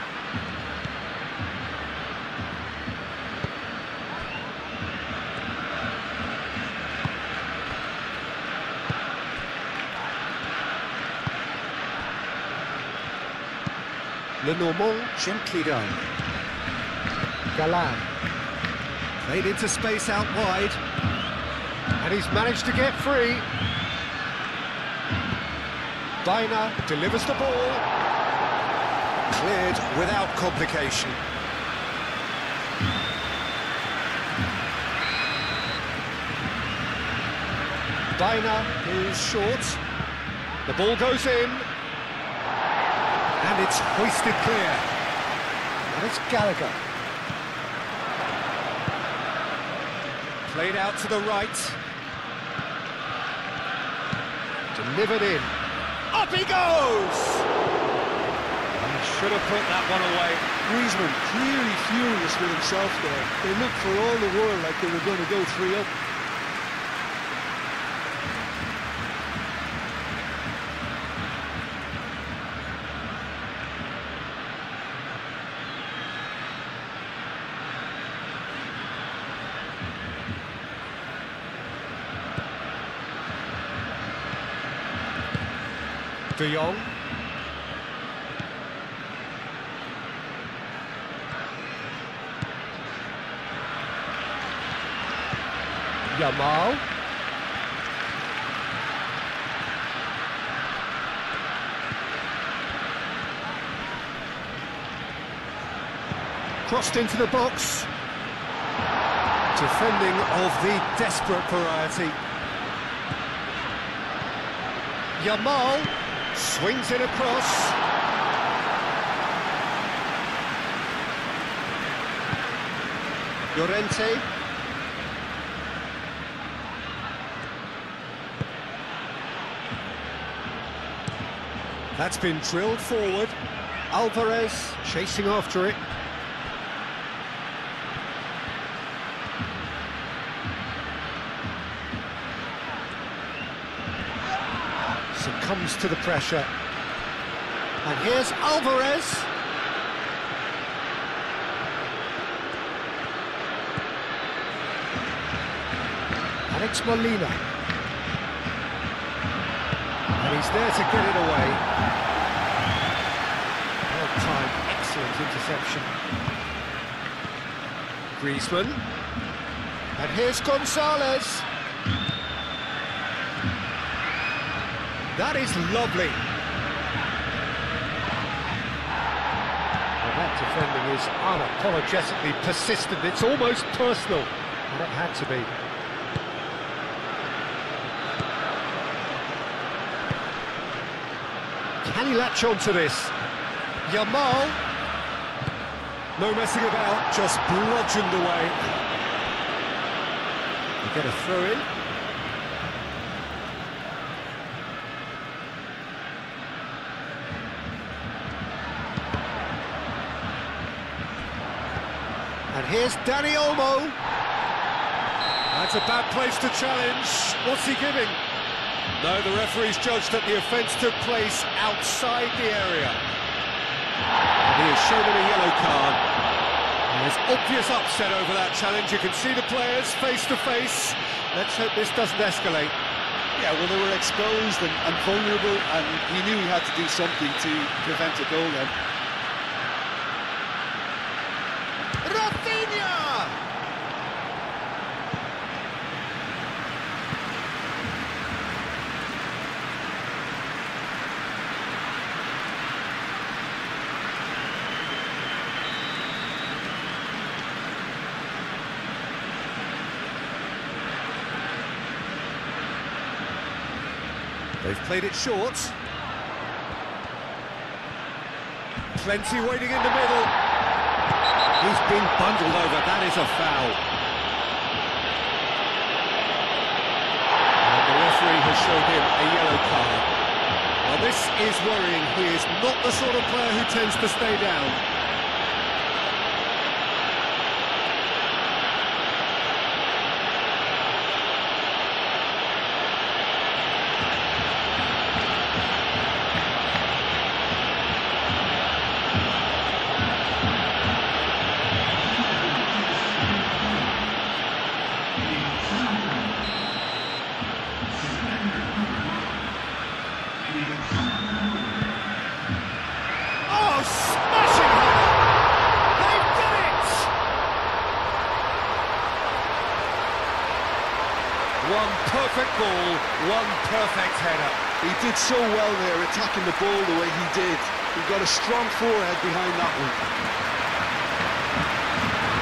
Lenormand gently done. Galan. Played into space out wide. And he's managed to get free. Bina delivers the ball. Cleared without complication. Bina is short. The ball goes in. And it's hoisted clear. And it's Gallagher. Played out to the right. Delivered in. Up he goes! He should have put that one away. Griezmann clearly furious with himself there. They looked for all the world like they were going to go 3-up. De Jong. Yamal. Crossed into the box. Defending of the desperate variety. Yamal swings it across. Llorente. That's been drilled forward. Alvarez chasing after it. Succumbs to the pressure. And here's Alvarez. Alex Molina. And he's there to get it away. Well-timed, excellent interception. Griezmann. And here's Gonzalez. That is lovely. Well, that defending is unapologetically persistent. It's almost personal. And it had to be. Can he latch on to this? Yamal. No messing about, just bludgeoned away. You get a throw in. And here's Dani Olmo. That's a bad place to challenge. What's he giving? No, the referee's judged that the offence took place outside the area. And he has shown him a yellow card. And there's obvious upset over that challenge. You can see the players face to face. Let's hope this doesn't escalate. Yeah, well, they were exposed and vulnerable, and he knew he had to do something to prevent a goal then. They've played it short. Plenty waiting in the middle. He's been bundled over, that is a foul. And the referee has shown him a yellow card. Well, this is worrying. He is not the sort of player who tends to stay down. Oh, smashing header! They've done it! One perfect ball, one perfect header. He did so well there, attacking the ball the way he did. He got a strong forehead behind that one.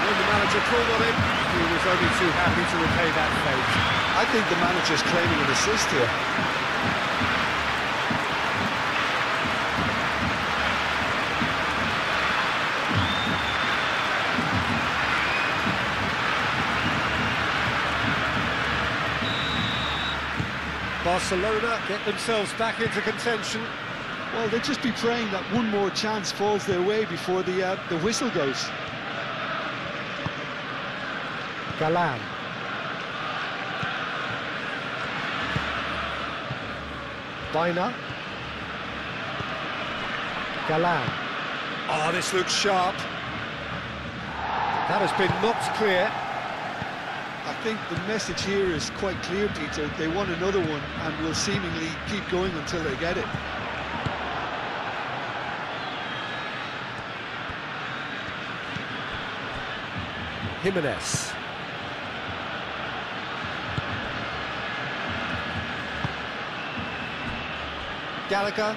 When the manager pulled on him, he was only too happy to repay that fate. I think the manager's claiming an assist here. Barcelona get themselves back into contention. Well, they'll just be praying that one more chance falls their way before the whistle goes. Galan. Bina. Galan. Oh, this looks sharp. That has been knocked clear. I think the message here is quite clear, Peter. They want another one and will seemingly keep going until they get it. Jimenez. Gallagher.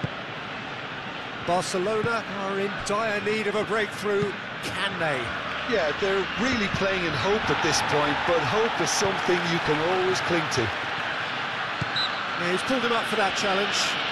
Barcelona are in dire need of a breakthrough. Can they? Yeah, they're really playing in hope at this point, but hope is something you can always cling to. Yeah, he's pulled him up for that challenge.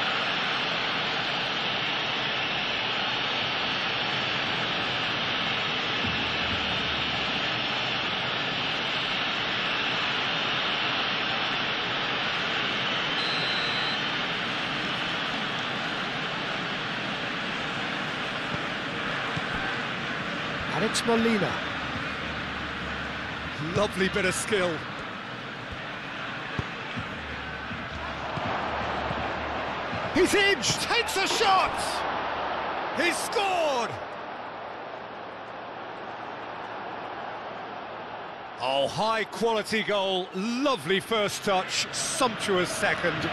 And it's Molina. Lovely bit of skill. He's edged! Takes a shot! He's scored! Oh, high quality goal, lovely first touch, sumptuous second.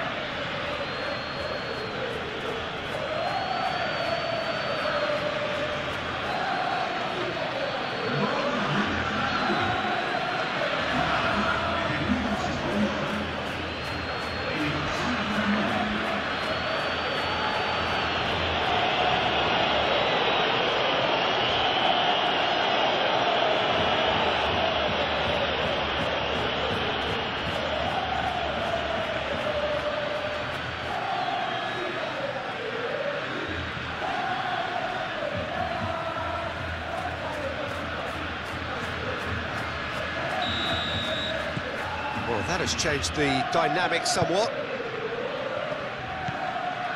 Well, that has changed the dynamic somewhat.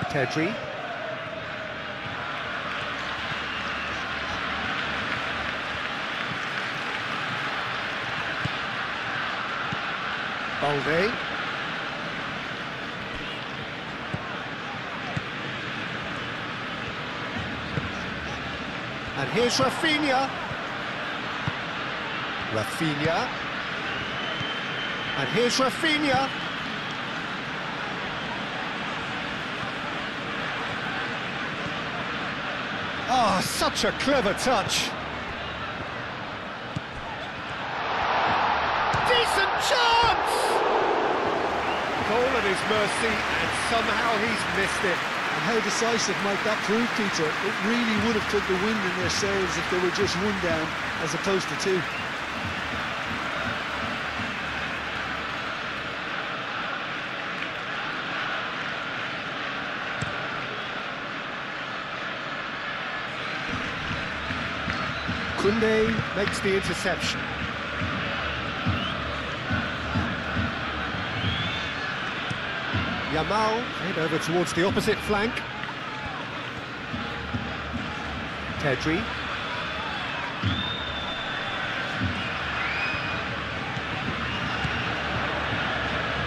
Pedri. Balde. And here's Rafinha. Rafinha. And here's Rafinha. Ah, such a clever touch. Decent chance! Goal at his mercy, and somehow he's missed it. And how decisive might that prove, Peter? It really would have took the wind in their sails if they were just one down, as opposed to two. Koundé makes the interception. Yamal head over towards the opposite flank. Pedri.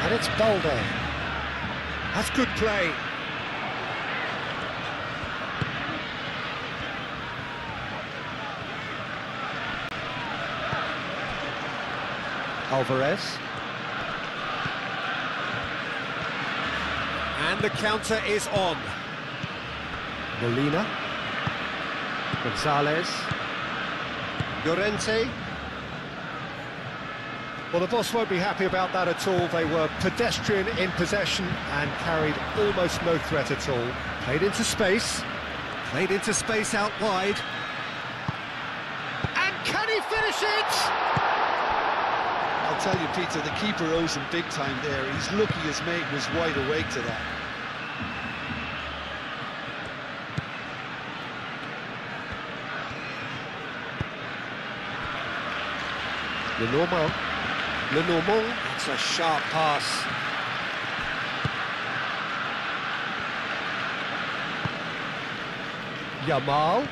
And it's Balde. That's good play. Alvarez. And the counter is on. Molina. Gonzalez. Llorente. Well, the boss won't be happy about that at all. They were pedestrian in possession and carried almost no threat at all. Played into space. Played into space out wide. And can he finish it? I'll tell you, Peter, the keeper owes him big time there. He's lucky his mate was wide awake to that. Lenormand. It's a sharp pass. Yamal.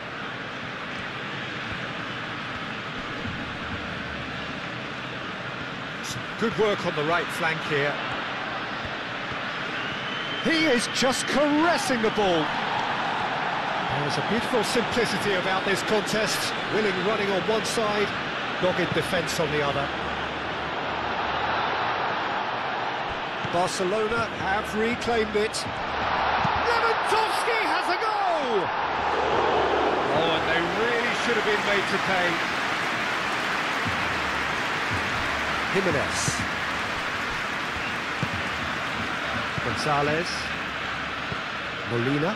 Good work on the right flank here. He is just caressing the ball. There's a beautiful simplicity about this contest. Willing running on one side, dogged defence on the other. Barcelona have reclaimed it. Lewandowski has a goal! Oh, and they really should have been made to pay. Jimenez. Gonzalez. Molina.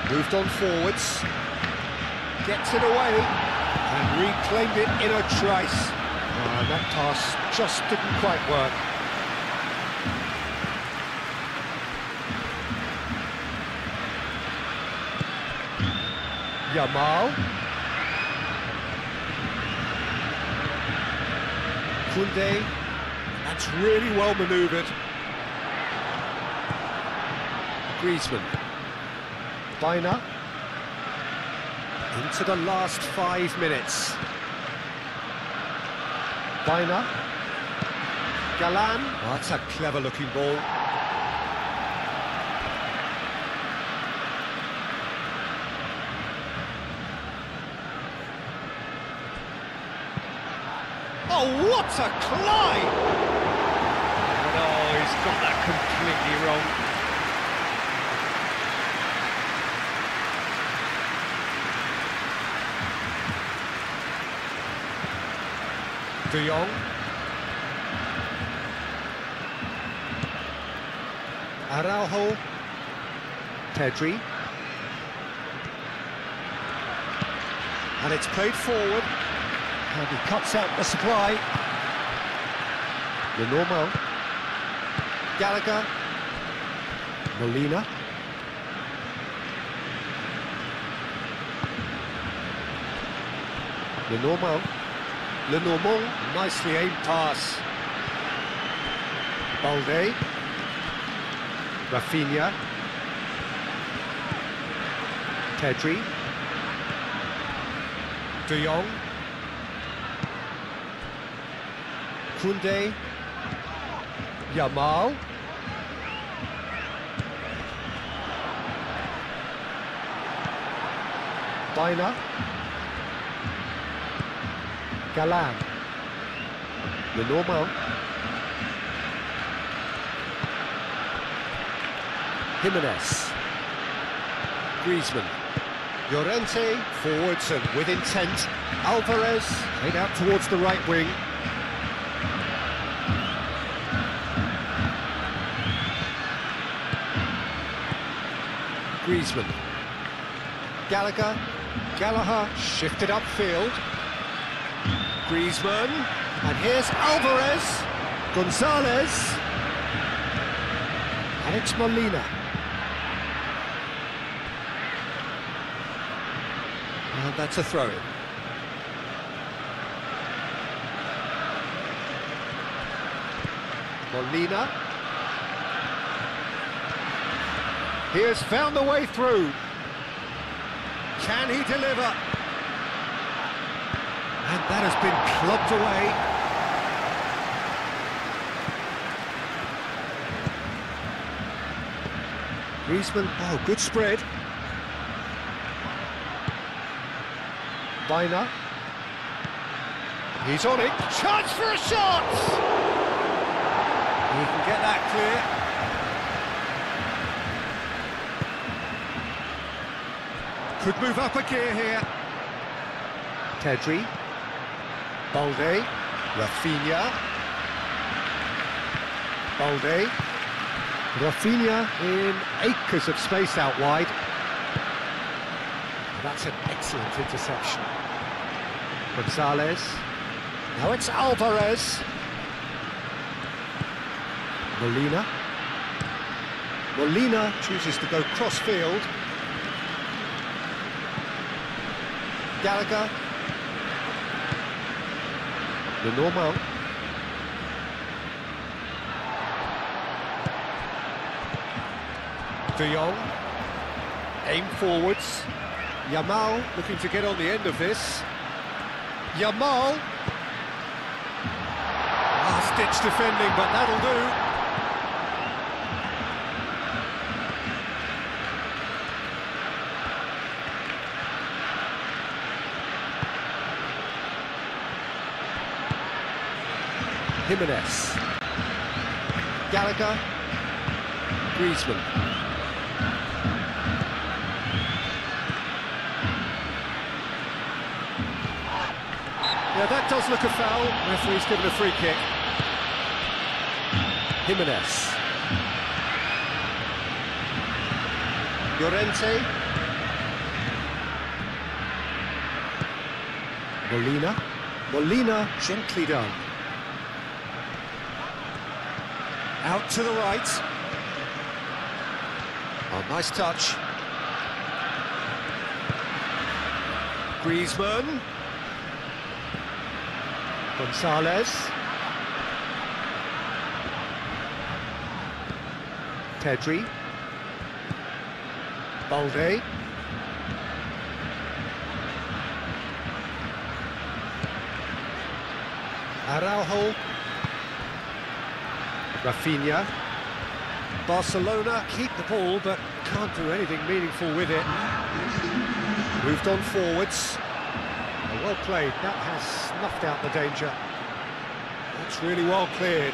Moved on forwards. Gets it away. And reclaimed it in a trice. And that pass just didn't quite work. Yamal. Koundé. That's really well manoeuvred. Griezmann. Bina. Into the last 5 minutes. Bina. Galan. Oh, that's a clever looking ball. Oh, what a climb! Oh, he's got that completely wrong. De Jong. Araujo. Pedri. And it's played forward. And he cuts out the supply. Lenormand. Gallagher. Molina. Lenormand. Nicely aimed pass. Balde. Rafinha. Pedri. De Jong. Koundé. Yamal. Bina. Galan. Lenormand. Jimenez. Griezmann. Llorente forwards and with intent. Alvarez played out towards the right wing. Griezmann. Gallagher shifted upfield. Griezmann. And here's Alvarez. Gonzalez. And it's Molina. And that's a throw-in. Molina. He has found the way through. Can he deliver? And that has been clubbed away. Griezmann, oh, good spread. Bina. He's on it. Chance for a shot! He can get that clear. Could move up a gear here. Pedri. Balde. Rafinha. Balde. Rafinha in acres of space out wide. That's an excellent interception. Gonzalez. Now it's Alvarez. Molina chooses to go cross-field. Gallagher. Lenormand. De Jong. Aim forwards. Yamal looking to get on the end of this. Yamal. Last-ditch defending, but that'll do. Jimenez. Gallagher. Griezmann. Yeah, that does look a foul. Referee's given a free kick. Jimenez. Llorente. Molina. Molina, gently done. Out to the right. Oh, nice touch. Griezmann. Gonzalez. Pedri. Balde. Araujo. Rafinha. Barcelona keep the ball but can't do anything meaningful with it. Moved on forwards. Oh, well played, that has snuffed out the danger. That's really well cleared.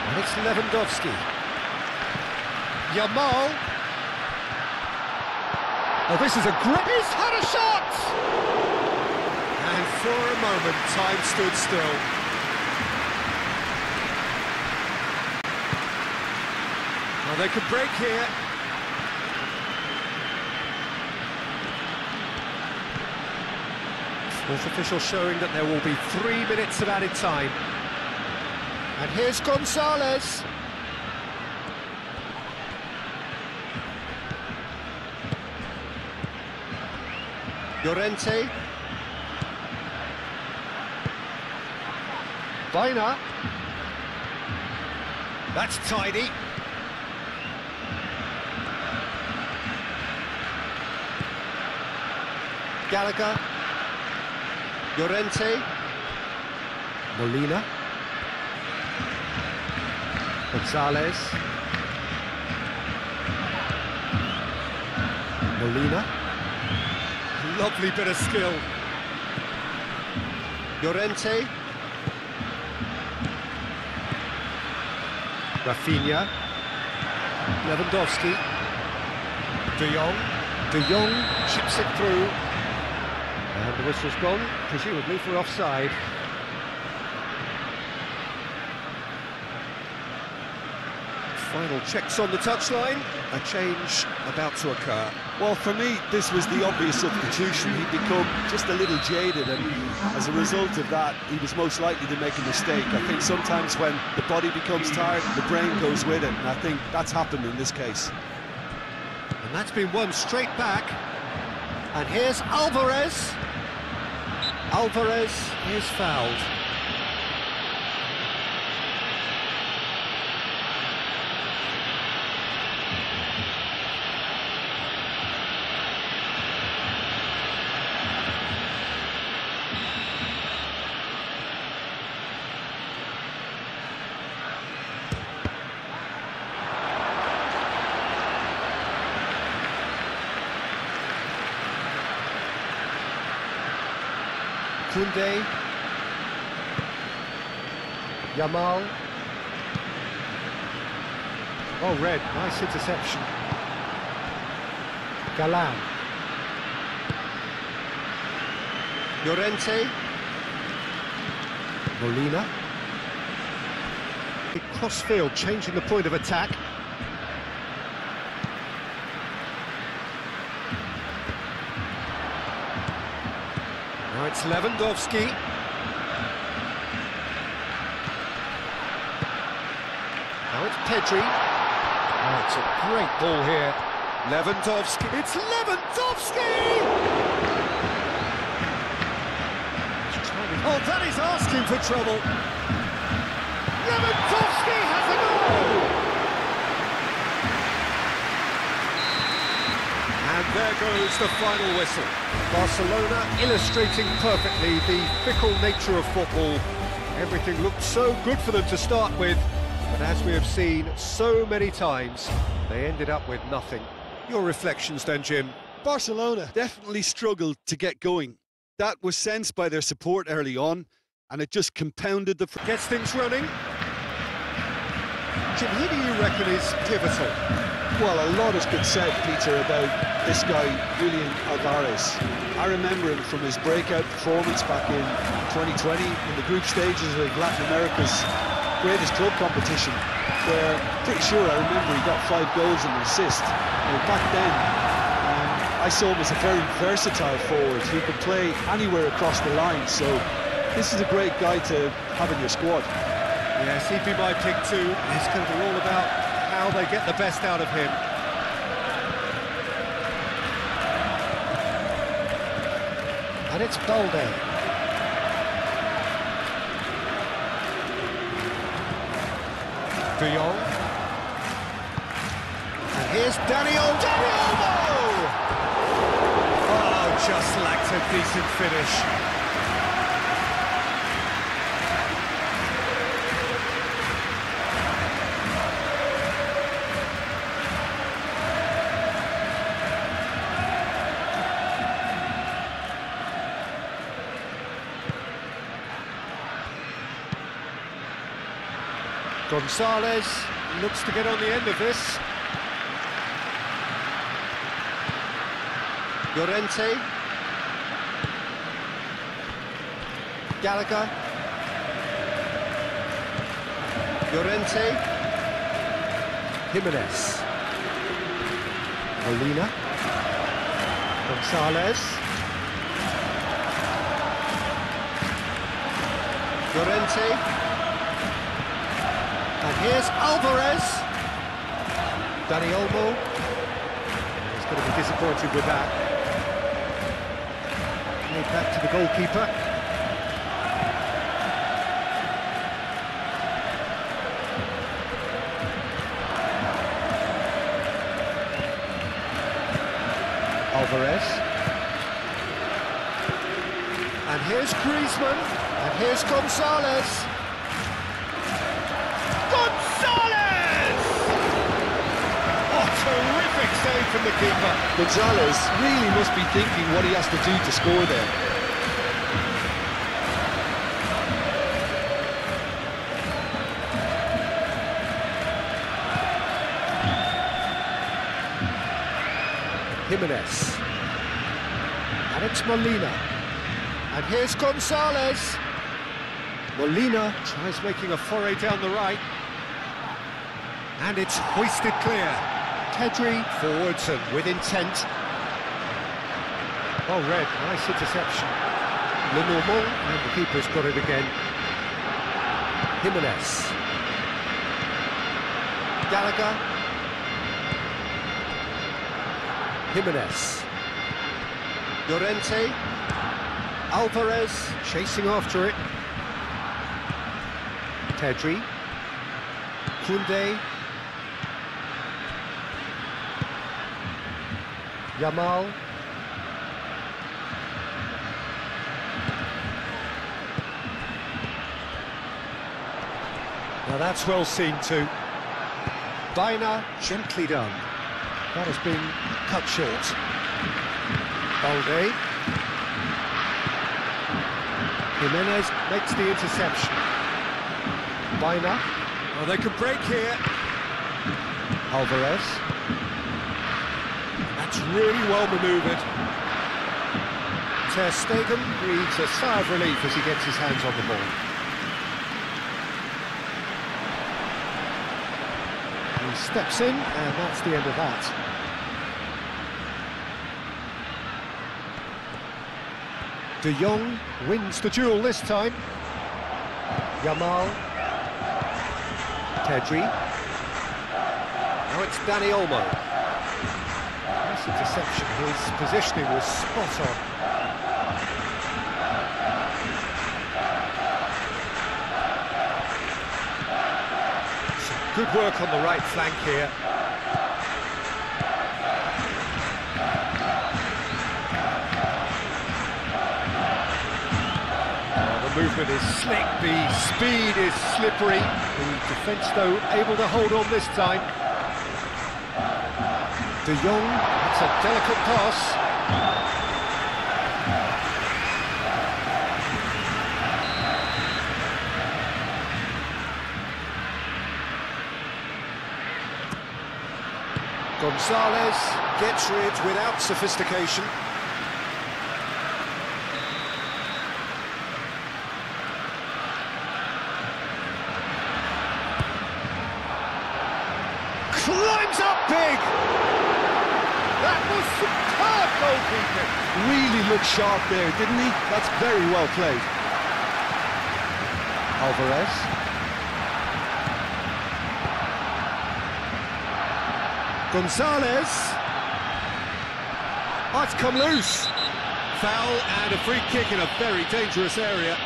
And it's Lewandowski. Yamal. Oh, this is a great... He's had a shot! And for a moment, time stood still. Well, they could break here. Fourth official showing that there will be 3 minutes of added time. And here's Gonzalez. Llorente. Baina. That's tidy. Gallagher. Llorente. Molina. Gonzalez. Molina. Lovely bit of skill. Llorente. Rafinha. Lewandowski. De Jong. De Jong chips it through. And the whistle's gone, presumably for offside. Final checks on the touchline. A change about to occur. Well, for me, this was the obvious substitution. He'd become just a little jaded, and as a result of that, he was most likely to make a mistake. I think sometimes when the body becomes tired, the brain goes with it, and I think that's happened in this case. And that's been won straight back. And here's Alvarez. Alvarez is fouled. Koundé. Yamal. Oh, red, nice interception. Galan. Llorente. Molina. Cross field, changing the point of attack. Now it's Lewandowski. Now it's Pedri. Oh, it's a great ball here. Lewandowski. It's Lewandowski! Oh, that is asking for trouble. Lewandowski has a goal! And there goes the final whistle. Barcelona illustrating perfectly the fickle nature of football. Everything looked so good for them to start with, but as we have seen so many times, they ended up with nothing. Your reflections then, Jim? Barcelona definitely struggled to get going. That was sensed by their support early on, and it just compounded the... Gets things running. Jim, who do you reckon is pivotal? Well, a lot has been said, Peter, about this guy, Julian Alvarez. I remember him from his breakout performance back in 2020 in the group stages of Latin America's greatest club competition, where pretty sure I remember he got 5 goals and an assist. Back then, I saw him as a very versatile forward who could play anywhere across the line, so this is a great guy to have in your squad. Yes, he'd be my pick too. It's going to be all about how they get the best out of him. And it's Balde. De Jong. And here's Dani Olmo! Oh, just lacked a decent finish. Gonzalez looks to get on the end of this. Llorente. Gallagher. Llorente. Jimenez. Molina. Gonzalez. Llorente. And here's Alvarez. Dani Olmo. He's going to be disappointed with that. Played back to the goalkeeper. Alvarez. And here's Griezmann. And here's Gonzalez. Terrific save from the keeper. Gonzalez really must be thinking what he has to do to score there. Jimenez. And it's Molina. And here's Gonzalez. Molina tries making a foray down the right. And it's hoisted clear. Pedri forwards and with intent. Oh, Red, nice interception. Lenormand, and the keeper's got it again. Jimenez. Gallagher. Jimenez. Llorente. Alvarez chasing after it. Pedri. Koundé. Yamal. Now that's well seen too. Baina, gently done. That has been cut short. Balde. Jimenez makes the interception. Baina. Well, they can break here. Alvarez. That's really well manoeuvred. Ter Stegen breathes a sigh of relief as he gets his hands on the ball. He steps in, and that's the end of that. De Jong wins the duel this time. Yamal. Pedri. Now it's Dani Olmo. Nice interception. His positioning was spot on. Some good work on the right flank here. Movement is slick, the speed is slippery. The defence, though, able to hold on this time. De Jong, that's a delicate pass. Gonzalez gets rid without sophistication. Climbs up big! That was superb goalkeeping! Really looked sharp there, didn't he? That's very well played. Alvarez. Gonzalez. Oh, it's come loose. Foul and a free kick in a very dangerous area.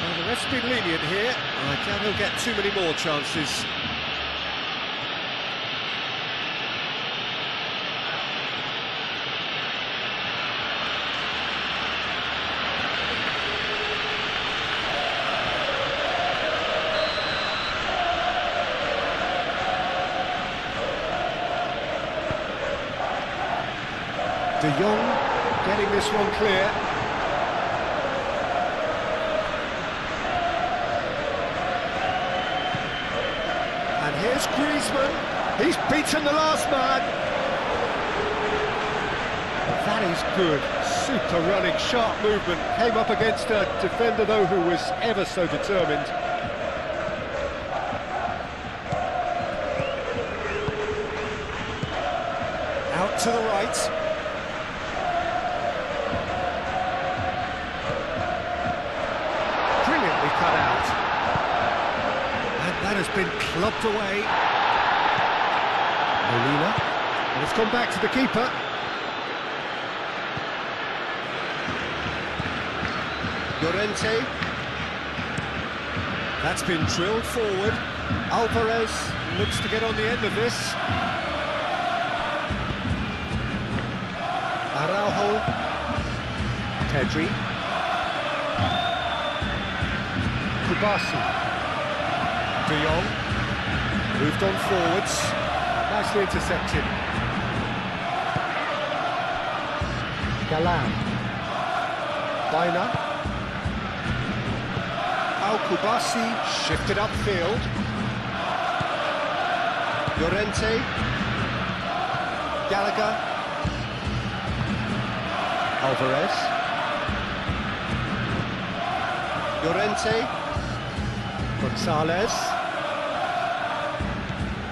Well, the ref's been lenient here. I doubt he'll get too many more chances. De Jong getting this one clear. And here's Griezmann. He's beaten the last man. That is good. Super running, sharp movement. Came up against a defender, though, who was ever so determined. Out to the right. Cut out. And that has been clubbed away. Molina. And it's gone back to the keeper. Llorente. That's been drilled forward. Alvarez looks to get on the end of this. Araujo. Pedri. Kubasi. De Jong. Moved on forwards. Nicely intercepted. Galan. Baina. Kubasi shifted upfield. Llorente. Gallagher. Alvarez. Llorente. Gonzalez.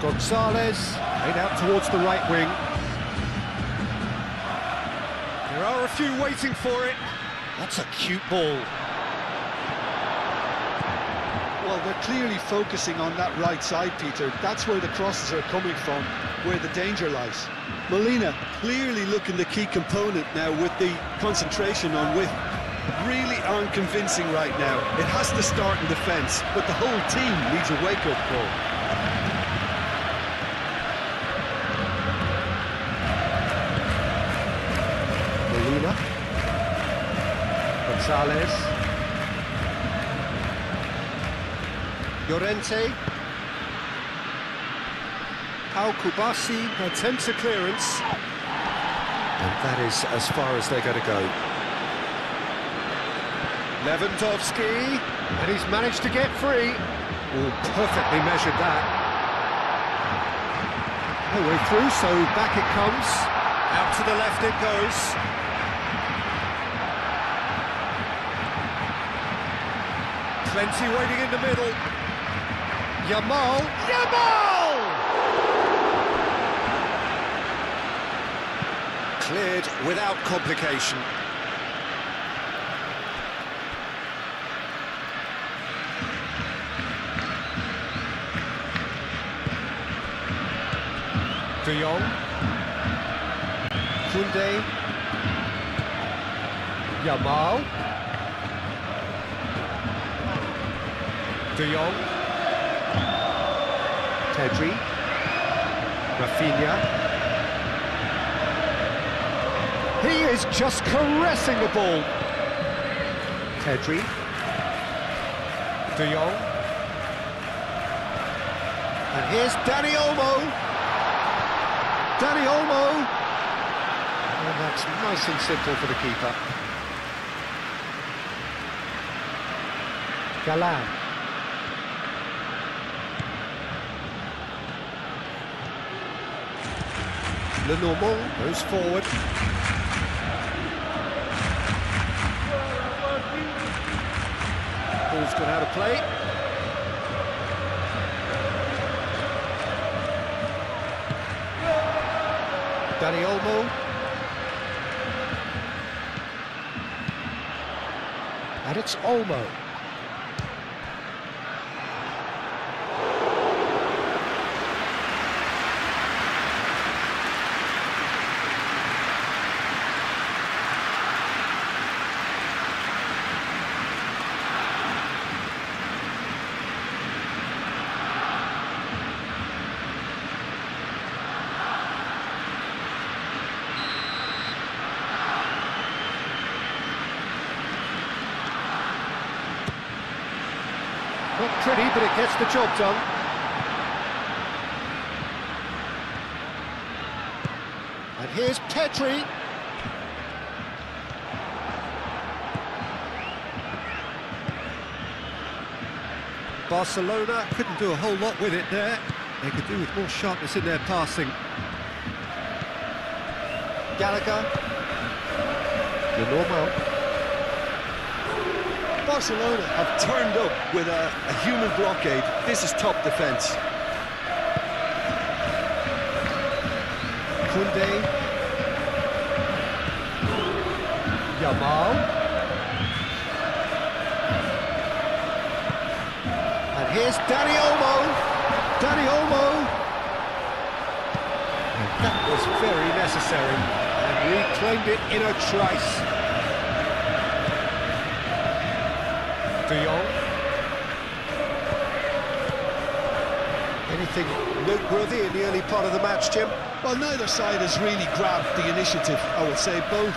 Gonzalez made out towards the right wing. There are a few waiting for it. That's a cute ball. Well, they're clearly focusing on that right side, Peter. That's where the crosses are coming from, where the danger lies. Molina clearly looking the key component now with the concentration on width. Really aren't convincing right now. It has to start in defence, but the whole team needs a wake-up call. Molina. Gonzalez. Llorente. Kubasi attempts a clearance. And that is as far as they're going to go. Lewandowski. And he's managed to get free. Oh, perfectly measured that. No way through, so back it comes. Out to the left it goes. Plenty waiting in the middle. Yamal. Yamal! Cleared without complication. De Jong. Koundé. Yamal. De Jong. Pedri. Rafinha. He is just caressing the ball. Pedri. De Jong. And here's Dani Olmo. Dani Olmo. And that's nice and simple for the keeper. Galan. Lenormand goes forward. Ball's gone out of play. Dani Olmo. And it's Olmo. Not pretty, but it gets the job done. And here's Pedri. Barcelona couldn't do a whole lot with it there. They could do with more sharpness in their passing. Gallagher. Lenormand. Barcelona have turned up with a human blockade. This is top defence. Koundé. Yamal. And here's Dani Olmo. Dani Olmo. And that was very necessary. And reclaimed it in a trice. De Jong. Anything noteworthy in the early part of the match, Jim? Well, neither side has really grabbed the initiative, I would say. Both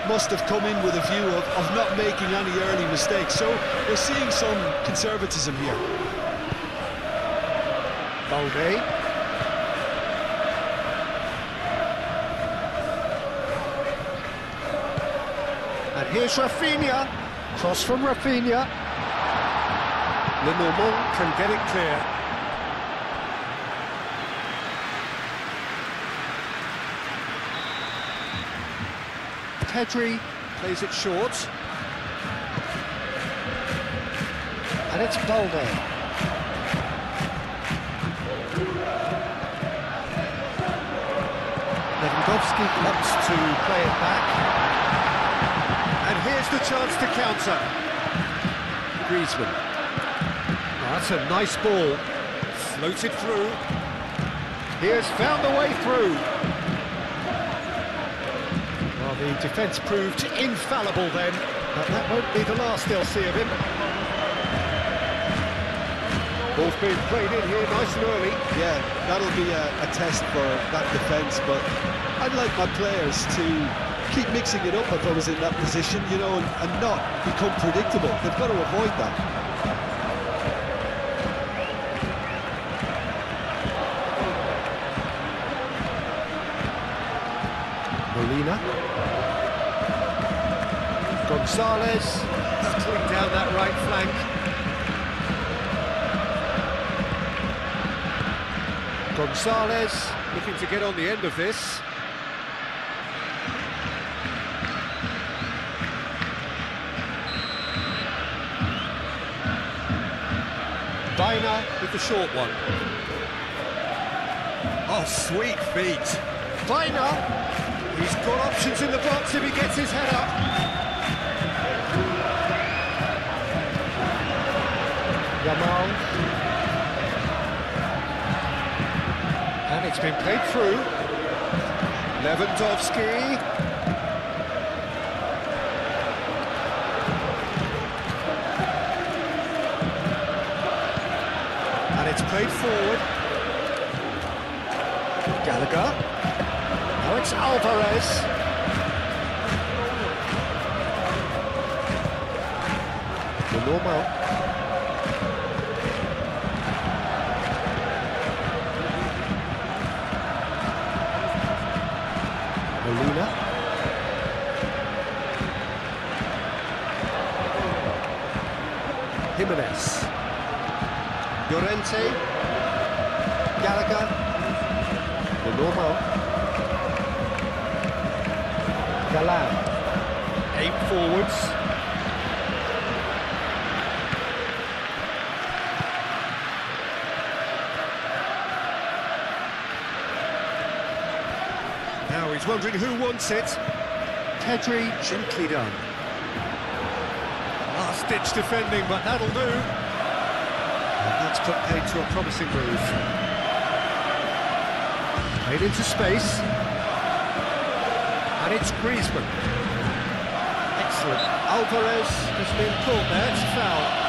must have come in with a view of not making any early mistakes. So we're seeing some conservatism here. Balde. And here's Rafinha. Cross from Rafinha. Lenormand can get it clear. Pedri plays it short. And it's Balde. Lewandowski opts to play it back. And here's the chance to counter. Griezmann. That's a nice ball. Floated through. He has found a way through. Well, the defence proved infallible then, but that won't be the last they'll see of him. Ball's being played in here nice and early. Yeah, that'll be a test for that defence, but I'd like my players to keep mixing it up if I was in that position, you know, and not become predictable. They've got to avoid that. Molina. Gonzalez hurtling down that right flank. Gonzalez looking to get on the end of this. Baena with the short one. Oh, sweet feet. Baena. He's got options in the box if he gets his head up. Yamal. And it's been played through. Lewandowski. And it's played forward. Gallagher. Now it's Alvarez. Lenormand. Molina. Jimenez. Llorente. Gallagher. Lenormand. Galan. Aim forwards. Now he's wondering who wants it. Pedri, gently done. Last-ditch defending, but that'll do. And that's put paid to a promising move. Played into space. And it's Griezmann. Excellent. Alvarez has been caught there, it's a foul.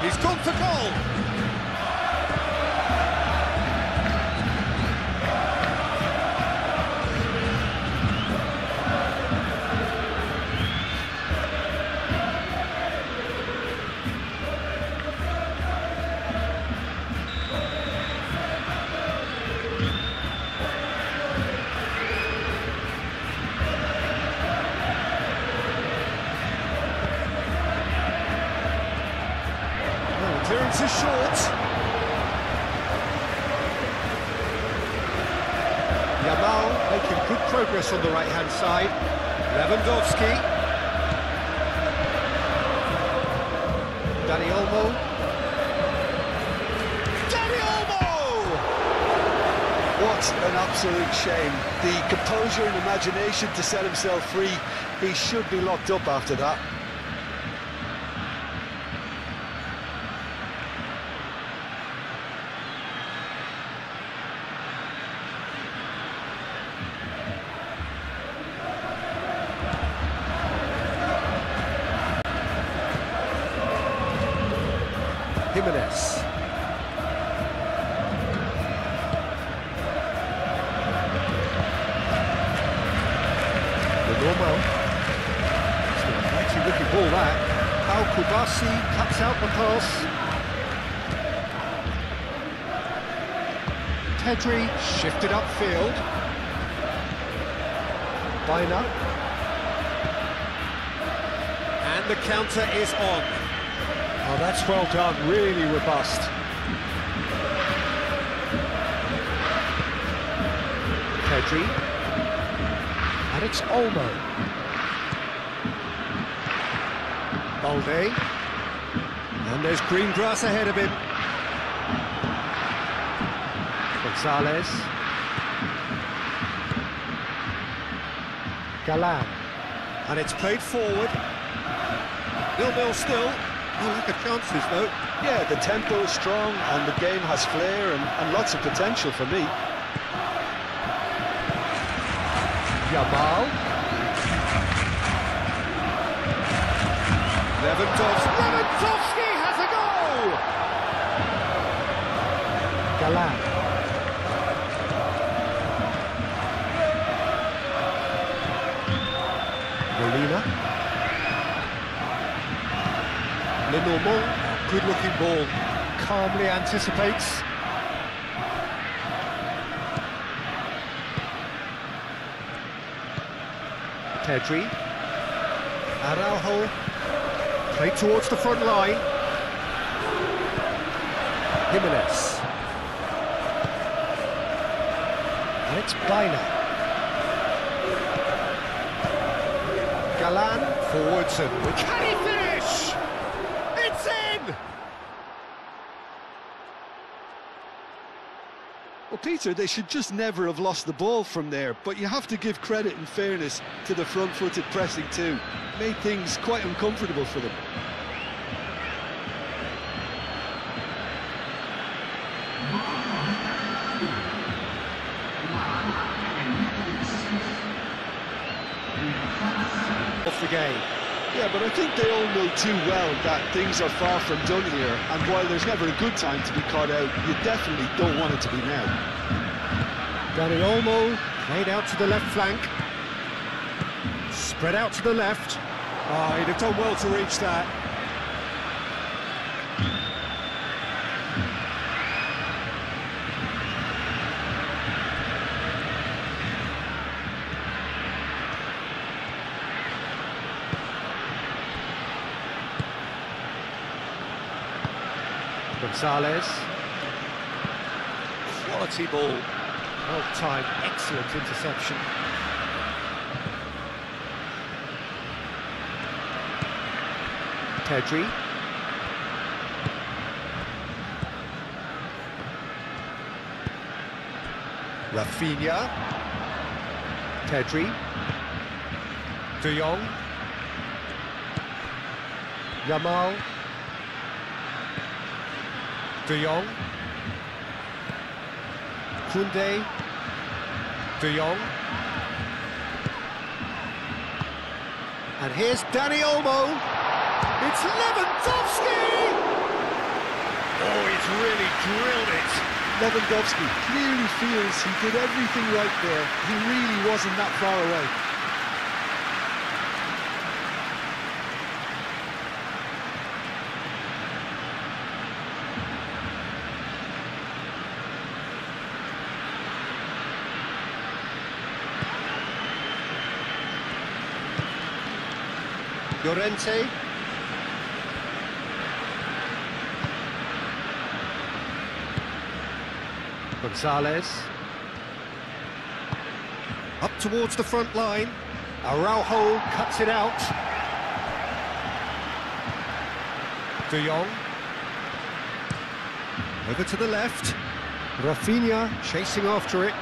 He's gone for goal. Clearance is short. Yamal making good progress on the right-hand side. Lewandowski. Dani Olmo. Dani Olmo! What an absolute shame. The composure and imagination to set himself free. He should be locked up after that. Jimenez. Normal. It's a mighty looking ball that. Al-Kubasi cuts out the pass. Pedri shifted upfield. Baina. And the counter is on. Oh, that's well done, really robust. Pedri. And it's Olmo. Balde. And there's green grass ahead of him. Gonzalez. Galan. And it's played forward. 0-0 still. No lack of chances, though. Yeah, the tempo is strong and the game has flair and lots of potential for me. Yamal. Lewandowski has a goal! Galan. Molina. Lenormand, good-looking ball. Calmly anticipates. Pedri. Araujo. Played towards the front line. Jimenez. And it's Baina. Galan forwards and Can he finish? It's in! Well, Peter, they should just never have lost the ball from there, but you have to give credit and fairness to the front-footed pressing too. Made things quite uncomfortable for them. off the game. Yeah, but I think they all know too well that things are far from done here, and while there's never a good time to be caught out, you definitely don't want it to be now. Dani Olmo played out to the left flank. Spread out to the left. Oh, he'd have done well to reach that. Gonzalez. Quality ball. Well timed, excellent interception. Pedri. Rafinha. Pedri. De Jong. Yamal. De Jong. Koundé. De Jong. And here's Dani Olmo. It's Lewandowski! Oh, he's really drilled it. Lewandowski clearly feels he did everything right there. He really wasn't that far away. Llorente. Gonzalez. Up towards the front line. Araujo cuts it out. De Jong. Over to the left. Rafinha chasing after it.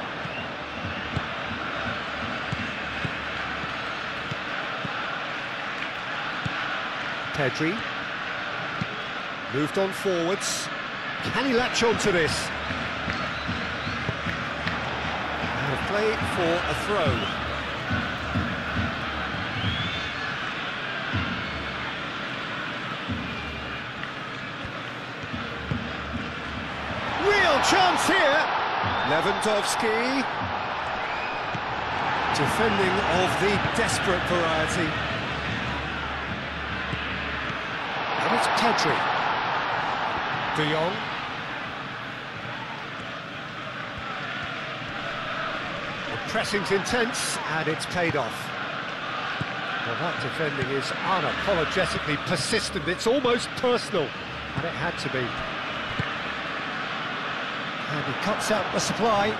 Pedri. Moved on forwards. Can he latch on to this? And a play for a throw. Real chance here. Lewandowski. Defending of the desperate variety. And it's Pedri. De Jong. The pressing's intense, and it's paid off. Well, that defending is unapologetically persistent. It's almost personal, and it had to be. And he cuts out the supply.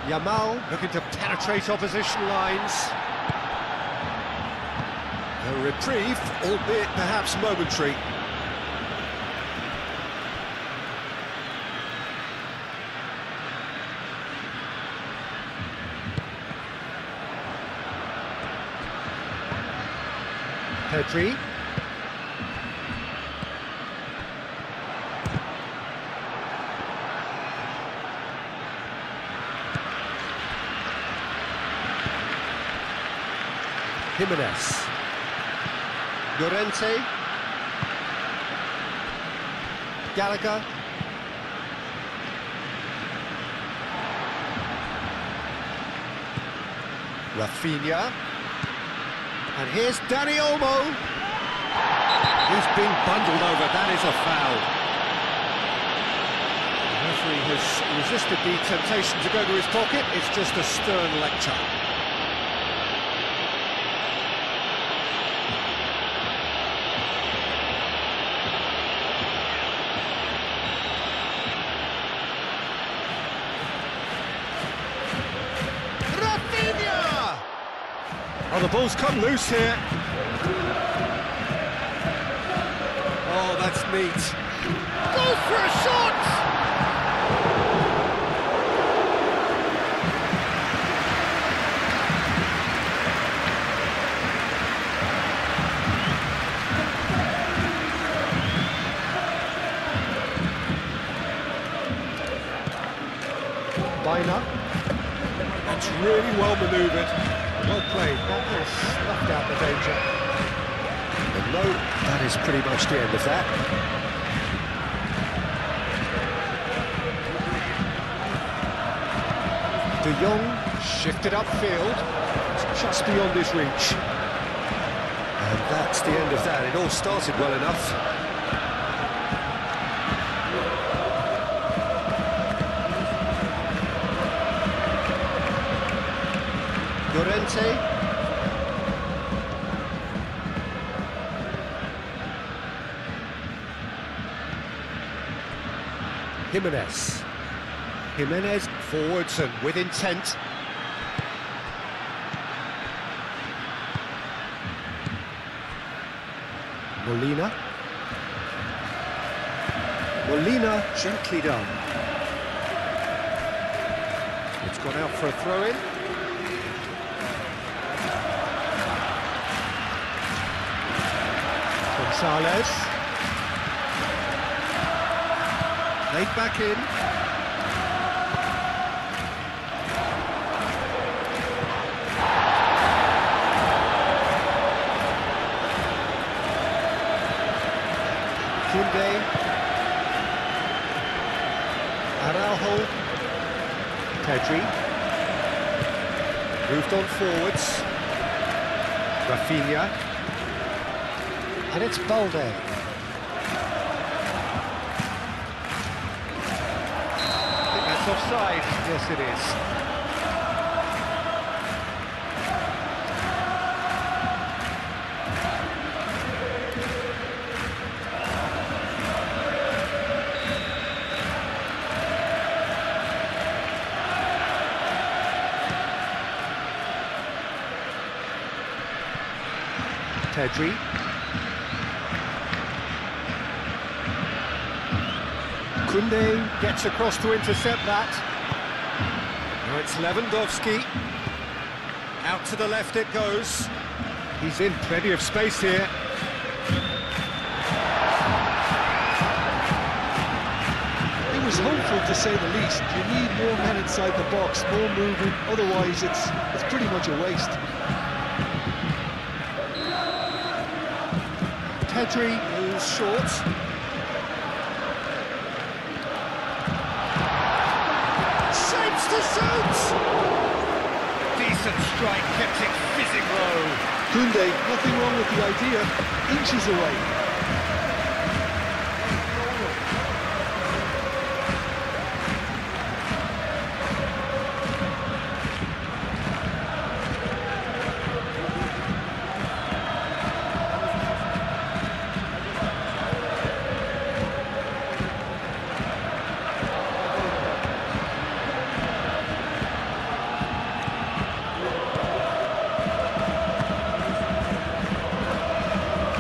Yamal looking to penetrate opposition lines. A reprieve, albeit perhaps momentary. Pedri. Jimenez. Llorente. Gallagher. Rafinha. And here's Dani Olmo. He's been bundled over. That is a foul. The referee has resisted the temptation to go to his pocket. It's just a stern lecture. Oh, the ball's come loose here. Oh, that's neat. Goes for a shot! Bina. That's really well manoeuvred. Well played, that has snuffed out the danger. And no, that is pretty much the end of that. De Jong shifted upfield, it's just beyond his reach. And that's the end of that, it all started well enough. Llorente. Jimenez. Jimenez forwards and with intent. Molina. Molina, gently done. It's gone out for a throw-in. Gonzalez. Laid back in. Koundé. Araujo. Pedri. Moved on forwards. Rafinha. And it's Balde. I think that's offside. Yes, it is. Pedri. Koundé gets across to intercept that. Now it's Lewandowski. Out to the left it goes. He's in plenty of space here. It was hopeful, to say the least. You need more men inside the box, more movement, otherwise it's pretty much a waste. Pedri moves short. Shapes to shoot! Decent strike, kept it fizzing low. Koundé, nothing wrong with the idea, inches away.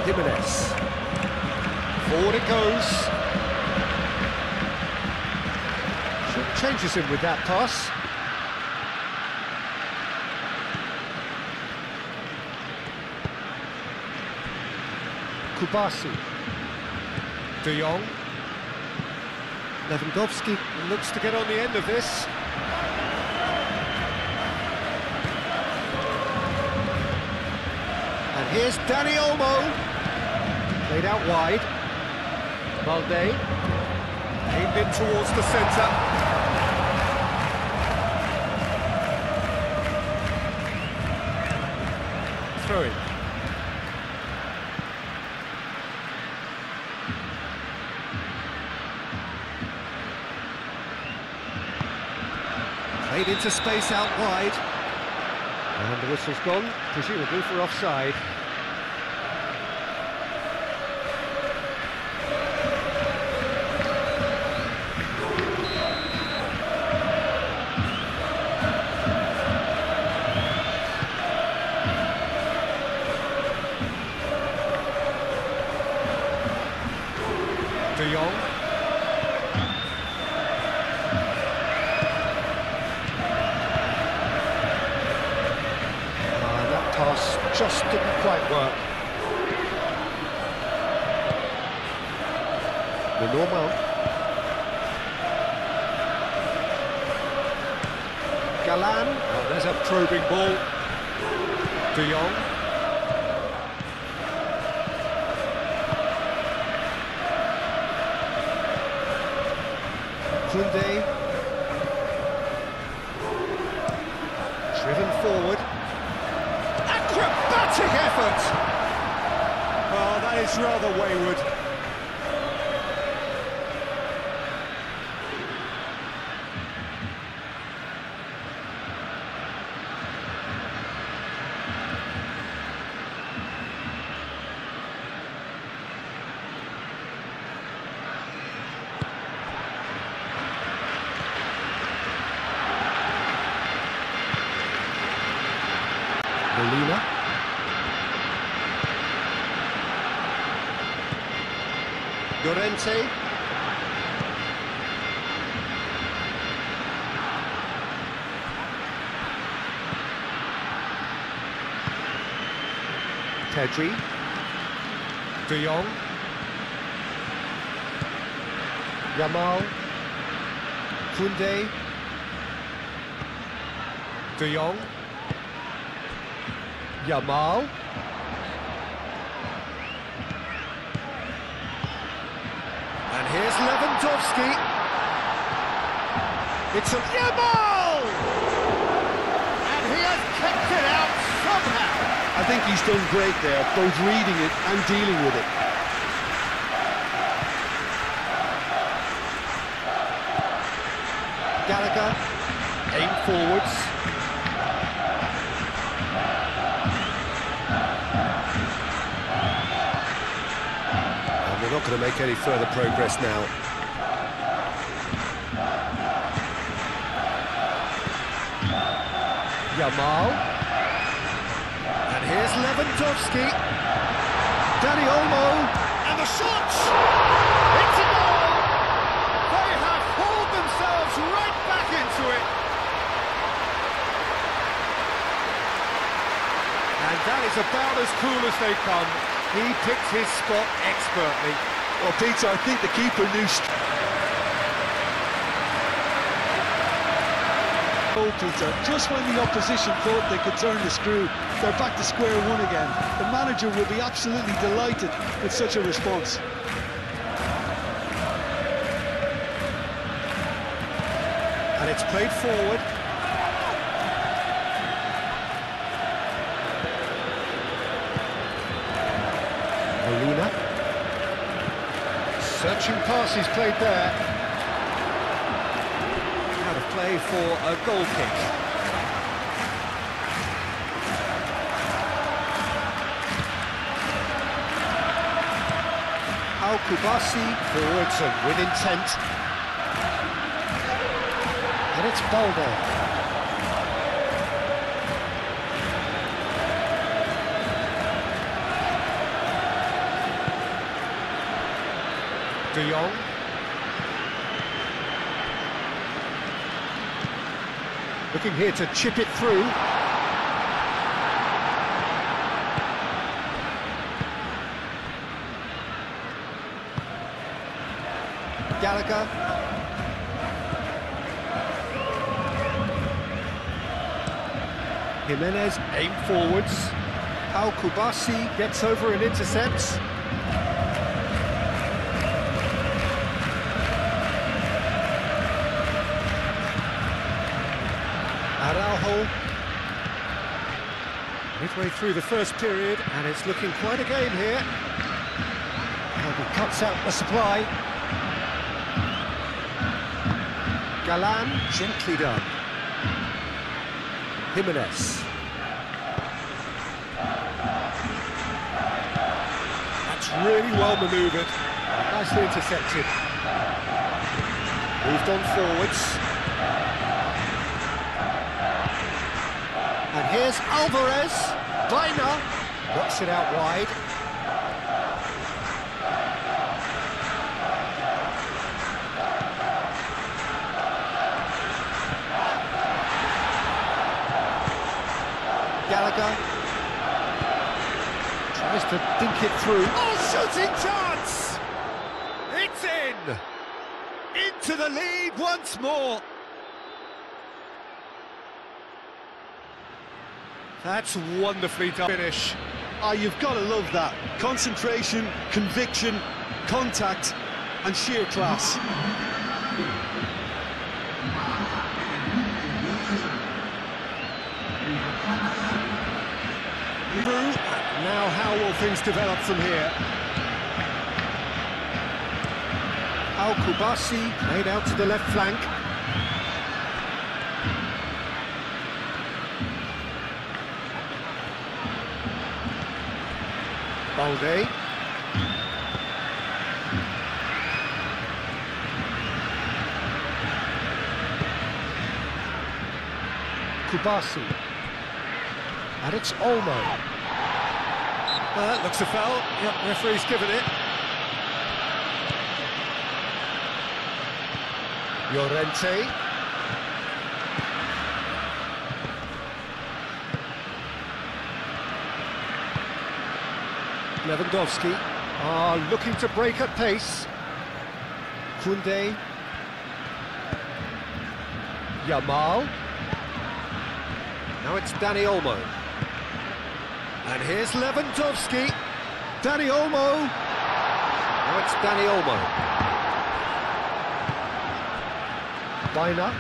Jimenez. Forward it goes. Changes him with that pass. Kubasi. De Jong. Lewandowski looks to get on the end of this. And here's Dani Olmo. Played out wide. Balde. Aimed in towards the centre. Throw in. Played into space out wide. And the whistle's gone, presumably for offside. De Jong. That pass just didn't quite work. Normal. Galan. Oh, there's a probing ball. De Jong. Koundé. Driven forward. Acrobatic effort! Oh, that is rather wayward. Llorente. Pedri. De Jong. Yamal. Koundé. De Jong. Yamal. And here's Lewandowski. It's a Yamal! And he has kept it out somehow. I think he's done great there, both reading it and dealing with it. Gallagher, aim forwards. And they're not going to make any further progress now. Yamal. And here's Lewandowski. Dani Olmo. And the shot! It's a goal! They have hauled themselves right back into it. And that is about as cool as they come. He picked his spot expertly. Well, Peter, I think the keeper knew... Peter, just when the opposition thought they could turn the screw, they're back to square one again. The manager will be absolutely delighted with such a response. And it's played forward. Molina. Searching pass is played there. Out of play for a goal kick. Al-Kubasi forwards and with intent. And it's Balde. De Jong. Looking here to chip it through. Gallagher. Jimenez aim forwards. Al-Kubasi gets over and intercepts. Araujo. Midway through the first period, and it's looking quite a game here. And he cuts out the supply. Galan, gently done. Jimenez. That's really well manoeuvred. Nicely intercepted. Moved on forwards. And here's Alvarez. Baina knocks it out wide. Gallagher tries to dink it through. Oh, shooting chance! It's in! Into the lead once more. That's wonderfully done. Finish. Ah, you've got to love that. Concentration, conviction, contact, and sheer class. Now how will things develop from here? Al-Kubasi played out to the left flank. Balde. Kubasi. And it's Olmo. Looks a foul. Yep, referee's given it. Llorente. Lewandowski are looking to break at pace. Koundé. Yamal. Now it's Dani Olmo. And here's Lewandowski. Dani Olmo. Now it's Dani Olmo. Baina.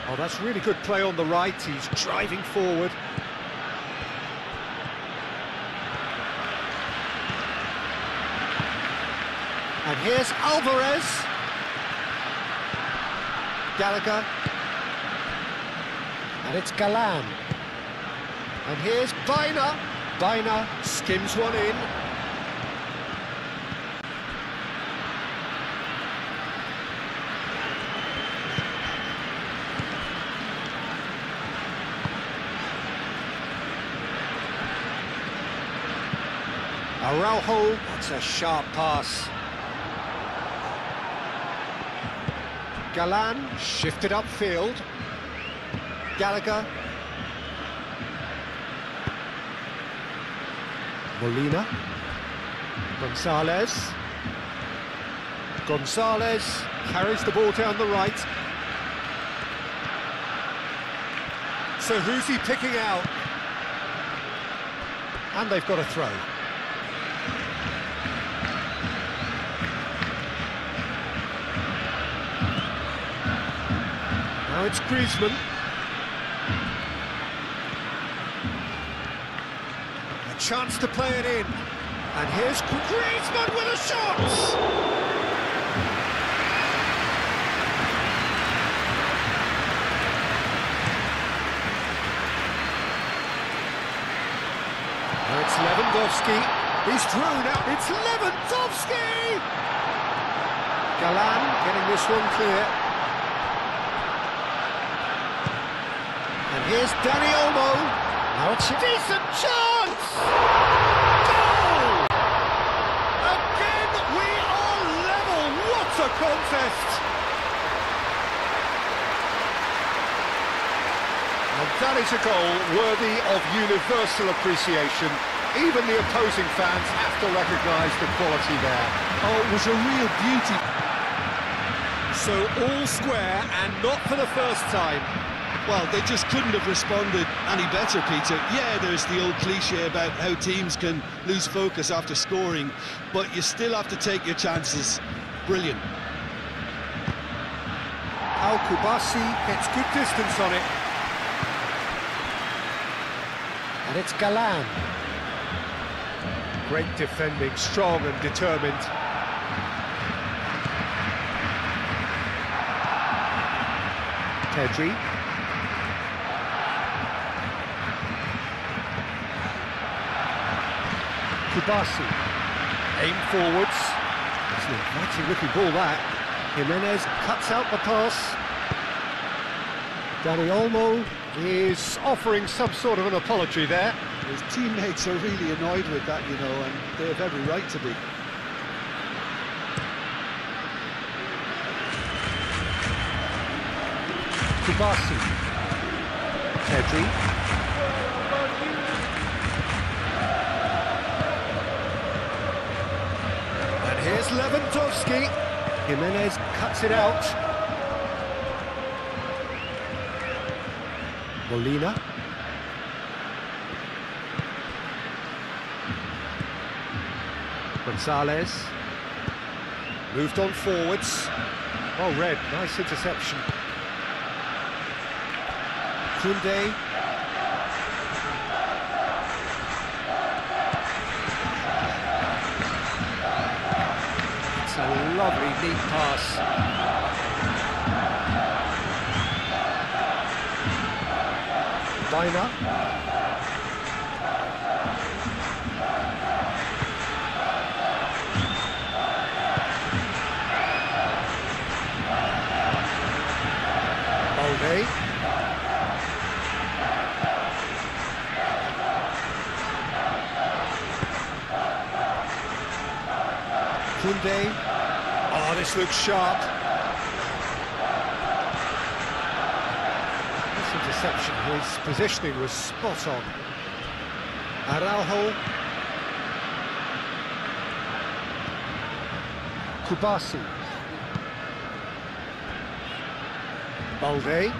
Oh, that's really good play on the right. He's driving forward. And here's Alvarez. Gallagher. And it's Galan. And here's Baina. Baina skims one in. Araujo, that's a sharp pass. Galan shifted upfield. Gallagher. Molina. Gonzalez. Gonzalez carries the ball down the right. So who's he picking out? And they've got a throw. Now it's Griezmann. A chance to play it in. And here's Griezmann with a shot! Now it's Lewandowski. He's through now. It's Lewandowski! Galan getting this one clear. And here's Dani Olmo. Now it's a decent chance! Goal! Again, we are level. What a contest! And that is a goal worthy of universal appreciation. Even the opposing fans have to recognise the quality there. Oh, it was a real beauty. So all square and not for the first time. Well, they just couldn't have responded any better, Peter. Yeah, there's the old cliche about how teams can lose focus after scoring, but you still have to take your chances. Brilliant. Al-Kubasi gets good distance on it. And it's Galan. Great defending, strong and determined. Pedri. Kubasi. Aim forwards. It's an inviting looking ball that. Jimenez cuts out the pass. Dani Olmo is offering some sort of an apology there. His teammates are really annoyed with that, you know, and they have every right to be. Kubasi. Pedri. And here's Lewandowski. Jimenez cuts it out. Molina. Gonzalez. Moved on forwards. Oh, Red, nice interception. Koundé. It's a lovely neat pass. Baina. Balde. Koundé. Oh, this looks sharp. This interception, his positioning was spot on. Araujo. Kubasi. Balde.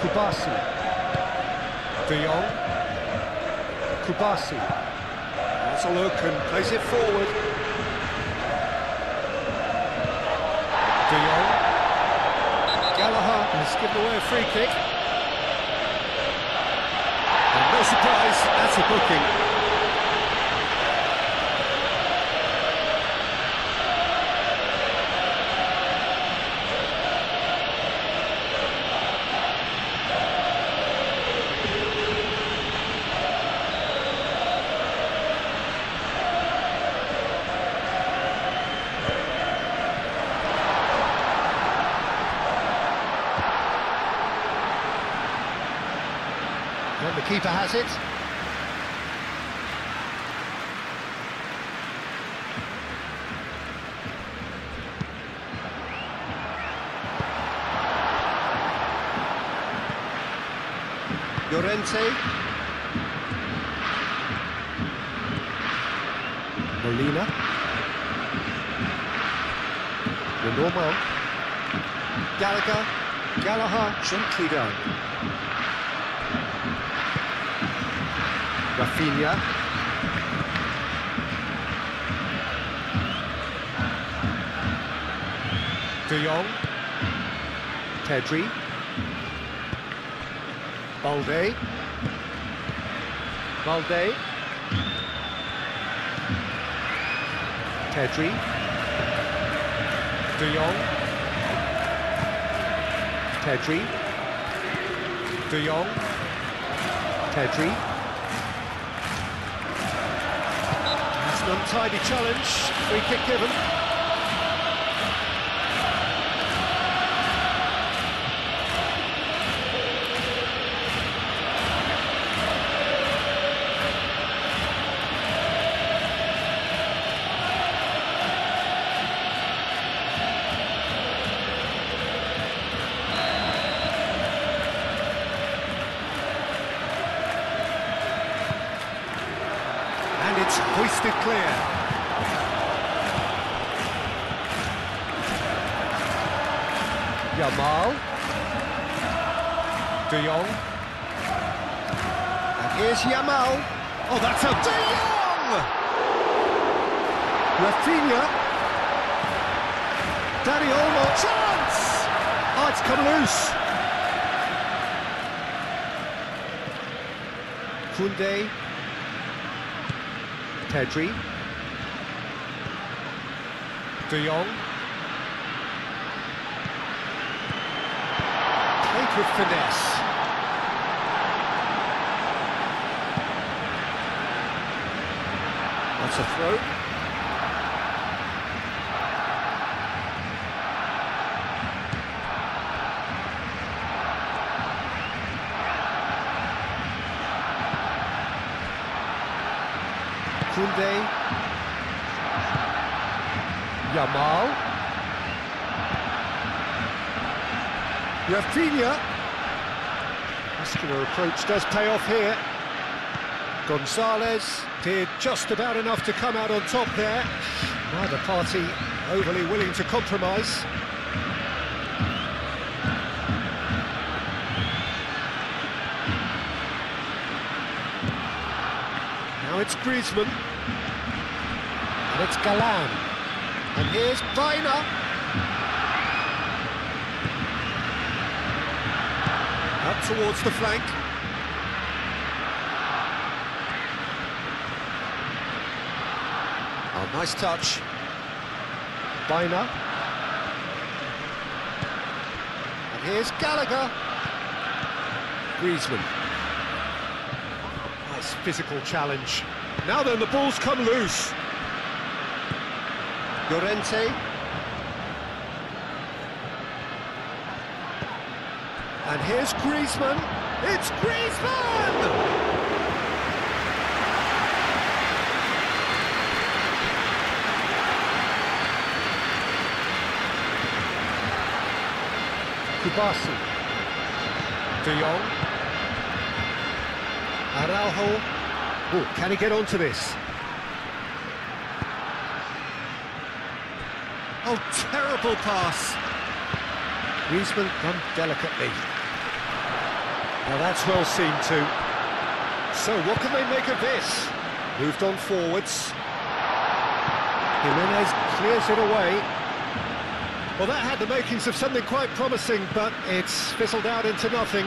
Kubasi. De Jong. Kubasi. That's a look and plays it forward. De Jong. Gallagher has given away a free kick. And no surprise, that's a booking. And the keeper has it. Llorente. Molina. Normal. Gallagher. Gallagher. Gently done. Rafinha. De Jong. Pedri. Balde. Balde. Pedri. De Jong. Pedri. De Jong. Pedri. It's an untidy challenge. Free kick given. And it's hoisted clear. Yamal. De Jong. And here's Yamal. Oh, that's a De Jong! Rafinha. Dani Olmo. Chance! Oh, it's come loose. Koundé. Pedri. De Jong. Played with finesse. That's a throw. Koundé. Yamal. Rafinha. Muscular approach does pay off here. Gonzalez did just about enough to come out on top there. Neither party overly willing to compromise. Now it's Griezmann. And it's Galan. And here's Baina. up towards the flank. Oh, nice touch. Baina. And here's Gallagher. Griezmann. Nice physical challenge. Now then, the ball's come loose. Llorente. And here's Griezmann. It's Griezmann! Kubasi. De Jong. Araujo. Oh, can he get onto this? Oh, terrible pass. Griezmann done delicately. Now that's well seen too. So what can they make of this? Moved on forwards. Jimenez clears it away. Well, that had the makings of something quite promising, but it's fizzled out into nothing.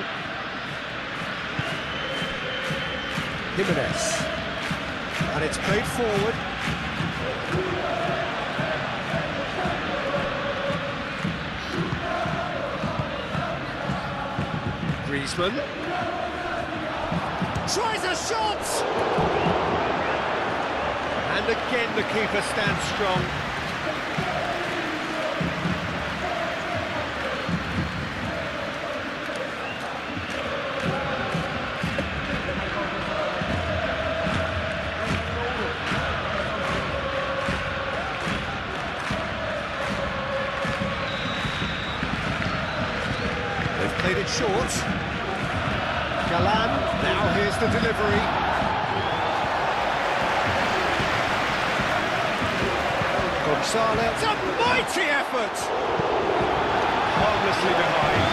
Jimenez. And it's played forward. Griezmann. Tries a shot! And again the keeper stands strong. They've played it short. Galan. Now here's the delivery. Gonzalez. It's a mighty effort! Harmlessly behind.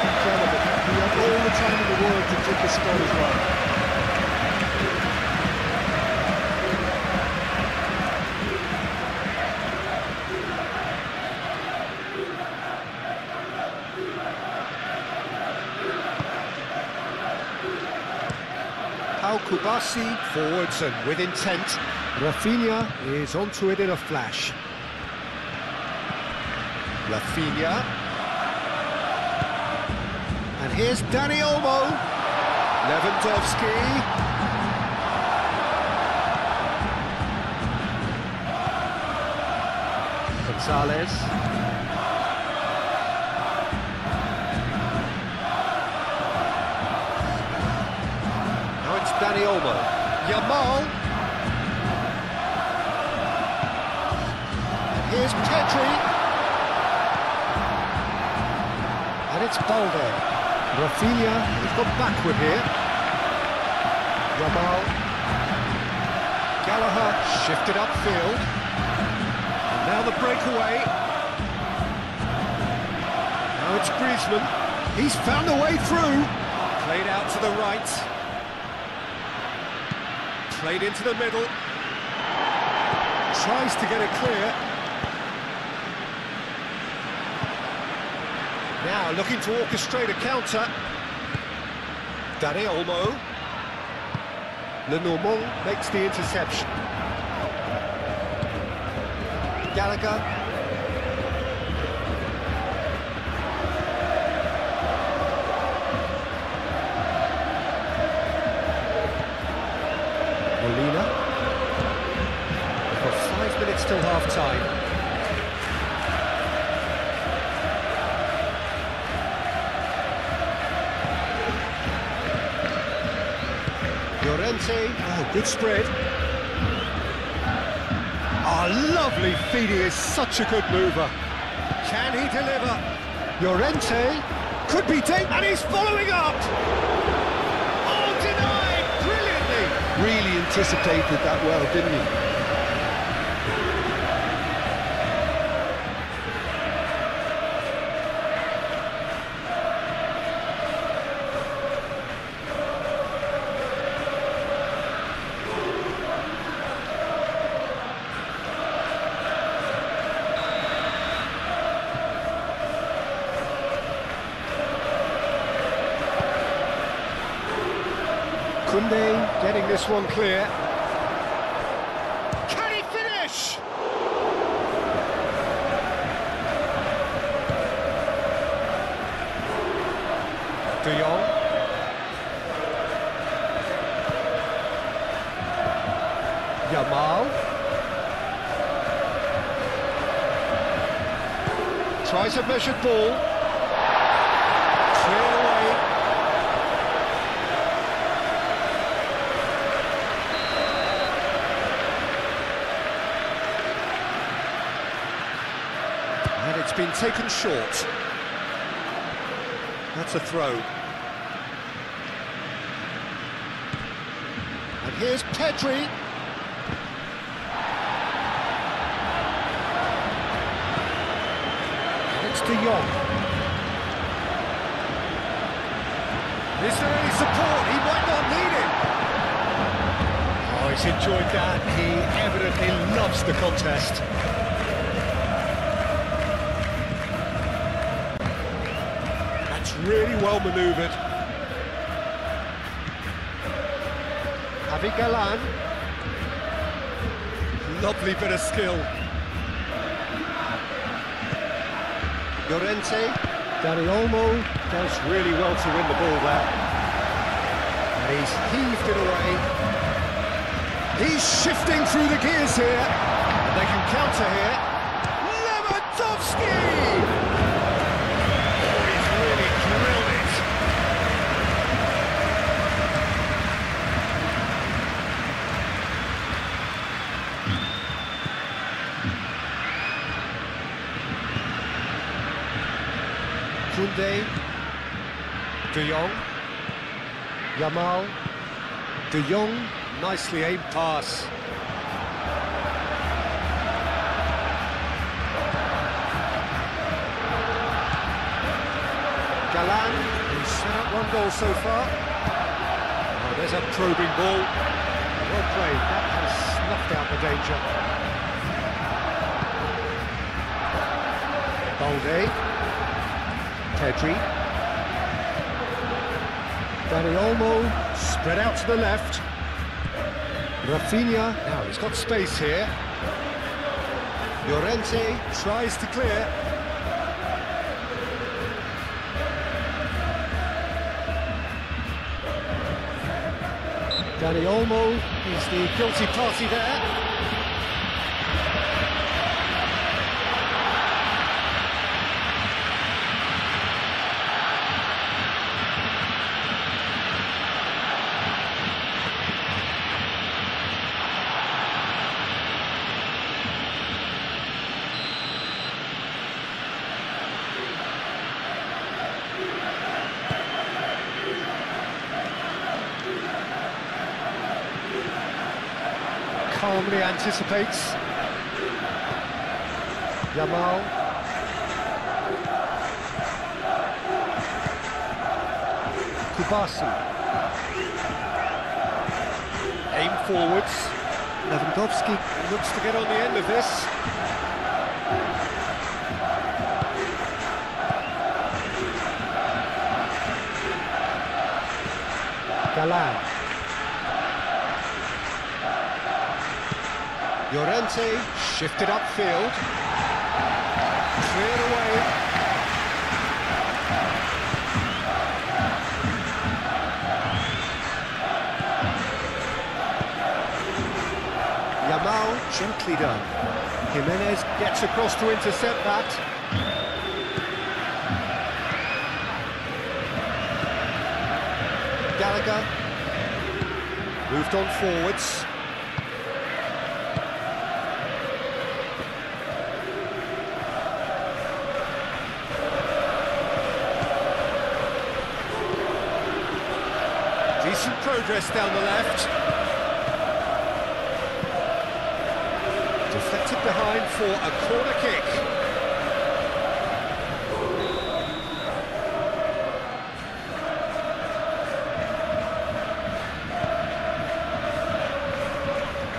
Incredible. He had all the time in the world to take a spot as well. Kubasi Forwards and with intent. Rafinha is onto it in a flash. Rafinha. And here's Dani Olmo. Lewandowski. Gonzalez. Dani Olmo. Yamal. Here's Pedri. And it's Balde. Rafinha has gone backward here. Yamal. Gallagher shifted upfield. And now the breakaway. Now it's Griezmann. He's found a way through. Played out to the right. Played into the middle. Tries to get it clear. Now looking to orchestrate a counter. Dani Olmo. Lenormand makes the interception. Gallagher. Molina. We've got 5 minutes till half-time. Llorente. Oh, good spread. Oh, lovely feed. He is such a good mover. Can he deliver? Llorente. Could be taken, and he's following up! Oh, denied! Brilliantly! Really anticipated that well, didn't he? Koundé getting this one clear. Can he finish? De Jong. Yamal. Tries a measured ball. Cleared away. And it's been taken short. That's a throw. And here's Pedri. And it's De Jong. Is there any support? He might not need it. Oh, he's enjoyed that. He evidently loves the contest. That's really well manoeuvred. Javi Galan. Lovely bit of skill. Llorente. Dani Olmo does really well to win the ball there. And he's heaved it away. He's shifting through the gears here. And they can counter here. Lewandowski! Oh, he's really drilled it. Koundé. De Jong. Yamal. De Jong. Nicely aimed pass. Galan, who's set up one goal so far. Oh, there's a probing ball. Well played, that has snuffed out the danger. Balde. Pedri. Dani Olmo, spread out to the left. Rafinha, now he's got space here. Llorente tries to clear. Dani Olmo is the guilty party there. Calmly anticipates. Yamal. Kubasi. Aim forwards. Lewandowski Looks to get on the end of this. Galan. Llorente shifted upfield. Cleared away. Yamal, gently done. Jimenez gets across to intercept that. Gallagher. Moved on forwards. Decent progress down the left. Deflected behind for a corner kick.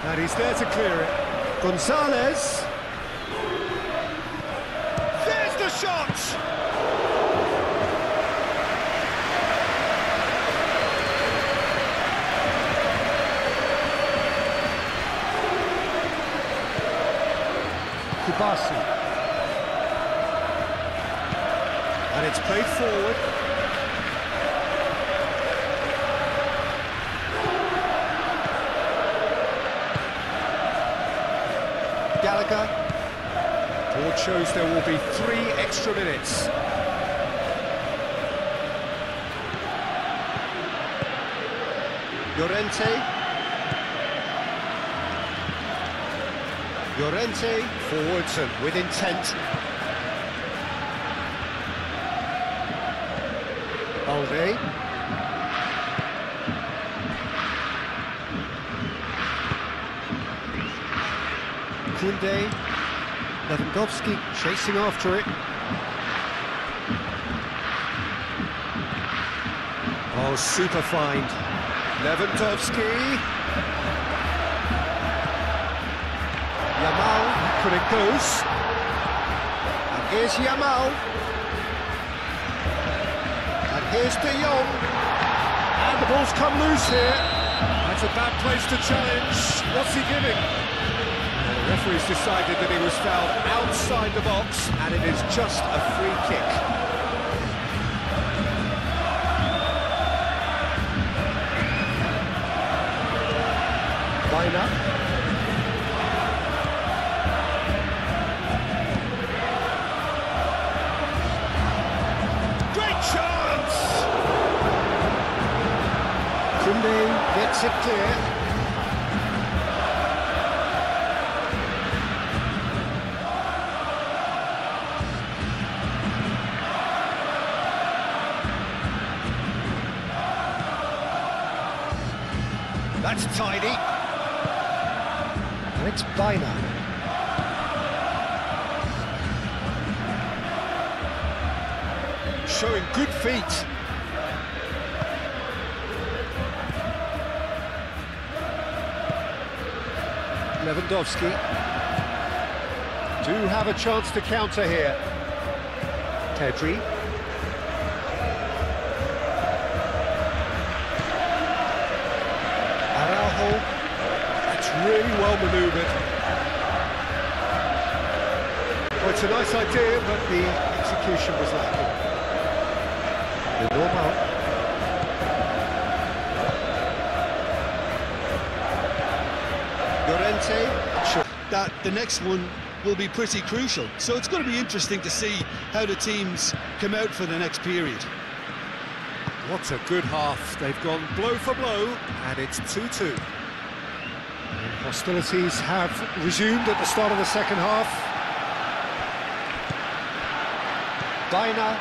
And he's there to clear it. Gonzalez. There's the shot! Kubasi. And it's played forward. Gallagher. Board shows there will be 3 extra minutes. Llorente. Llorente forwards and with intent. Balde. Kunde. Lewandowski chasing after it. Oh, super find. Lewandowski. Yamal, but it goes. And here's Yamal. And here's De Jong. And the ball's come loose here. That's a bad place to challenge. What's he giving? The referee's decided that he was fouled outside the box, and it is just a free kick. Baina. Great chance! Kunde gets it clear. That's tidy. And it's Baina. Showing good feet. Lewandowski do have a chance to counter here. Pedri. Araujo. That's really well manoeuvred. Well, it's a nice idea, but the execution was lacking. Normal. Llorente. Sure. That the next one will be pretty crucial. So it's going to be interesting to see how the teams come out for the next period. What a good half. They've gone blow for blow, and it's 2-2. And hostilities have resumed at the start of the second half. Baina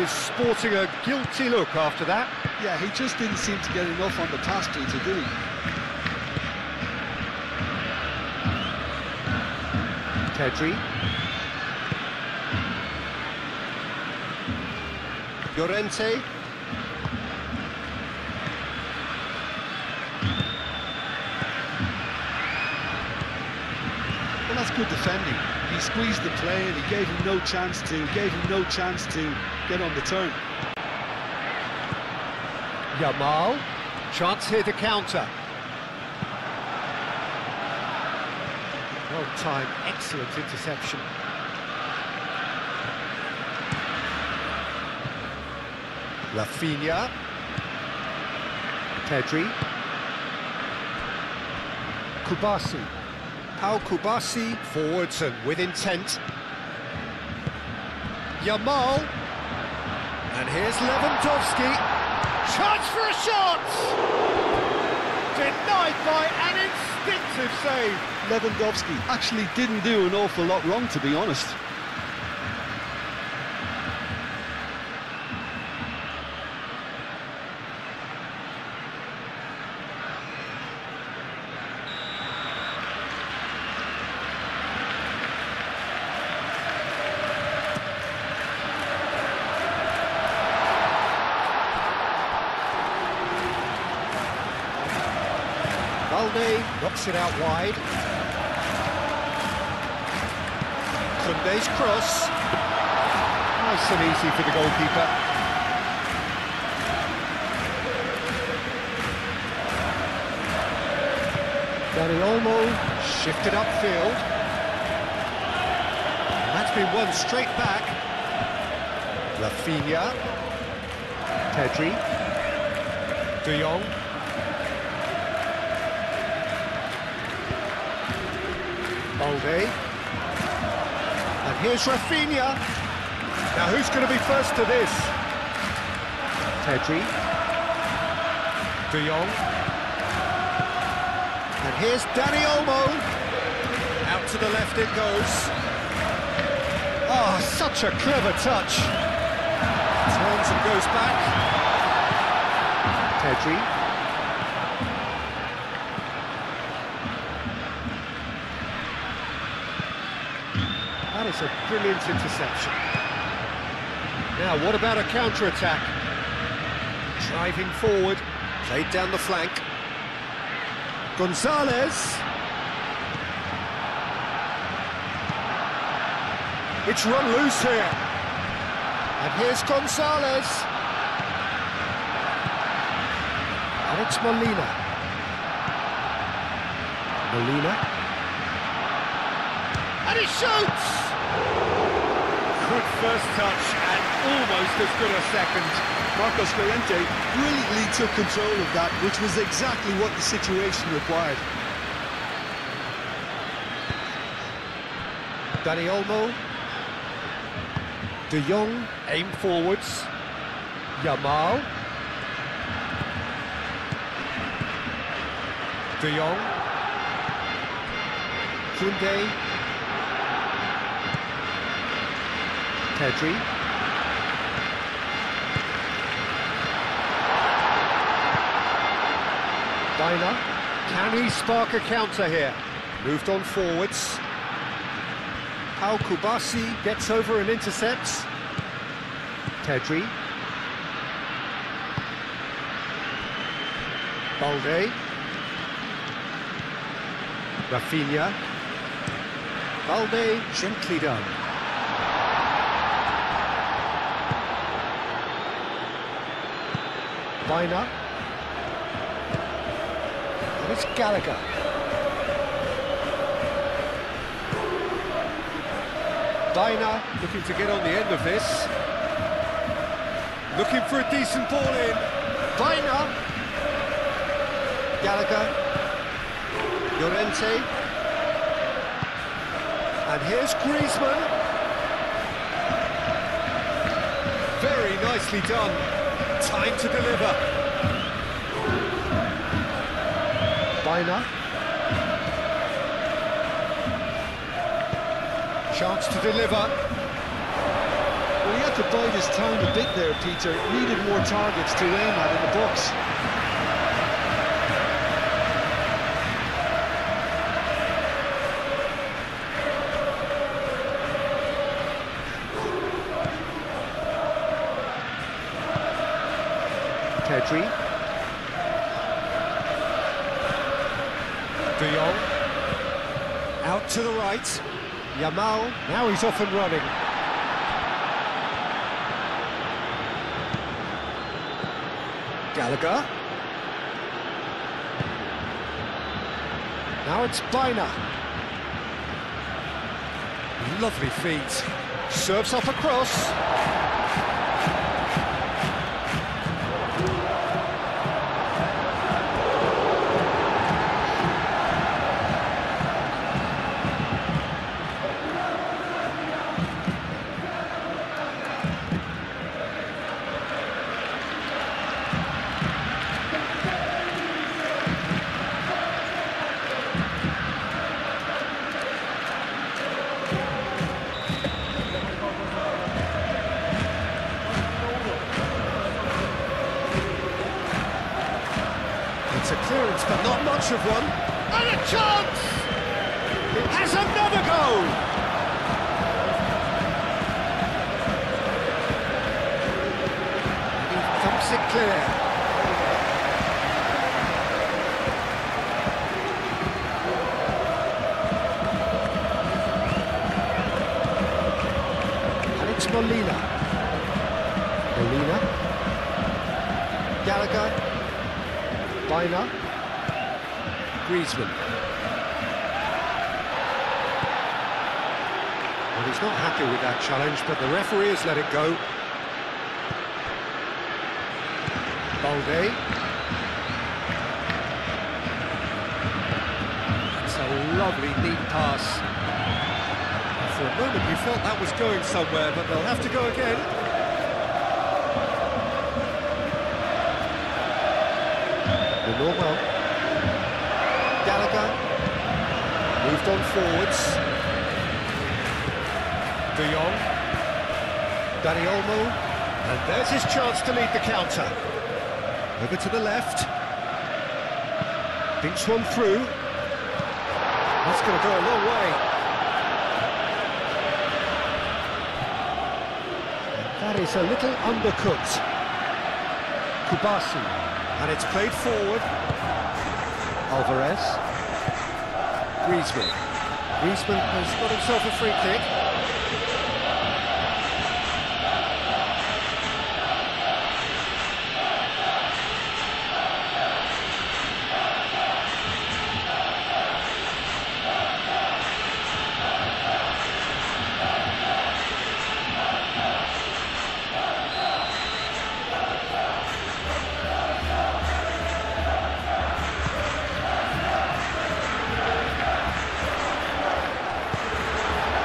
is sporting a guilty look after that. Yeah, he just didn't seem to get enough on the pass to did he? Pedri. Llorente. Well, that's good defending. He squeezed the play and he gave him no chance to get on the turn. Yamal. Chance here to counter. Well-timed, excellent interception. Rafinha. Pedri. Kubasi. Pau Kubasi forwards and with intent. Yamal. And here's Lewandowski. Chance for a shot! Denied by an instinctive save. Lewandowski actually didn't do an awful lot wrong, to be honest. Balde knocks it out wide. Kunde's cross. Nice and easy for the goalkeeper. Dani Olmo shifted upfield. And that's been won straight back. Rafinha. Pedri. De Jong. Balde. And here's Rafinha. Now who's going to be first to this? Pedri. De Jong. And here's Dani Olmo. Out to the left it goes. Oh, such a clever touch. Turns and goes back. Pedri. That is a brilliant interception. Now, what about a counter-attack? Driving forward, played down the flank. Gonzalez. It's run loose here. And here's Gonzalez. And it's Molina. Molina. And he shoots! Good first touch and almost as good a second. Marcos Llorente brilliantly took control of that, which was exactly what the situation required. Dani Olmo. De Jong, aim forwards. Yamal. De Jong. Koundé. Pedri. Baina. Can he spark a counter here? Moved on forwards. Pau Kubasi gets over and intercepts. Pedri. Balde. Rafinha. Balde, gently done. Baina. And it's Gallagher. Baina looking to get on the end of this. Looking for a decent ball in. Baina. Gallagher. Llorente. And here's Griezmann. Very nicely done. Time to deliver. Baina. Chance to deliver. Well, he had to bide his time a bit there, Peter. Needed more targets to aim at in the box. Pedri. De Jong. Out to the right. Yamal. Now he's off and running. Gallagher. Now it's Baina. Lovely feet. Serves off across. It's a clearance, but not much of one. And a chance! It has another goal! He thumps it clear. And it's Molina. Molina. Gallagher. Baina. Griezmann. Well, he's not happy with that challenge, but the referee has let it go. Balde. It's a lovely, neat pass. For a moment you felt that was going somewhere, but they'll have to go again. Normal. Gallagher moved on forwards. De Jong. Dani Olmo. And there's his chance to lead the counter. Over to the left. Dinks one through. That's going to go a long way. That is a little undercooked. Kubasi. And it's played forward. Alvarez. Griezmann. Griezmann has got himself a free kick.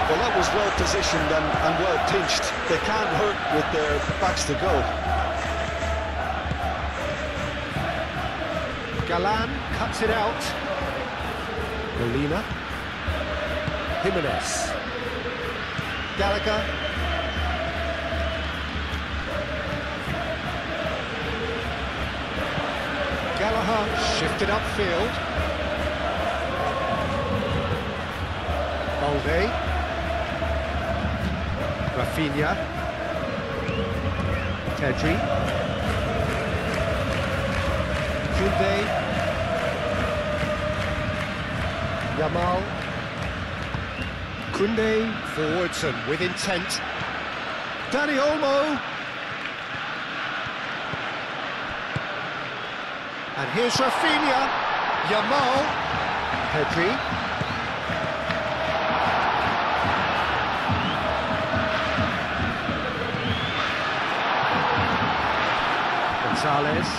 Well, that was well positioned and well pinched. They can't hurt with their backs to go. Galan cuts it out. Molina. Jimenez. Gallagher. Gallagher shifted upfield. Balde. Rafinha. Pedri. Koundé. Yamal. Koundé forwards and with intent. Dani Olmo. And here's Rafinha. Yamal. Pedri. Gonzalez.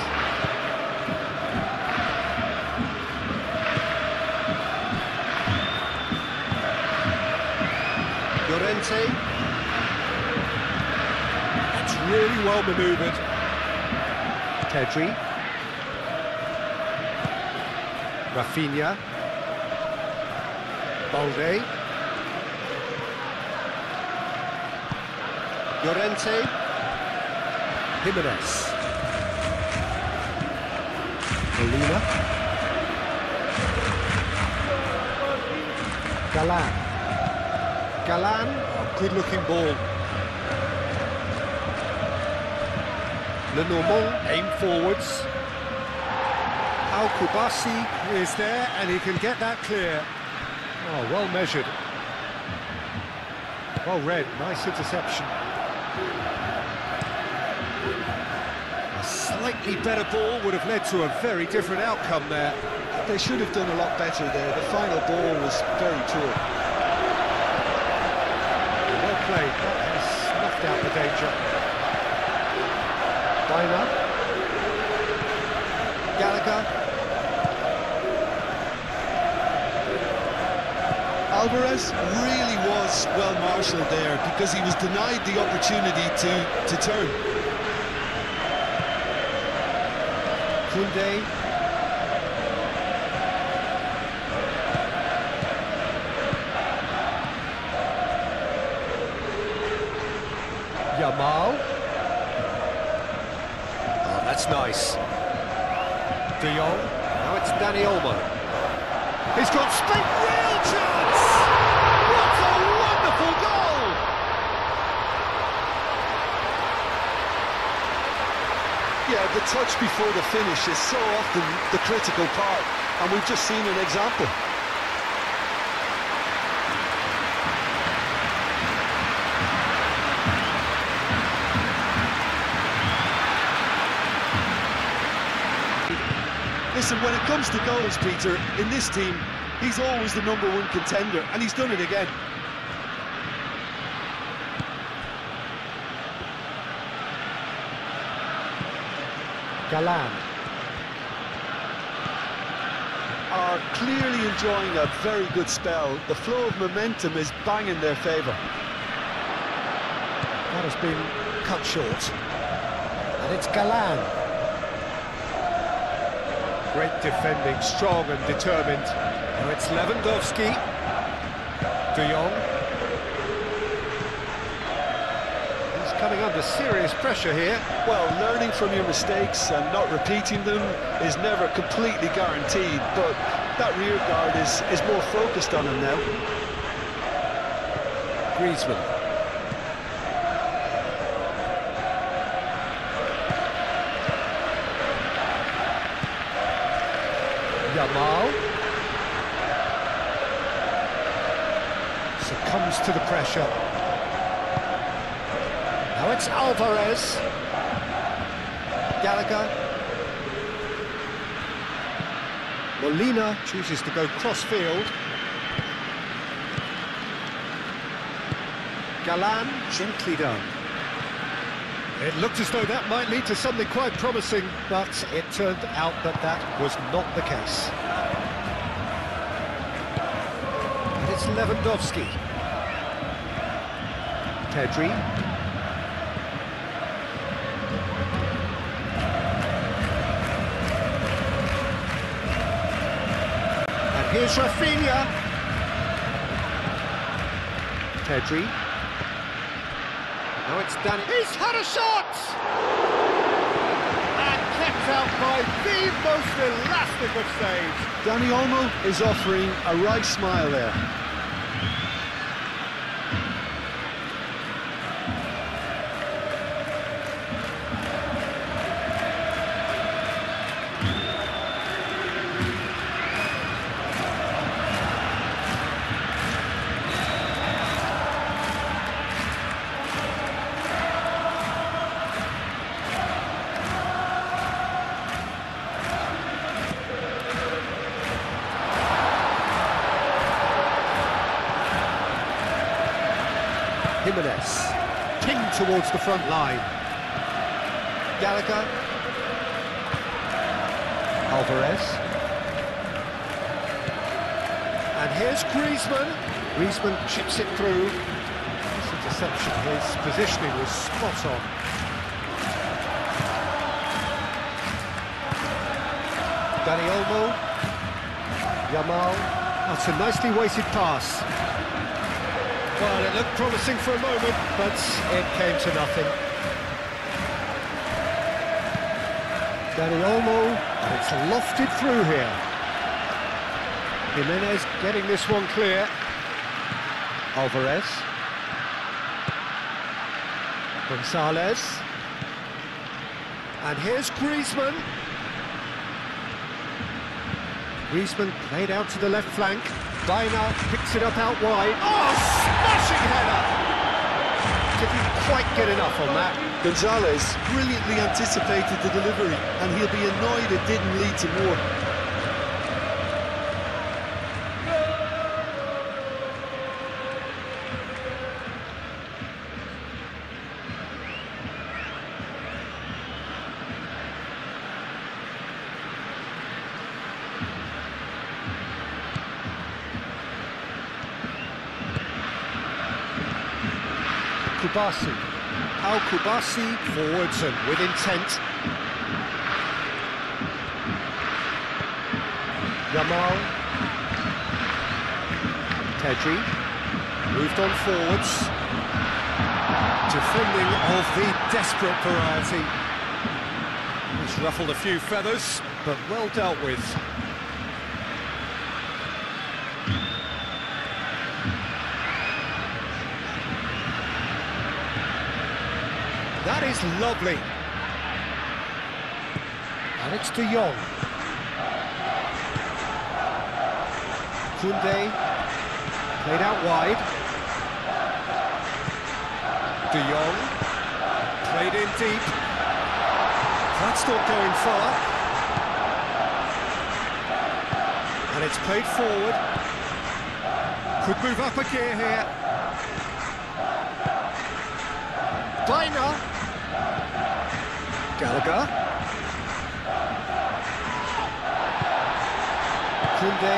Llorente. That's really well manoeuvred. Pedri. Rafinha. Balde. Llorente. Jimenez. Molina. Galan. Galan, oh, good-looking ball. Lenormand, aim forwards. Al-Kubasi is there, and he can get that clear. Oh, well measured. Well read, nice interception. A slightly better ball would have led to a very different outcome there. They should have done a lot better there. The final ball was very poor. Well played, that has snuffed out the danger. Biner. Gallagher. Alvarez really was well marshalled there because he was denied the opportunity to turn. Koundé. Yamal. Oh, that's nice. De Jong. Now it's Dani Olmo. He's got space. Real chance! What a wonderful goal! Yeah, the touch before the finish is so often the critical part, and we've just seen an example. Listen, when it comes to goals, Peter, in this team, he's always the #1 contender, and he's done it again. Galan. Are clearly enjoying a very good spell. The flow of momentum is bang in their favour. That has been cut short. And it's Galan. Great defending, strong and determined. Now it's Lewandowski. De Jong. He's coming under serious pressure here. Well, learning from your mistakes and not repeating them is never completely guaranteed, but that rear guard is more focused on him now. Griezmann. Yamal. Succumbs to the pressure. Now it's Alvarez. Gallagher. Molina chooses to go cross-field. Galan, gently done. It looked as though that might lead to something quite promising, but it turned out that that was not the case. And it's Lewandowski. Pedri. And here's Rafinha. Pedri. Now it's Danny. He's had a shot! And kept out by the most elastic of saves. Danny Olmo is offering a right smile there. Jimenez, pinged towards the front line. Gallagher. Alvarez. And here's Griezmann. Griezmann chips it through. This interception, his positioning was spot on. Dani Olmo. Yamal. That's a nicely weighted pass. Well, it looked promising for a moment, but it came to nothing. Dani Olmo, and it's lofted through here. Jimenez getting this one clear. Alvarez. Gonzalez. And here's Griezmann. Griezmann played out to the left flank. Baena picks it up out wide. Oh, smashing header! Didn't quite get enough on that. Gonzalez brilliantly anticipated the delivery, and he'll be annoyed it didn't lead to more. Kubasi. Al Kubasi forwards and with intent. Yamal. Pedri. Moved on forwards. Defending of the desperate variety. He's ruffled a few feathers, but well dealt with. That is lovely. And it's De Jong. Koundé, played out wide. De Jong, played in deep. That's not going far. And it's played forward. Could move up a gear here. Baena. Gallagher. Koundé.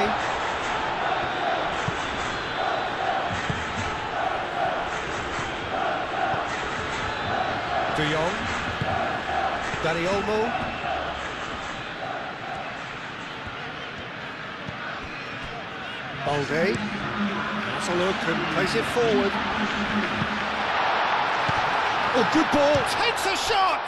De Jong. Dani Olmo. Balde. Has a look and plays it forward. Oh, good ball. Takes a shot!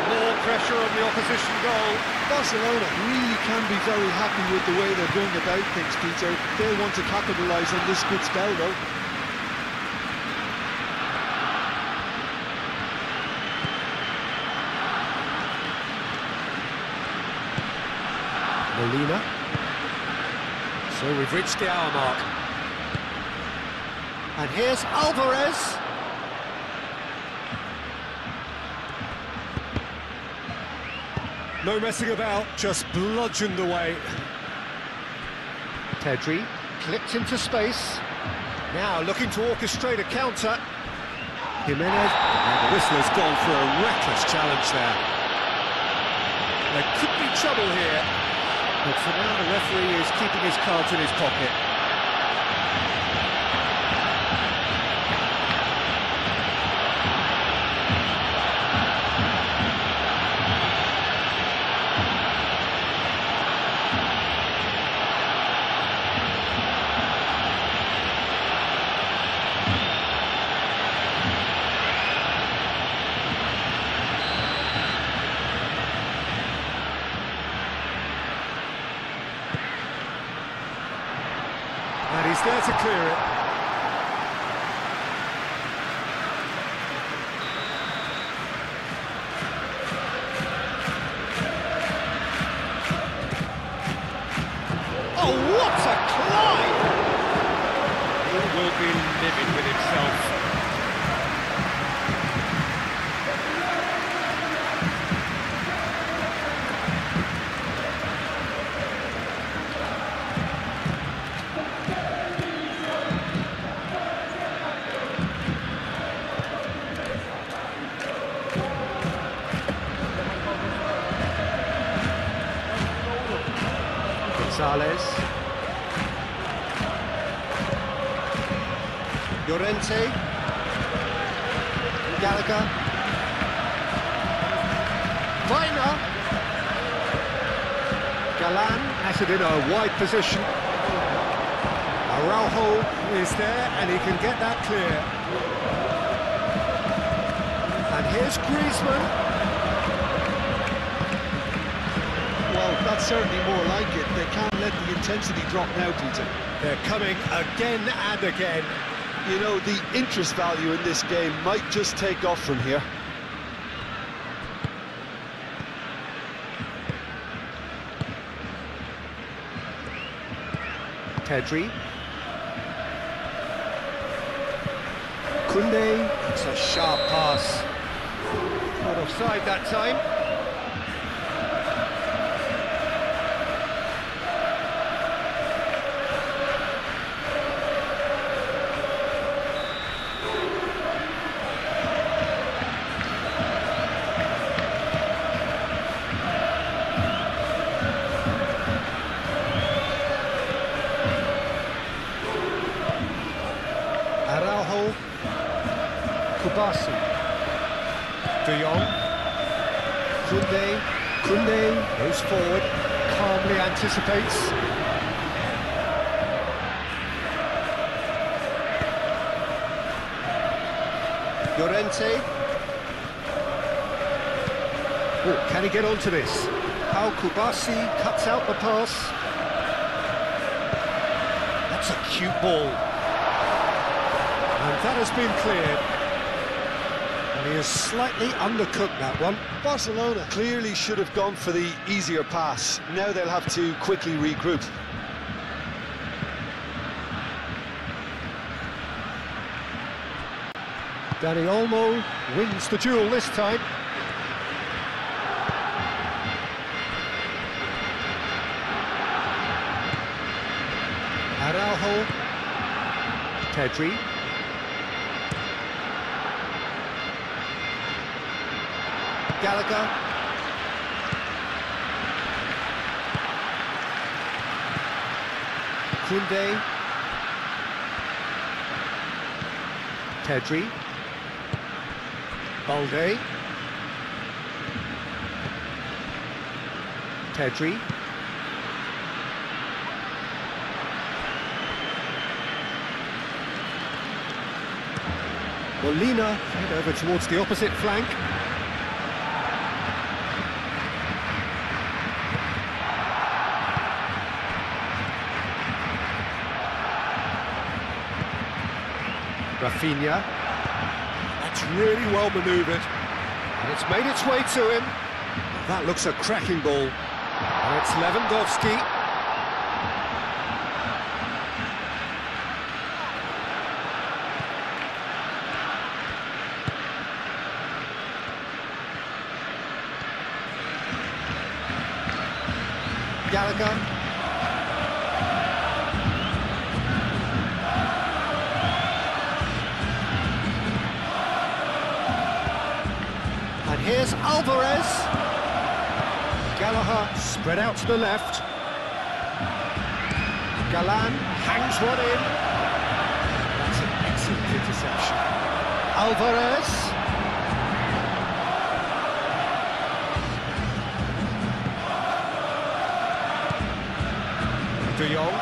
More pressure on the opposition goal. Barcelona really can be very happy with the way they're going about things, Peter. They'll want to capitalise on this good spell, though. Molina. So we've reached the hour mark. And here's Alvarez. No messing about, just bludgeoned away. Pedri clipped into space. Now looking to orchestrate a counter. Jimenez. And the whistler's gone for a reckless challenge there. There could be trouble here. But for now the referee is keeping his cards in his pocket. And he's there to clear it. Oh, what a climb! He will be livid with himself. Gonzalez. Llorente. Gallagher. Viner. Galan has it in a wide position. Araujo is there and he can get that clear. And here's Griezmann. Well, that's certainly more like it. They can't let the intensity drop now, Peter. They're coming again and again. You know, the interest value in this game might just take off from here. Pedri. Koundé. It's a sharp pass. Not offside that time. Araujo. Kubasi. De Jong. Koundé. Koundé moves forward, calmly anticipates. Llorente. Oh, can he get onto this? How Kubasi cuts out the pass. That's a cute ball. And that has been cleared. And he has slightly undercooked that one. Barcelona clearly should have gone for the easier pass. Now they'll have to quickly regroup. Dani Olmo wins the duel this time. Araujo. Pedri. Gallagher. Koundé. Pedri. Balde. Pedri. Molina, played over towards the opposite flank. Rafinha. That's really well manoeuvred. And it's made its way to him. That looks a cracking ball. And it's Lewandowski. Gallagher. And here's Alvarez. Gallagher spread out to the left. Galan hangs one in. That's an excellent interception. Alvarez. De Jong.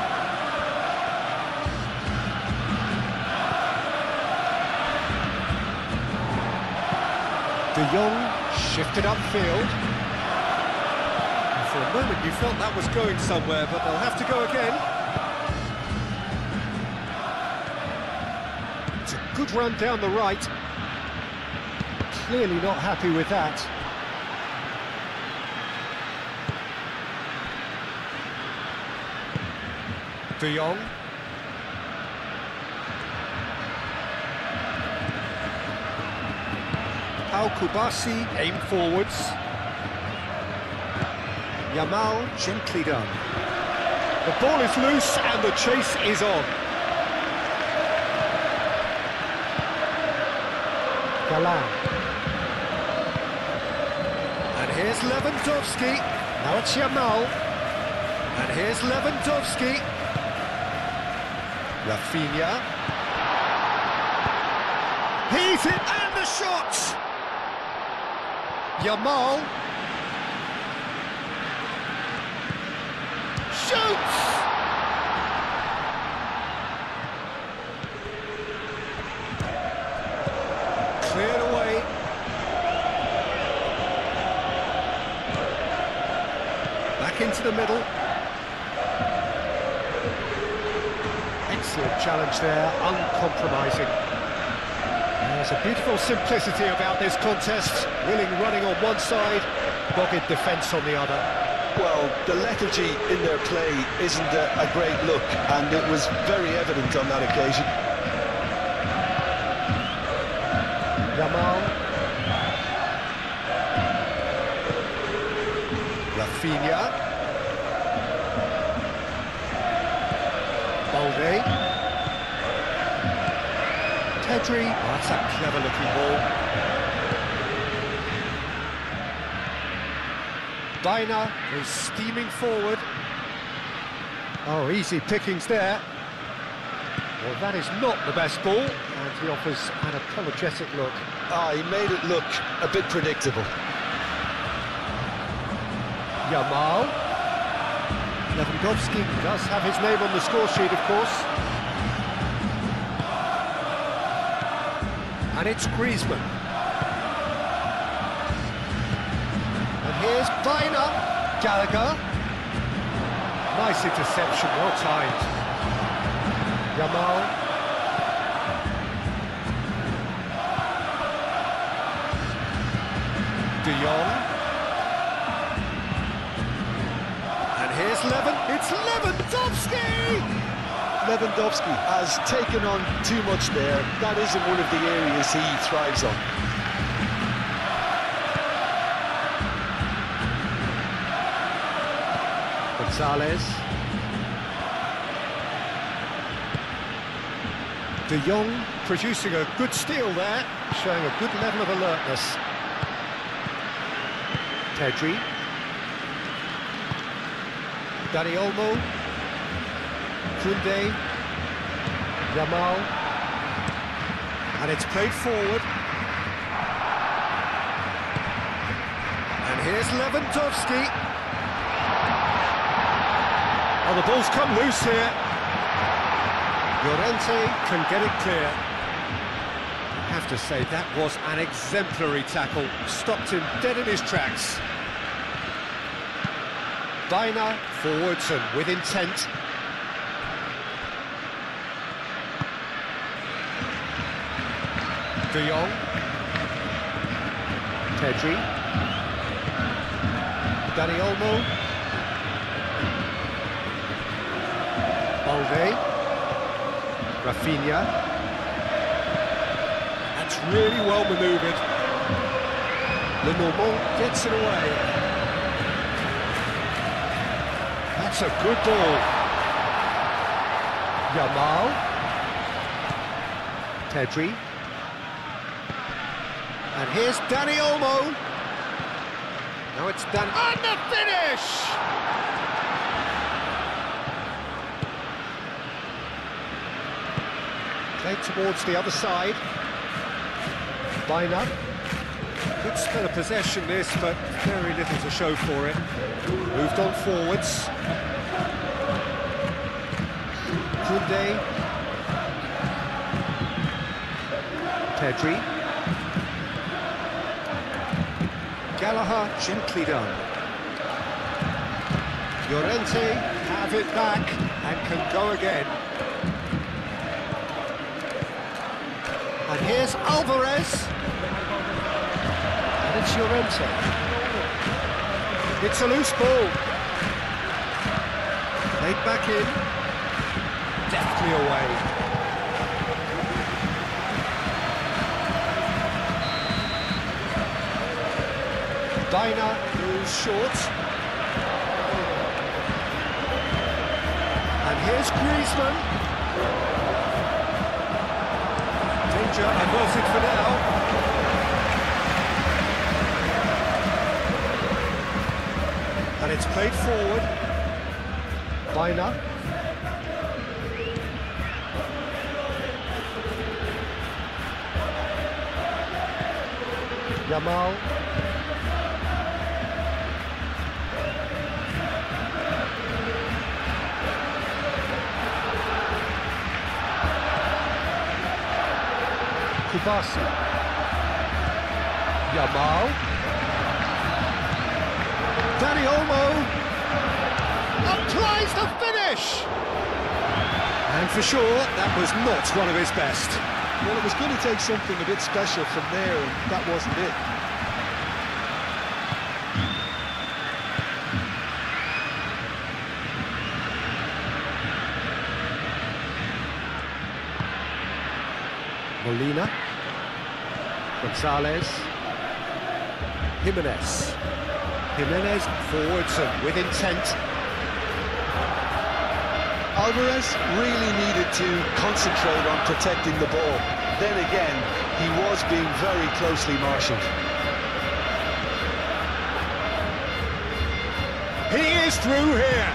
De Jong shifted upfield. For a moment you felt that was going somewhere, but they'll have to go again. It's a good run down the right. Clearly not happy with that. De Jong. Pau Kubasi aimed forwards. Yamal gently done. The ball is loose and the chase is on. Galan. And here's Lewandowski. Now it's Yamal. And here's Lewandowski. Rafinha. He's it, and the shot! Yamal. Shoots! Cleared away. Back into the middle. Excellent challenge there, uncompromising. There's a beautiful simplicity about this contest. Willing running on one side, dogged defence on the other. Well, the lethargy in their play isn't a great look, and it was very evident on that occasion. Yamal. Rafinha. Balde. Pedri. Oh, that's a clever-looking ball. Baina is steaming forward. Oh, easy pickings there. Well, that is not the best ball, and he offers an apologetic look. He made it look a bit predictable. Yamal. Lewandowski does have his name on the score sheet, of course. And it's Griezmann. And here's Baina. Gallagher. Nice interception, well timed. Yamal. De Jong. And here's it's Lewandowski! Lewandowski has taken on too much there. That isn't one of the areas he thrives on. Gonzalez. De Jong producing a good steal there, showing a good level of alertness. Pedri. Dani Olmo. Koundé. Yamal. And it's played forward. And here's Lewandowski. Oh, the ball's come loose here. Llorente can get it clear. Have have to say, that was an exemplary tackle. Stopped him dead in his tracks. Dina forwards and with intent. De Jong. Pedri. Dani Olmo. Balde. Rafinha. That's really well manoeuvred. Lenormand gets it away. That's a good ball. Yamal. Pedri. And here's Dani Olmo. Now it's done. And the finish! Played towards the other side. Bina. Good spell of possession this, but very little to show for it. Moved on forwards. Koundé. Pedri. Gallagher, gently done. Llorente have it back and can go again. And here's Alvarez. And it's Llorente. It's a loose ball. Played back in. Deftly away. Dina moves short. And here's Griezmann. Danger averted for now. And it's played forward. Bina. Yamal. Kubasi. Yamal. Dani Olmo. Applies the finish! And for sure, that was not one of his best. Well, it was going to take something a bit special from there, and that wasn't it. Molina. Gonzalez. Jimenez. Jimenez forwards and with intent. Alvarez really needed to concentrate on protecting the ball. Then again, he was being very closely marshalled. He is through here.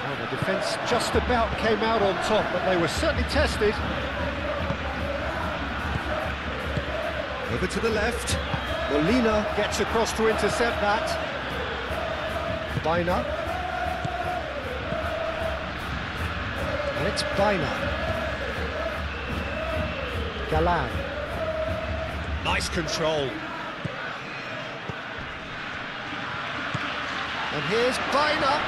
Well, the defence just about came out on top, but they were certainly tested. Over to the left. Molina gets across to intercept that. Bina. And it's Bina. Galan. Nice control. And here's Bina.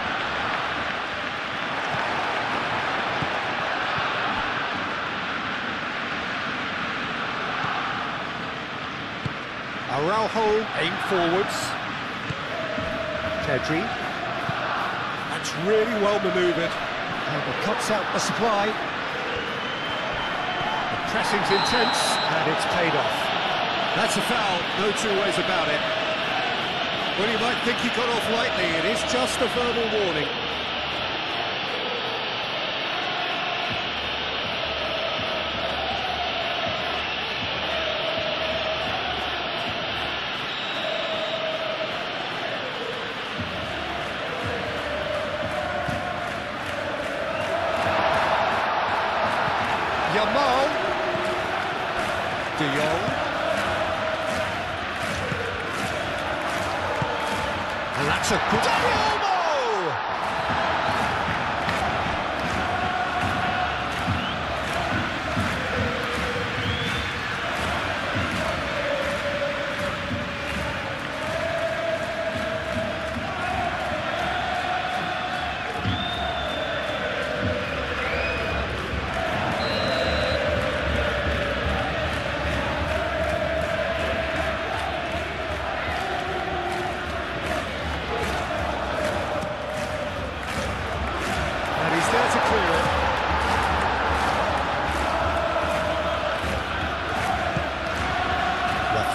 Araujo aim forwards. Pedri. That's really well manoeuvred. And cuts out the supply. The pressing's intense, and it's paid off. That's a foul, no two ways about it. Well, you might think he got off lightly, it is just a verbal warning. Yamal. De Jong. And that's a good... Dani Olmo!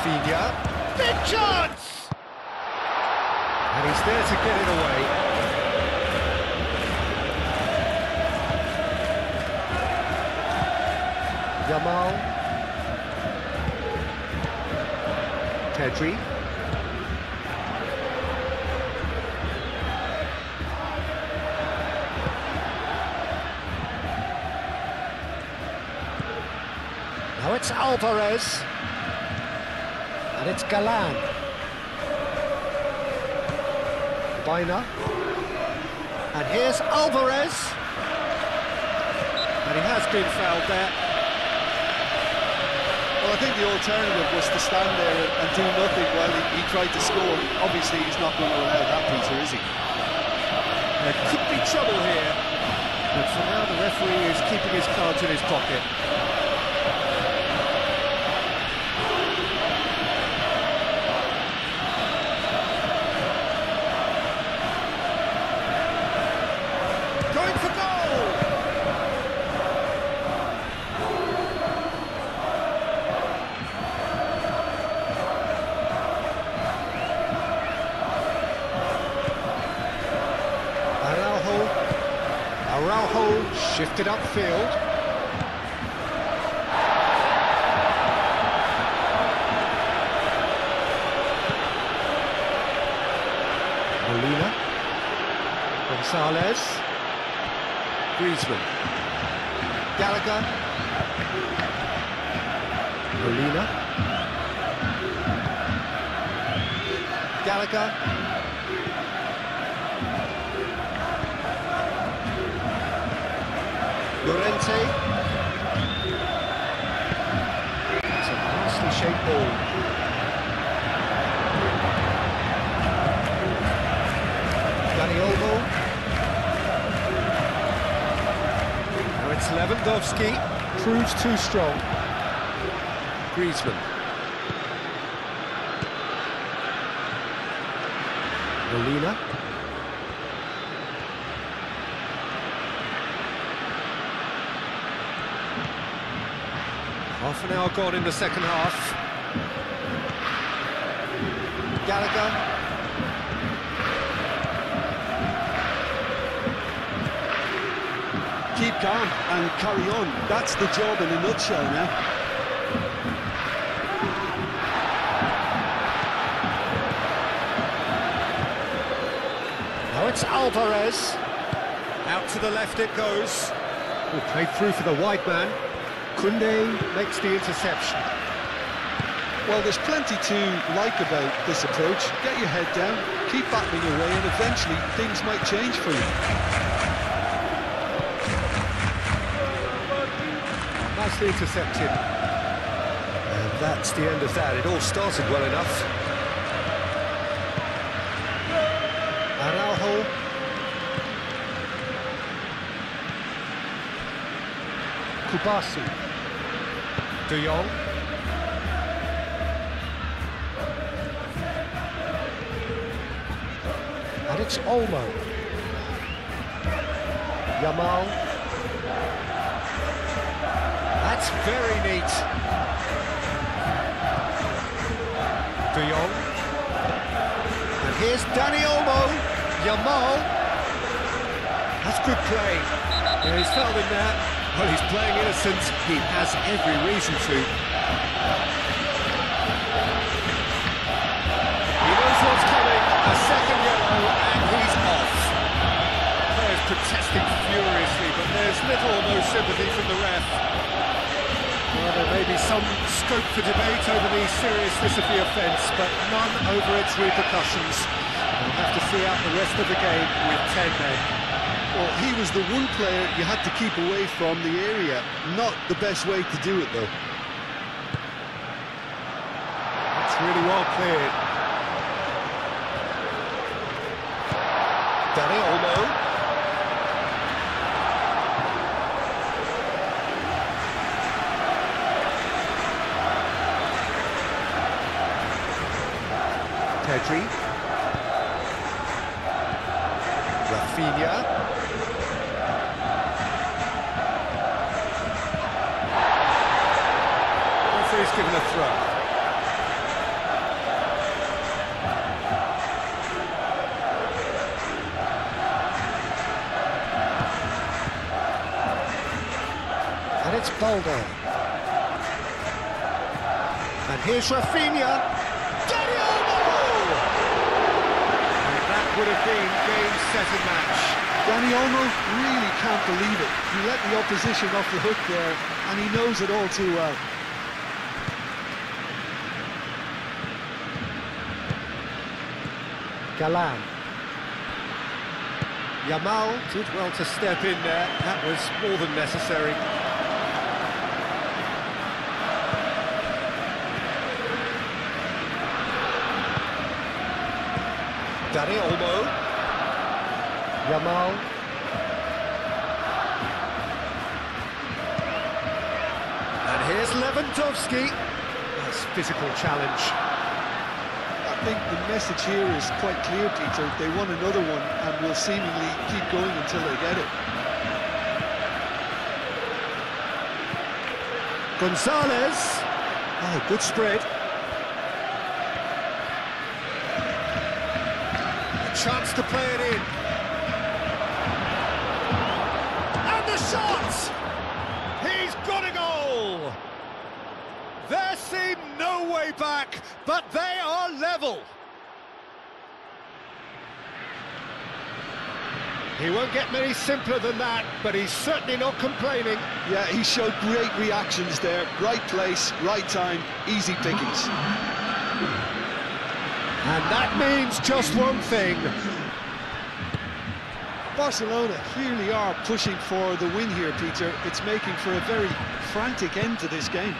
Rafinha. Big chance! And he's there to get it away. Yamal. Pedri. Now it's Alvarez. And it's Galan. Baina. And here's Alvarez. And he has been fouled there. Well, I think the alternative was to stand there and do nothing while he tried to score. Obviously, he's not going to allow that, Peter, is he? There could be trouble here. But for now, the referee is keeping his cards in his pocket. Going for goal! Araujo shifted upfield. Molina. Gonzalez. Griezmann. Gallagher. Molina. Gallagher. Llorente. It's a nicely shaped ball. Dani Olmo. Now it's Lewandowski. Proves too strong. Griezmann. Molina. Half an hour gone in the second half. Gallagher. Keep calm and carry on. That's the job in a nutshell now. Now it's Alvarez. Out to the left it goes. Played through for the wide man. Koundé makes the interception. Well, there's plenty to like about this approach. Get your head down, keep battling away, and eventually things might change for you. Nicely intercepted. And that's the end of that. It all started well enough. Araujo. Kubasi. De Jong. And it's Olmo. Yamal. That's very neat. De Jong. And here's Dani Olmo. Yamal. That's good play. Yeah, he's fouled in there. Well, he's playing innocent. He has every reason to. He knows what's coming. A second yellow, and he's off. Players protesting furiously, but there's little or no sympathy from the ref. Well, there may be some scope for debate over the seriousness of the offence, but none over its repercussions. We'll have to see out the rest of the game with 10 men. Well, he was the one player you had to keep away from the area. Not the best way to do it, though. That's really well cleared. Dani Olmo. Pedri. Rafinha. Referee's given a throw. Baldo. And here's Rafinha. Dani Olmo! And that would have been game, set and match. Dani Olmo really can't believe it. He let the opposition off the hook there, and he knows it all too well. Galan. Yamal did well to step in there. That was more than necessary. Dani Olmo. Yamal. And here's Lewandowski. Nice physical challenge. I think the message here is quite clear, Peter. They want another one and will seemingly keep going until they get it. Gonzalez. Oh, good spread. A chance to play it in. And the shot! He's got a goal! There seemed no way back, but they are level. He won't get many simpler than that, but he's certainly not complaining. Yeah, he showed great reactions there. Right place, right time, easy pickings. And that means just one thing. Barcelona clearly are pushing for the win here, Peter. It's making for a very frantic end to this game.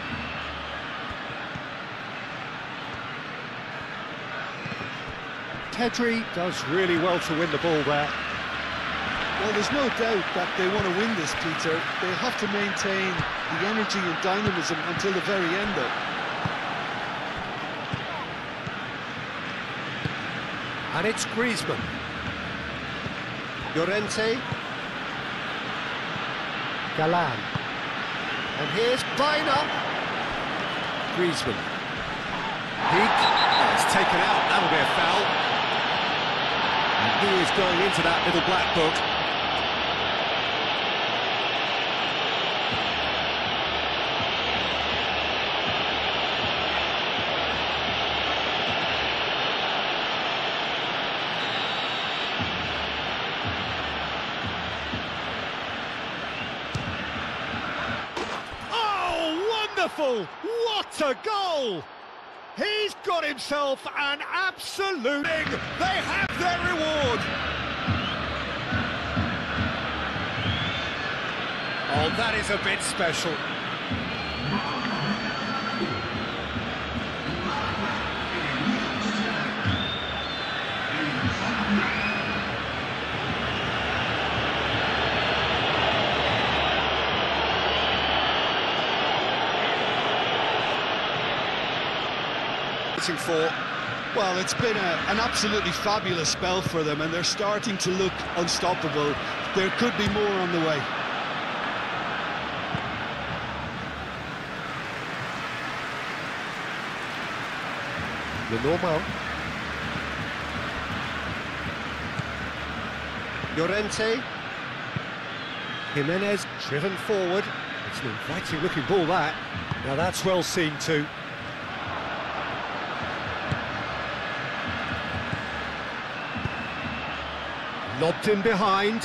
Pedri does really well to win the ball there. Well, there's no doubt that they want to win this, Peter. They have to maintain the energy and dynamism until the very end, though. And it's Griezmann. Llorente. Galan. And here's Baina. Griezmann. It's taken out, that'll be a foul. And he is going into that little black book. What a goal! He's got himself an absolute thing. They have their reward. Oh, that is a bit special. For. Well, it's been an absolutely fabulous spell for them, and they're starting to look unstoppable. There could be more on the way. Normal. Llorente. Jimenez driven forward. It's an inviting looking ball, that. Now that's well seen too. Lobbed in behind.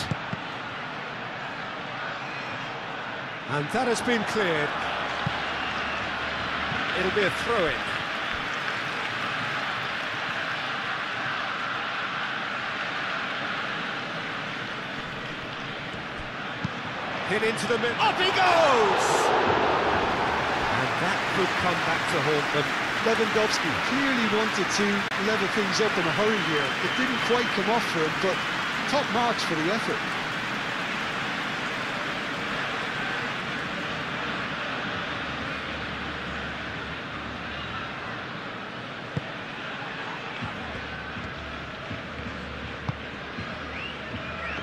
And that has been cleared. It'll be a throw-in. Hit into the middle. Up he goes! And that could come back to haunt them. Lewandowski clearly wanted to level things up in a hurry here. It didn't quite come off for him, but top marks for the effort.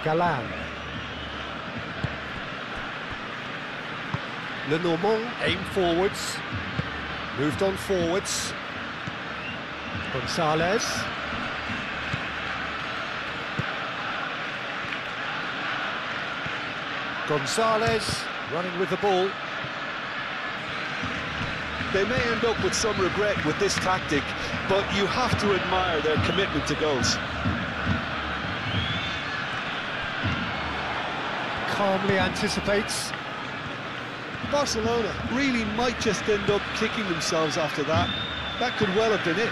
Galan. Lenormand aimed forwards. Moved on forwards. Gonzalez. Gonzalez running with the ball. They may end up with some regret with this tactic, but you have to admire their commitment to goals. Calmly anticipates. Barcelona really might just end up kicking themselves after that. That could well have been it.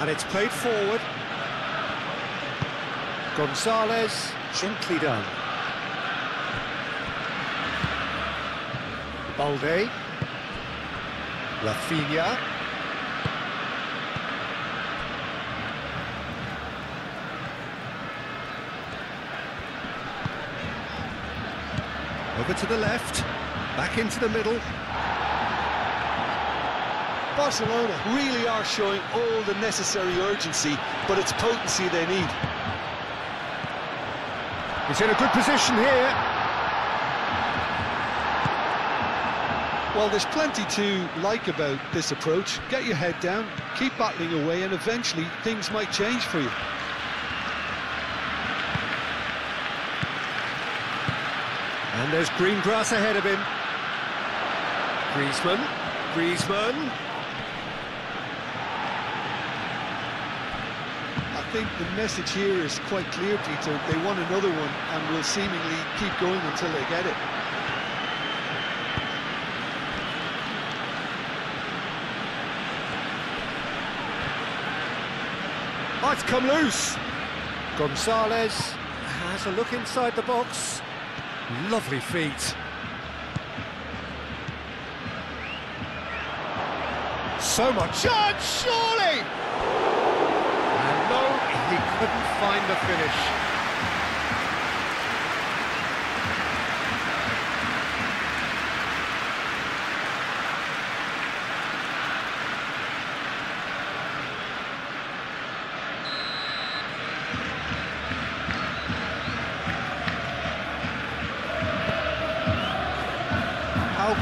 And it's played forward. Gonzalez, gently done. Balde. Rafinha. Over to the left, back into the middle. Barcelona really are showing all the necessary urgency, but it's potency they need. He's in a good position here. Well, there's plenty to like about this approach. Get your head down, keep battling away, and eventually things might change for you. And there's green grass ahead of him. Griezmann. I think the message here is quite clear, Peter. They want another one and will seemingly keep going until they get it. Oh, it's come loose. Gonzalez has a look inside the box. Lovely feet. So much chance, surely! And no, he couldn't find the finish.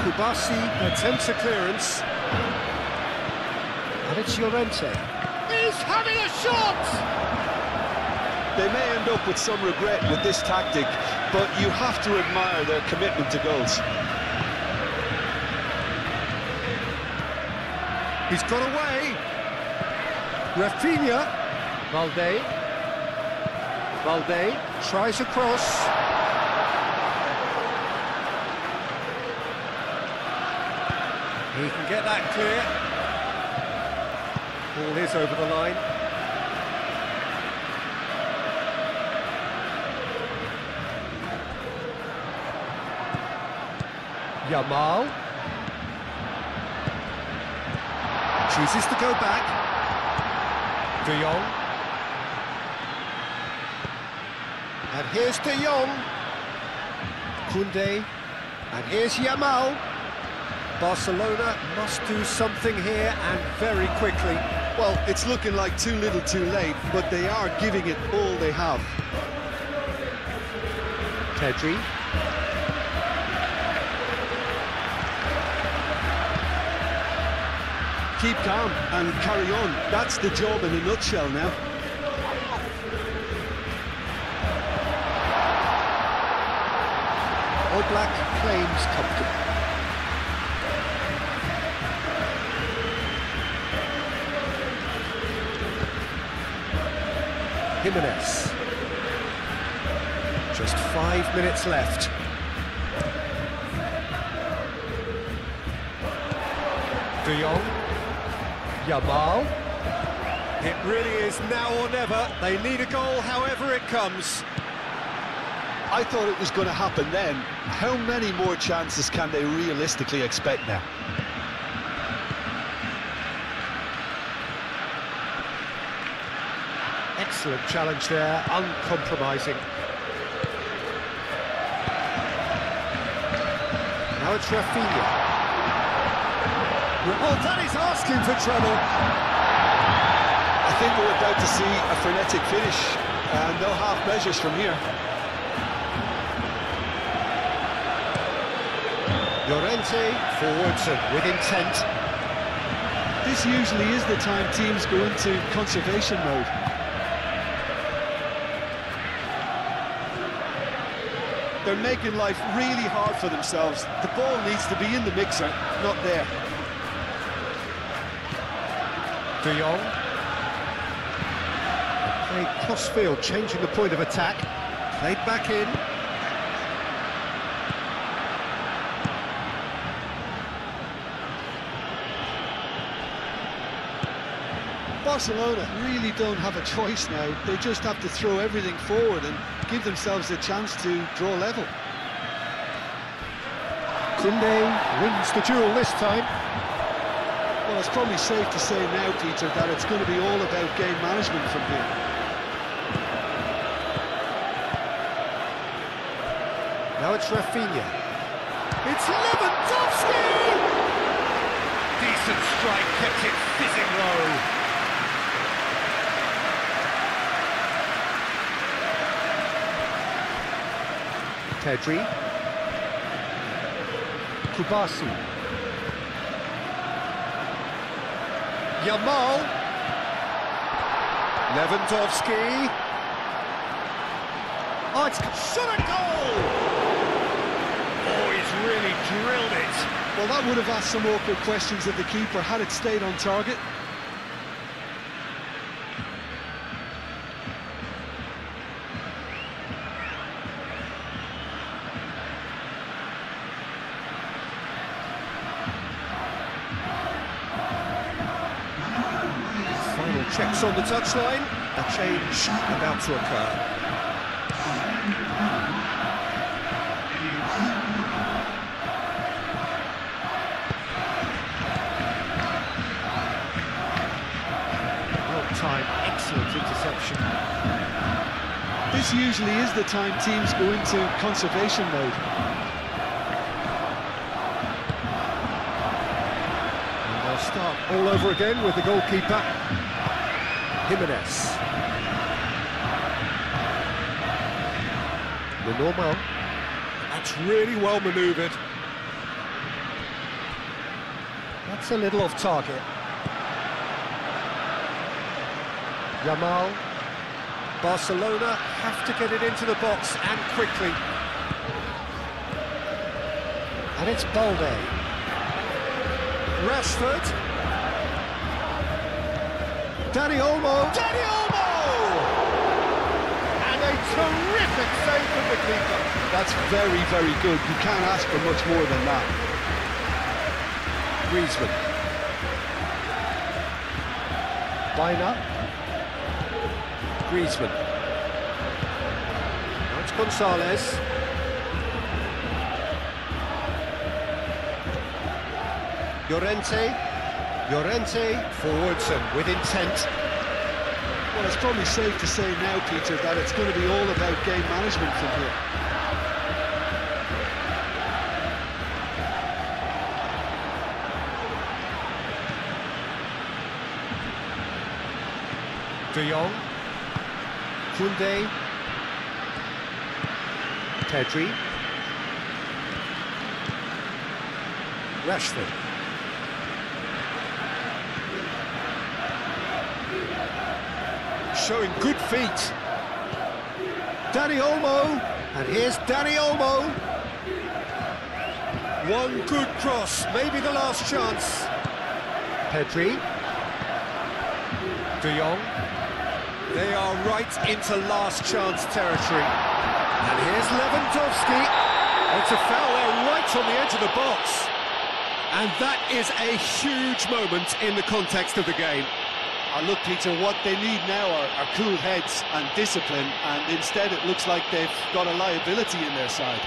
Kubasi attempts a clearance. And it's Llorente. He's having a shot! They may end up with some regret with this tactic, but you have to admire their commitment to goals. He's got away. Rafinha. Balde tries a cross. He can get that clear. Ball is over the line. Yamal. Chooses to go back. De Jong. And here's De Jong. Koundé. And here's Yamal. Barcelona must do something here, and very quickly. Well, it's looking like too little too late, but they are giving it all they have. Pedri. Keep calm and carry on. That's the job in a nutshell now. Oblak claims comfortable. Jimenez. Just 5 minutes left. De Jong. Yamal. It really is now or never. They need a goal however it comes. I thought it was going to happen then. How many more chances can they realistically expect now? Excellent challenge there, uncompromising. Now it's Rafinha. Oh, that is asking for trouble. I think we're about to see a frenetic finish, and no half measures from here. Llorente forwards and with intent. This usually is the time teams go into conservation mode. They're making life really hard for themselves. The ball needs to be in the mixer, not there. De Jong. Played cross-field, changing the point of attack. Played back in. Barcelona really don't have a choice now. They just have to throw everything forward and give themselves a chance to draw level. Koundé wins the duel this time. Well, it's probably safe to say now, Peter, that it's going to be all about game management from here. Now it's Rafinha. It's Lewandowski! Decent strike, kept it fizzing low. Pedri. Kubasi. Yamal. Lewandowski. Oh, it's shot a goal! Oh, he's really drilled it. Well, that would have asked some awkward questions of the keeper had it stayed on target. Checks on the touchline, a change about to occur. Well-timed, excellent interception. This usually is the time teams go into conservation mode. And they'll start all over again with the goalkeeper. Jimenez. The normal. That's really well manoeuvred. That's a little off target. Yamal. Barcelona have to get it into the box and quickly. And it's Balde. Rashford. Dani Olmo. Dani Olmo! And a terrific save from the keeper. That's very, very good. You can't ask for much more than that. Griezmann. Baina. Griezmann. Now it's Gonzalez. Llorente forwards and with intent. Well, it's probably safe to say now, Peter, that it's going to be all about game management from here. De Jong. Koundé. Pedri. Rashford. Showing good feet. Dani Olmo. And here's Dani Olmo. One good cross, maybe the last chance. Pedri. De Jong. They are right into last chance territory. And here's Lewandowski. It's a foul there right on the edge of the box. And that is a huge moment in the context of the game. Look, Peter, what they need now are cool heads and discipline, and instead it looks like they've got a liability in their side.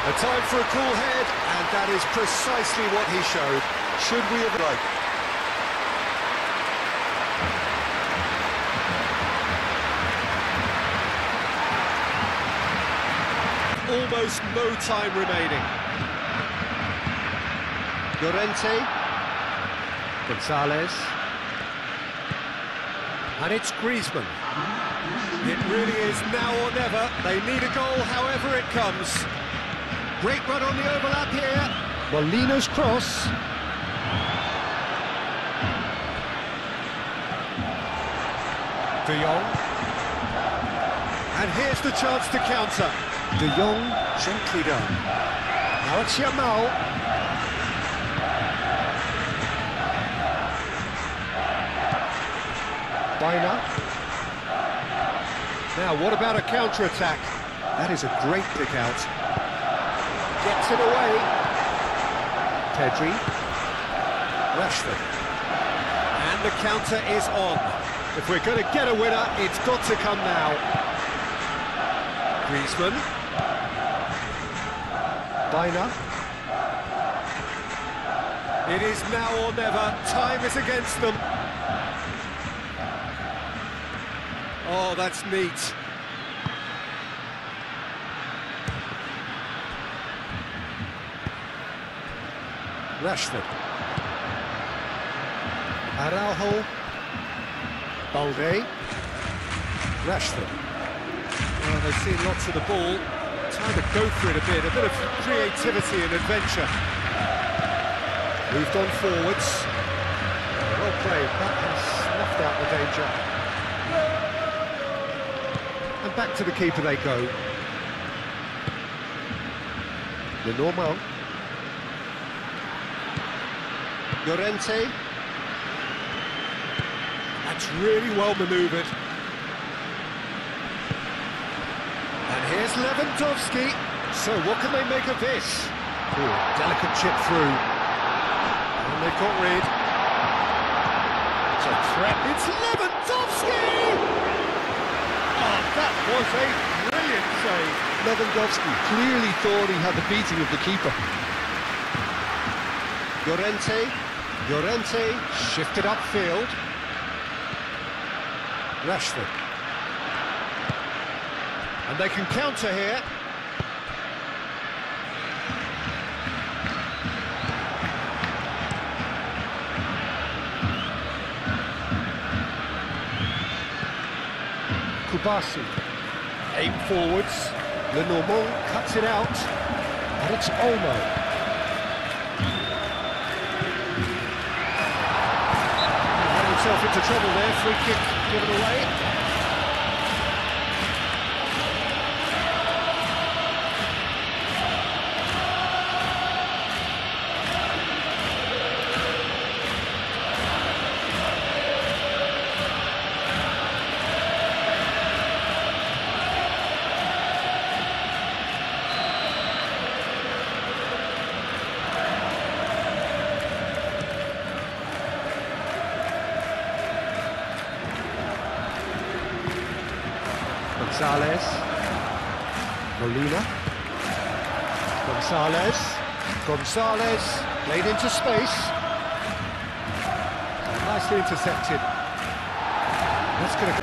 A time for a cool head, and that is precisely what he showed. Should we have almost no time remaining. Llorente. Gonzalez. And it's Griezmann. It really is now or never. They need a goal however it comes. Great run on the overlap here. Molina's cross. De Jong. And here's the chance to counter. De Jong. Gently done. Now it's Yamal. Baina. Now, what about a counter-attack? That is a great pick-out. Gets it away. Pedri. Rashford. And the counter is on. If we're going to get a winner, it's got to come now. Griezmann. Baina. It is now or never. Time is against them. Oh, that's neat. Rashford. Araujo. Balde. Rashford. Well, they've seen lots of the ball. Time to go for it a bit of creativity and adventure. Moved on forwards. Well played, that has snuffed out the danger. And back to the keeper they go. Lenormand. Llorente. That's really well manoeuvred. And here's Lewandowski. So what can they make of this? Ooh, delicate chip through. And they've got rid. It's a threat. It's Lewandowski! Oh, that was a brilliant save. Lewandowski clearly thought he had the beating of the keeper. Llorente shifted upfield. Rashford. And they can counter here. Kubasi. Aim forwards. Lenormand cuts it out. And it's Olmo. Got himself into trouble there. Free kick given away. Gonzalez. Molina. Gonzalez played into space. Nicely intercepted. That's going to